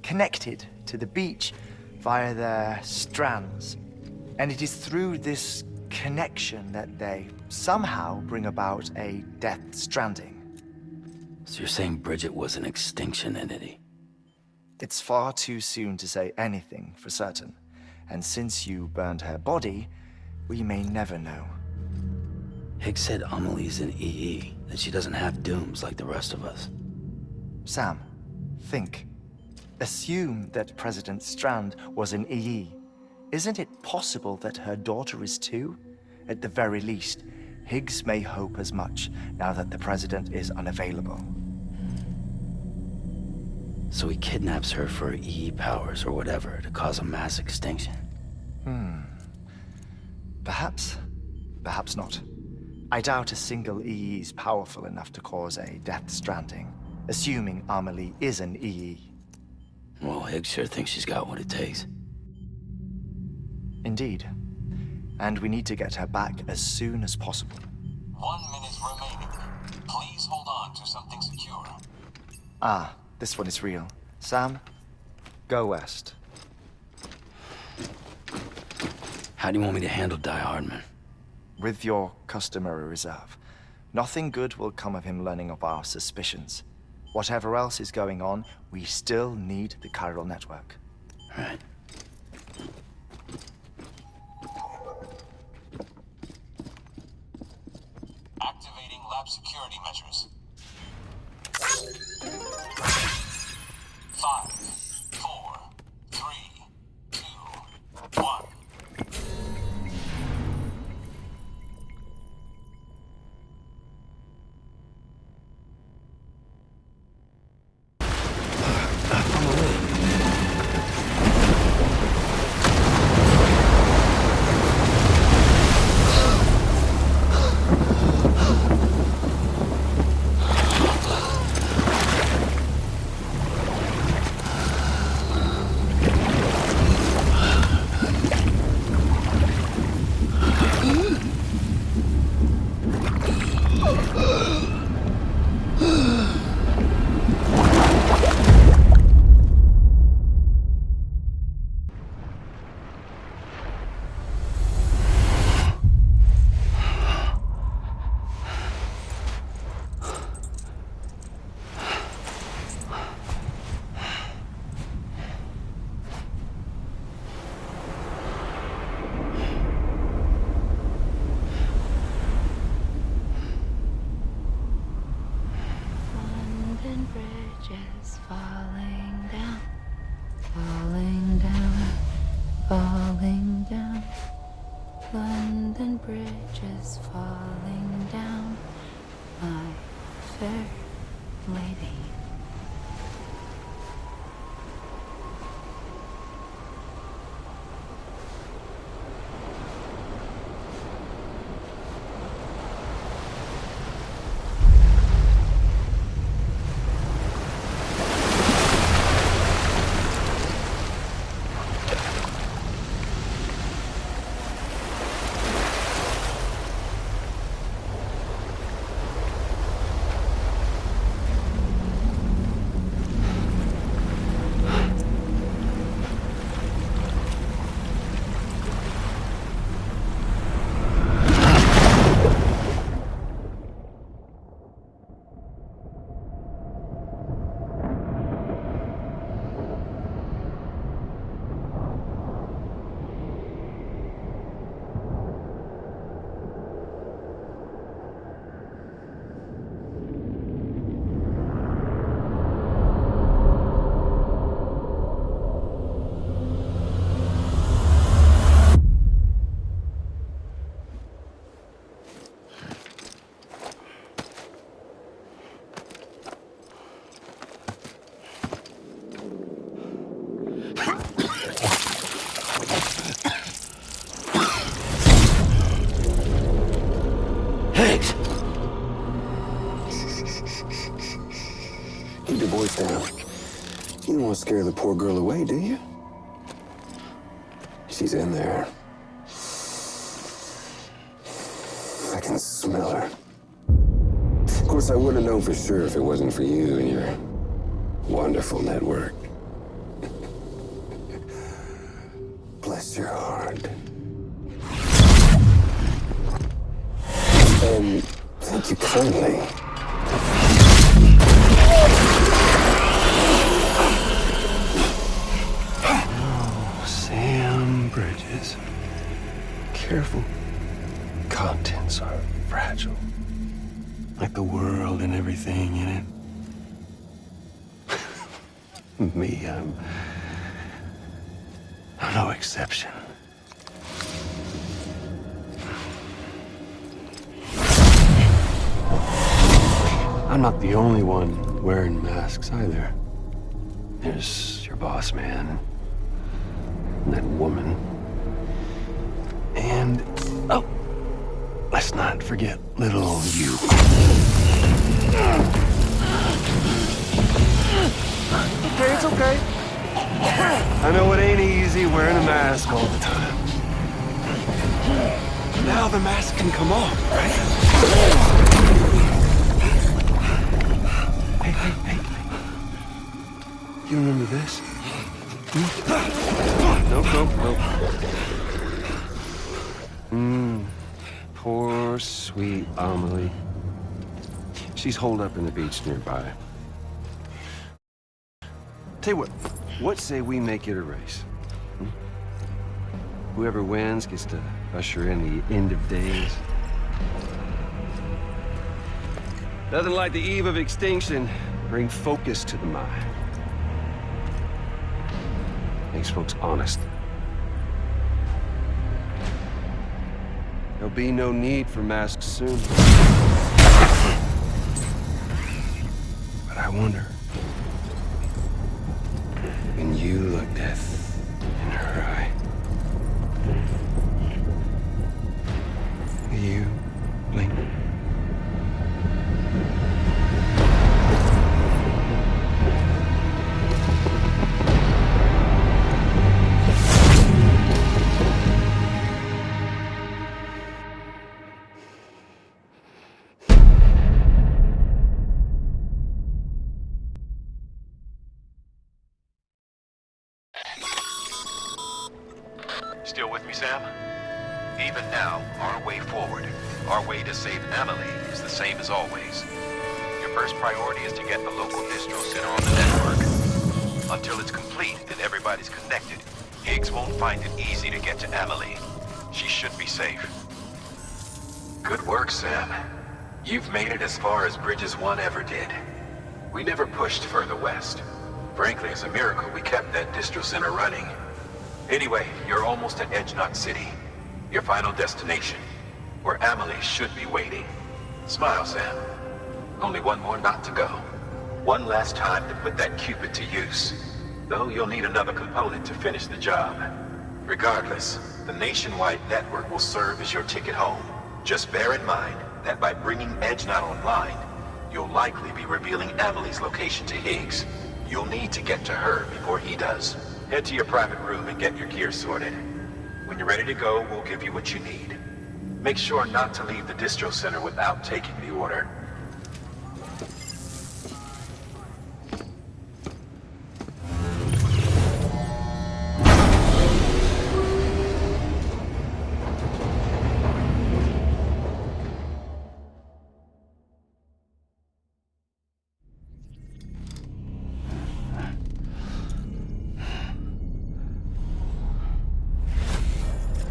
[SPEAKER 8] connected to the beach via their strands. And it is through this connection that they somehow bring about a Death Stranding.
[SPEAKER 1] So you're saying Bridget was an extinction entity?
[SPEAKER 8] It's far too soon to say anything for certain. And since you burned her body, we may never know.
[SPEAKER 1] Higgs said Amelie's an EE, that she doesn't have dooms like the rest of us.
[SPEAKER 8] Sam, think. Assume that President Strand was an EE. Isn't it possible that her daughter is too? At the very least, Higgs may hope as much now that the president is unavailable.
[SPEAKER 1] So he kidnaps her for EE powers or whatever to cause a mass extinction.
[SPEAKER 8] Perhaps. Perhaps not. I doubt a single EE is powerful enough to cause a Death Stranding, assuming Amelie is an EE.
[SPEAKER 1] Well, Higgs sure thinks she's got what it takes.
[SPEAKER 8] Indeed. And we need to get her back as soon as possible.
[SPEAKER 18] 1 minute remaining. Please hold on to something secure.
[SPEAKER 8] Ah, this one is real. Sam, go west.
[SPEAKER 1] How do you want me to handle Die Hardman?
[SPEAKER 8] With your customary reserve. Nothing good will come of him learning of our suspicions. Whatever else is going on, we still need the chiral network.
[SPEAKER 1] Right.
[SPEAKER 18] Activating lab security measures. 5, 4, 3, 2, 1.
[SPEAKER 19] Keep your voice down. You don't want to scare the poor girl away, do you? She's in there. I can smell her. Of course, I wouldn't know for sure if it wasn't for you and your wonderful network. Bless your heart. And thank you kindly.
[SPEAKER 13] Oh, Sam Bridges. Careful. Contents are fragile. Like the world and everything in it. Me, I'm no exception. I'm not the only one wearing masks either. There's your boss man, and that woman, and, oh, let's not forget little old you.
[SPEAKER 5] Okay, it's okay. I know it ain't easy wearing a mask all the time.
[SPEAKER 13] Now the mask can come off, right? Hey. You remember this?
[SPEAKER 5] Nope. Poor, sweet Amelie. She's holed up in the beach nearby. Tell you what say we make it a race? Whoever wins gets to usher in the end of days. Nothing like the eve of extinction. Bring focus to the mind. Makes folks honest. There'll be no need for masks soon.
[SPEAKER 13] But I wonder, when you look death in her eye, will you blink?
[SPEAKER 20] Still with me, Sam? Even now, our way forward, our way to save Amelie is the same as always. Your first priority is to get the local distro center on the network. Until it's complete and everybody's connected, Higgs won't find it easy to get to Amelie. She should be safe.
[SPEAKER 14] Good work, Sam. You've made it as far as Bridges 1 ever did. We never pushed further west. Frankly, it's a miracle we kept that distro center running. Anyway, you're almost at Edge Knot City, your final destination, where Amelie should be waiting. Smile, Sam. Only one more knot to go. One last time to put that Cupid to use. Though you'll need another component to finish the job. Regardless, the nationwide network will serve as your ticket home. Just bear in mind that by bringing Edge Knot online, you'll likely be revealing Amelie's location to Higgs. You'll need to get to her before he does. Head to your private room and get your gear sorted. When you're ready to go, we'll give you what you need. Make sure not to leave the distro center without taking the order.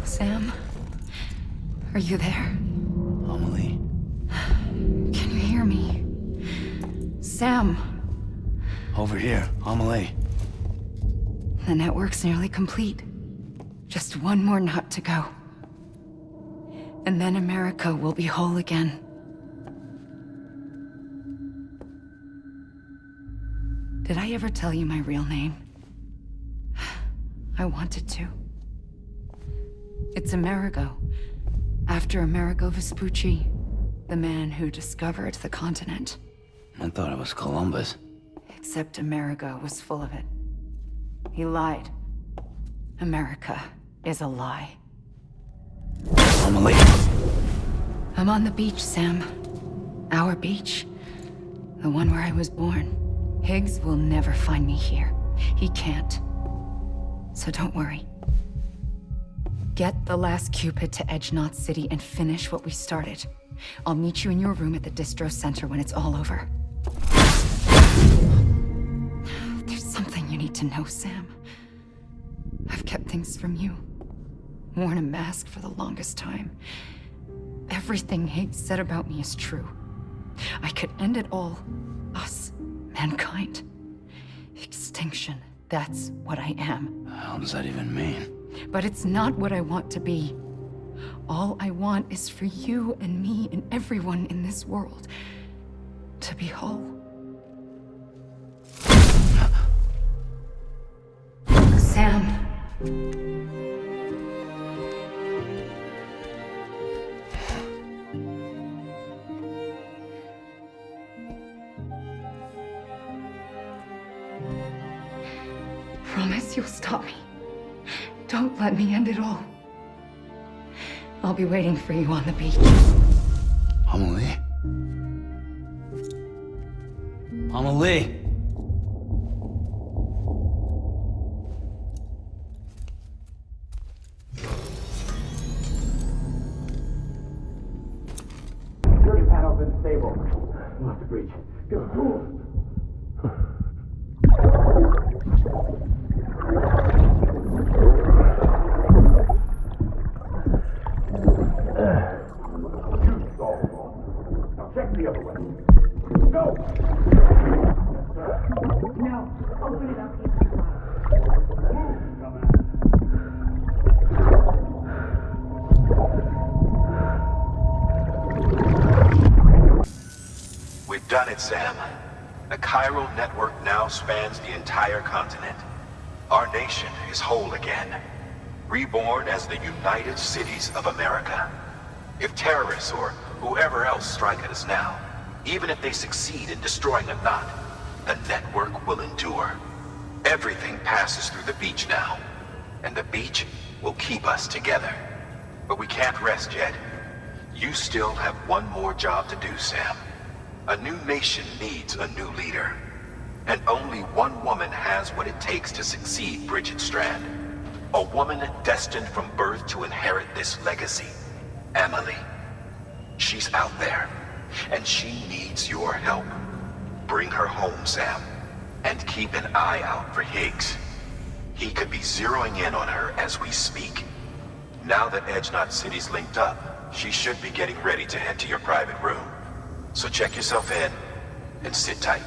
[SPEAKER 10] Sam? Are you there?
[SPEAKER 1] Amelie?
[SPEAKER 10] Can you hear me? Sam!
[SPEAKER 1] Over here, Amelie.
[SPEAKER 10] The network's nearly complete. Just one more knot to go. And then America will be whole again. Did I ever tell you my real name? I wanted to. It's Amerigo, after Amerigo Vespucci, the man who discovered the continent.
[SPEAKER 1] I thought it was Columbus.
[SPEAKER 10] Except America was full of it. He lied. America is a lie.
[SPEAKER 1] Emily.
[SPEAKER 10] I'm on the beach, Sam. Our beach. The one where I was born. Higgs will never find me here. He can't. So don't worry. Get the last Cupid to Edge Knot City and finish what we started. I'll meet you in your room at the distro center when it's all over. There's something you need to know, Sam. I've kept things from you. Worn a mask for the longest time. Everything Higgs said about me is true. I could end it all. Us. Mankind. Extinction. That's what I am.
[SPEAKER 1] What the hell does that even mean?
[SPEAKER 10] But it's not what I want to be. All I want is for you and me and everyone in this world to be whole. Sam. Promise you'll stop me. Don't let me end it all. I'll be waiting for you on the beach.
[SPEAKER 1] Emily? Emily?
[SPEAKER 2] Security panel's been disabled. We'll have to breach. Go. Check the other way. Go! Yes, sir.
[SPEAKER 6] No, open it up.
[SPEAKER 20] We've done it, Sam. The chiral network now spans the entire continent. Our nation is whole again. Reborn as the United Cities of America. If terrorists or whoever else strike at us now, even if they succeed in destroying the knot, the network will endure. Everything passes through the beach now, and the beach will keep us together. But we can't rest yet. You still have one more job to do, Sam. A new nation needs a new leader. And only one woman has what it takes to succeed Bridget Strand. A woman destined from birth to inherit this legacy. Emily. She's out there, and she needs your help. Bring her home, Sam, and keep an eye out for Higgs. He could be zeroing in on her as we speak. Now that Edge Knot City's linked up, she should be getting ready to head to your private room. So check yourself in, and sit tight.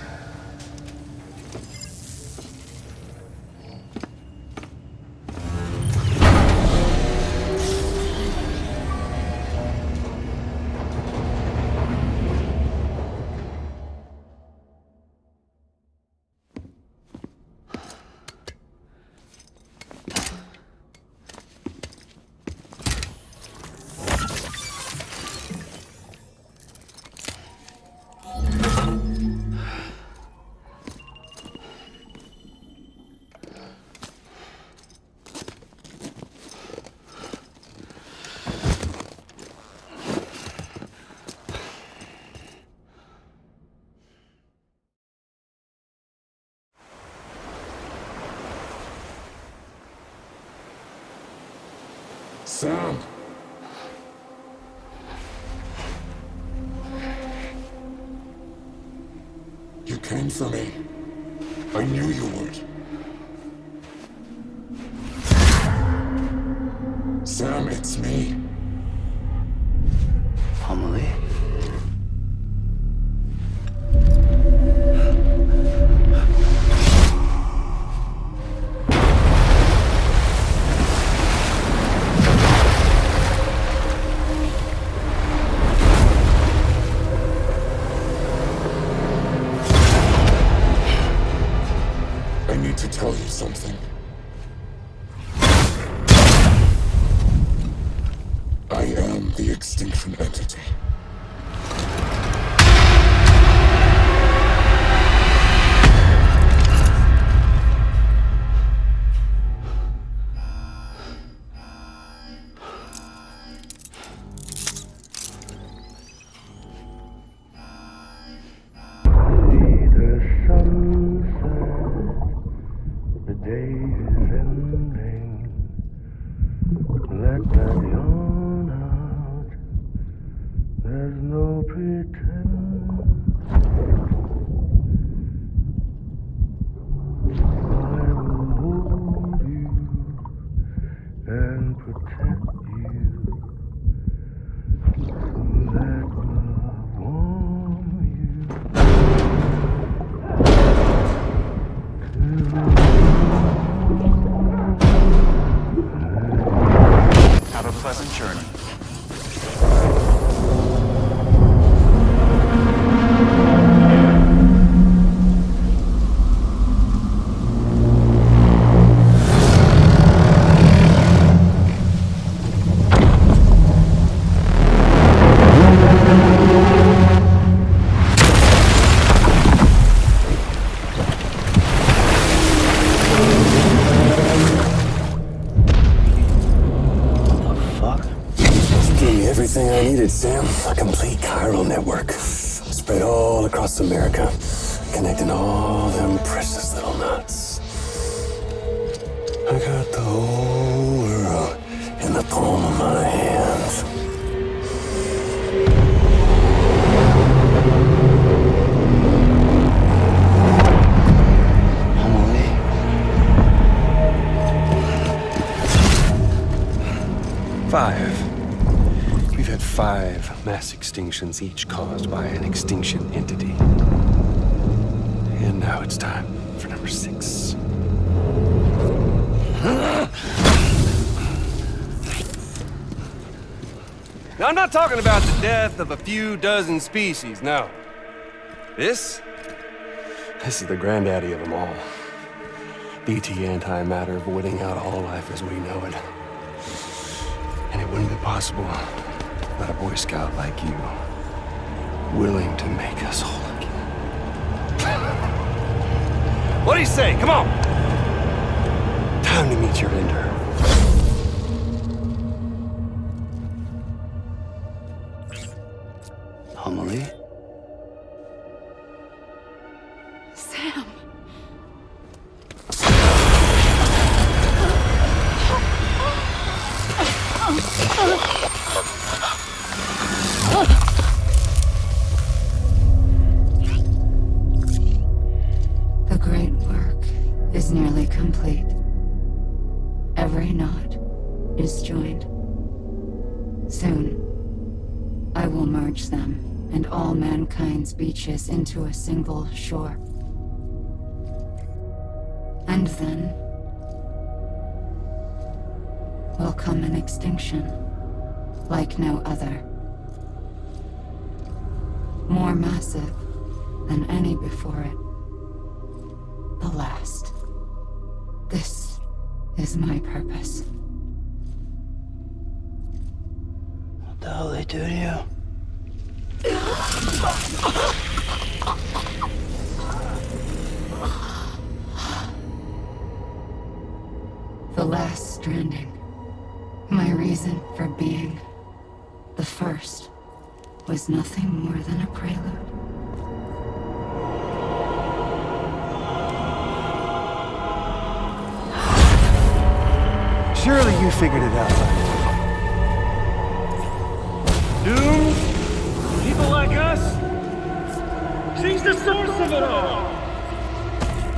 [SPEAKER 19] Sam! You came for me. I knew you would. Sam, it's me.
[SPEAKER 1] Emily?
[SPEAKER 19] I need to tell you something. I am the Extinction Entity.
[SPEAKER 17] is ending. Let that yawn out. There's no pretend. I will hold you and protect you. Let love warm you.
[SPEAKER 9] Have a pleasant journey.
[SPEAKER 19] Everything I needed, Sam. A complete chiral network. Spread all across America. Connecting all them precious little knots. I got the whole world in the palm of my hands.
[SPEAKER 13] We've had 5 mass extinctions, each caused by an extinction entity. And now it's time for number 6. Now, I'm not talking about the death of a few dozen species, no. This is the granddaddy of them all. BT antimatter voiding out all life as we know it. And it wouldn't be possible without a Boy Scout like you, willing to make us whole again. What do you say? Come on! Time to meet your ender.
[SPEAKER 1] Homily?
[SPEAKER 10] Sam. The great work is nearly complete. Every knot is joined. Soon, I will merge them and all mankind's beaches into a single shore. And then will come an extinction like no other. More massive than any before it. The last. This is my purpose.
[SPEAKER 1] What the hell they do to you?
[SPEAKER 10] The last stranding. My reason for being. The first was nothing more than a prelude.
[SPEAKER 13] Surely you figured it out by now.
[SPEAKER 3] Dooms? People like us? She's the source of it all!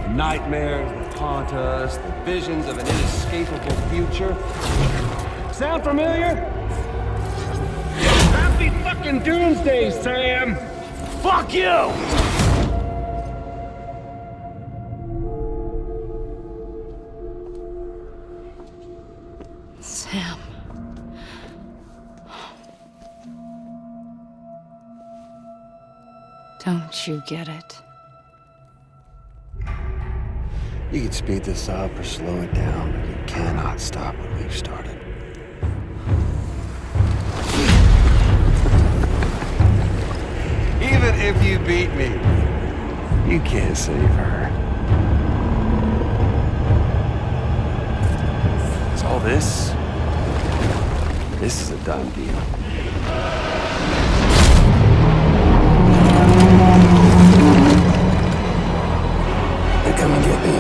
[SPEAKER 13] The nightmares that haunt us, the visions of an inescapable future. Sound familiar?
[SPEAKER 3] Happy fucking doomsday, Sam! Fuck you!
[SPEAKER 10] Sam. Don't you get it?
[SPEAKER 13] You can speed this up or slow it down, but you cannot stop what we've started. Even if you beat me, you can't save her. So all this is a done deal.
[SPEAKER 19] They come and get me.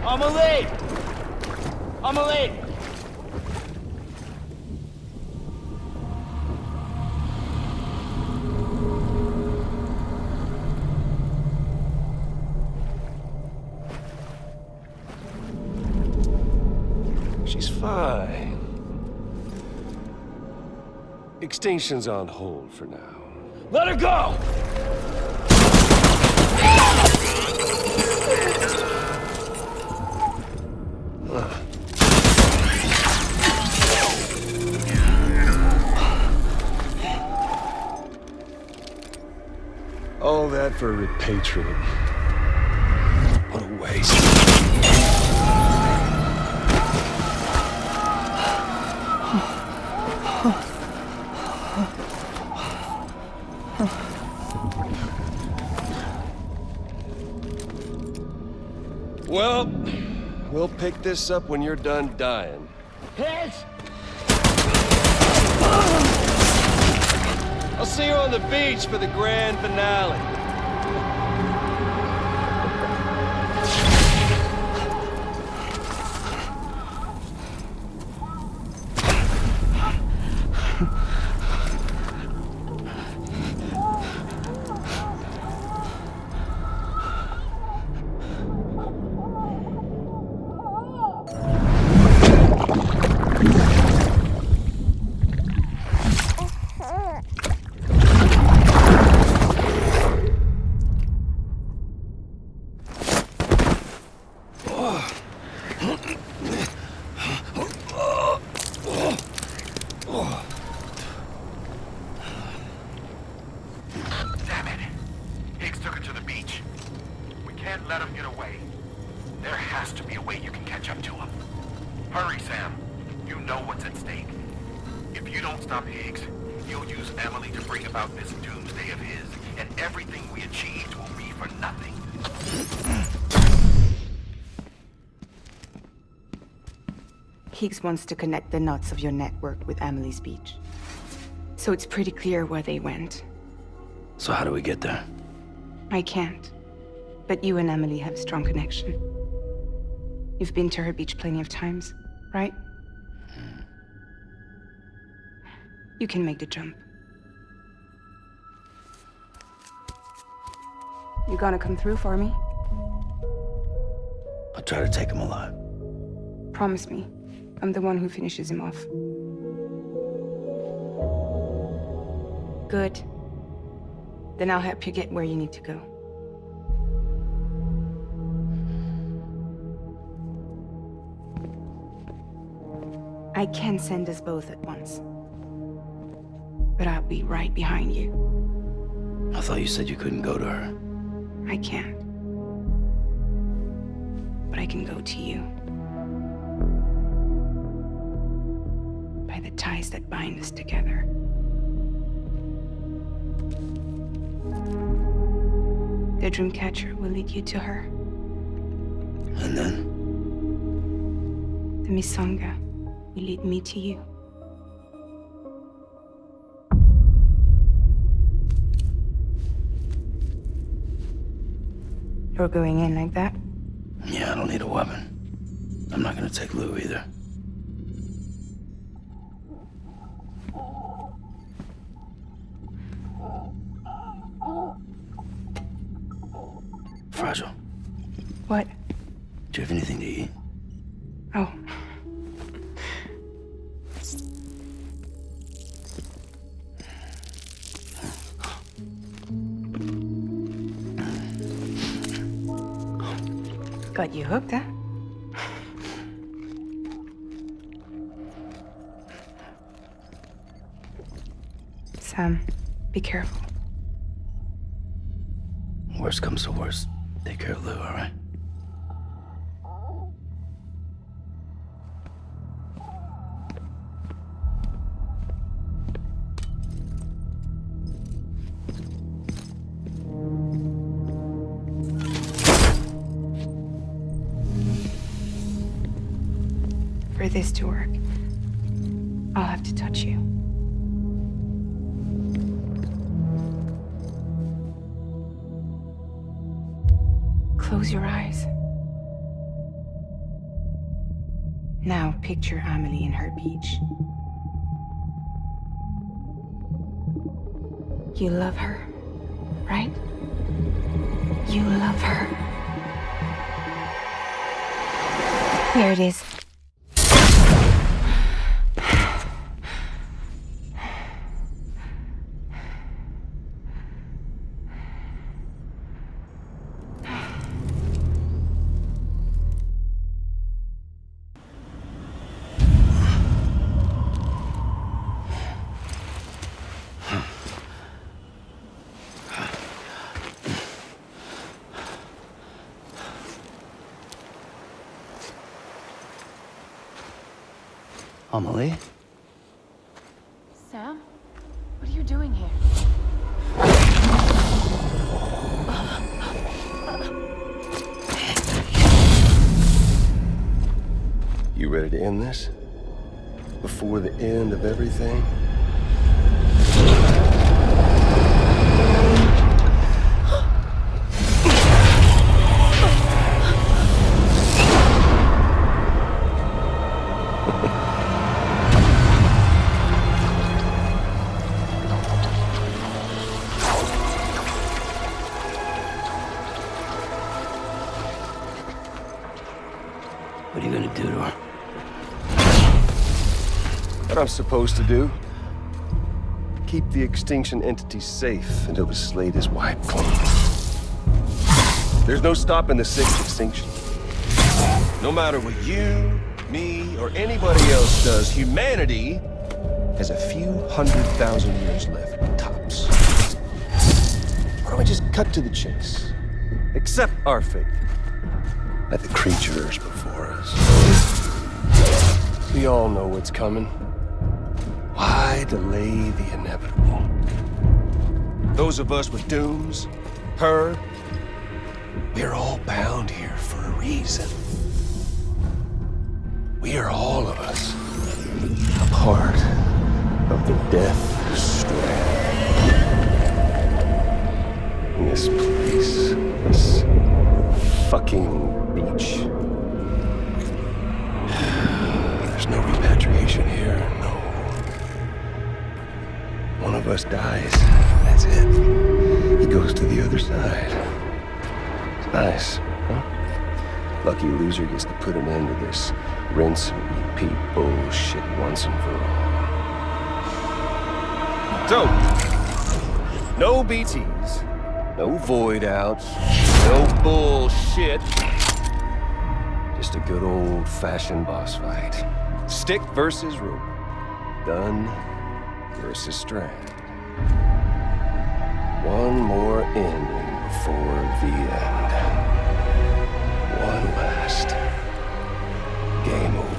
[SPEAKER 3] Amelie! Amelie!
[SPEAKER 13] She's fine. Extinction's on hold for now.
[SPEAKER 3] Let her go!
[SPEAKER 13] All that for repatriate. What a waste. Well, we'll pick this up when you're done dying.
[SPEAKER 3] Heads!
[SPEAKER 13] I'll see you on the beach for the grand finale.
[SPEAKER 20] Damn it. Higgs took her to the beach. We can't let him get away. There has to be a way you can catch up to him. Hurry, Sam. You know what's at stake. If you don't stop Higgs, he'll use Emily to bring about this doomsday of his, and everything we achieved will be for nothing.
[SPEAKER 7] Higgs wants to connect the knots of your network with Emily's beach. So it's pretty clear where they went.
[SPEAKER 1] So how do we get there?
[SPEAKER 7] I can't. But you and Emily have a strong connection. You've been to her beach plenty of times, right? You can make the jump. You gonna come through for me?
[SPEAKER 1] I'll try to take him alive.
[SPEAKER 7] Promise me. I'm the one who finishes him off. Good. Then I'll help you get where you need to go. I can send us both at once. But I'll be right behind you.
[SPEAKER 1] I thought you said you couldn't go to her.
[SPEAKER 7] I can't. But I can go to you. By the ties that bind us together. The Dreamcatcher will lead you to her.
[SPEAKER 1] And then?
[SPEAKER 7] The Misanga will lead me to you. You're going in like that?
[SPEAKER 1] Yeah, I don't need a weapon. I'm not gonna take Lou either. Fragile.
[SPEAKER 7] What?
[SPEAKER 1] Do you have anything to eat?
[SPEAKER 7] Oh. Got you hooked, huh? Sam, be careful.
[SPEAKER 1] Worst comes to worst. Take care of Lou, all right?
[SPEAKER 7] For this to work, I'll have to touch you. Close your eyes. Now picture Amelie in her beach. You love her, right? You love her. Here it is.
[SPEAKER 1] Amelie?
[SPEAKER 4] Sam? What are you doing here?
[SPEAKER 13] You ready to end this? Before the end of everything?
[SPEAKER 1] What are you gonna do to her?
[SPEAKER 13] What I'm supposed to do? Keep the extinction entity safe until the slate is wiped clean. There's no stopping the sixth extinction. No matter what you, me, or anybody else does, humanity has a few 100,000 years left, tops. Why don't we just cut to the chase? Accept our fate. Let the creatures before us. We all know what's coming. Why delay the inevitable? Those of us with dooms, her, we're all bound here for a reason. We are all of us a part of the Death Strand. In this place, this fucking beach. There's no repatriation here, no. One of us dies, that's it. He goes to the other side. It's nice, huh? Lucky loser gets to put an end to this rinse and repeat bullshit once and for all. So, no BTs, no void outs, no bullshit. Just a good old-fashioned boss fight. Stick versus rope. Gun versus strand. One more ending before the end. One last game over.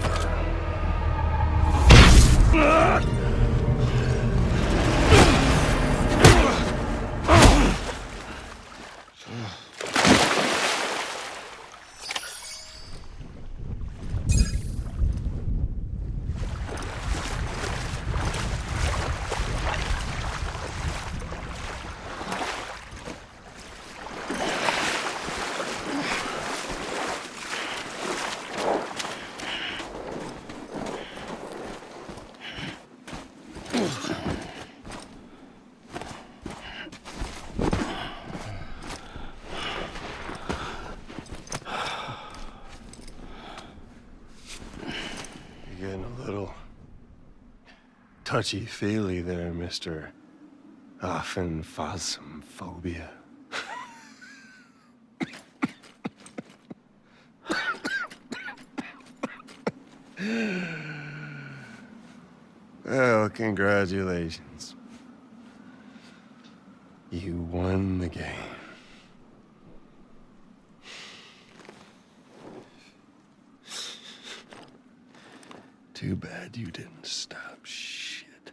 [SPEAKER 13] Touchy-feely there, Mr. Phasmophobia. Well, congratulations. You won the game. Too bad you didn't stop shit.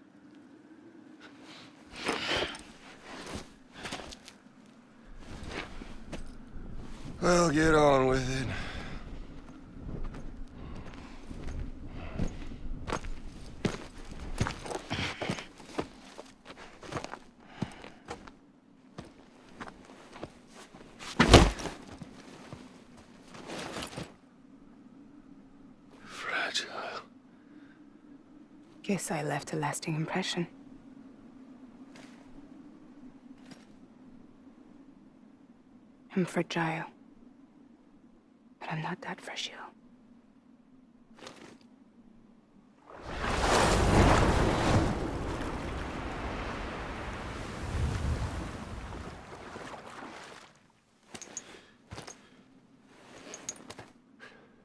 [SPEAKER 13] Well, get on with it. Fragile.
[SPEAKER 7] Guess I left a lasting impression. I'm fragile. But I'm not that fragile.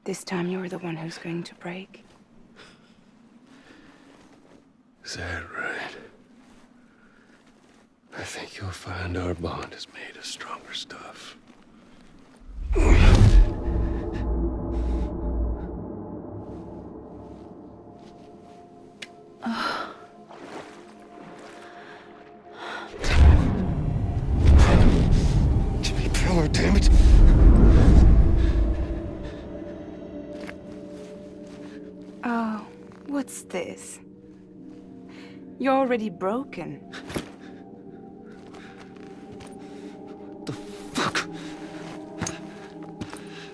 [SPEAKER 7] This time you're the one who's going to break.
[SPEAKER 13] Is that right? I think you'll find our bond is made of stronger stuff. Jimmy Pillar, damn it!
[SPEAKER 7] Oh, what's this? You're already broken.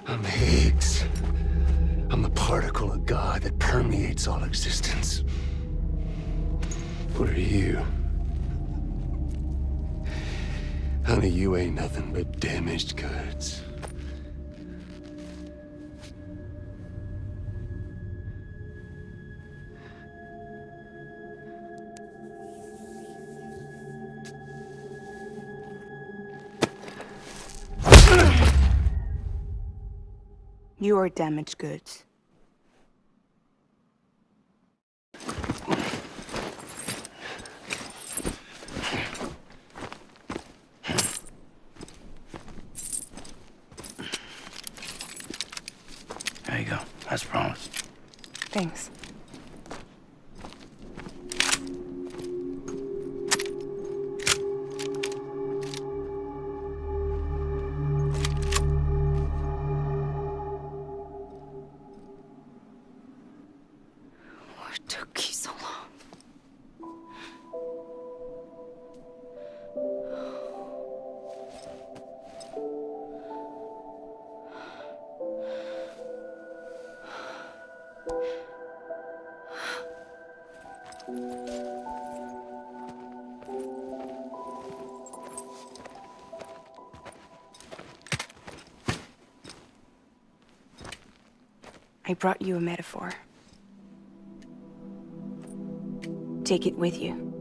[SPEAKER 13] I'm Higgs. I'm the particle of God that permeates all existence. What are you? Honey, you ain't nothing but damaged goods.
[SPEAKER 7] You are damaged goods.
[SPEAKER 1] There you go, as promised.
[SPEAKER 7] Thanks.
[SPEAKER 10] What took you so long?
[SPEAKER 7] I brought you a metaphor. Take it with you.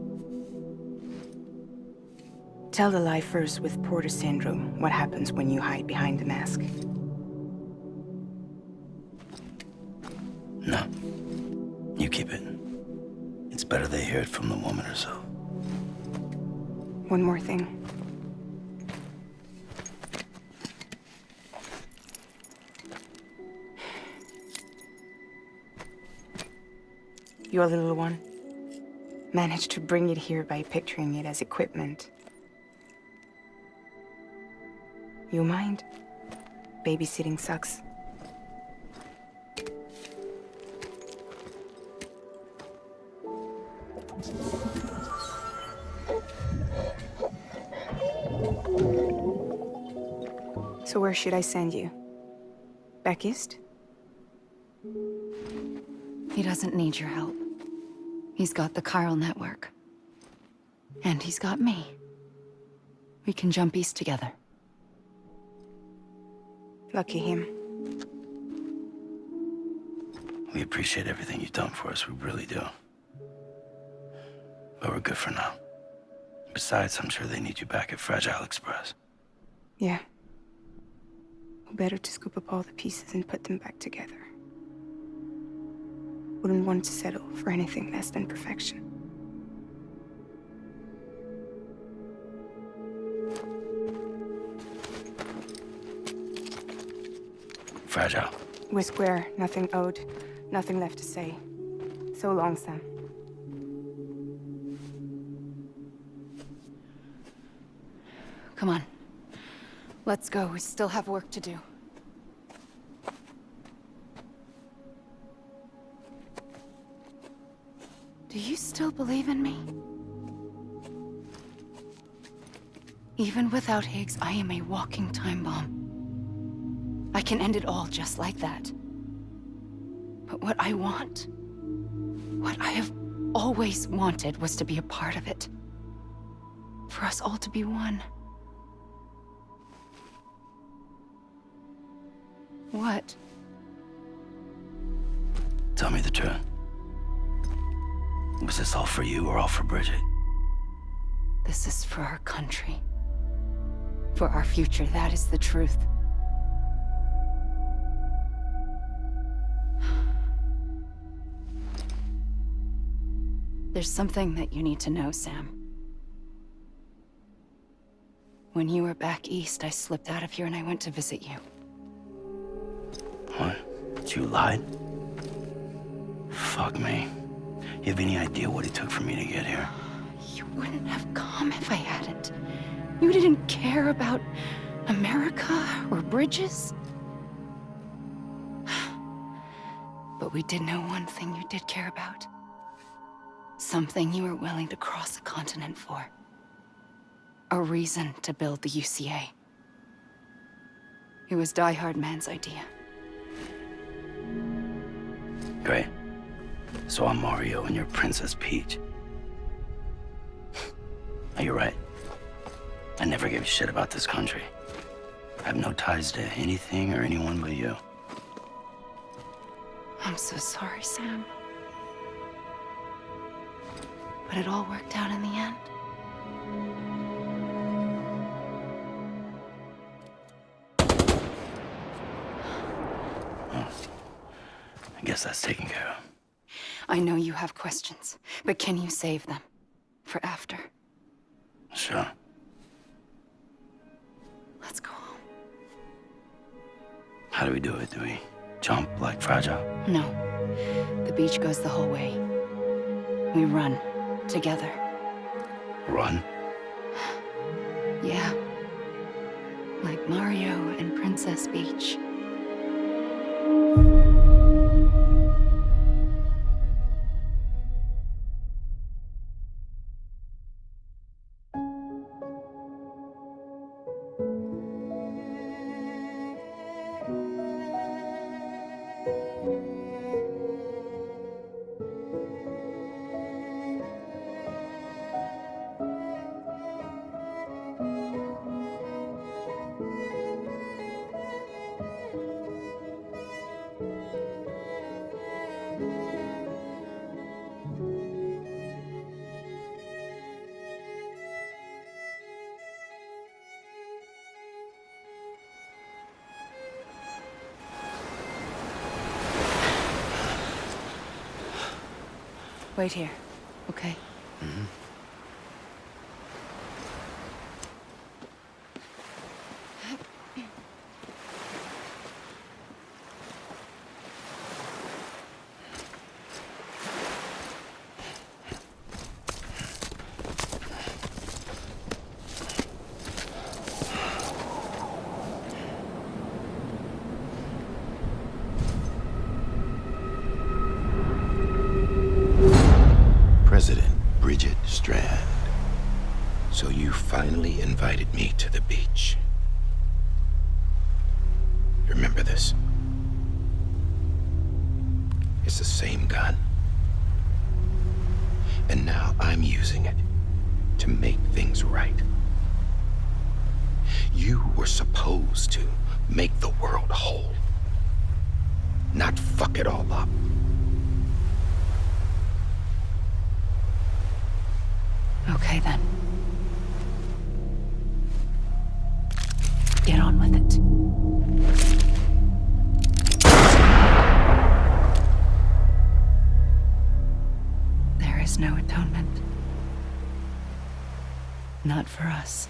[SPEAKER 7] Tell the lifers with Porter syndrome what happens when you hide behind the mask.
[SPEAKER 1] No. You keep it. It's better they hear it from the woman herself.
[SPEAKER 7] One more thing. Your little one managed to bring it here by picturing it as equipment. You mind? Babysitting sucks. So where should I send you? Back east?
[SPEAKER 10] He doesn't need your help. He's got the chiral network. And he's got me. We can jump east together.
[SPEAKER 7] Lucky him.
[SPEAKER 1] We appreciate everything you've done for us, we really do. But we're good for now. Besides, I'm sure they need you back at Fragile Express.
[SPEAKER 7] Yeah. Better to scoop up all the pieces and put them back together. Wouldn't want to settle for anything less than perfection.
[SPEAKER 1] Fragile.
[SPEAKER 7] We're square, nothing owed, nothing left to say. So long, Sam.
[SPEAKER 10] Come on. Let's go. We still have work to do. Do you still believe in me? Even without Higgs, I am a walking time bomb. I can end it all just like that. But what I want, what I have always wanted was to be a part of it. For us all to be one. What?
[SPEAKER 1] Tell me the truth. Was this all for you or all for Bridget?
[SPEAKER 10] This is for our country. For our future, that is the truth. There's something that you need to know, Sam. When you were back east, I slipped out of here and I went to visit you.
[SPEAKER 1] What? You lied? Fuck me. You have any idea what it took for me to get here?
[SPEAKER 10] You wouldn't have come if I hadn't. You didn't care about America or bridges. But we did know one thing you did care about. Something you were willing to cross a continent for. A reason to build the UCA. It was Die Hard Man's idea.
[SPEAKER 1] Great. So I'm Mario and you're Princess Peach. You're right. I never gave a shit about this country. I have no ties to anything or anyone but you.
[SPEAKER 10] I'm so sorry, Sam. But it all worked out in the end.
[SPEAKER 1] Well, I guess that's taken care of.
[SPEAKER 10] I know you have questions, but can you save them? For after?
[SPEAKER 1] Sure.
[SPEAKER 10] Let's go home.
[SPEAKER 1] How do we do it? Do we jump like Fragile?
[SPEAKER 10] No. The beach goes the whole way. We run. Together.
[SPEAKER 1] Run?
[SPEAKER 10] Yeah. Like Mario and Princess Peach. Wait here, okay?
[SPEAKER 1] Mm-hmm.
[SPEAKER 14] President Bridget Strand. So you finally invited me to the beach. Remember this? It's the same gun. And now I'm using it to make things right. You were supposed to make the world whole, not fuck it all up.
[SPEAKER 10] Okay, then. Get on with it. There is no atonement. Not for us.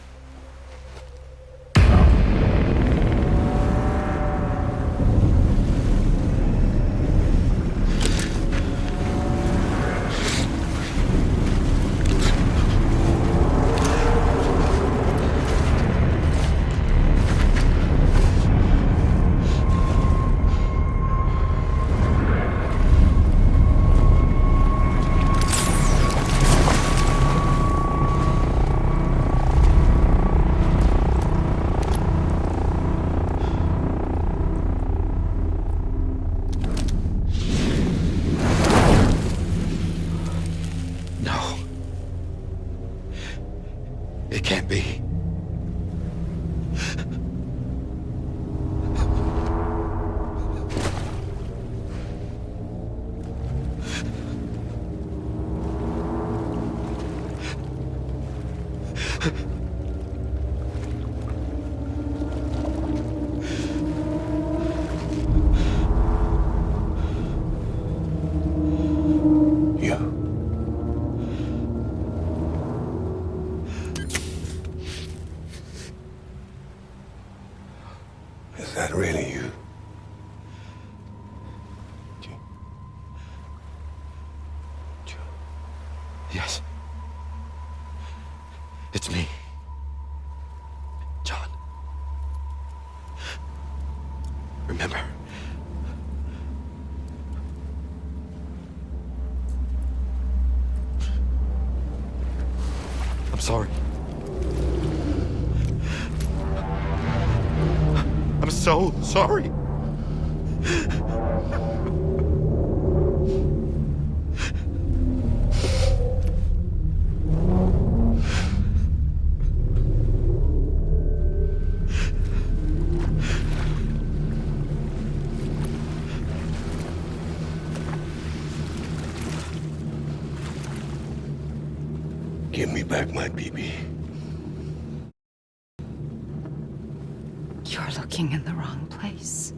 [SPEAKER 1] Yes. It's me. John. Remember. I'm sorry. I'm so sorry.
[SPEAKER 19] Give me back my BB.
[SPEAKER 10] You're looking in the wrong place.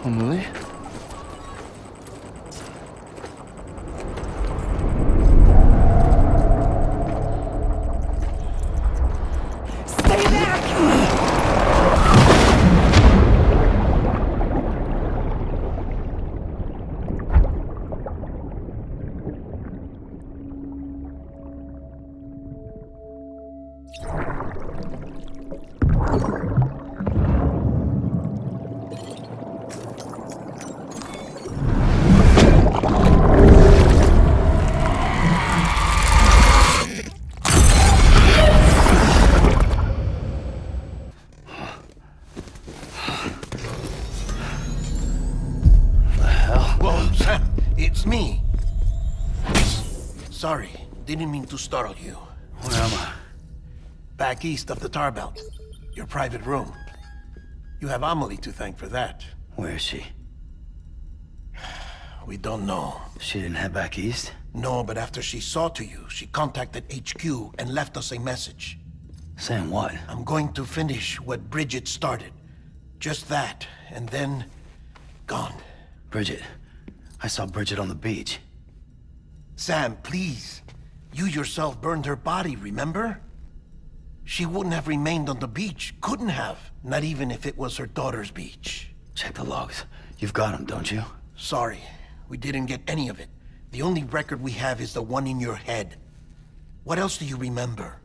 [SPEAKER 1] Emily?
[SPEAKER 10] Stay back!
[SPEAKER 11] Whoa, Sam, it's me. Sorry, didn't mean to startle you.
[SPEAKER 1] Where am I?
[SPEAKER 11] Back east of the tar belt. Your private room. You have Amelie to thank for that.
[SPEAKER 1] Where is she?
[SPEAKER 11] We don't know.
[SPEAKER 1] She didn't head back east?
[SPEAKER 11] No, but after she saw to you, she contacted HQ and left us a message.
[SPEAKER 1] Saying what?
[SPEAKER 11] I'm going to finish what Bridget started. Just that, and then... gone.
[SPEAKER 1] Bridget. I saw Bridget on the beach.
[SPEAKER 11] Sam, please. You yourself burned her body, remember? She wouldn't have remained on the beach. Couldn't have. Not even if it was her daughter's beach.
[SPEAKER 1] Check the logs. You've got them, don't you?
[SPEAKER 11] Sorry. We didn't get any of it. The only record we have is the one in your head. What else do you remember?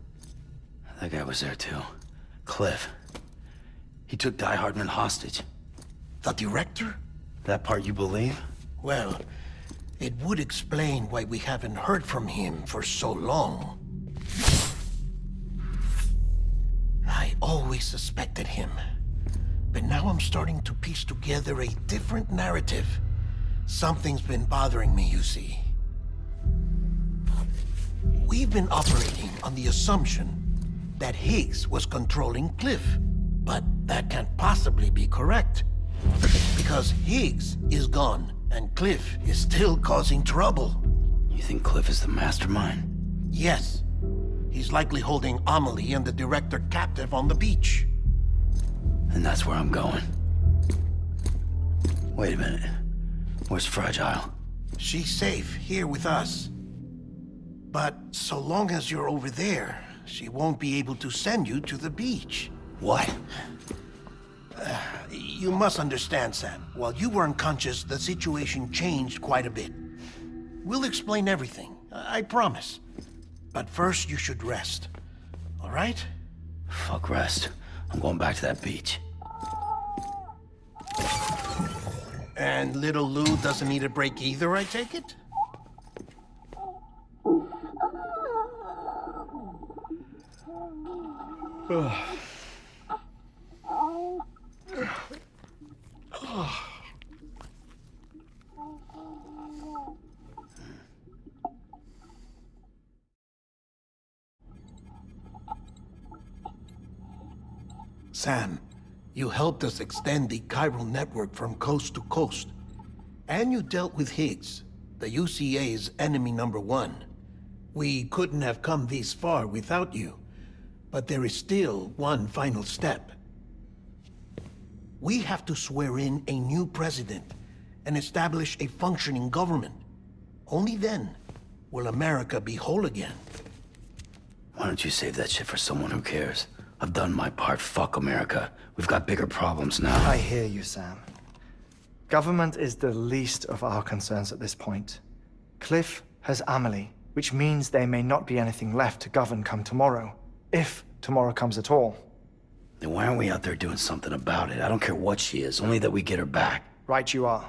[SPEAKER 1] That guy was there too. Cliff. He took Die Hardman hostage.
[SPEAKER 11] The director?
[SPEAKER 1] That part you believe?
[SPEAKER 11] Well, it would explain why we haven't heard from him for so long. I always suspected him. But now I'm starting to piece together a different narrative. Something's been bothering me, you see. We've been operating on the assumption that Higgs was controlling Cliff. But that can't possibly be correct. Because Higgs is gone, and Cliff is still causing trouble.
[SPEAKER 1] You think Cliff is the mastermind?
[SPEAKER 11] Yes. He's likely holding Amelie and the director captive on the beach.
[SPEAKER 1] And that's where I'm going. Wait a minute. Where's Fragile?
[SPEAKER 11] She's safe here with us. But so long as you're over there, she won't be able to send you to the beach.
[SPEAKER 1] What?
[SPEAKER 11] You must understand, Sam. While you were unconscious, the situation changed quite a bit. We'll explain everything, I promise. But first, you should rest. All right?
[SPEAKER 1] Fuck rest. I'm going back to that beach.
[SPEAKER 11] And little Lou doesn't need a break either, I take it? Sam, you helped us extend the chiral network from coast to coast. And you dealt with Higgs, the UCA's enemy #1. We couldn't have come this far without you. But there is still one final step. We have to swear in a new president and establish a functioning government. Only then will America be whole again.
[SPEAKER 1] Why don't you save that shit for someone who cares? I've done my part. Fuck America. We've got bigger problems now.
[SPEAKER 8] I hear you, Sam. Government is the least of our concerns at this point. Cliff has Amelie, which means there may not be anything left to govern come tomorrow. If tomorrow comes at all.
[SPEAKER 1] Then why aren't we out there doing something about it? I don't care what she is, only that we get her back.
[SPEAKER 8] Right you are.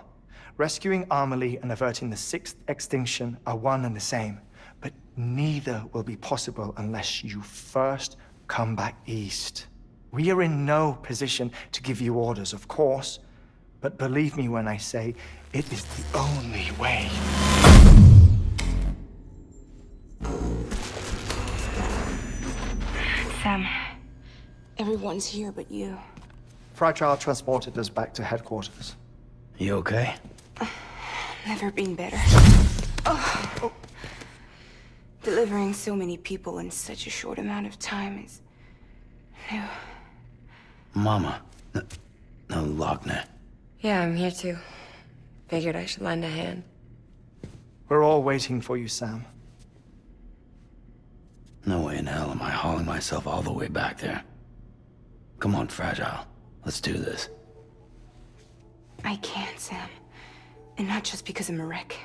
[SPEAKER 8] Rescuing Amelie and averting the 6th extinction are one and the same. But neither will be possible unless you first come back east. We are in no position to give you orders, of course. But believe me when I say, it is the only way.
[SPEAKER 7] Sam, everyone's here but you.
[SPEAKER 8] Fragile transported us back to headquarters.
[SPEAKER 1] You okay?
[SPEAKER 7] Never been better. Oh. Delivering so many people in such a short amount of time is new.
[SPEAKER 1] Mama. No, Logne.
[SPEAKER 21] Yeah, I'm here too. Figured I should lend a hand.
[SPEAKER 8] We're all waiting for you, Sam.
[SPEAKER 1] No way in hell am I hauling myself all the way back there. Come on, Fragile. Let's do this.
[SPEAKER 7] I can't, Sam. And not just because I'm a wreck.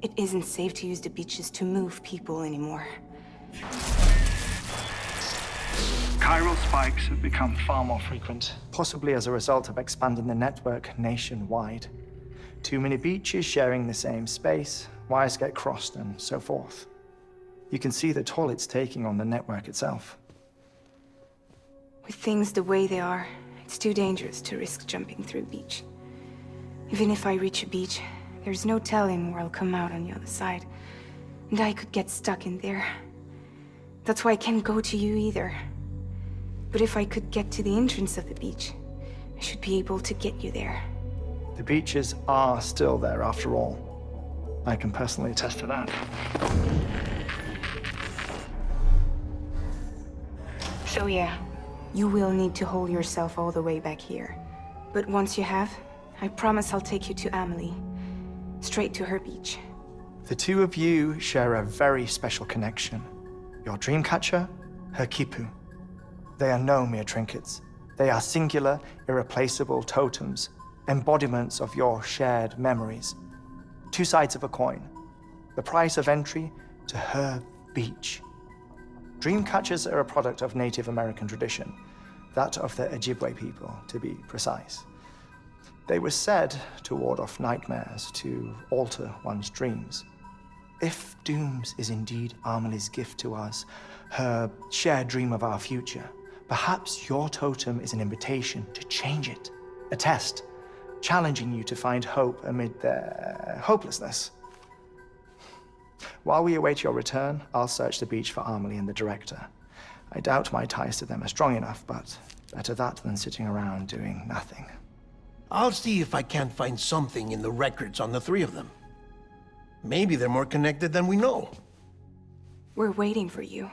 [SPEAKER 7] It isn't safe to use the beaches to move people anymore.
[SPEAKER 2] Chiral spikes have become far more frequent.
[SPEAKER 8] Possibly as a result of expanding the network nationwide. Too many beaches sharing the same space, wires get crossed, and so forth. You can see the toll it's taking on the network itself.
[SPEAKER 7] With things the way they are, it's too dangerous to risk jumping through a beach. Even if I reach a beach, there's no telling where I'll come out on the other side. And I could get stuck in there. That's why I can't go to you either. But if I could get to the entrance of the beach, I should be able to get you there.
[SPEAKER 8] The beaches are still there after all. I can personally attest to that.
[SPEAKER 7] So yeah, you will need to hold yourself all the way back here. But once you have, I promise I'll take you to Amelie. Straight to her beach.
[SPEAKER 8] The two of you share a very special connection. Your dreamcatcher, her Kipu. They are no mere trinkets. They are singular, irreplaceable totems, embodiments of your shared memories. Two sides of a coin. The price of entry to her beach. Dreamcatchers are a product of Native American tradition, that of the Ojibwe people, to be precise. They were said to ward off nightmares, to alter one's dreams. If Dooms is indeed Amelie's gift to us, her shared dream of our future, perhaps your totem is an invitation to change it. A test, challenging you to find hope amid their hopelessness. While we await your return, I'll search the beach for Amelie and the director. I doubt my ties to them are strong enough, but better that than sitting around doing nothing.
[SPEAKER 11] I'll see if I can't find something in the records on the three of them. Maybe they're more connected than we know.
[SPEAKER 7] We're waiting for you.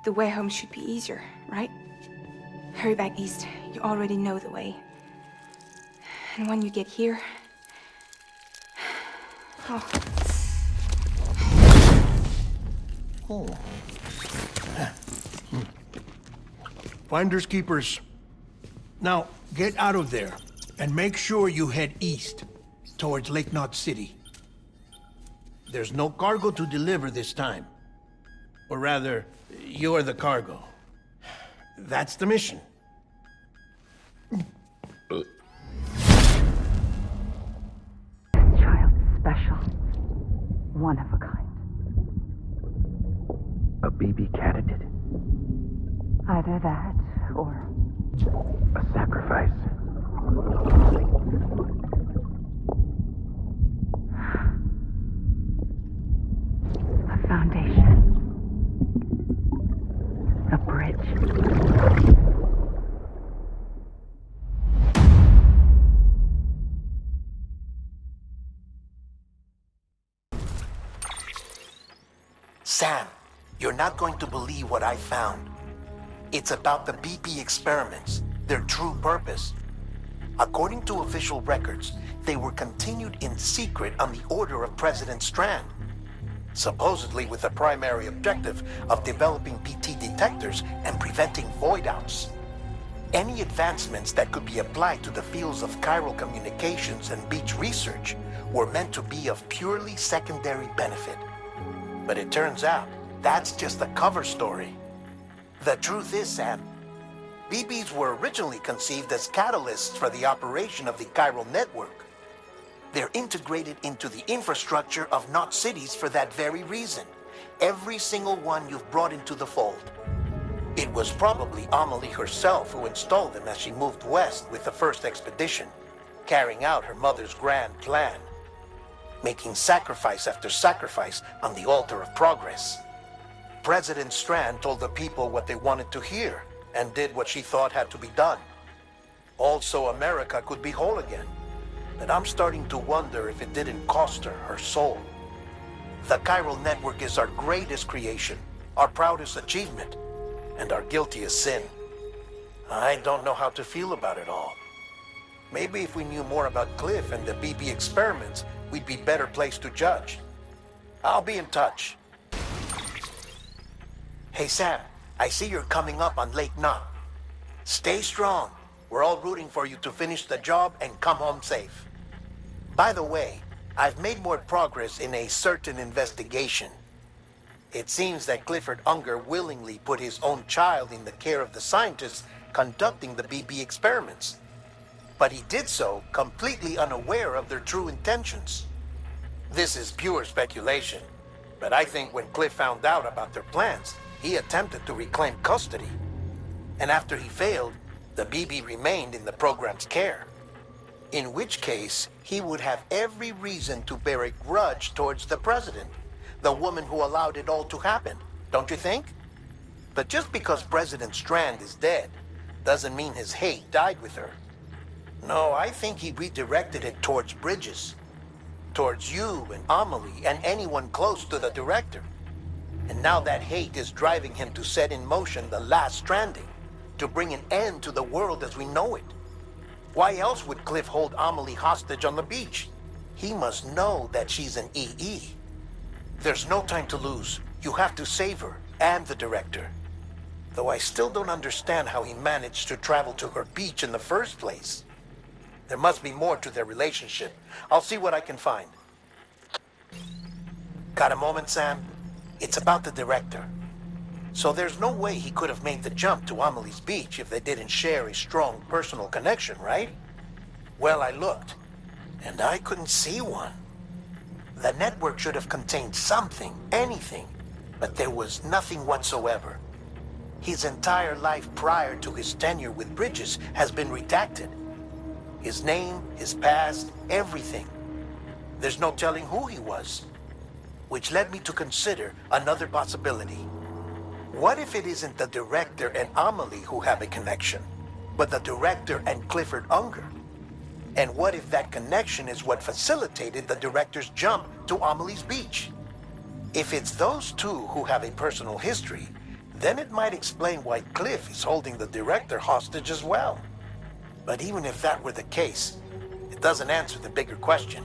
[SPEAKER 7] The way home should be easier, right? Hurry back east. You already know the way. And when you get here...
[SPEAKER 11] Oh. Finders keepers. Now, get out of there, and make sure you head east, towards Lake Knot City. There's no cargo to deliver this time. Or rather, you're the cargo. That's the mission.
[SPEAKER 10] Child is special. One of a kind.
[SPEAKER 14] A baby candidate.
[SPEAKER 10] Either that, or...
[SPEAKER 14] a sacrifice.
[SPEAKER 10] A foundation. A bridge.
[SPEAKER 11] Sam, you're not going to believe what I found. It's about the BP experiments, their true purpose. According to official records, they were continued in secret on the order of President Strand, supposedly with the primary objective of developing BT detectors and preventing void-outs. Any advancements that could be applied to the fields of chiral communications and beach research were meant to be of purely secondary benefit. But it turns out, that's just a cover story. The truth is, Sam, BBs were originally conceived as catalysts for the operation of the chiral network. They're integrated into the infrastructure of Knot cities for that very reason. Every single one you've brought into the fold. It was probably Amelie herself who installed them as she moved west with the first expedition, carrying out her mother's grand plan, making sacrifice after sacrifice on the altar of progress. President Strand told the people what they wanted to hear and did what she thought had to be done. Also, America could be whole again. But I'm starting to wonder if it didn't cost her her soul. The chiral network is our greatest creation, our proudest achievement, and our guiltiest sin. I don't know how to feel about it all. Maybe if we knew more about Cliff and the BB experiments, we'd be better placed to judge. I'll be in touch. Hey Sam, I see you're coming up on Lake Knot. Stay strong. We're all rooting for you to finish the job and come home safe. By the way, I've made more progress in a certain investigation. It seems that Clifford Unger willingly put his own child in the care of the scientists conducting the BB experiments. But he did so completely unaware of their true intentions. This is pure speculation, but I think when Cliff found out about their plans, he attempted to reclaim custody. And after he failed, the BB remained in the program's care. In which case, he would have every reason to bear a grudge towards the president, the woman who allowed it all to happen, don't you think? But just because President Strand is dead, doesn't mean his hate died with her. No, I think he redirected it towards Bridges, towards you and Amelie and anyone close to the director. And now that hate is driving him to set in motion the last stranding, to bring an end to the world as we know it. Why else would Cliff hold Amelie hostage on the beach? He must know that she's an EE. There's no time to lose. You have to save her and the director. Though I still don't understand how he managed to travel to her beach in the first place. There must be more to their relationship. I'll see what I can find. Got a moment, Sam? It's about the director. So there's no way he could have made the jump to Amelie's beach if they didn't share a strong personal connection, right? Well, I looked, and I couldn't see one. The network should have contained something, anything, but there was nothing whatsoever. His entire life prior to his tenure with Bridges has been redacted. His name, his past, everything. There's no telling who he was. Which led me to consider another possibility. What if it isn't the director and Amelie who have a connection, but the director and Clifford Unger? And what if that connection is what facilitated the director's jump to Amelie's beach? If it's those two who have a personal history, then it might explain why Cliff is holding the director hostage as well. But even if that were the case, it doesn't answer the bigger question.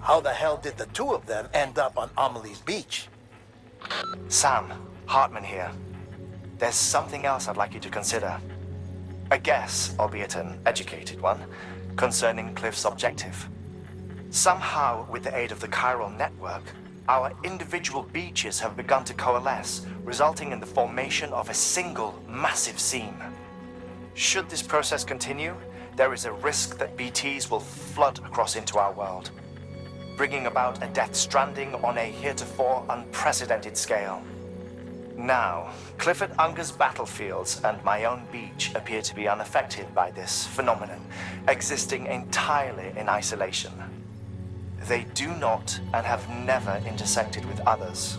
[SPEAKER 11] How the hell did the two of them end up on Amelie's beach?
[SPEAKER 8] Sam, Hartman here. There's something else I'd like you to consider. A guess, albeit an educated one, concerning Cliff's objective. Somehow, with the aid of the chiral network, our individual beaches have begun to coalesce, resulting in the formation of a single massive seam. Should this process continue, there is a risk that BTs will flood across into our world, bringing about a death stranding on a heretofore unprecedented scale. Now, Clifford Unger's battlefields and my own beach appear to be unaffected by this phenomenon, existing entirely in isolation. They do not and have never intersected with others.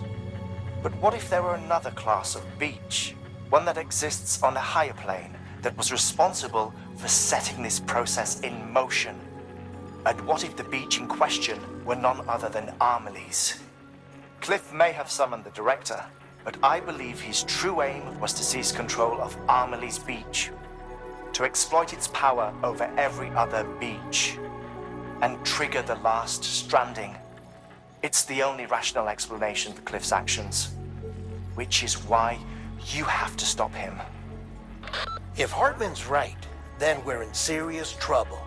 [SPEAKER 8] But what if there were another class of beach, one that exists on a higher plane, that was responsible for setting this process in motion? And what if the beach in question were none other than Amelie's? Cliff may have summoned the director, but I believe his true aim was to seize control of Amelie's beach, to exploit its power over every other beach, and trigger the last stranding. It's the only rational explanation for Cliff's actions, which is why you have to stop him.
[SPEAKER 11] If Hartman's right, then we're in serious trouble.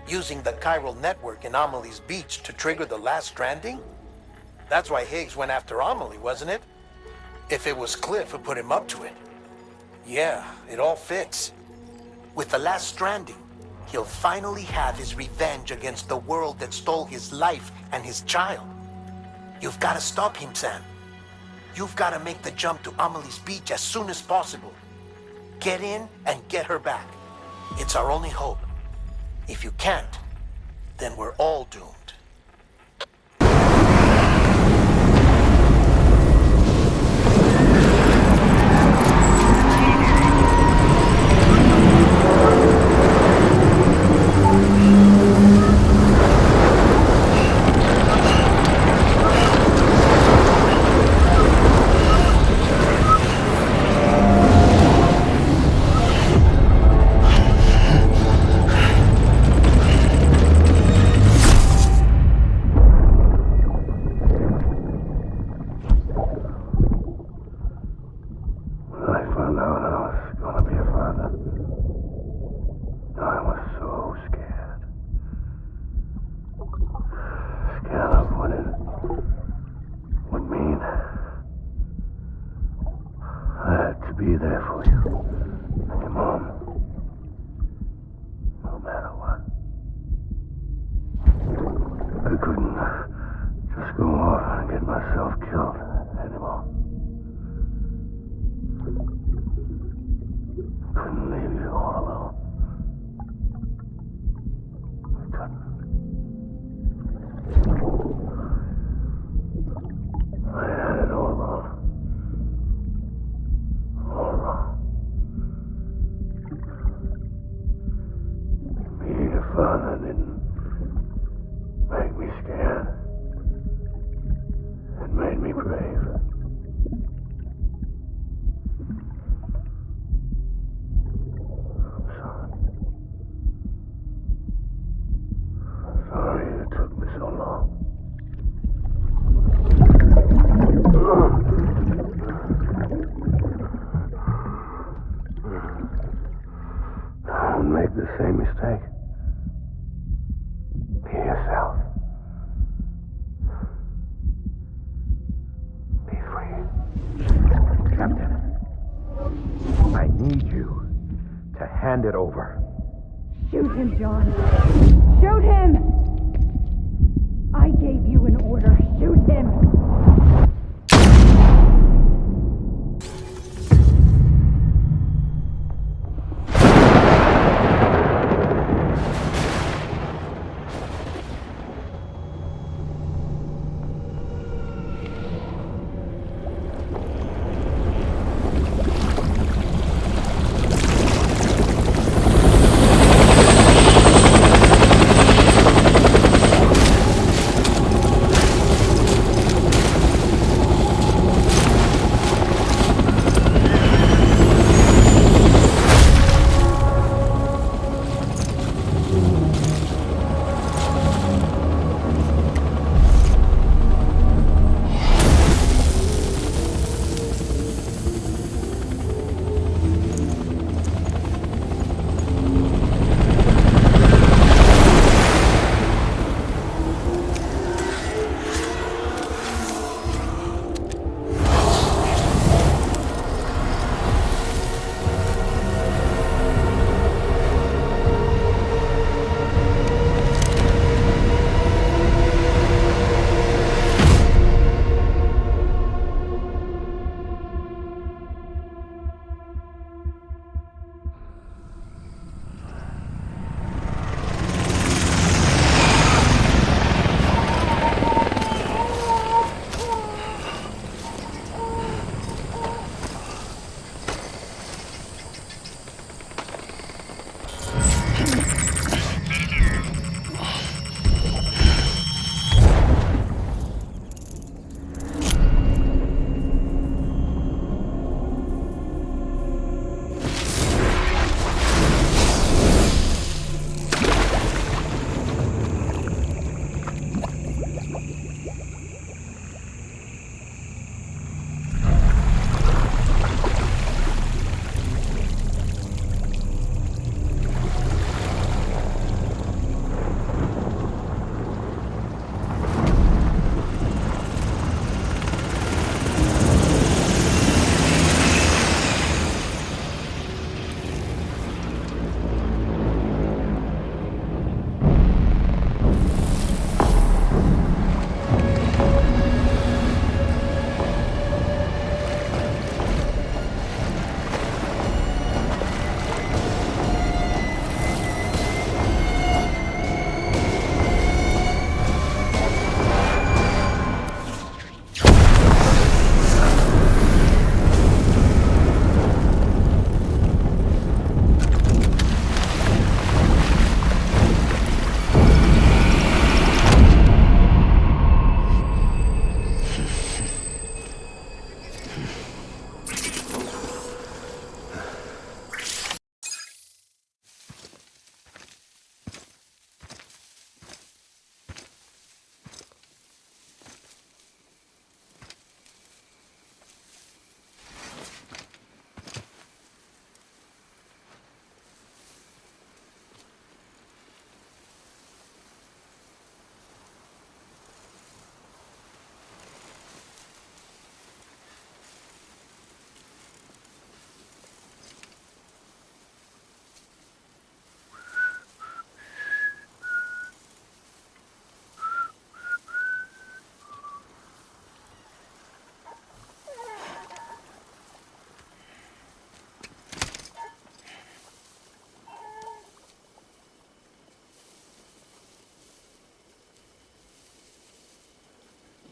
[SPEAKER 11] Using the chiral network in Amelie's beach to trigger the last stranding? That's why Higgs went after Amelie, wasn't it? If it was Cliff who put him up to it. Yeah, it all fits. With the last stranding, he'll finally have his revenge against the world that stole his life and his child. You've got to stop him, Sam. You've got to make the jump to Amelie's beach as soon as possible. Get in and get her back. It's our only hope. If you can't, then we're all doomed.
[SPEAKER 17] Be there for you and your mom, no matter what. I couldn't just go off and get myself killed anymore. Couldn't leave you all alone. I couldn't. I had it all wrong. All wrong. Being a father didn't make me scared. It made me brave. I'm sorry. Sorry it took me so long. Don't make the same mistake. Be yourself. Be free.
[SPEAKER 12] Captain, I need you to hand it over.
[SPEAKER 15] Shoot him, John. Shoot him! I gave you an order. Shoot him!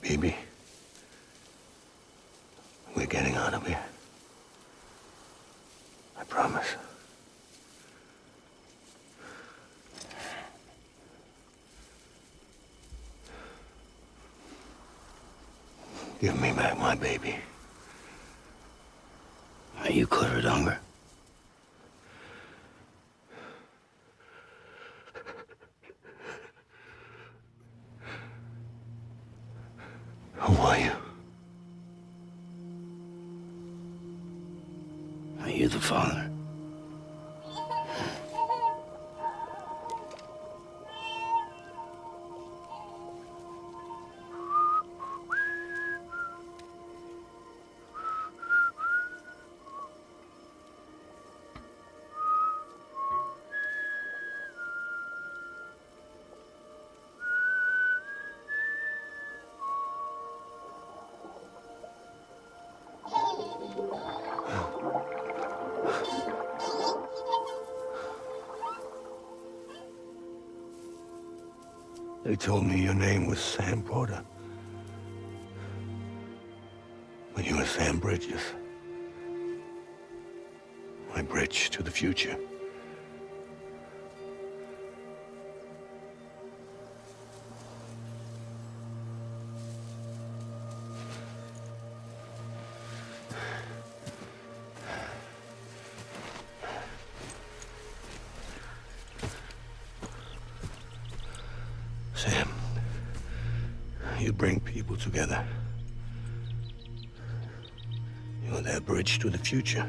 [SPEAKER 17] Baby, we're getting out of here. I promise. Give me back my baby.
[SPEAKER 1] Are you Clifford Unger?
[SPEAKER 17] Who are you?
[SPEAKER 1] Are you the father?
[SPEAKER 17] They told me your name was Sam Porter. But you were Sam Bridges. My bridge to the future. Sam, you bring people together. You're their bridge to the future.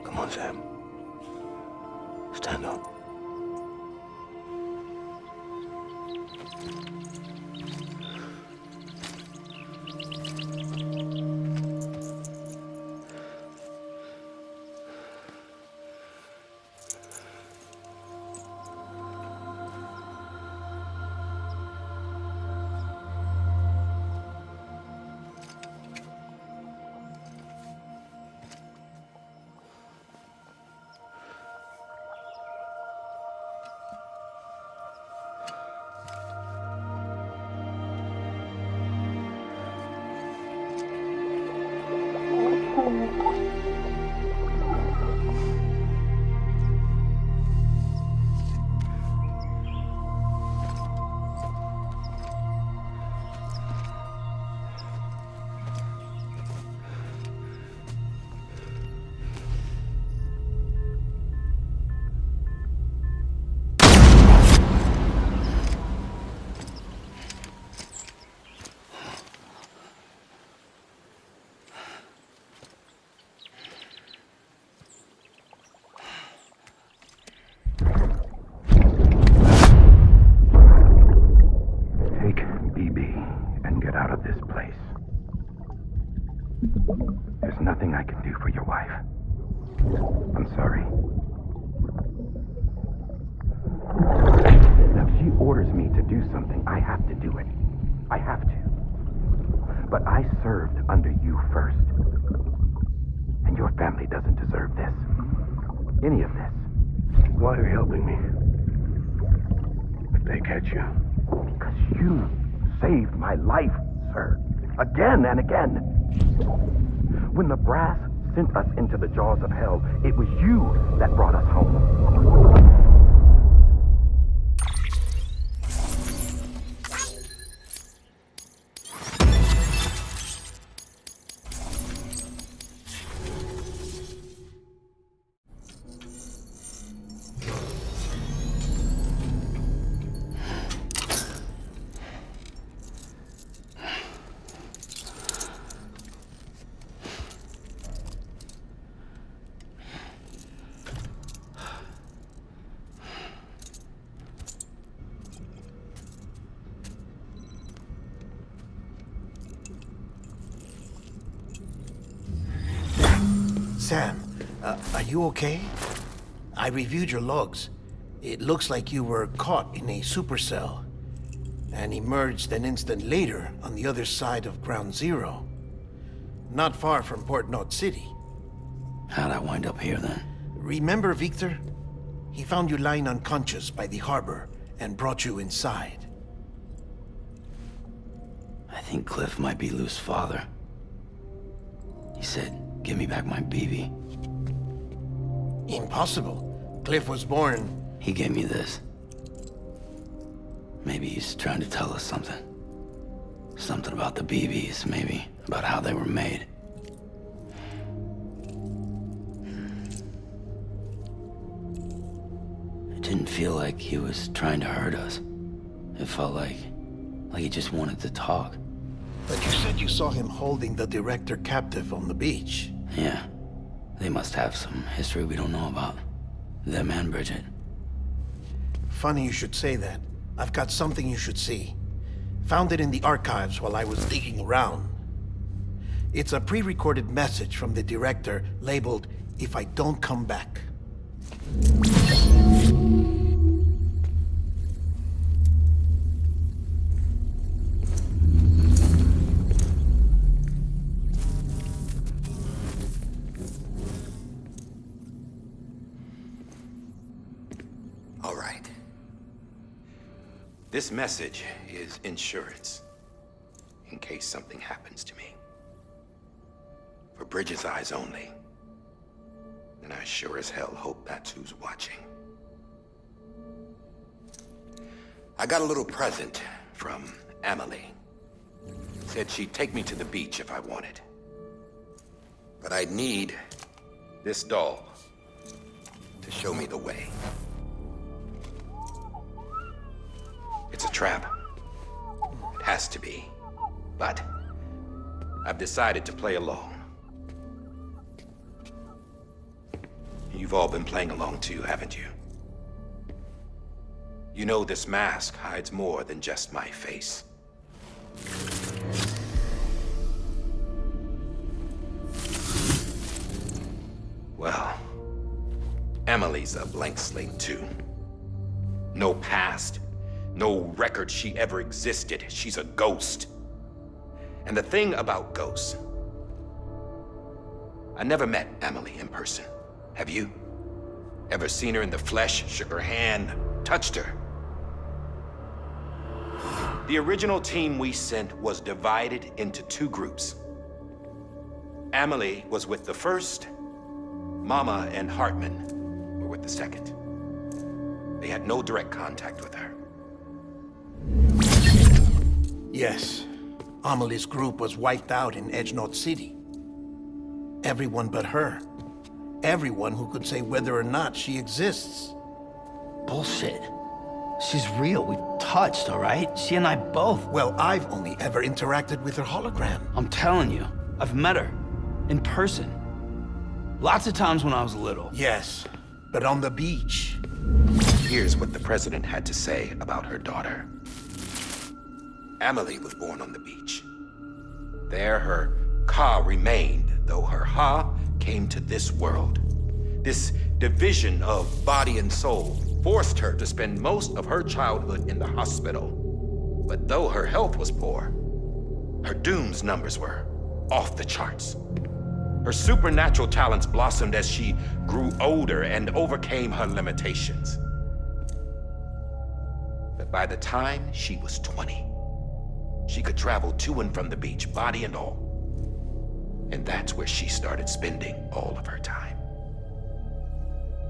[SPEAKER 17] Come on, Sam. Stand up.
[SPEAKER 12] There's nothing I can do for your wife. I'm sorry. Now, if she orders me to do something, I have to do it. I have to. But I served under you first. And your family doesn't deserve this. Any of this.
[SPEAKER 17] Why are you helping me? If they catch you.
[SPEAKER 12] Because you saved my life, sir. Again and again. When the brass sent us into the jaws of hell, it was you that brought us home.
[SPEAKER 11] Sam, are you okay? I reviewed your logs. It looks like you were caught in a supercell and emerged an instant later on the other side of Ground Zero. Not far from Port Knot City.
[SPEAKER 1] How'd I wind up here then?
[SPEAKER 11] Remember Victor? He found you lying unconscious by the harbor and brought you inside.
[SPEAKER 1] I think Cliff might be Lou's father. He said, give me back my BB.
[SPEAKER 11] Impossible. Cliff was born...
[SPEAKER 1] He gave me this. Maybe he's trying to tell us something. Something about the BBs, maybe. About how they were made. It didn't feel like he was trying to hurt us. It felt like he just wanted to talk.
[SPEAKER 11] But you said you saw him holding the director captive on the beach.
[SPEAKER 1] Yeah. They must have some history we don't know about. Them and Bridget.
[SPEAKER 11] Funny you should say that. I've got something you should see. Found it in the archives while I was digging around. It's a pre-recorded message from the director labeled, "If I don't come back."
[SPEAKER 14] All right. This message is insurance, in case something happens to me. For Bridget's eyes only. And I sure as hell hope that's who's watching. I got a little present from Emily. Said she'd take me to the beach if I wanted. But I'd need this doll to show me the way. It's a trap. It has to be. But I've decided to play along. You've all been playing along too, haven't you? You know this mask hides more than just my face. Well, Emily's a blank slate too. No past, no record she ever existed. She's a ghost. And the thing about ghosts, I never met Emily in person. Have you? Ever seen her in the flesh, shook her hand, touched her? The original team we sent was divided into two groups. Emily was with the first. Mama and Hartman were with the second. They had no direct contact with her.
[SPEAKER 11] Yes. Amelie's group was wiped out in Edge North City. Everyone but her. Everyone who could say whether or not she exists.
[SPEAKER 1] Bullshit. She's real. We've touched, all right? She and I both.
[SPEAKER 11] Well, I've only ever interacted with her hologram.
[SPEAKER 1] I'm telling you, I've met her. In person. Lots of times when I was little.
[SPEAKER 11] Yes, but on the beach.
[SPEAKER 14] Here's what the president had to say about her daughter. Emily was born on the beach. There her Ka remained, though her Ha came to this world. This division of body and soul forced her to spend most of her childhood in the hospital. But though her health was poor, her Doom's numbers were off the charts. Her supernatural talents blossomed as she grew older and overcame her limitations. But by the time she was 20, she could travel to and from the beach, body and all. And that's where she started spending all of her time.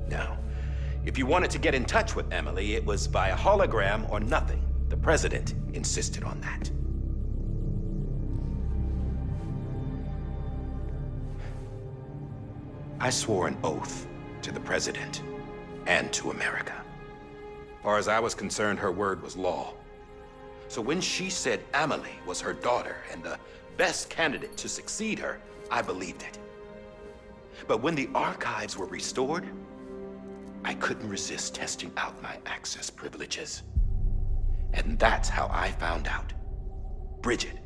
[SPEAKER 14] Now, if you wanted to get in touch with Emily, it was via hologram or nothing. The president insisted on that. I swore an oath to the president and to America. As far as I was concerned, her word was law. So when she said Emily was her daughter and the best candidate to succeed her, I believed it. But when the archives were restored, I couldn't resist testing out my access privileges. And that's how I found out Bridget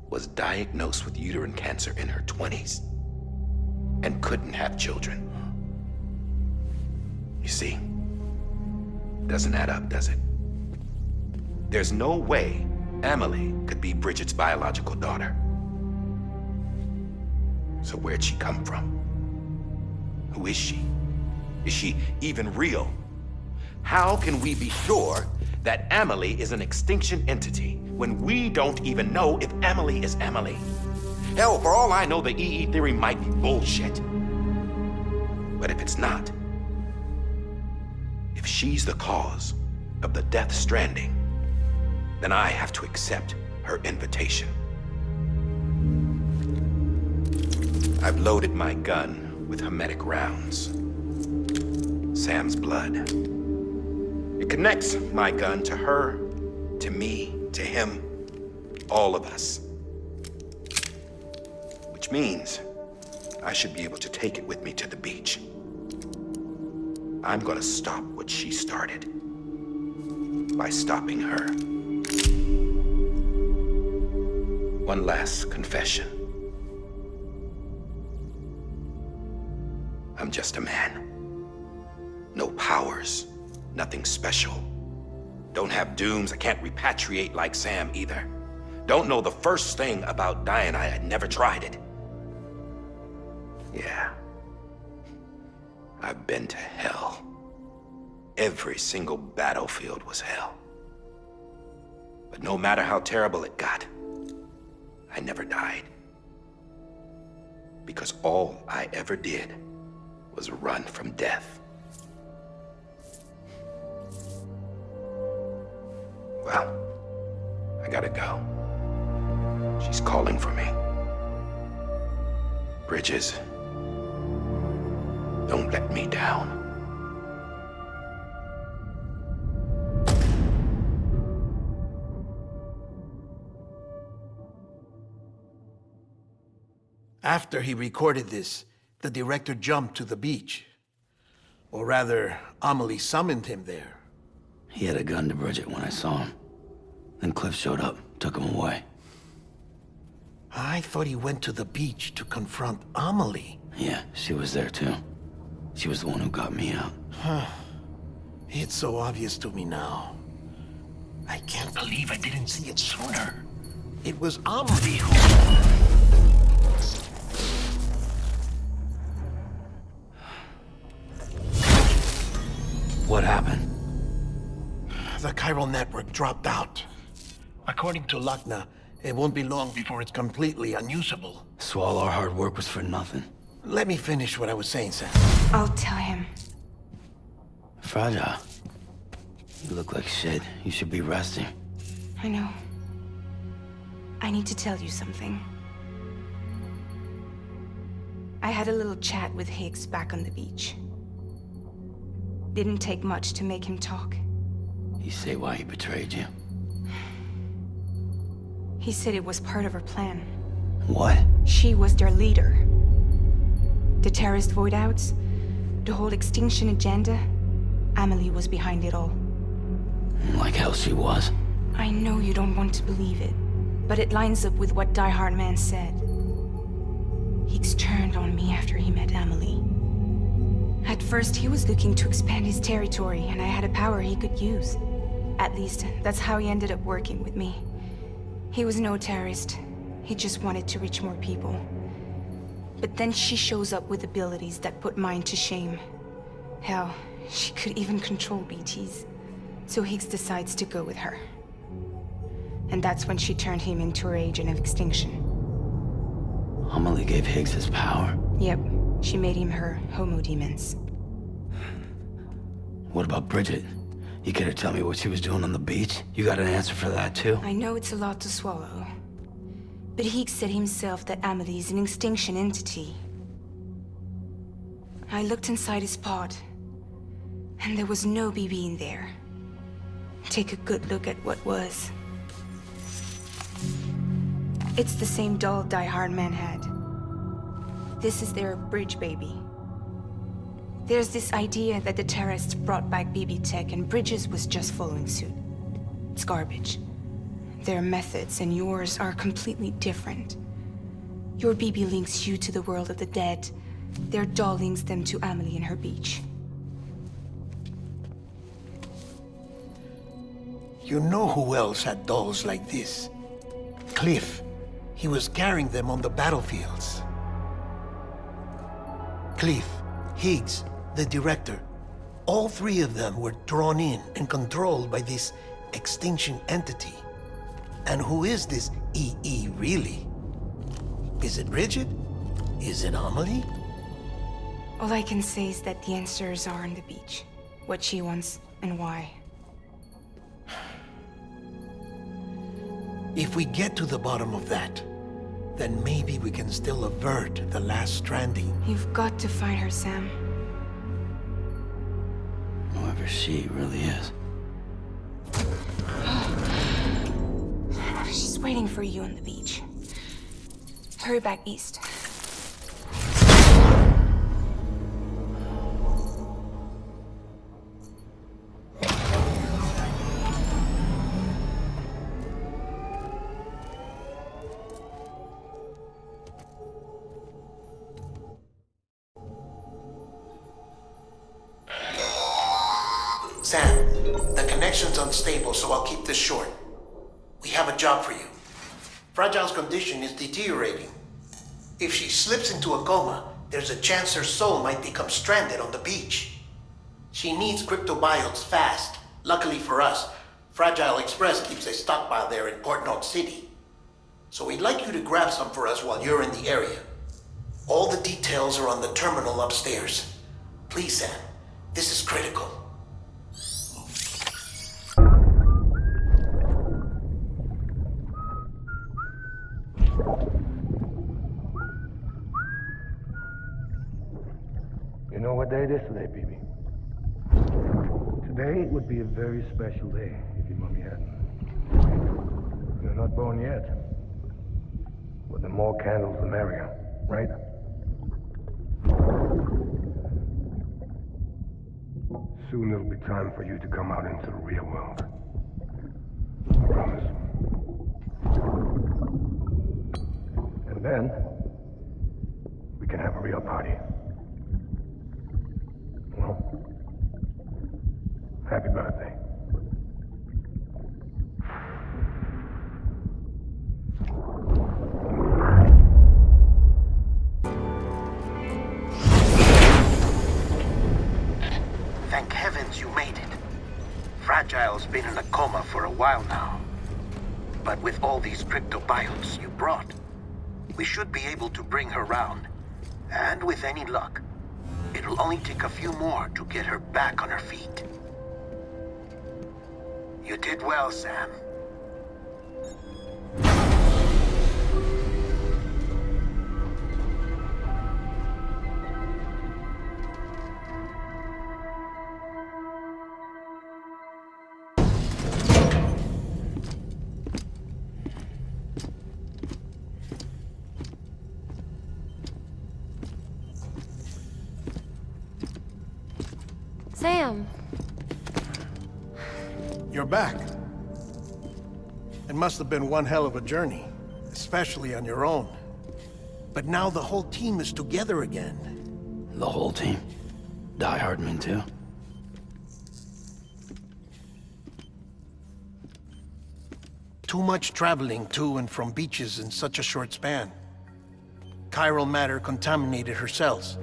[SPEAKER 14] was diagnosed with uterine cancer in her 20s and couldn't have children. You see, doesn't add up, does it? There's no way Emily could be Bridget's biological daughter. So where'd she come from? Who is she? Is she even real?
[SPEAKER 16] How can we be sure that Amelie is an extinction entity when we don't even know if Amelie is Amelie? Hell, for all I know, the EE theory might be bullshit. But if it's not, if she's the cause of the Death Stranding, then I have to accept her invitation. I've loaded my gun with hermetic rounds. Sam's blood. It connects my gun to her, to me, to him, all of us. Which means I should be able to take it with me to the beach. I'm gonna stop what she started by stopping her. One last confession. I'm just a man. No powers, nothing special. Don't have dooms, I can't repatriate like Sam either. Don't know the first thing about dying, I had never tried it. Yeah. I've been to hell. Every single battlefield was hell. But no matter how terrible it got, I never died. Because all I ever did was run from death. Well, I gotta go. She's calling for me. Bridges, don't let me down.
[SPEAKER 11] After he recorded this, the director jumped to the beach. Or rather, Amelie summoned him there.
[SPEAKER 1] He had a gun to Bridget when I saw him. Then Cliff showed up, took him away.
[SPEAKER 11] I thought he went to the beach to confront Amelie.
[SPEAKER 1] Yeah, she was there too. She was the one who got me out.
[SPEAKER 11] It's so obvious to me now. I can't believe I didn't see it sooner. It was Amelie who...
[SPEAKER 1] What happened?
[SPEAKER 11] The chiral network dropped out. According to Lachna, it won't be long before it's completely unusable.
[SPEAKER 1] So all our hard work was for nothing.
[SPEAKER 11] Let me finish what I was saying, Sam.
[SPEAKER 7] I'll tell him.
[SPEAKER 1] Fragile. You look like shit. You should be resting.
[SPEAKER 7] I know. I need to tell you something. I had a little chat with Higgs back on the beach. Didn't take much to make him talk.
[SPEAKER 1] You say why he betrayed you?
[SPEAKER 7] He said it was part of her plan.
[SPEAKER 1] What?
[SPEAKER 7] She was their leader. The terrorist void-outs, the whole extinction agenda, Amelie was behind it all.
[SPEAKER 1] Like hell she was.
[SPEAKER 7] I know you don't want to believe it, but it lines up with what Die Hard Man said. Higgs turned on me after he met Amelie. At first, he was looking to expand his territory, and I had a power he could use. At least, that's how he ended up working with me. He was no terrorist. He just wanted to reach more people. But then she shows up with abilities that put mine to shame. Hell, she could even control BTs. So Higgs decides to go with her. And that's when she turned him into her agent of extinction.
[SPEAKER 1] Amelie gave Higgs his power?
[SPEAKER 7] Yep. She made him her homo demons.
[SPEAKER 1] What about Bridget? You care to tell me what she was doing on the beach? You got an answer for that too?
[SPEAKER 7] I know it's a lot to swallow. But Higgs said himself that Amelie is an extinction entity. I looked inside his pod, and there was no BB in there. Take a good look at what was. It's the same doll Die Hard Man had. This is their bridge baby. There's this idea that the terrorists brought back BB tech and Bridges was just following suit. It's garbage. Their methods and yours are completely different. Your BB links you to the world of the dead. Their doll links them to Amelie and her beach.
[SPEAKER 11] You know who else had dolls like this? Cliff. He was carrying them on the battlefields. Cliff, Higgs, the director. All three of them were drawn in and controlled by this extinction entity. And who is this EE really? Is it Bridget? Is it Amelie?
[SPEAKER 7] All I can say is that the answers are on the beach. What she wants and why.
[SPEAKER 11] If we get to the bottom of that, then maybe we can still avert the last stranding.
[SPEAKER 7] You've got to find her, Sam.
[SPEAKER 1] Whoever she really is.
[SPEAKER 7] She's waiting for you on the beach. Hurry back east.
[SPEAKER 11] Sam, the connection's unstable, so I'll keep this short. We have a job for you. Fragile's condition is deteriorating. If she slips into a coma, there's a chance her soul might become stranded on the beach. She needs cryptobiotes fast. Luckily for us, Fragile Express keeps a stockpile there in Port North City. So we'd like you to grab some for us while you're in the area. All the details are on the terminal upstairs. Please, Sam, this is critical.
[SPEAKER 17] You know what day it is today, BB? Today would be a very special day if your mommy hadn't. You're not born yet. But the more candles, the merrier, right? Soon it'll be time for you to come out into the real world. I promise. And then, we can have a real party. Well, happy birthday.
[SPEAKER 9] Thank heavens you made it. Fragile's been in a coma for a while now. But with all these cryptobiotes you brought, we should be able to bring her round. And with any luck, it'll only take a few more to get her back on her feet. You did well, Sam.
[SPEAKER 21] Sam.
[SPEAKER 11] You're back. It must have been one hell of a journey, especially on your own. But now the whole team is together again.
[SPEAKER 1] The whole team? Die Hardman too?
[SPEAKER 11] Too much traveling to and from beaches in such a short span. Chiral matter contaminated her cells,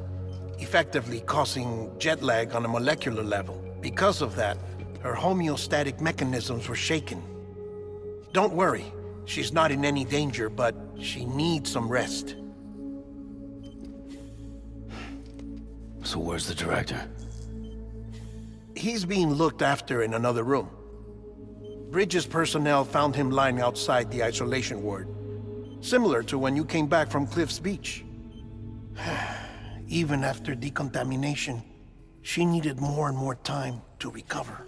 [SPEAKER 11] effectively causing jet lag on a molecular level. Because of that, her homeostatic mechanisms were shaken. Don't worry, she's not in any danger, but she needs some rest.
[SPEAKER 1] So where's the director?
[SPEAKER 11] He's being looked after in another room. Bridges personnel found him lying outside the isolation ward, similar to when you came back from Cliff's Beach. Even after decontamination, she needed more and more time to recover.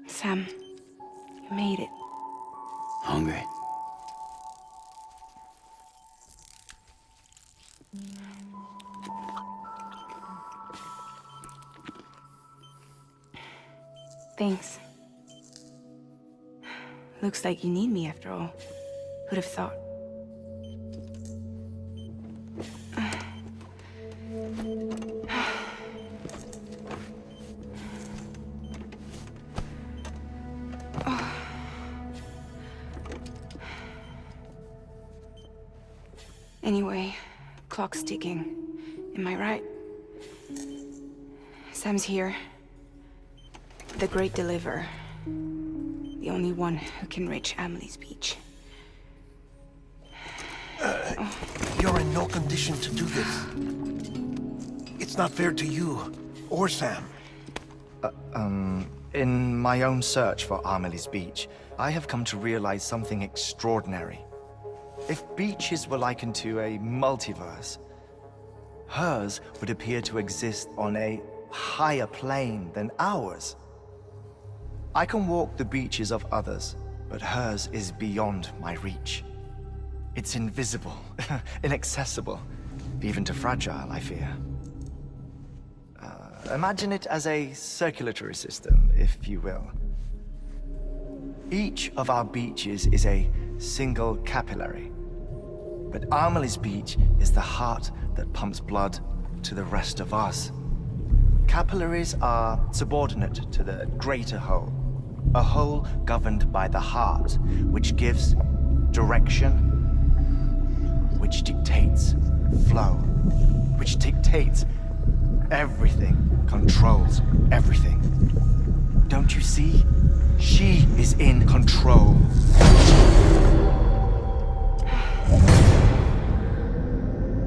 [SPEAKER 7] Sam, you made it.
[SPEAKER 1] Hungry?
[SPEAKER 7] Thanks. Looks like you need me after all. Who'd have thought? Anyway, clock's ticking. Am I right? Sam's here. The Great Deliverer. The only one who can reach Amelie's beach.
[SPEAKER 11] You're in no condition to do this. It's not fair to you or Sam.
[SPEAKER 8] In my own search for Amelie's beach, I have come to realize something extraordinary. If beaches were likened to a multiverse, hers would appear to exist on a higher plane than ours. I can walk the beaches of others, but hers is beyond my reach. It's invisible, inaccessible, even to fragile, I fear. Imagine it as a circulatory system, if you will. Each of our beaches is a single capillary. But Amelie's beach is the heart that pumps blood to the rest of us. Capillaries are subordinate to the greater whole. A whole governed by the heart, which gives direction, which dictates flow, which dictates everything, controls everything. Don't you see? She is in control.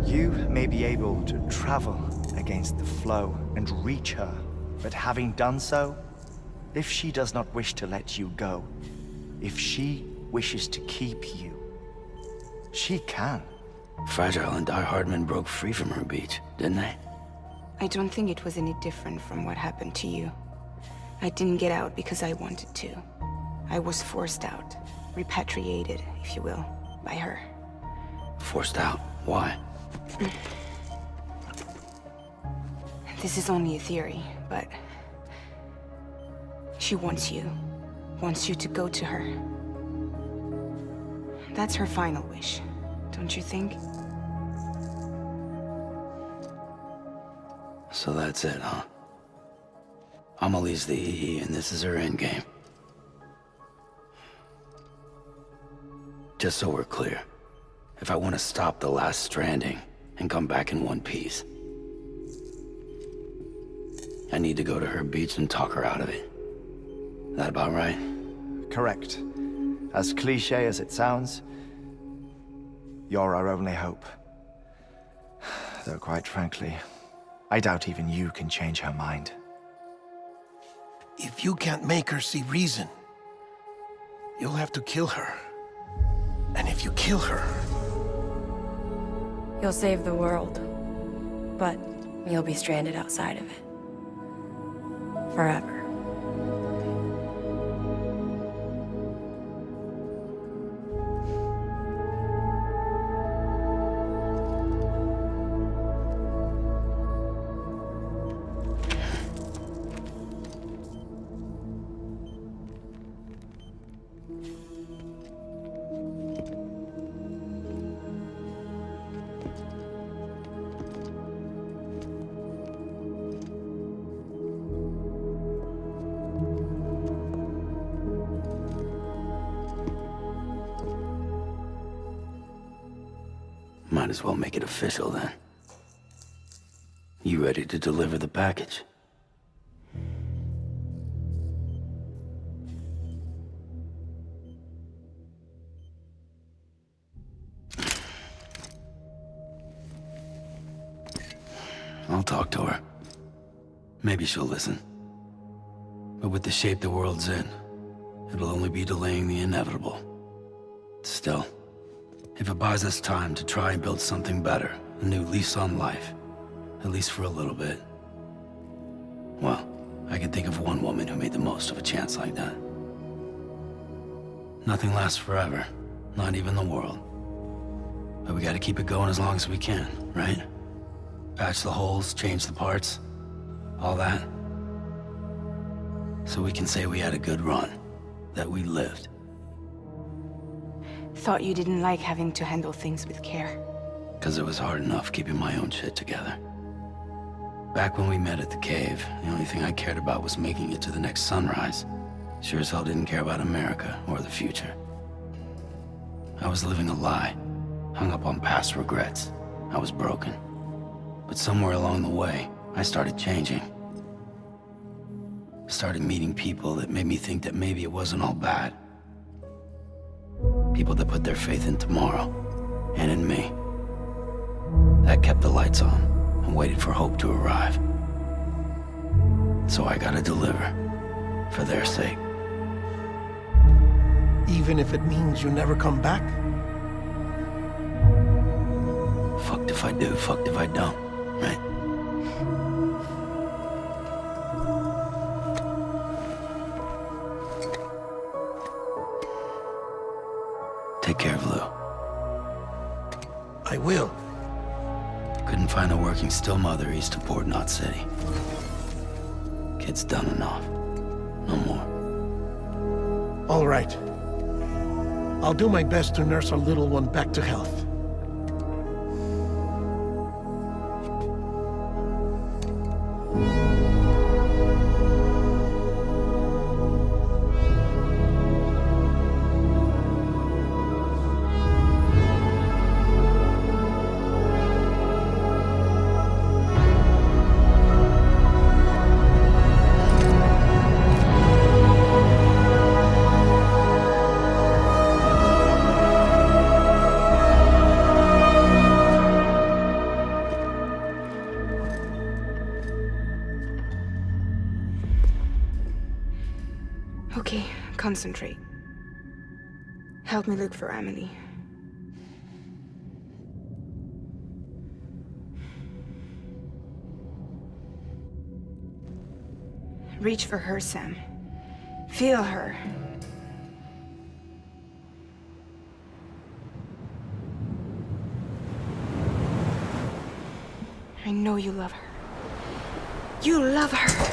[SPEAKER 8] You may be able to travel against the flow and reach her, but having done so, if she does not wish to let you go, if she wishes to keep you, she can.
[SPEAKER 1] Fragile and Die Hardman broke free from her beach, didn't they?
[SPEAKER 7] I don't think it was any different from what happened to you. I didn't get out because I wanted to. I was forced out. Repatriated, if you will, by her.
[SPEAKER 1] Forced out? Why?
[SPEAKER 7] This is only a theory, but... she wants you. Wants you to go to her. That's her final wish, don't you think?
[SPEAKER 1] So that's it, huh? Amelie's the EE, and this is her endgame. Just so we're clear, if I want to stop the last stranding and come back in one piece, I need to go to her beach and talk her out of it. That about right?
[SPEAKER 8] Correct. As cliché as it sounds, you're our only hope. Though quite frankly, I doubt even you can change her mind.
[SPEAKER 11] If you can't make her see reason, you'll have to kill her. And if you kill her...
[SPEAKER 21] You'll save the world, but you'll be stranded outside of it. Forever.
[SPEAKER 1] Might as well make it official then. You ready to deliver the package? I'll talk to her. Maybe she'll listen. But with the shape the world's in, it'll only be delaying the inevitable. Still, if it buys us time to try and build something better, a new lease on life, at least for a little bit, well, I can think of one woman who made the most of a chance like that. Nothing lasts forever, not even the world. But we gotta keep it going as long as we can, right? Patch the holes, change the parts, all that. So we can say we had a good run, that we lived.
[SPEAKER 7] Thought you didn't like having to handle things with care.
[SPEAKER 1] 'Cause it was hard enough keeping my own shit together. Back when we met at the cave, the only thing I cared about was making it to the next sunrise. Sure as hell didn't care about America or the future. I was living a lie, hung up on past regrets. I was broken. But somewhere along the way, I started changing. Started meeting people that made me think that maybe it wasn't all bad. People that put their faith in tomorrow, and in me. That kept the lights on, and waited for hope to arrive. So I gotta deliver, for their sake.
[SPEAKER 11] Even if it means you never come back?
[SPEAKER 1] Fucked if I do, fucked if I don't, right? Take care of Lou.
[SPEAKER 11] I will.
[SPEAKER 1] Couldn't find a working still mother east of Port Knot City. Kid's done enough. No more.
[SPEAKER 11] All right. I'll do my best to nurse our little one back to health.
[SPEAKER 7] Okay, concentrate. Help me look for Emily. Reach for her, Sam. Feel her. I know you love her. You love her!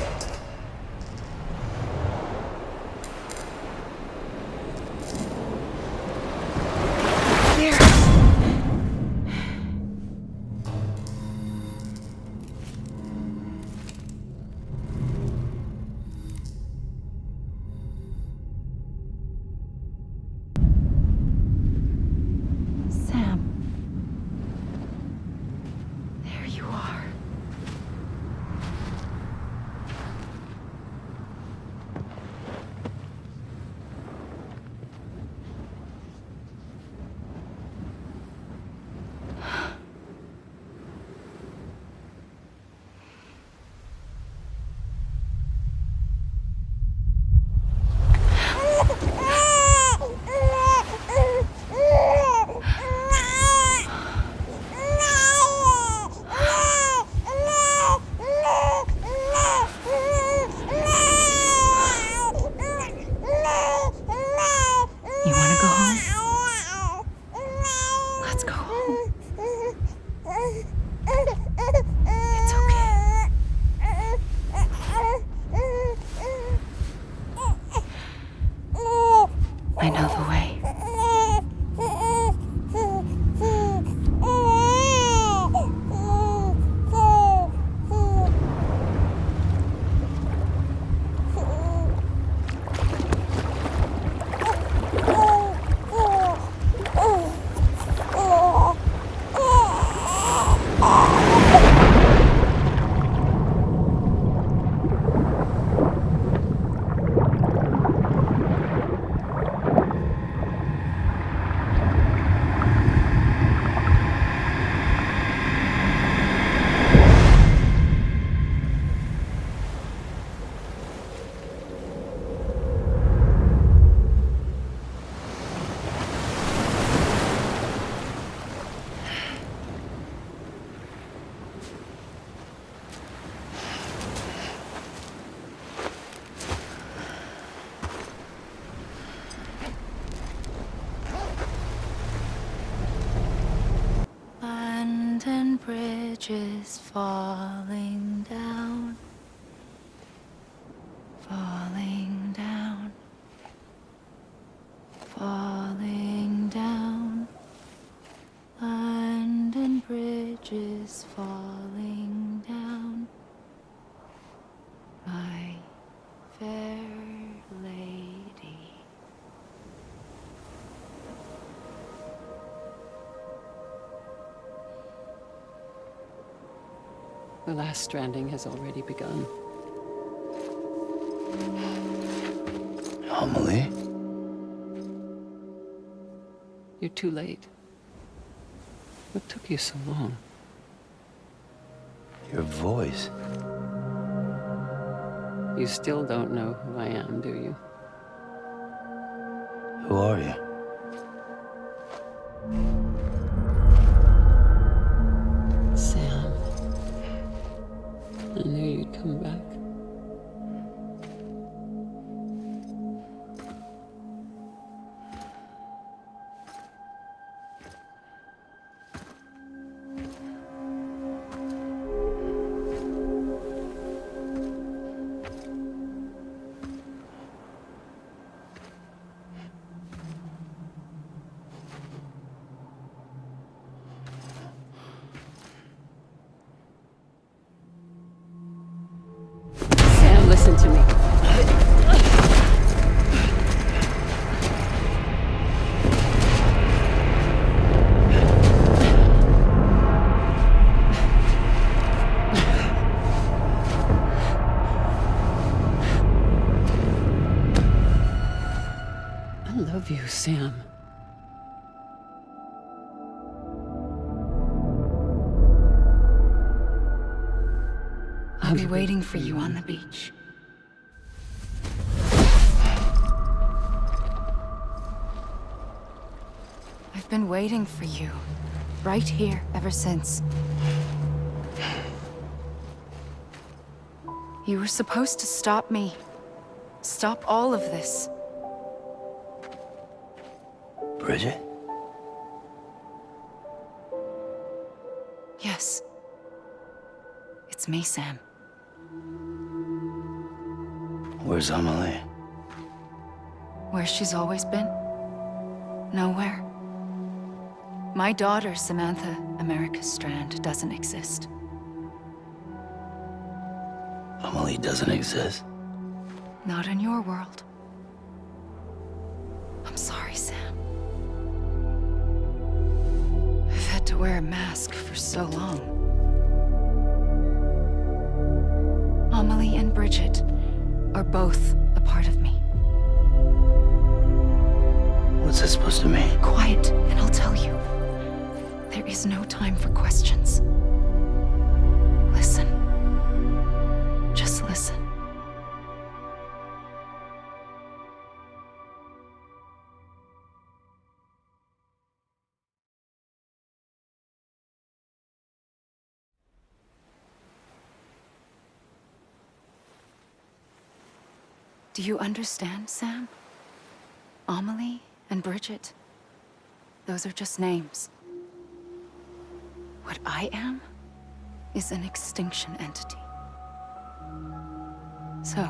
[SPEAKER 10] I know the way.
[SPEAKER 18] London Bridge is falling down, falling down, falling down. London Bridge is falling down, my fair lady.
[SPEAKER 5] The last stranding has already begun.
[SPEAKER 1] Amelie?
[SPEAKER 5] You're too late. What took you so long?
[SPEAKER 1] Your voice.
[SPEAKER 5] You still don't know who I am, do you?
[SPEAKER 1] Who are you?
[SPEAKER 5] Sam. I knew you'd come back. Sam, listen to me. I love you, Sam.
[SPEAKER 10] I'll be waiting for you on the beach. I've been waiting for you, right here, ever since. You were supposed to stop me. Stop all of this.
[SPEAKER 1] Bridget?
[SPEAKER 10] Yes. It's me, Sam.
[SPEAKER 1] Where's Amelie?
[SPEAKER 10] Where she's always been. Nowhere. My daughter, Samantha America Strand, doesn't exist.
[SPEAKER 1] Amelie doesn't exist?
[SPEAKER 10] Not in your world. I'm sorry, Sam. I've had to wear a mask for so long. Amelie and Bridget are both a part of me.
[SPEAKER 1] What's this supposed to mean?
[SPEAKER 10] Quiet, and I'll tell you. There is no time for questions. Listen. Just listen. Do you understand, Sam? Amelie and Bridget, those are just names. What I am is an extinction entity. So,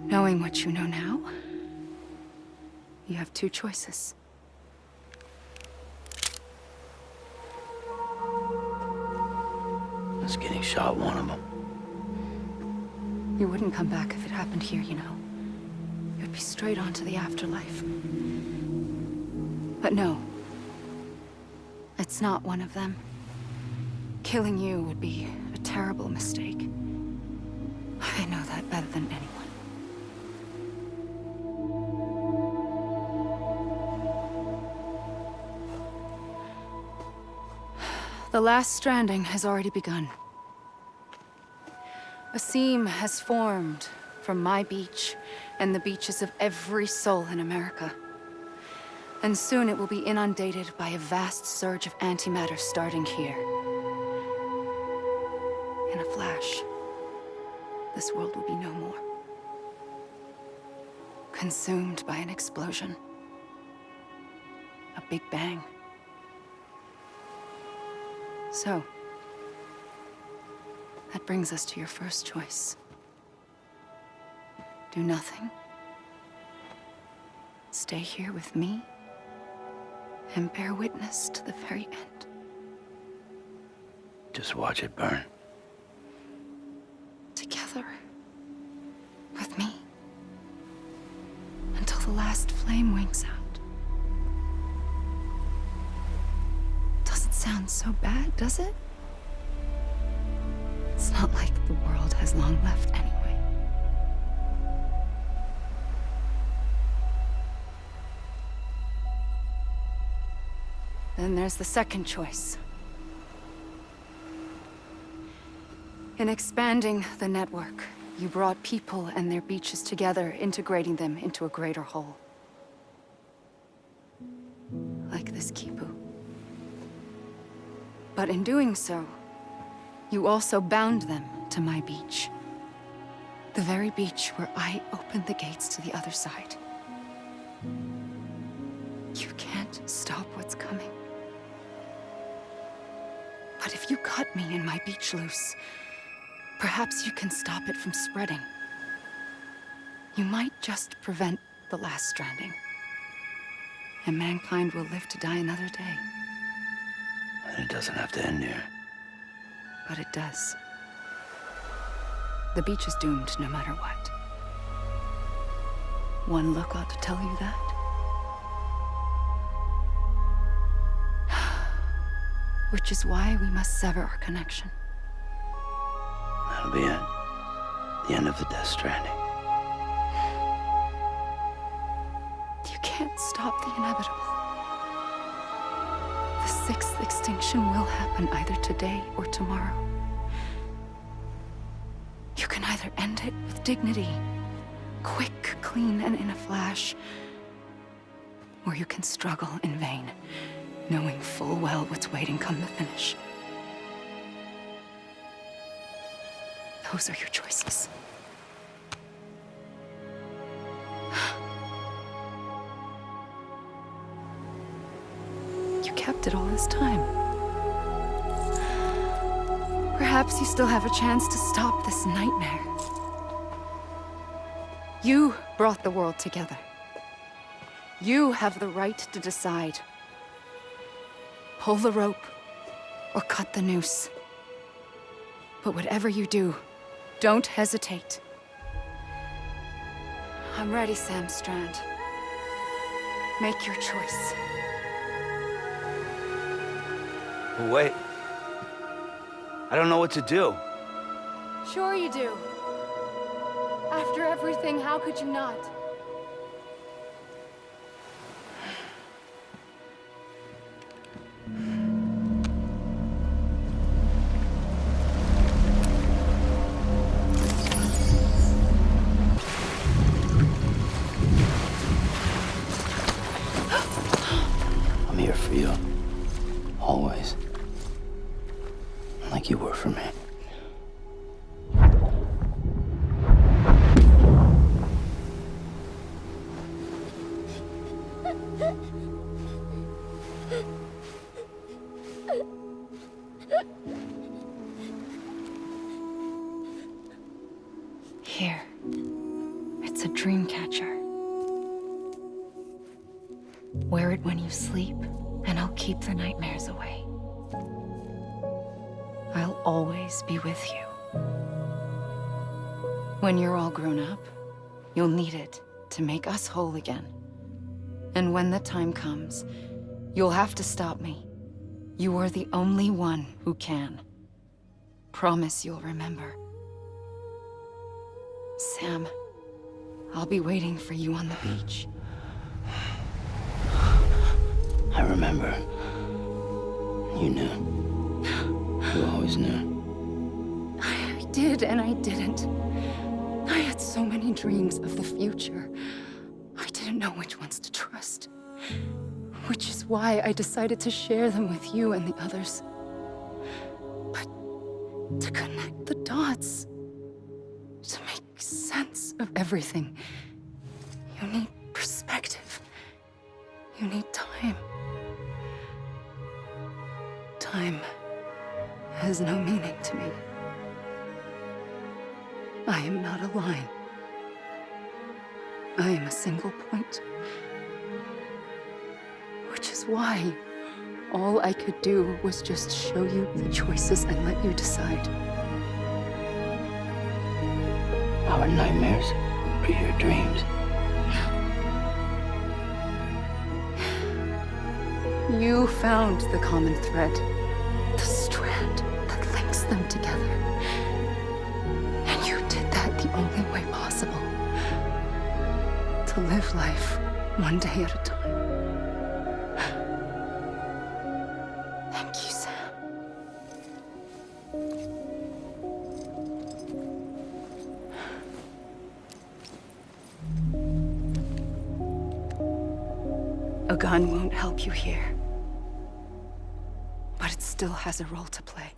[SPEAKER 10] knowing what you know now, you have two choices.
[SPEAKER 1] Is getting shot one of them?
[SPEAKER 10] You wouldn't come back if it happened here, you know. You'd be straight on to the afterlife. But no. It's not one of them. Killing you would be a terrible mistake. I know that better than anyone. The last stranding has already begun. A seam has formed from my beach and the beaches of every soul in America. And soon it will be inundated by a vast surge of antimatter starting here. In a flash, this world will be no more. Consumed by an explosion. A big bang. So, that brings us to your first choice. Do nothing. Stay here with me and bear witness to the very end.
[SPEAKER 1] Just watch it burn.
[SPEAKER 10] Together. With me. Until the last flame winks out. Doesn't sound so bad, does it? the world has long left anyway. Then there's the second choice. In expanding the network, you brought people and their beaches together, integrating them into a greater whole. Like this Kipu. But in doing so, you also bound them to my beach. The very beach where I opened the gates to the other side. You can't stop what's coming. But if you cut me and my beach loose, perhaps you can stop it from spreading. You might just prevent the last stranding. And mankind will live to die another day.
[SPEAKER 1] And it doesn't have to end here.
[SPEAKER 10] But it does. The beach is doomed no matter what. One look ought to tell you that. Which is why we must sever our connection.
[SPEAKER 1] That'll be it. The end of the Death Stranding.
[SPEAKER 10] You can't stop the inevitable. The sixth extinction will happen either today or tomorrow. You can either end it with dignity, quick, clean, and in a flash, or you can struggle in vain, knowing full well what's waiting come the finish. Those are your choices. You kept it all this time. Perhaps you still have a chance to stop this nightmare. You brought the world together. You have the right to decide. Pull the rope or cut the noose. But whatever you do, don't hesitate. I'm ready, Sam Strand. Make your choice.
[SPEAKER 1] But wait. I don't know what to do.
[SPEAKER 4] Sure you do. After everything, how could you not?
[SPEAKER 1] I'm here for you. Always. Like you were for me.
[SPEAKER 10] Here. It's a dream catcher. Wear it when you sleep, and I'll keep the nightmares away. I'll always be with you. When you're all grown up, you'll need it to make us whole again. And when the time comes, you'll have to stop me. You are the only one who can. Promise you'll remember. Sam, I'll be waiting for you on the beach.
[SPEAKER 1] I remember. You knew. You always knew.
[SPEAKER 10] I did and I didn't. I had so many dreams of the future. I didn't know which ones to trust. Which is why I decided to share them with you and the others. But to connect the dots, to make sense of everything, you need perspective. You need time. Time has no meaning to me. I am not a line. I am a single point. Which is why all I could do was just show you the choices and let you decide.
[SPEAKER 1] Our nightmares are your dreams.
[SPEAKER 10] You found the common thread, the strand that links them together. live life one day at a time. Thank you, Sam. A gun won't help you here, but it still has a role to play.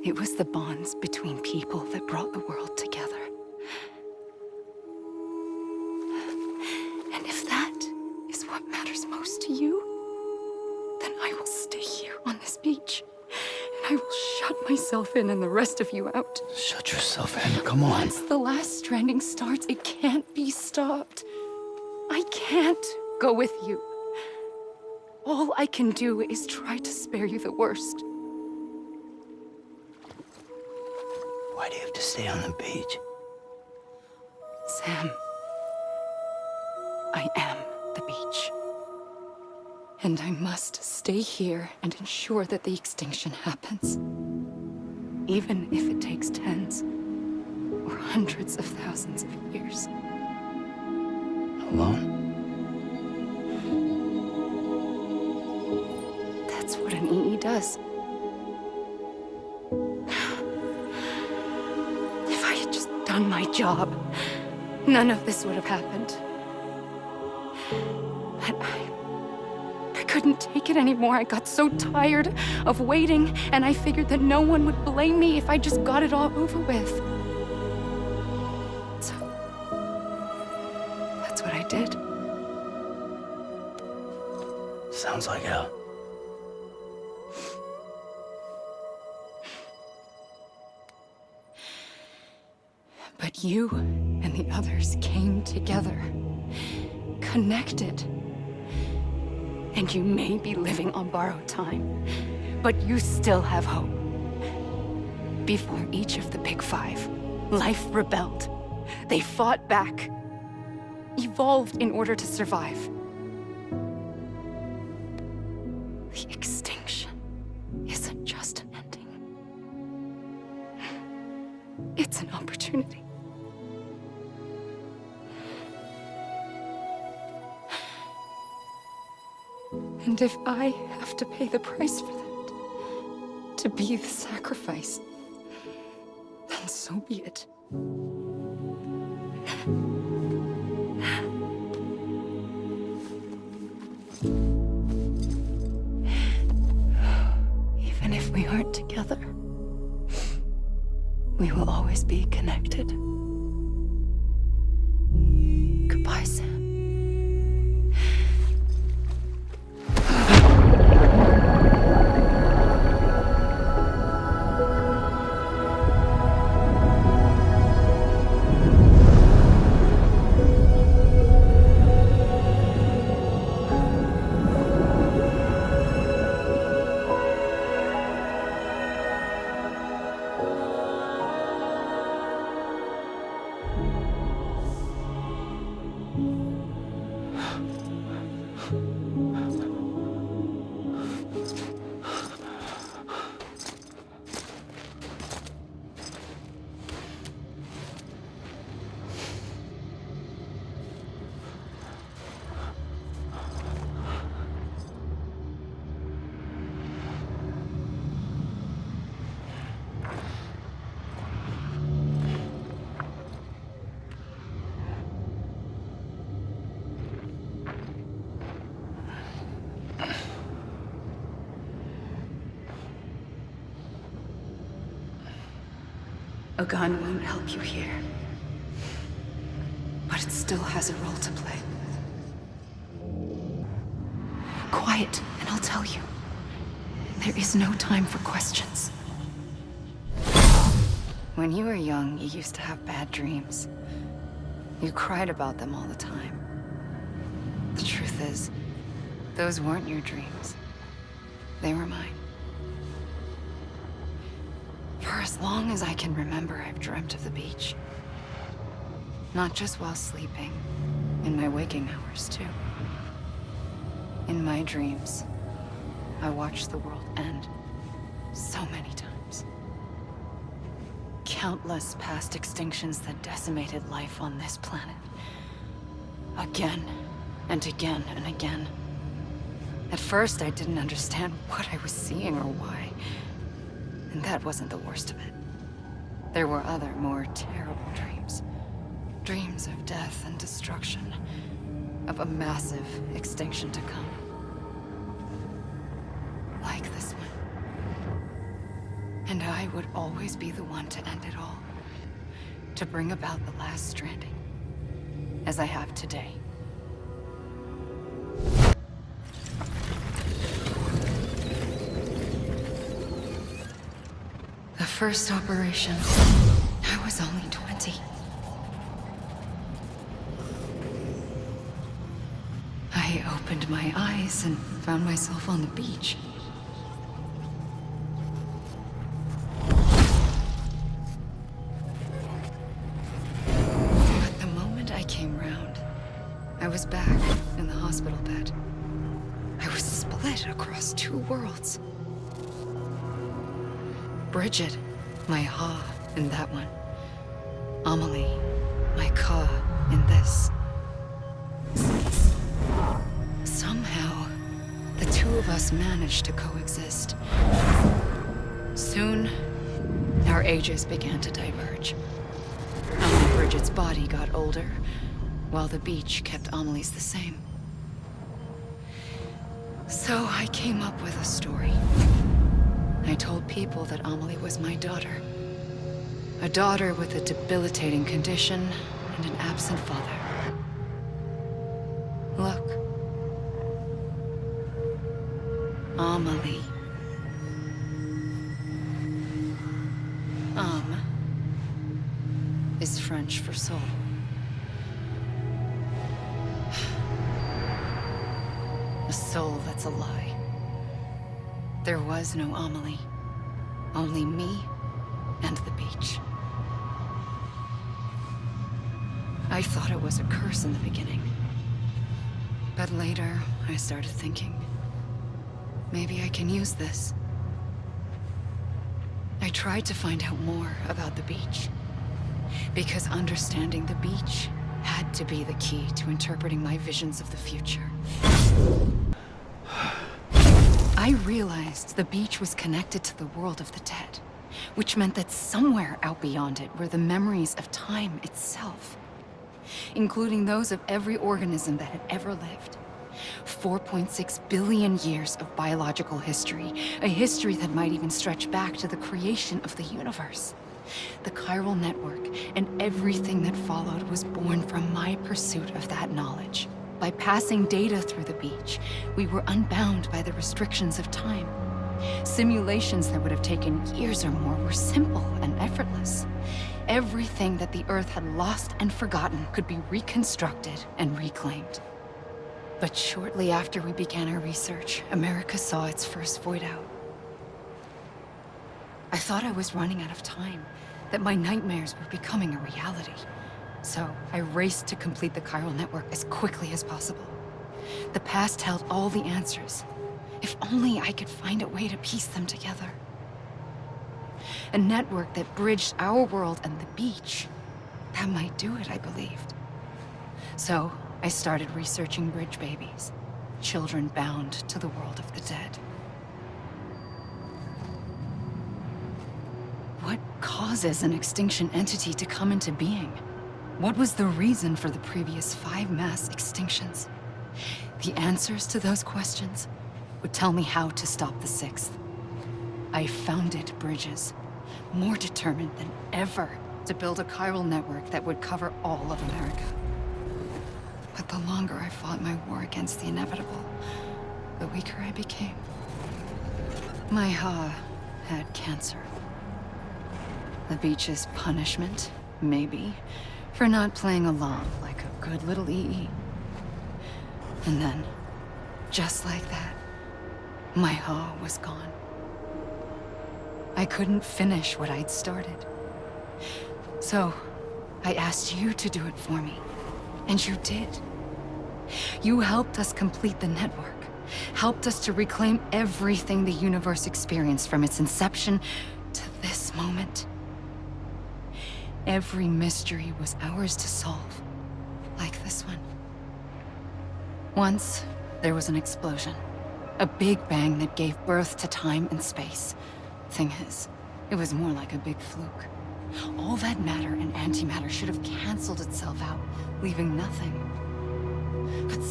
[SPEAKER 10] It was the bonds between people that brought the world together. And if that is what matters most to you, then I will stay here on this beach. And I will shut myself in and the rest of you out.
[SPEAKER 1] Shut yourself in, come on.
[SPEAKER 10] Once the last stranding starts, it can't be stopped. I can't go with you. All I can do is try to spare you the worst.
[SPEAKER 1] Why do you have to stay on the beach?
[SPEAKER 10] Sam, I am the beach. And I must stay here and ensure that the extinction happens. Even if it takes tens or hundreds of thousands of years.
[SPEAKER 1] Alone?
[SPEAKER 10] That's what an EE does. If I had just done my job, none of this would have happened. But I couldn't take it anymore. I got so tired of waiting, and I figured that no one would blame me if I just got it all over with. So, that's what I did.
[SPEAKER 1] Sounds like hell.
[SPEAKER 10] But you and the others came together, connected. And you may be living on borrowed time, but you still have hope. Before each of the Big Five, life rebelled. They fought back, evolved in order to survive. The extinction isn't just an ending. It's an opportunity. And if I have to pay the price for that, to be the sacrifice, then so be it. Even if we aren't together, we will always be connected. Goodbye, Sam. A gun won't help you here, but it still has a role to play. Quiet, and I'll tell you. There is no time for questions. When you were young, you used to have bad dreams. You cried about them all the time. The truth is, those weren't your dreams. They were mine. For as long as I can remember, I've dreamt of the beach. Not just while sleeping, in my waking hours, too. In my dreams, I watched the world end so many times. countless past extinctions that decimated life on this planet. Again, and again, and again. At first, I didn't understand what I was seeing or why. And that wasn't the worst of it. There were other, more terrible dreams. Dreams of death and destruction. Of a massive extinction to come. Like this one. And I would always be the one to end it all. To bring about the last stranding. As I have today. The first operation, I was only 20. I opened my eyes and found myself on the beach. But the moment I came round, I was back in the hospital bed. I was split across two worlds. Bridget, my Ha in that one. Amelie, my Ka in this. Somehow, the two of us managed to coexist. Soon, our ages began to diverge. Bridget's body got older, while the beach kept Amelie's the same. So I came up with a story. I told people that Amelie was my daughter. A daughter with a debilitating condition and an absent father. Look. Amelie. Is French for soul. A soul that's a lie. There was no Amelie. Only me and the beach. I thought it was a curse in the beginning. But later, I started thinking, maybe I can use this. I tried to find out more about the beach. Because understanding the beach had to be the key to interpreting my visions of the future. I realized the beach was connected to the world of the dead, which meant that somewhere out beyond it were the memories of time itself, including those of every organism that had ever lived. 4.6 billion years of biological history, a history that might even stretch back to the creation of the universe. The chiral network and everything that followed was born from my pursuit of that knowledge. By passing data through the beach, we were unbound by the restrictions of time. Simulations that would have taken years or more were simple and effortless. Everything that the Earth had lost and forgotten could be reconstructed and reclaimed. But shortly after we began our research, America saw its first void out. I thought I was running out of time, that my nightmares were becoming a reality. So I raced to complete the chiral network as quickly as possible. The past held all the answers. If only I could find a way to piece them together. A network that bridged our world and the beach. That might do it, I believed. So I started researching bridge babies, children bound to the world of the dead. What causes an extinction entity to come into being? What was the reason for the previous 5 mass extinctions? The answers to those questions would tell me how to stop the 6th. I founded bridges, more determined than ever to build a chiral network that would cover all of America. But the longer I fought my war against the inevitable, the weaker I became. My Ha had cancer. The beach's punishment, maybe, for not playing along like a good little EE. And then, just like that, my Ha was gone. I couldn't finish what I'd started. So, I asked you to do it for me. And you did. You helped us complete the network. Helped us to reclaim everything the universe experienced from its inception to this moment. Every mystery was ours to solve, like this one. Once, there was an explosion. A big bang that gave birth to time and space. Thing is, it was more like a big fluke. All that matter and antimatter should have canceled itself out, leaving nothing. But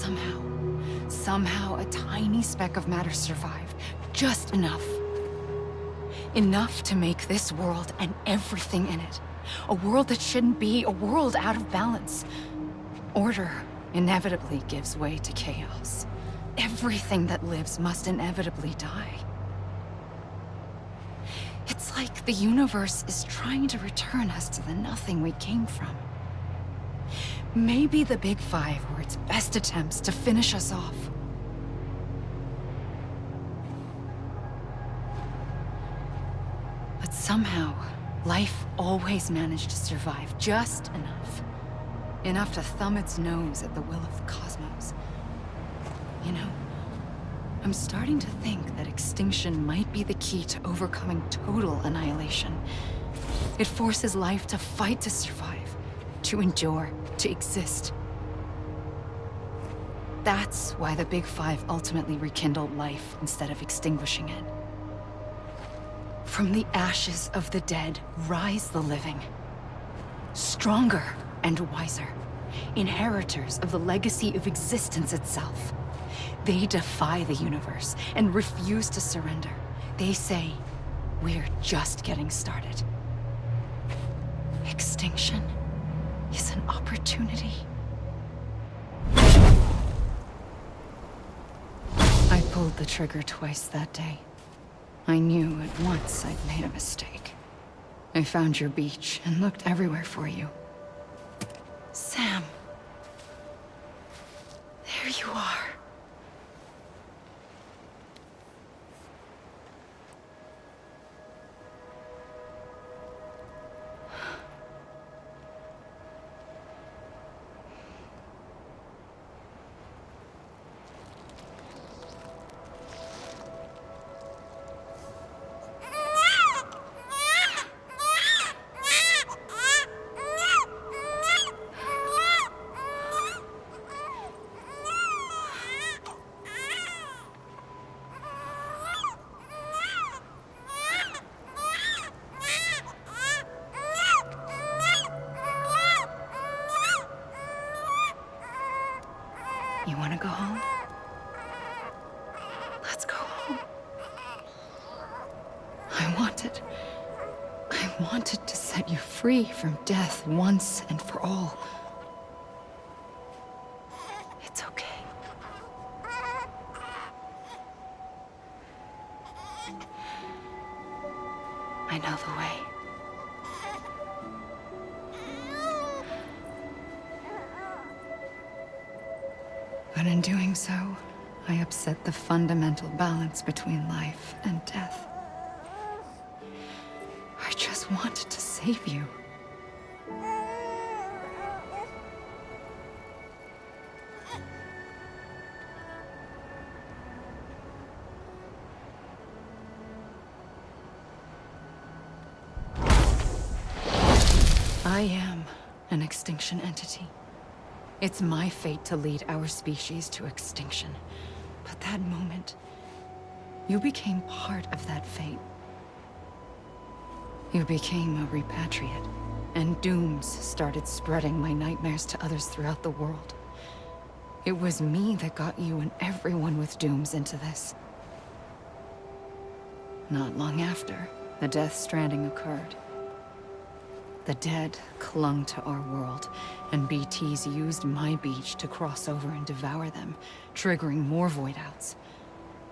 [SPEAKER 10] somehow a tiny speck of matter survived. Just enough. Enough to make this world and everything in it. A world that shouldn't be, a world out of balance. Order inevitably gives way to chaos. Everything that lives must inevitably die. It's like the universe is trying to return us to the nothing we came from. Maybe the Big Five were its best attempts to finish us off. But somehow, life always managed to survive just enough. Enough to thumb its nose at the will of the cosmos. You know, I'm starting to think that extinction might be the key to overcoming total annihilation. It forces life to fight to survive, to endure, to exist. That's why the Big Five ultimately rekindled life instead of extinguishing it. From the ashes of the dead rise the living. Stronger and wiser. Inheritors of the legacy of existence itself. They defy the universe and refuse to surrender. They say, we're just getting started. Extinction is an opportunity. I pulled the trigger twice that day. I knew at once I'd made a mistake. I found your beach and looked everywhere for you. Sam. There you are. You want to go home? Let's go home. I wanted to set you free from death once and for all. It's okay. I know the way. But in doing so, I upset the fundamental balance between life and death. I just wanted to save you. I am an extinction entity. It's my fate to lead our species to extinction. But that moment, you became part of that fate. You became a repatriate, and dooms started spreading my nightmares to others throughout the world. It was me that got you and everyone with dooms into this. Not long after, the Death Stranding occurred. The dead clung to our world, and BTs used my beach to cross over and devour them, triggering more void outs.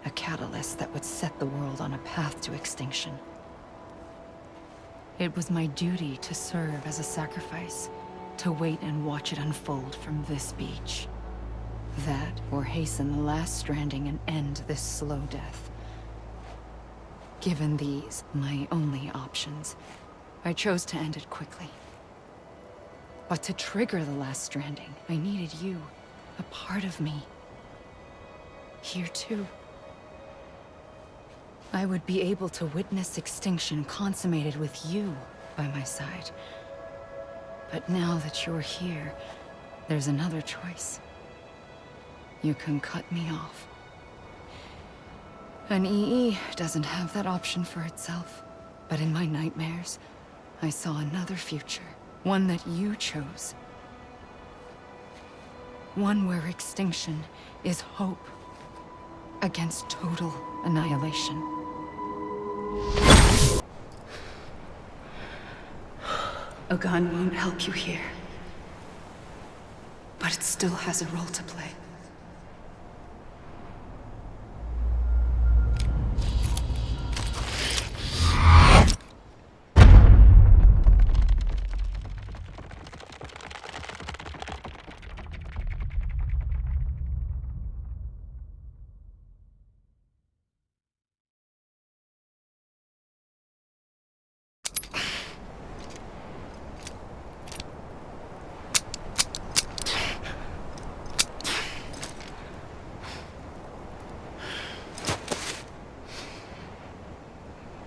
[SPEAKER 10] A catalyst that would set the world on a path to extinction. It was my duty to serve as a sacrifice, to wait and watch it unfold from this beach. That, or hasten the last stranding and end this slow death. Given these, my only options, I chose to end it quickly. But to trigger the last stranding, I needed you, a part of me. Here too. I would be able to witness extinction consummated with you by my side. But now that you're here, there's another choice. You can cut me off. An EE doesn't have that option for itself. But in my nightmares, I saw another future. One that you chose. One where extinction is hope against total annihilation. A gun won't help you here. But it still has a role to play.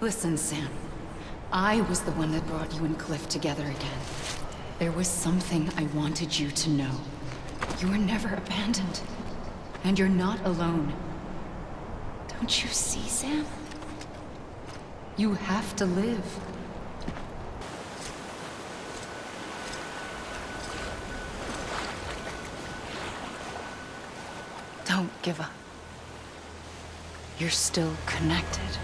[SPEAKER 10] Listen, Sam. I was the one that brought you and Cliff together again. There was something I wanted you to know. You were never abandoned. And you're not alone. Don't you see, Sam? You have to live. Don't give up. You're still connected.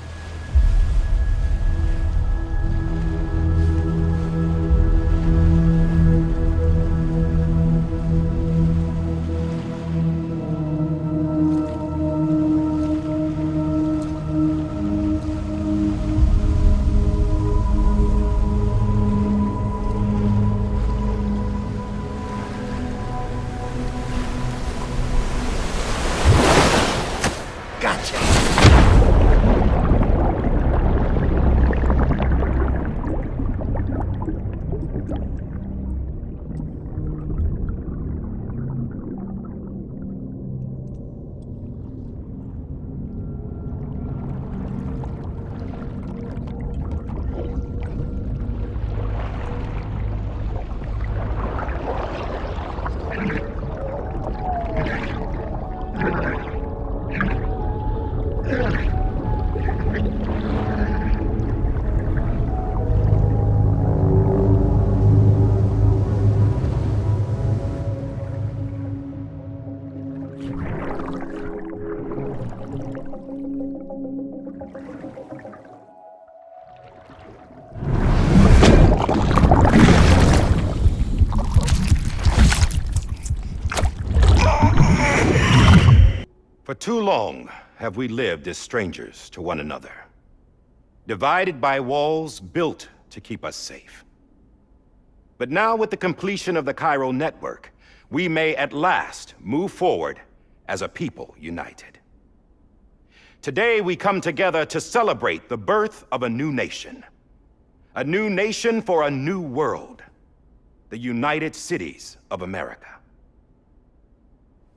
[SPEAKER 16] For too long have we lived as strangers to one another, divided by walls built to keep us safe. But now, with the completion of the Cairo network, we may at last move forward as a people united. Today, we come together to celebrate the birth of a new nation. A new nation for a new world. The United Cities of America.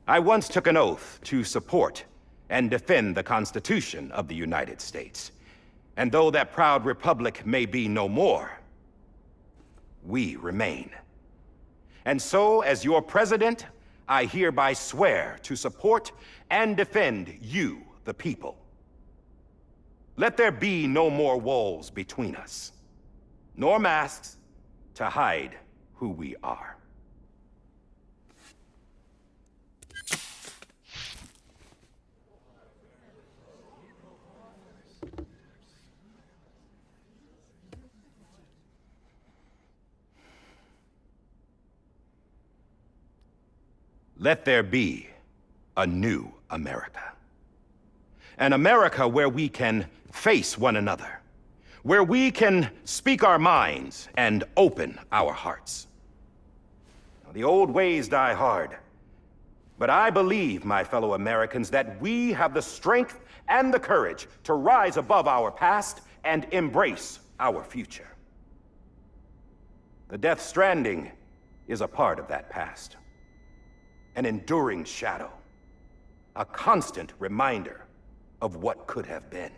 [SPEAKER 16] I once took an oath to support and defend the Constitution of the United States. And though that proud republic may be no more, we remain. And so, as your president, I hereby swear to support and defend you, the people. Let there be no more walls between us, nor masks to hide who we are. Let there be a new America. An America where we can face one another, where we can speak our minds and open our hearts. Now, the old ways die hard, but I believe, my fellow Americans, that we have the strength and the courage to rise above our past and embrace our future. The Death Stranding is a part of that past. An enduring shadow, a constant reminder of what could have been.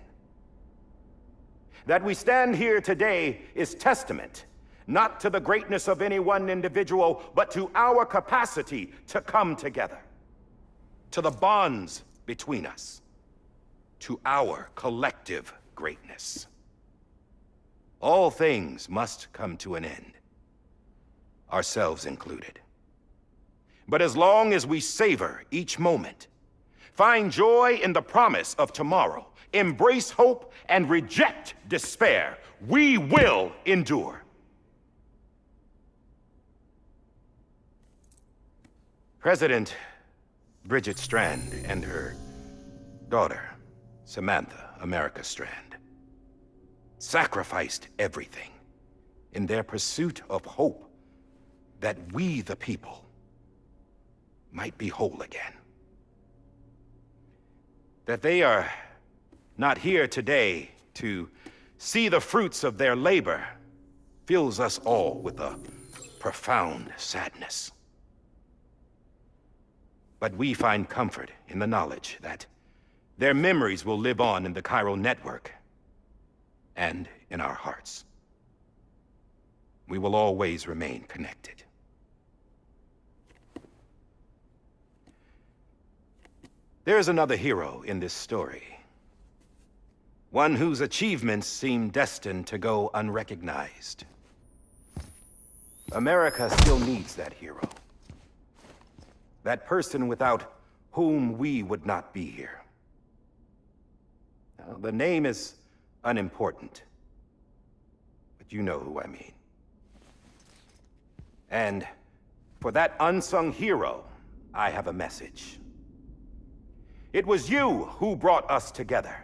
[SPEAKER 16] That we stand here today is testament not to the greatness of any one individual, but to our capacity to come together, to the bonds between us, to our collective greatness. All things must come to an end, ourselves included. But as long as we savor each moment, find joy in the promise of tomorrow, embrace hope, and reject despair, we will endure. President Bridget Strand and her daughter, Samantha America Strand, sacrificed everything in their pursuit of hope that we, the people, might be whole again. That they are not here today to see the fruits of their labor fills us all with a profound sadness. But we find comfort in the knowledge that their memories will live on in the chiral network and in our hearts. We will always remain connected. There is another hero in this story. One whose achievements seem destined to go unrecognized. America still needs that hero. That person without whom we would not be here. Now, the name is unimportant, but you know who I mean. And for that unsung hero, I have a message. It was you who brought us together.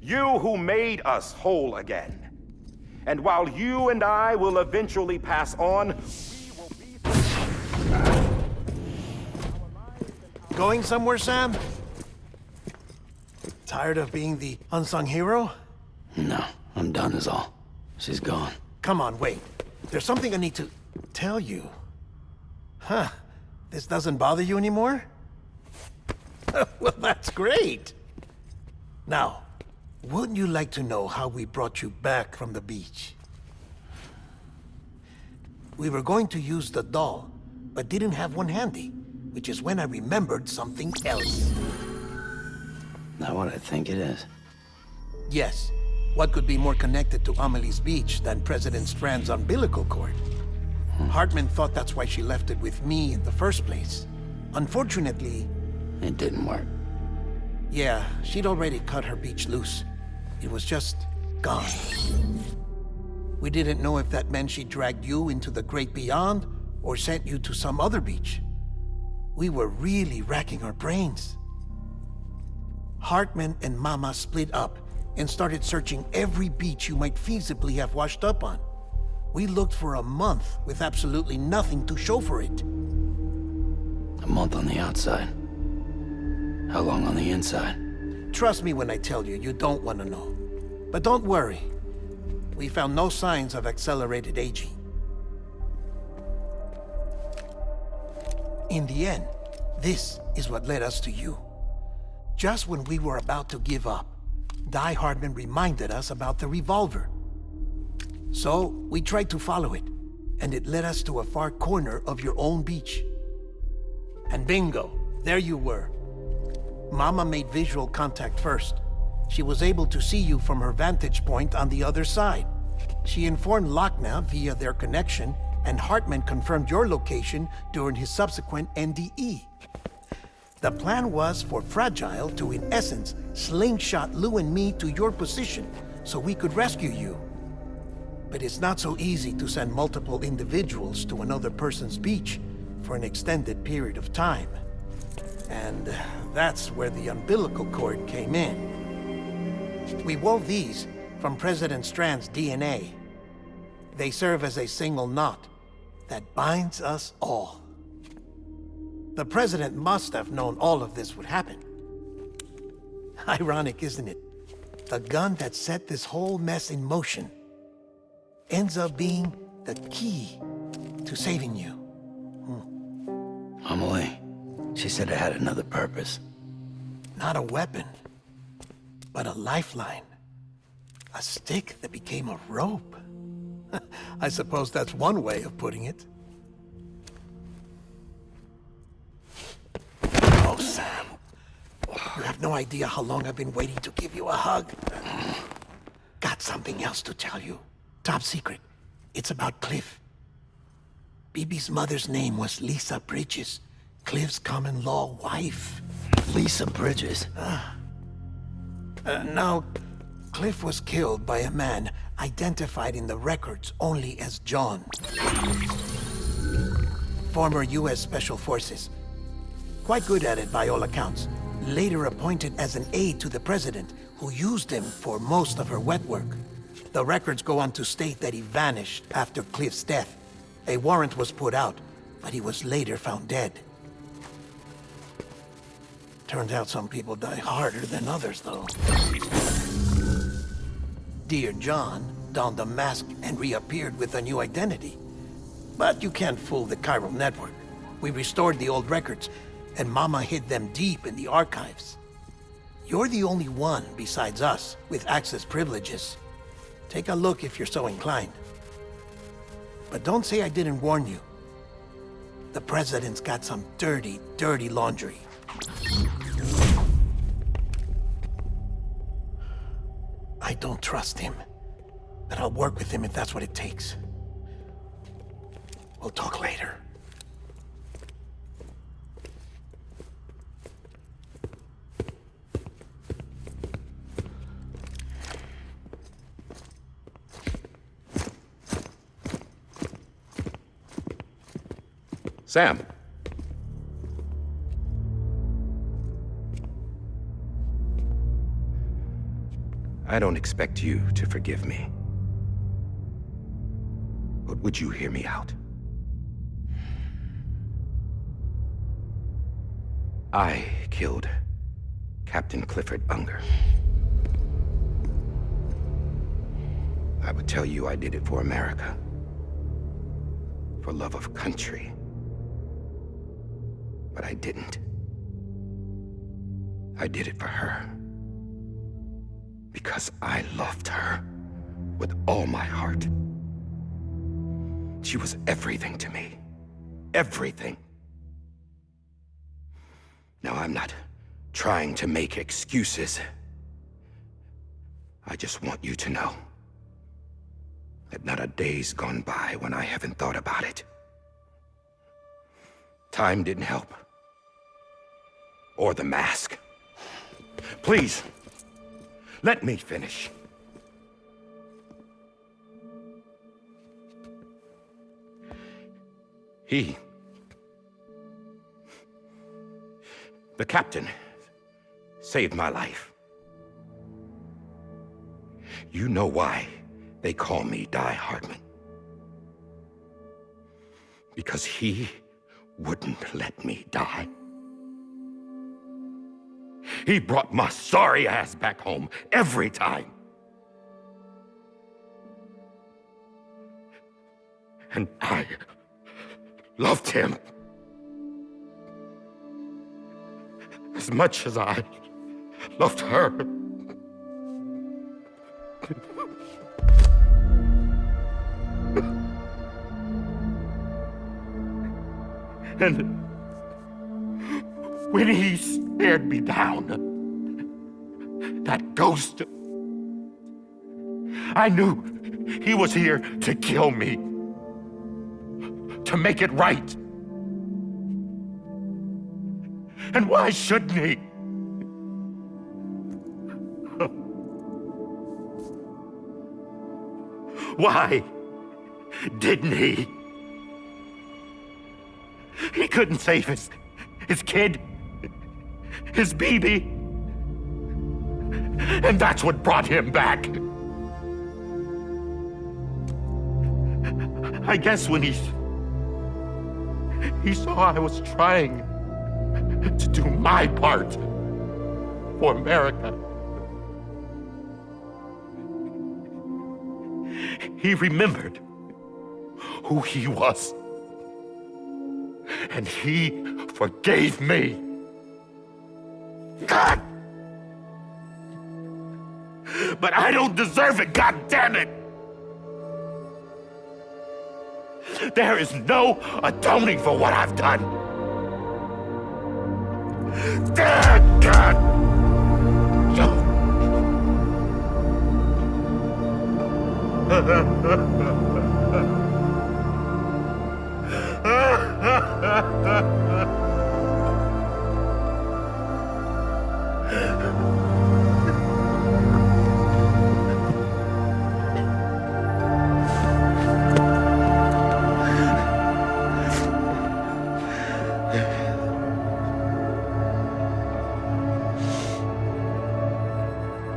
[SPEAKER 16] You who made us whole again. And while you and I will eventually pass on,
[SPEAKER 11] Going somewhere, Sam? Tired of being the unsung hero?
[SPEAKER 1] No, I'm done is all. She's gone.
[SPEAKER 11] Come on, wait. There's something I need to tell you. Huh. This doesn't bother you anymore? Well, that's great. Now, wouldn't you like to know how we brought you back from the beach? We were going to use the doll, but didn't have one handy, which is when I remembered something else.
[SPEAKER 1] Not what I think it is.
[SPEAKER 11] Yes. What could be more connected to Amelie's beach than President Strand's umbilical cord? Hartman thought that's why she left it with me in the first place. Unfortunately...
[SPEAKER 1] It didn't work.
[SPEAKER 11] Yeah, she'd already cut her beach loose. It was just gone. We didn't know if that meant she dragged you into the great beyond or sent you to some other beach. We were really racking our brains. Hartman and Mama split up and started searching every beach you might feasibly have washed up on. We looked for a month with absolutely nothing to show for it.
[SPEAKER 1] A month on the outside. How long on the inside?
[SPEAKER 11] Trust me when I tell you, you don't want to know. But don't worry. We found no signs of accelerated aging. In the end, this is what led us to you. Just when we were about to give up, Die Hardman reminded us about the revolver. So, we tried to follow it, and it led us to a far corner of your own beach. And bingo, there you were. Mama made visual contact first. She was able to see you from her vantage point on the other side. She informed Lochna via their connection, and Hartman confirmed your location during his subsequent NDE. The plan was for Fragile to, in essence, slingshot Lou and me to your position so we could rescue you. But it's not so easy to send multiple individuals to another person's beach for an extended period of time. And that's where the umbilical cord came in. We wove these from President Strand's DNA. They serve as a single knot that binds us all. The President must have known all of this would happen. Ironic, isn't it? The gun that set this whole mess in motion ends up being the key to saving you.
[SPEAKER 1] Amelie, she said it had another purpose.
[SPEAKER 11] Not a weapon, but a lifeline. A stick that became a rope. I suppose that's one way of putting it. Oh, Sam. You have no idea how long I've been waiting to give you a hug. Got something else to tell you. Top secret. It's about Cliff. Bibi's mother's name was Lisa Bridges, Cliff's common-law wife.
[SPEAKER 1] Lisa Bridges?
[SPEAKER 11] Now, Cliff was killed by a man identified in the records only as John. Former U.S. Special Forces. Quite good at it by all accounts. Later appointed as an aide to the president, who used him for most of her wet work. The records go on to state that he vanished after Cliff's death. A warrant was put out, but he was later found dead. Turns out some people die harder than others, though. Dear John donned a mask and reappeared with a new identity. But you can't fool the chiral network. We restored the old records, and Mama hid them deep in the archives. You're the only one besides us with access privileges. Take a look if you're so inclined. But don't say I didn't warn you. The president's got some dirty, dirty laundry. I don't trust him, but I'll work with him if that's what it takes. We'll talk later.
[SPEAKER 16] Sam. I don't expect you to forgive me. But would you hear me out? I killed Captain Clifford Unger. I would tell you I did it for America. For love of country. But I didn't. I did it for her. Because I loved her with all my heart. She was everything to me. Everything. Now, I'm not trying to make excuses. I just want you to know that not a day's gone by when I haven't thought about it. Time didn't help. Or the mask. Please, let me finish. The captain, saved my life. You know why they call me Die Hardman. Because he wouldn't let me die. He brought my sorry ass back home every time. And I loved him as much as I loved her. And when he stared me down, that ghost, I knew he was here to kill me, to make it right. And why shouldn't he? Why didn't he? He couldn't save his kid, his baby. And that's what brought him back. I guess when he saw I was trying to do my part for America, he remembered who he was. And he forgave me. God! But I don't deserve it, God damn it!
[SPEAKER 12] There is no atoning for what I've done. God!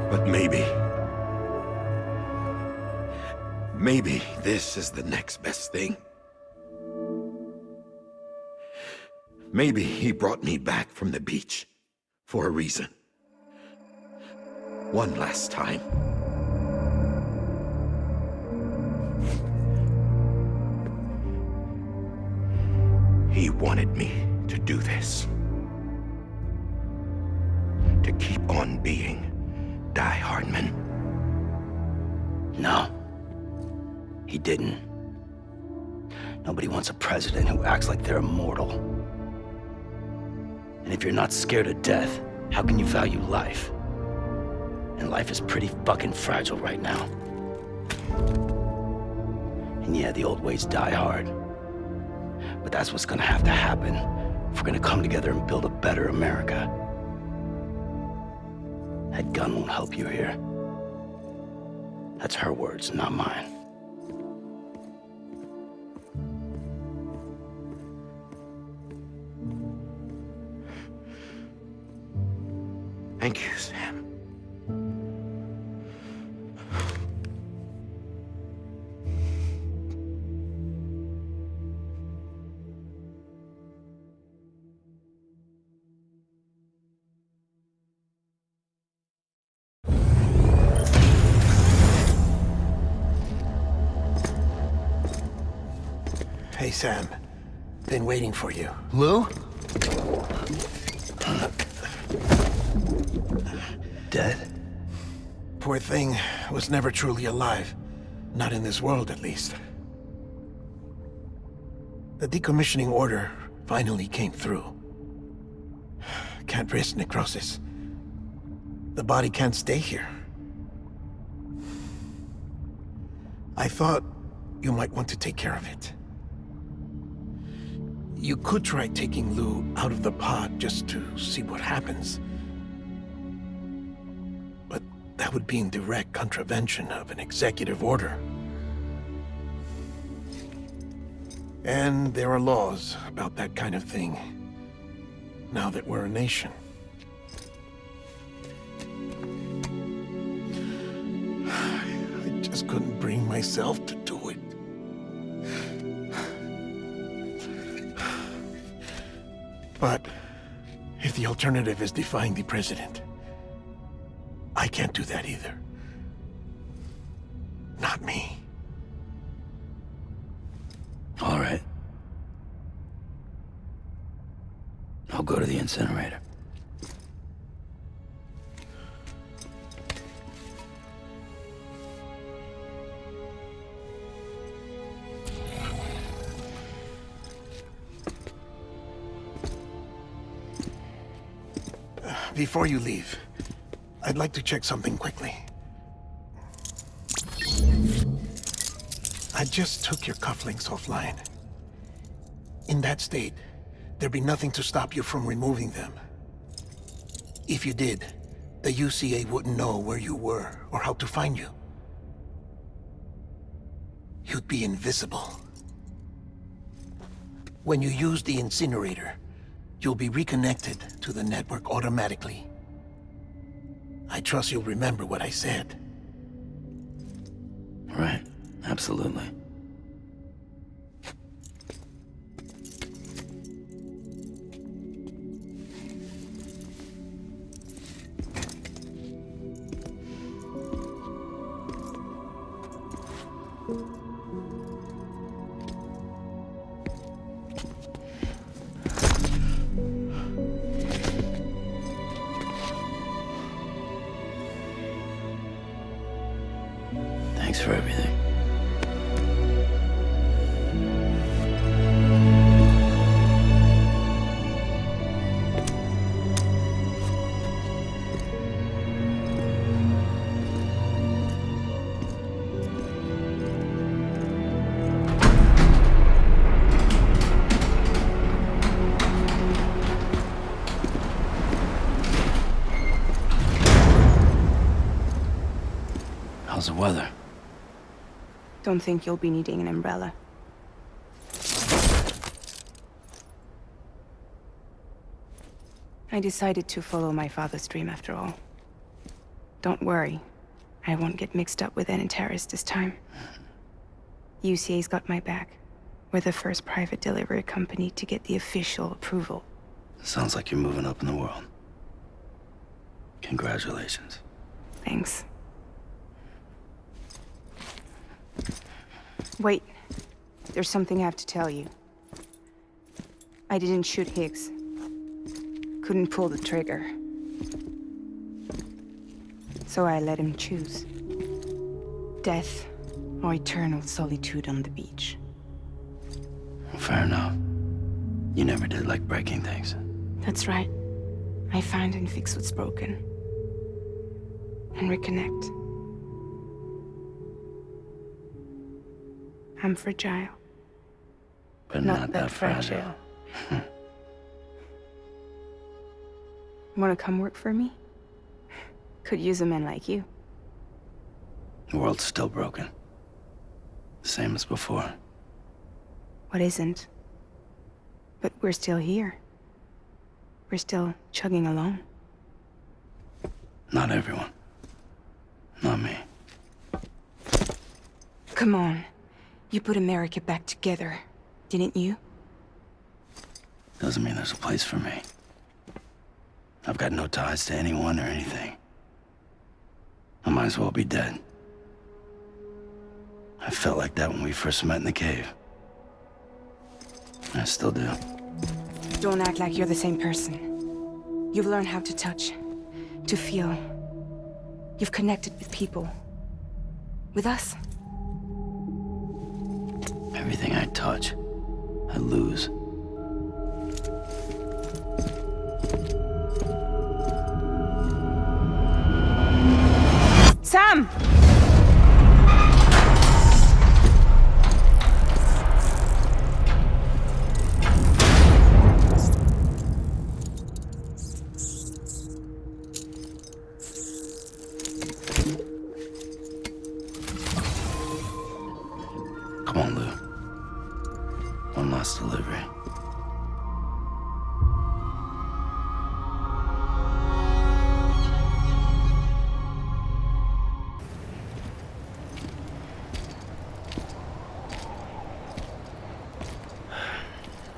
[SPEAKER 14] But maybe this is the next best thing. Maybe he brought me back from the beach for a reason. One last time. He wanted me to do this. To keep on being Die Hardman.
[SPEAKER 1] No. He didn't. Nobody wants a president who acts like they're immortal. And if you're not scared of death, how can you value life? And life is pretty fucking fragile right now. And yeah, the old ways die hard. But that's what's gonna have to happen if we're gonna come together and build a better America. That gun won't help you here. That's her words, not mine.
[SPEAKER 14] Thank you, Sam.
[SPEAKER 11] Hey, Sam. Been waiting for you.
[SPEAKER 1] Lou? Dead?
[SPEAKER 11] Poor thing was never truly alive. Not in this world, at least. The decommissioning order finally came through. Can't risk necrosis. The body can't stay here. I thought you might want to take care of it. You could try taking Lou out of the pod just to see what happens. But that would be in direct contravention of an executive order. And there are laws about that kind of thing, now that we're a nation. I just couldn't bring myself to do it. But if the alternative is defying the president, I can't do that either. Not me.
[SPEAKER 1] All right. I'll go to the incinerator.
[SPEAKER 11] Before you leave, I'd like to check something quickly. I just took your cufflinks offline. In that state, there'd be nothing to stop you from removing them. If you did, the UCA wouldn't know where you were or how to find you. You'd be invisible. When you use the incinerator, you'll be reconnected to the network automatically. I trust you'll remember what I said.
[SPEAKER 1] Right. Absolutely. Thanks for everything. How's the weather?
[SPEAKER 7] Don't think you'll be needing an umbrella. I decided to follow my father's dream after all. Don't worry. I won't get mixed up with any terrorists this time. UCA's got my back. We're the first private delivery company to get the official approval.
[SPEAKER 1] Sounds like you're moving up in the world. Congratulations.
[SPEAKER 7] Thanks. Wait. There's something I have to tell you. I didn't shoot Higgs. Couldn't pull the trigger. So I let him choose. Death or eternal solitude on the beach.
[SPEAKER 1] Fair enough. You never did like breaking things.
[SPEAKER 7] That's right. I find and fix what's broken. And reconnect. I'm fragile.
[SPEAKER 1] But not that fragile.
[SPEAKER 7] Wanna come work for me? Could use a man like you.
[SPEAKER 1] The world's still broken. Same as before.
[SPEAKER 7] What isn't? But we're still here. We're still chugging along.
[SPEAKER 1] Not everyone. Not me.
[SPEAKER 7] Come on. You put America back together, didn't you?
[SPEAKER 1] Doesn't mean there's a place for me. I've got no ties to anyone or anything. I might as well be dead. I felt like that when we first met in the cave. I still do.
[SPEAKER 7] Don't act like you're the same person. You've learned how to touch, to feel. You've connected with people. With us.
[SPEAKER 1] Everything I touch, I lose.
[SPEAKER 7] Sam!
[SPEAKER 1] Come on, Lou. One last delivery.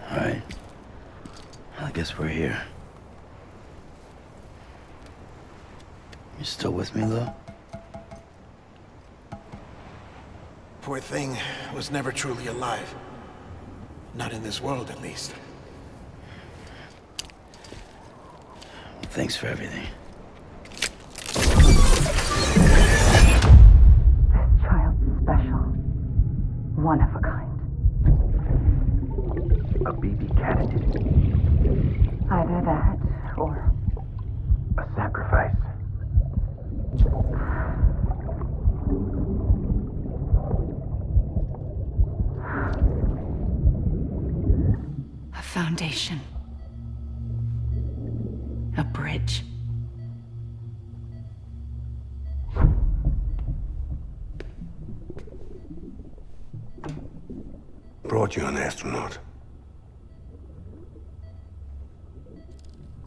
[SPEAKER 1] All right. I guess we're here. You still with me, Lou?
[SPEAKER 11] Poor thing was never truly alive. Not in this world, at least.
[SPEAKER 1] Thanks for everything.
[SPEAKER 15] Child's special. One of a kind.
[SPEAKER 12] A BB candidate.
[SPEAKER 15] Either that, or
[SPEAKER 12] a sacrifice.
[SPEAKER 10] A foundation. A bridge.
[SPEAKER 17] Brought you an astronaut.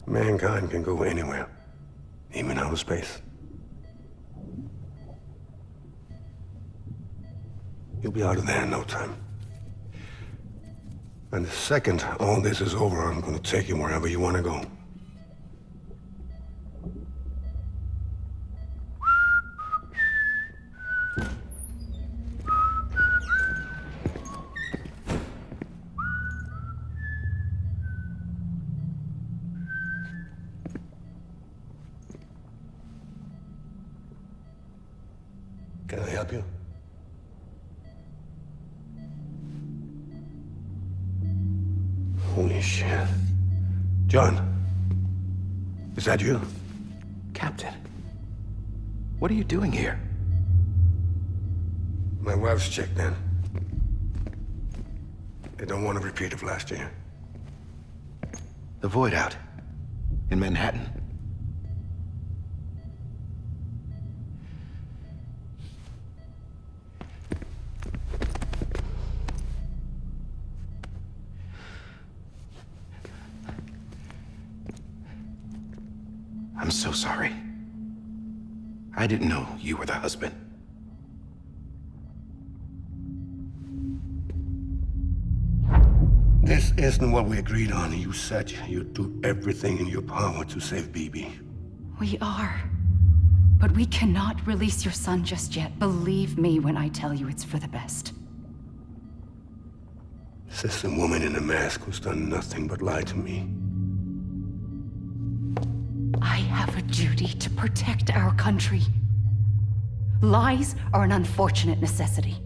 [SPEAKER 17] Mankind can go anywhere, even outer space. You'll be out of there in no time. And the second all this is over, I'm gonna take you wherever you want to go. Can I help you? Holy shit. John, is that you?
[SPEAKER 14] Captain, what are you doing here?
[SPEAKER 17] My wife's checked in. They don't want a repeat of last year.
[SPEAKER 14] The void out in Manhattan.
[SPEAKER 16] I'm so sorry. I didn't know you were the husband.
[SPEAKER 17] This isn't what we agreed on. You said you'd do everything in your power to save Bibi.
[SPEAKER 10] We are. But we cannot release your son just yet. Believe me when I tell you it's for the best.
[SPEAKER 17] This is a woman in a mask who's done nothing but lie to me.
[SPEAKER 10] I have a duty to protect our country. Lies are an unfortunate necessity.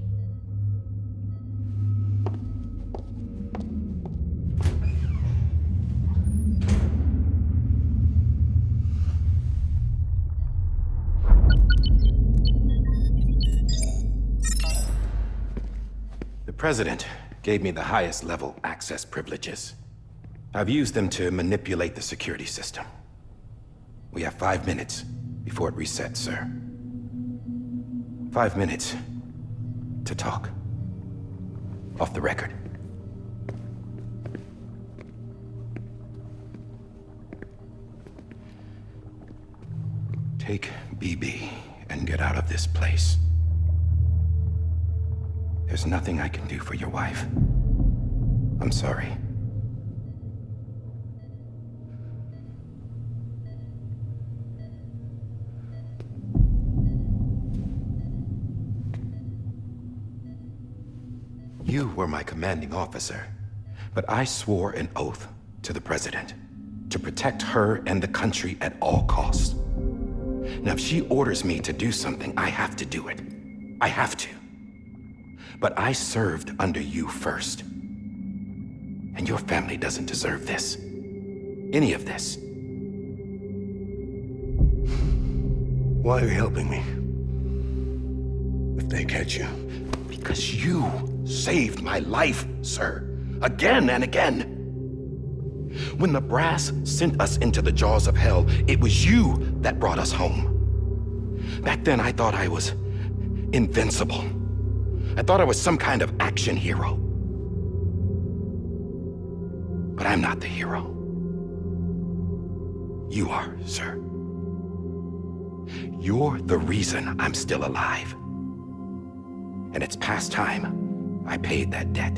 [SPEAKER 16] The President gave me the highest level access privileges. I've used them to manipulate the security system. We have 5 minutes before it resets, sir. 5 minutes to talk. Off the record. Take BB and get out of this place. There's nothing I can do for your wife. I'm sorry. You were my commanding officer, but I swore an oath to the President to protect her and the country at all costs. Now, if she orders me to do something, I have to do it. I have to. But I served under you first. And your family doesn't deserve this. Any of this.
[SPEAKER 17] Why are you helping me? If they catch you.
[SPEAKER 16] Because you saved my life, sir. Again and again. When the brass sent us into the jaws of hell, it was you that brought us home. Back then, I thought I was invincible. I thought I was some kind of action hero. But I'm not the hero. You are, sir. You're the reason I'm still alive. And it's past time I paid that debt.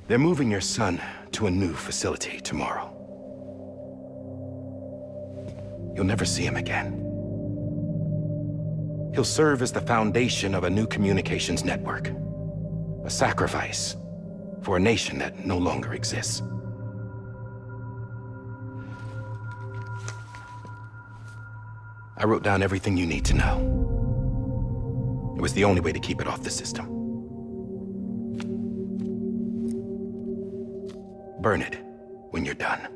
[SPEAKER 16] They're moving your son to a new facility tomorrow. You'll never see him again. He'll serve as the foundation of a new communications network. A sacrifice for a nation that no longer exists. I wrote down everything you need to know. It was the only way to keep it off the system. Burn it when you're done.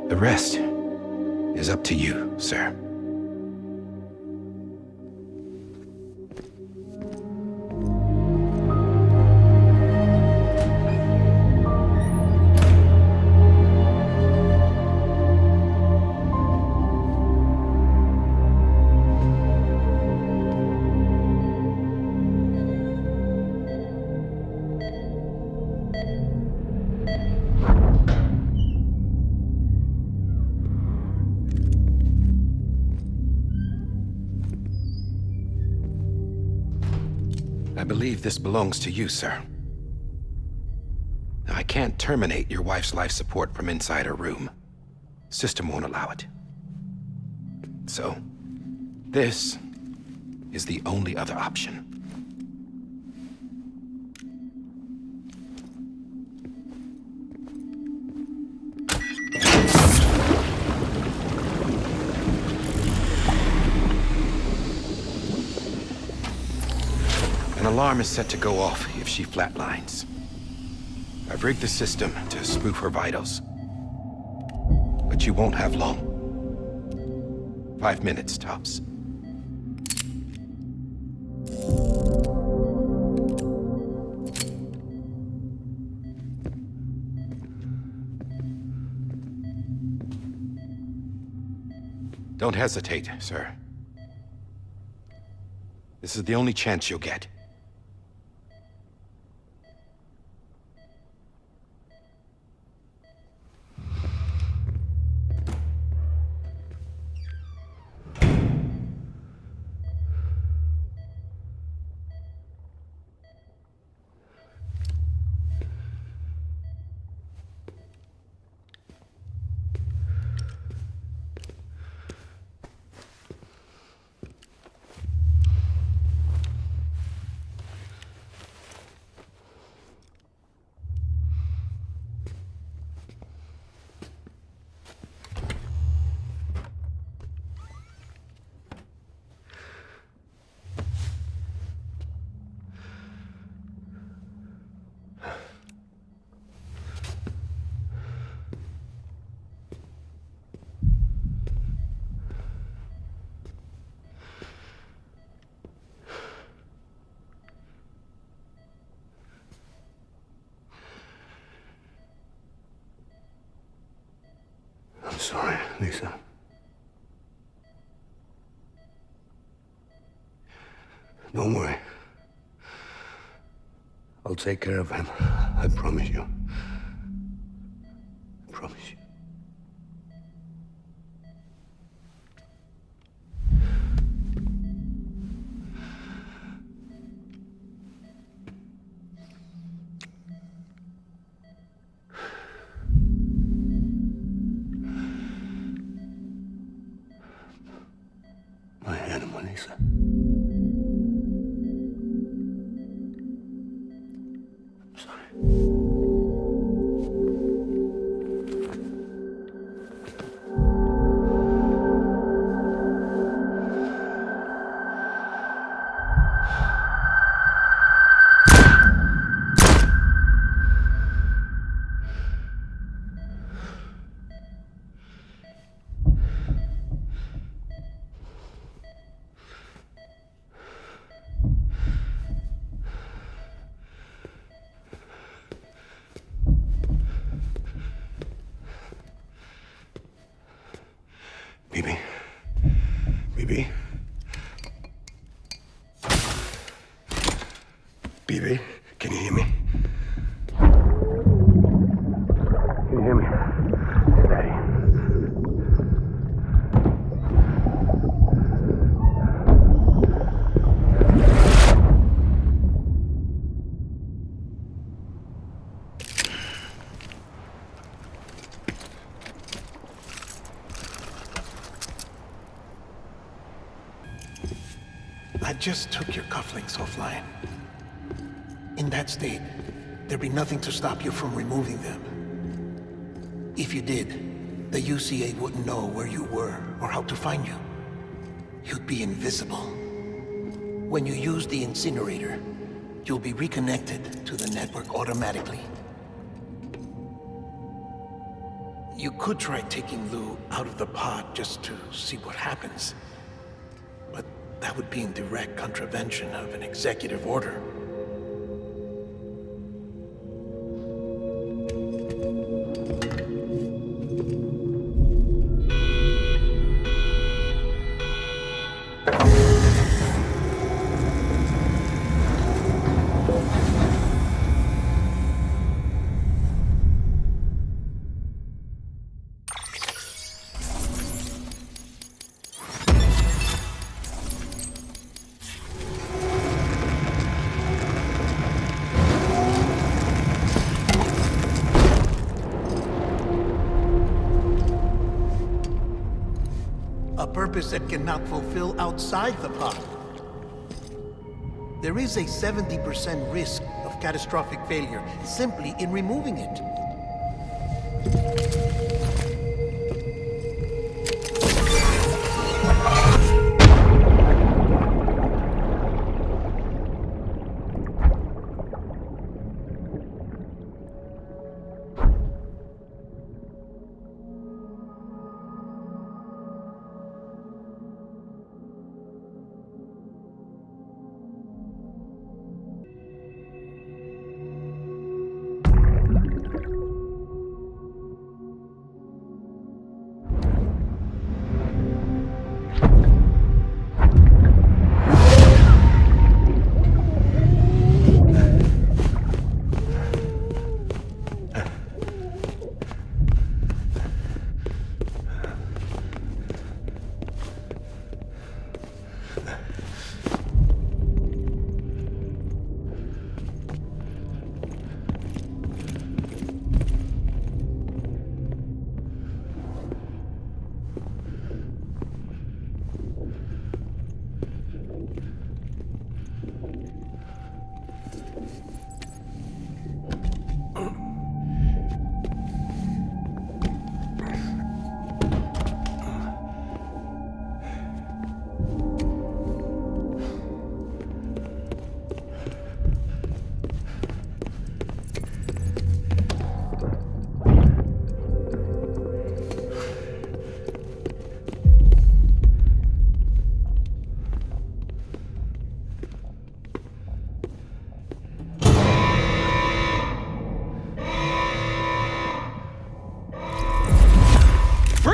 [SPEAKER 16] The rest is up to you, sir. I believe this belongs to you, sir. Now, I can't terminate your wife's life support from inside her room. System won't allow it. So, this is the only other option. An alarm is set to go off if she flatlines. I've rigged the system to spoof her vitals. But you won't have long. 5 minutes, tops. Don't hesitate, sir. This is the only chance you'll get.
[SPEAKER 17] I'm sorry, Lisa. Don't worry. I'll take care of him. I promise you. I promise you. My animal, Lisa. I'm sorry. Bibi? Bibi? Bibi, can you hear me? Can you hear me? It's Daddy.
[SPEAKER 11] I just took your cufflinks offline. In that state, there'd be nothing to stop you from removing them. If you did, the UCA wouldn't know where you were or how to find you. You'd be invisible. When you use the incinerator, you'll be reconnected to the network automatically. You could try taking Lou out of the pod just to see what happens. But that would be in direct contravention of an executive order. A purpose that cannot fulfill outside the pod. There is a 70% risk of catastrophic failure simply in removing it.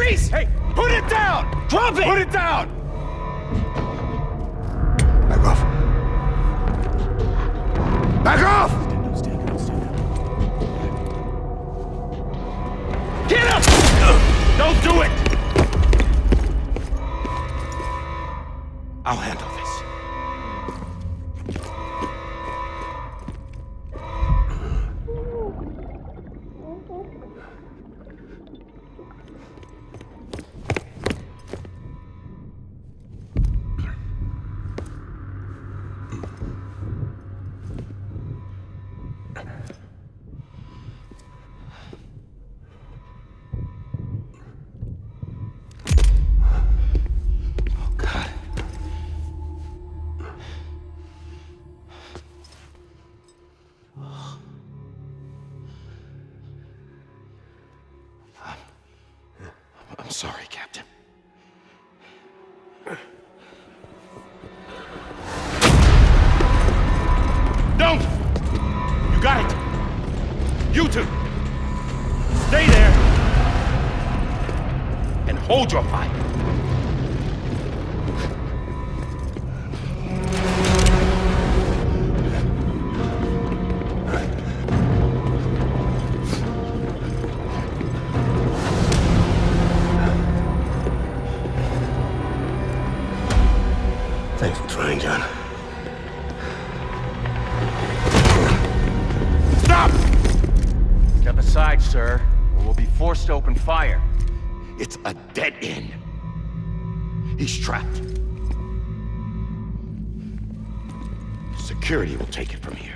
[SPEAKER 3] Reese! Hey, put it down! Drop it! Put it down!
[SPEAKER 14] Back off. Back off!
[SPEAKER 3] Get up! Don't do it!
[SPEAKER 16] I'll handle this. I'm sorry, Captain.
[SPEAKER 3] Don't! You got it! You two! Stay there! And hold your fire!
[SPEAKER 14] Thanks for trying, John.
[SPEAKER 3] Stop! Step aside, sir, or we'll be forced to open fire.
[SPEAKER 16] It's a dead end. He's trapped. Security will take it from here.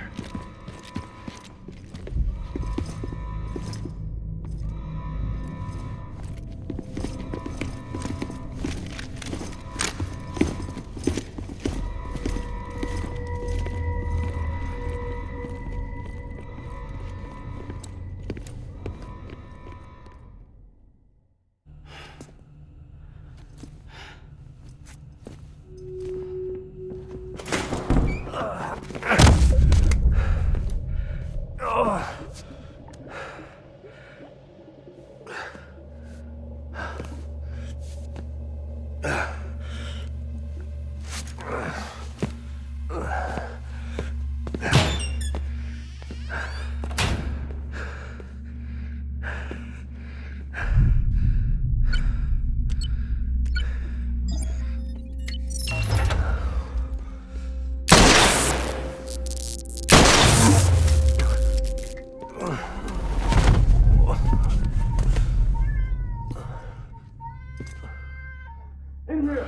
[SPEAKER 3] In here!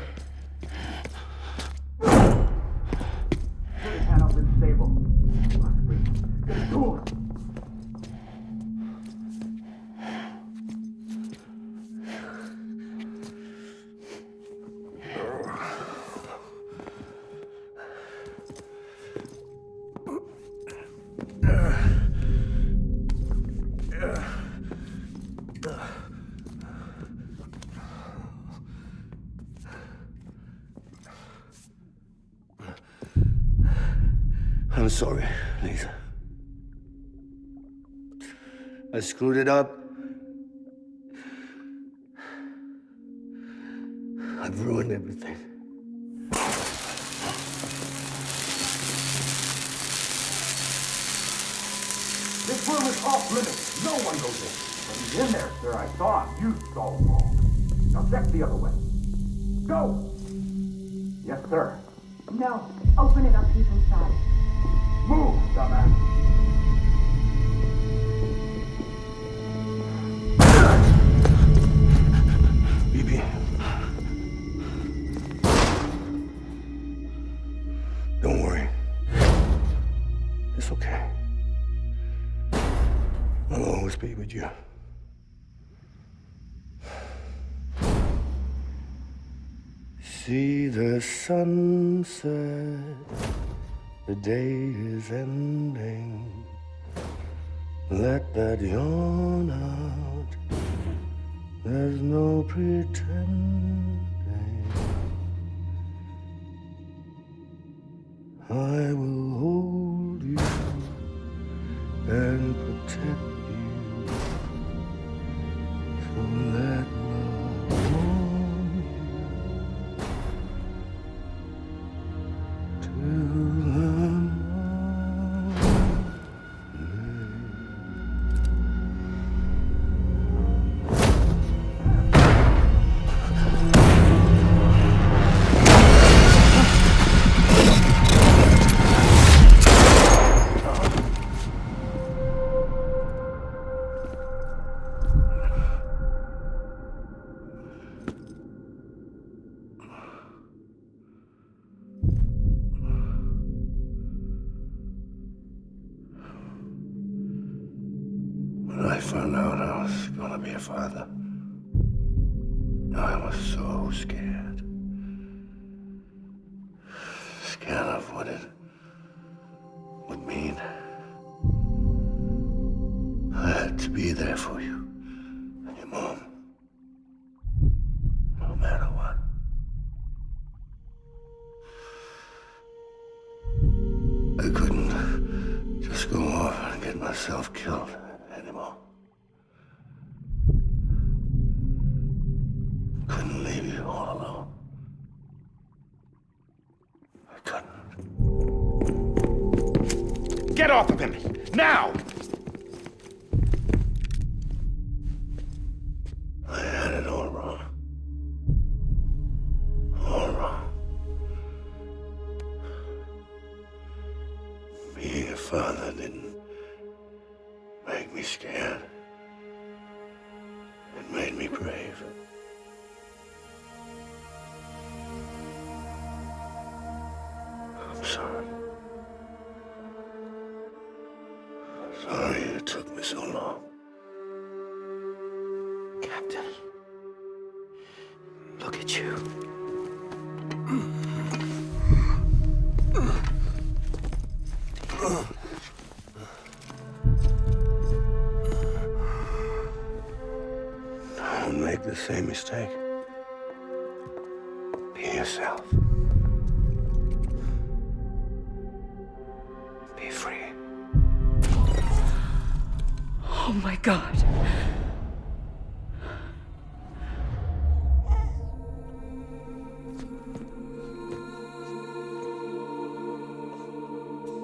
[SPEAKER 12] Panel's unstable. Get to her.
[SPEAKER 1] I'm sorry, Lisa. I screwed it up. I've ruined everything.
[SPEAKER 12] This room is off limits. No one goes in. But he's in there, sir. I saw him. You saw him wrong. Now check the other way. Go! Yes, sir.
[SPEAKER 15] No. Open it up deep inside.
[SPEAKER 12] Move, dumbass.
[SPEAKER 1] BB. Don't worry. It's okay. I'll always be with you. See the sunset. The day is ending. Let that yawn out. There's no pretending. I will hold you and protect you. So let love
[SPEAKER 17] When I found out I was gonna be a father, I was so scared. Scared of what it would mean. I had to be there for you and your mom, no matter what. I couldn't just go off and get myself killed anymore. Couldn't leave you all alone. I couldn't.
[SPEAKER 16] Get off of him! Now!
[SPEAKER 17] I had it all wrong. All wrong. Being a father didn't make me scared. It made me brave. I'm sorry. Sorry it took me so long.
[SPEAKER 1] Captain, look at you.
[SPEAKER 17] Don't make the same mistake. Be yourself. Be free.
[SPEAKER 15] Oh my God.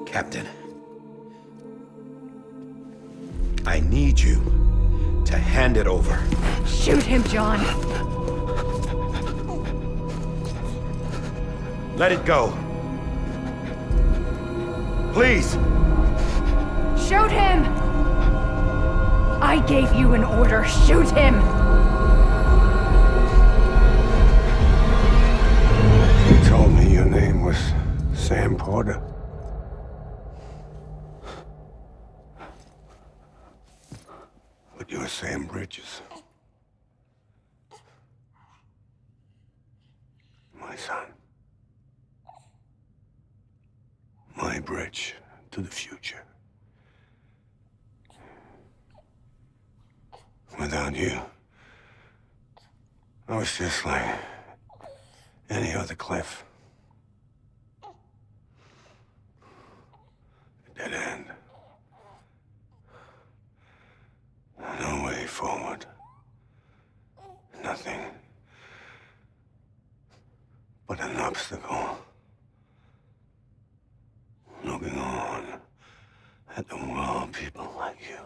[SPEAKER 16] Captain, I need you to hand it over.
[SPEAKER 15] Shoot him, John.
[SPEAKER 16] Let it go. Please.
[SPEAKER 15] Shoot him! I gave you an order. Shoot him!
[SPEAKER 17] You told me your name was Sam Porter. But you're Sam Bridges. My son. My bridge to the future. Without you, I was just like any other Cliff. A dead end. No way forward. Nothing but an obstacle. Looking on at the world people like you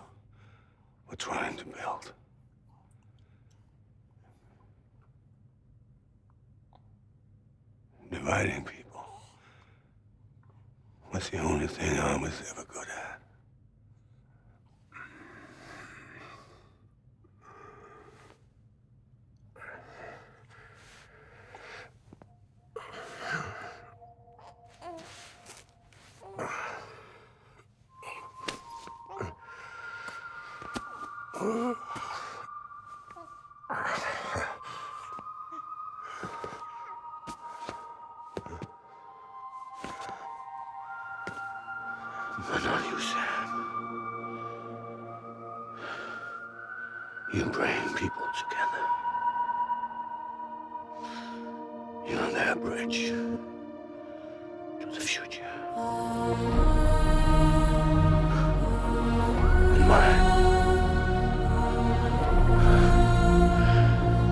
[SPEAKER 17] were trying to build. Dividing people was the only thing I was ever good at. But not you, Sam. You bring people together. You're their bridge to the future. And mine.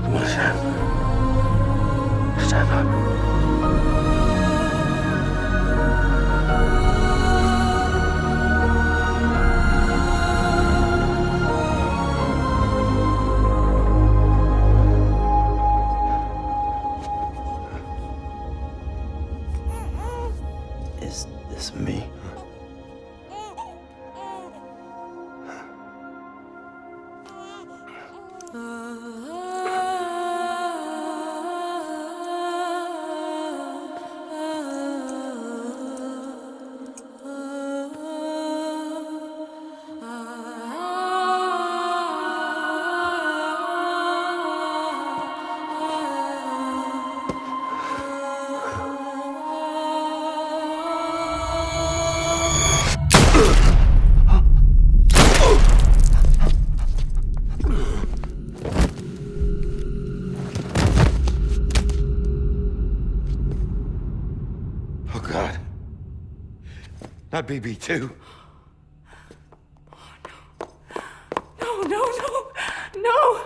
[SPEAKER 17] Come on, Sam. Stand up.
[SPEAKER 1] Is this me?
[SPEAKER 14] Not BB2.
[SPEAKER 15] No, no, no, no!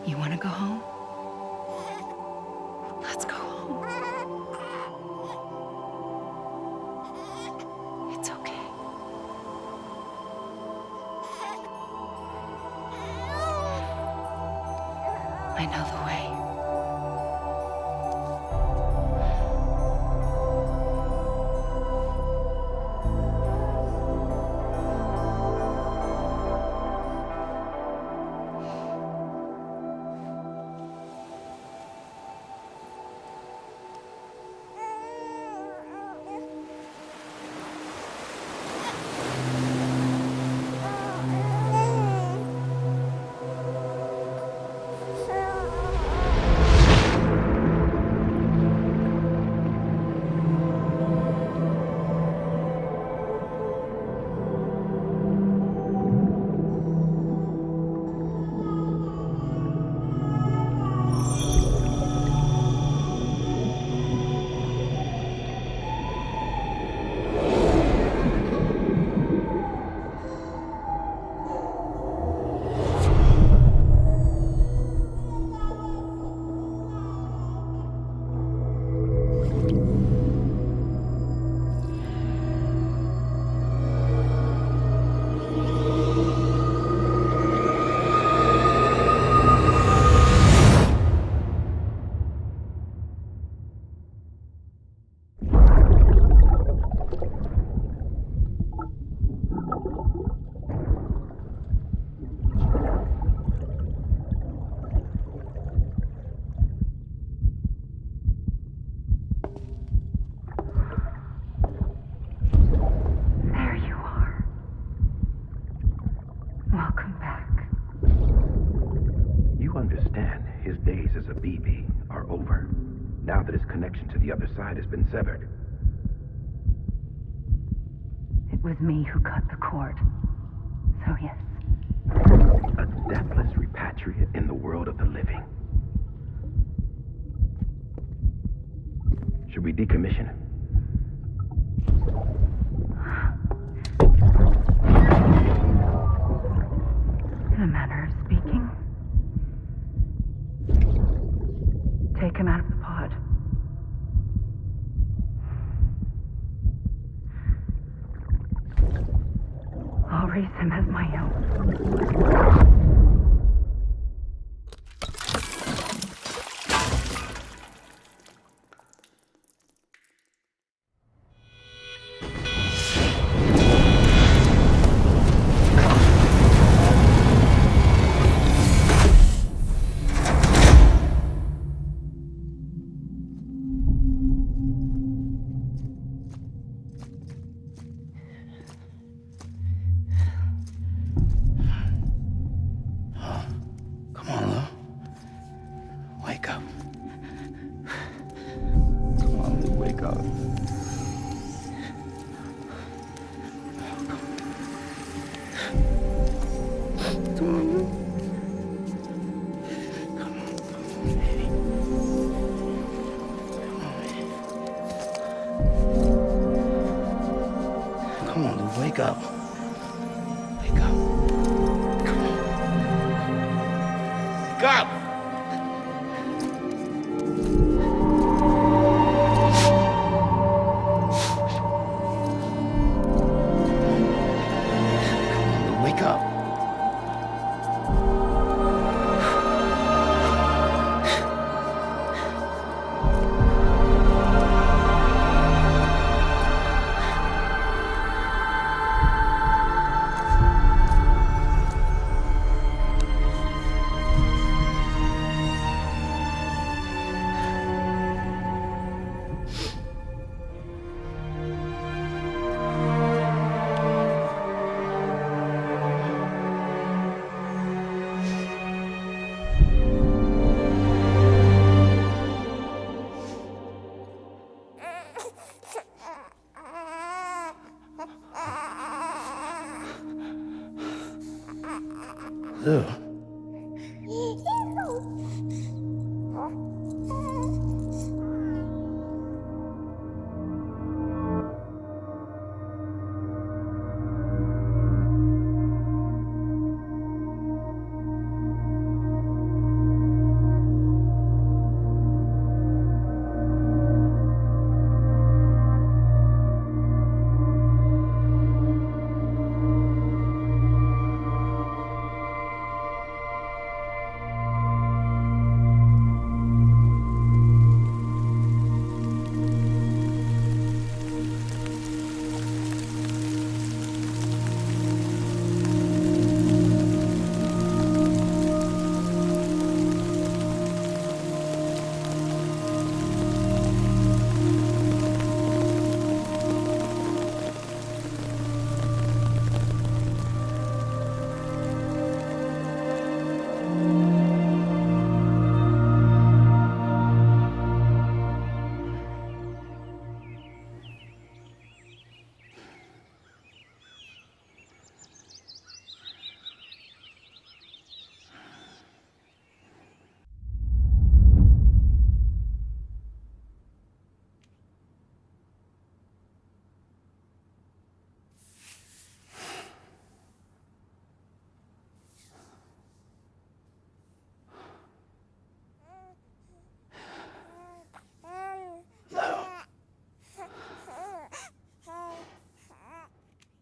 [SPEAKER 10] You want to go home? Let's go home. It's okay. I know the way.
[SPEAKER 12] Now that his connection to the other side has been severed.
[SPEAKER 15] It was me who cut the cord. So yes.
[SPEAKER 12] A deathless repatriate in the world of the living. Should we decommission him?
[SPEAKER 15] manner of speaking. Take him out of the pod. I'll raise him as my own.
[SPEAKER 1] Come on, Lou. Wake up. Come on, Lou, wake up. Come on, Lou. Come on, baby. Come on, Lou, wake up. Wake up. Come on. Wake up! Wake up. Lou.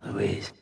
[SPEAKER 1] Louise.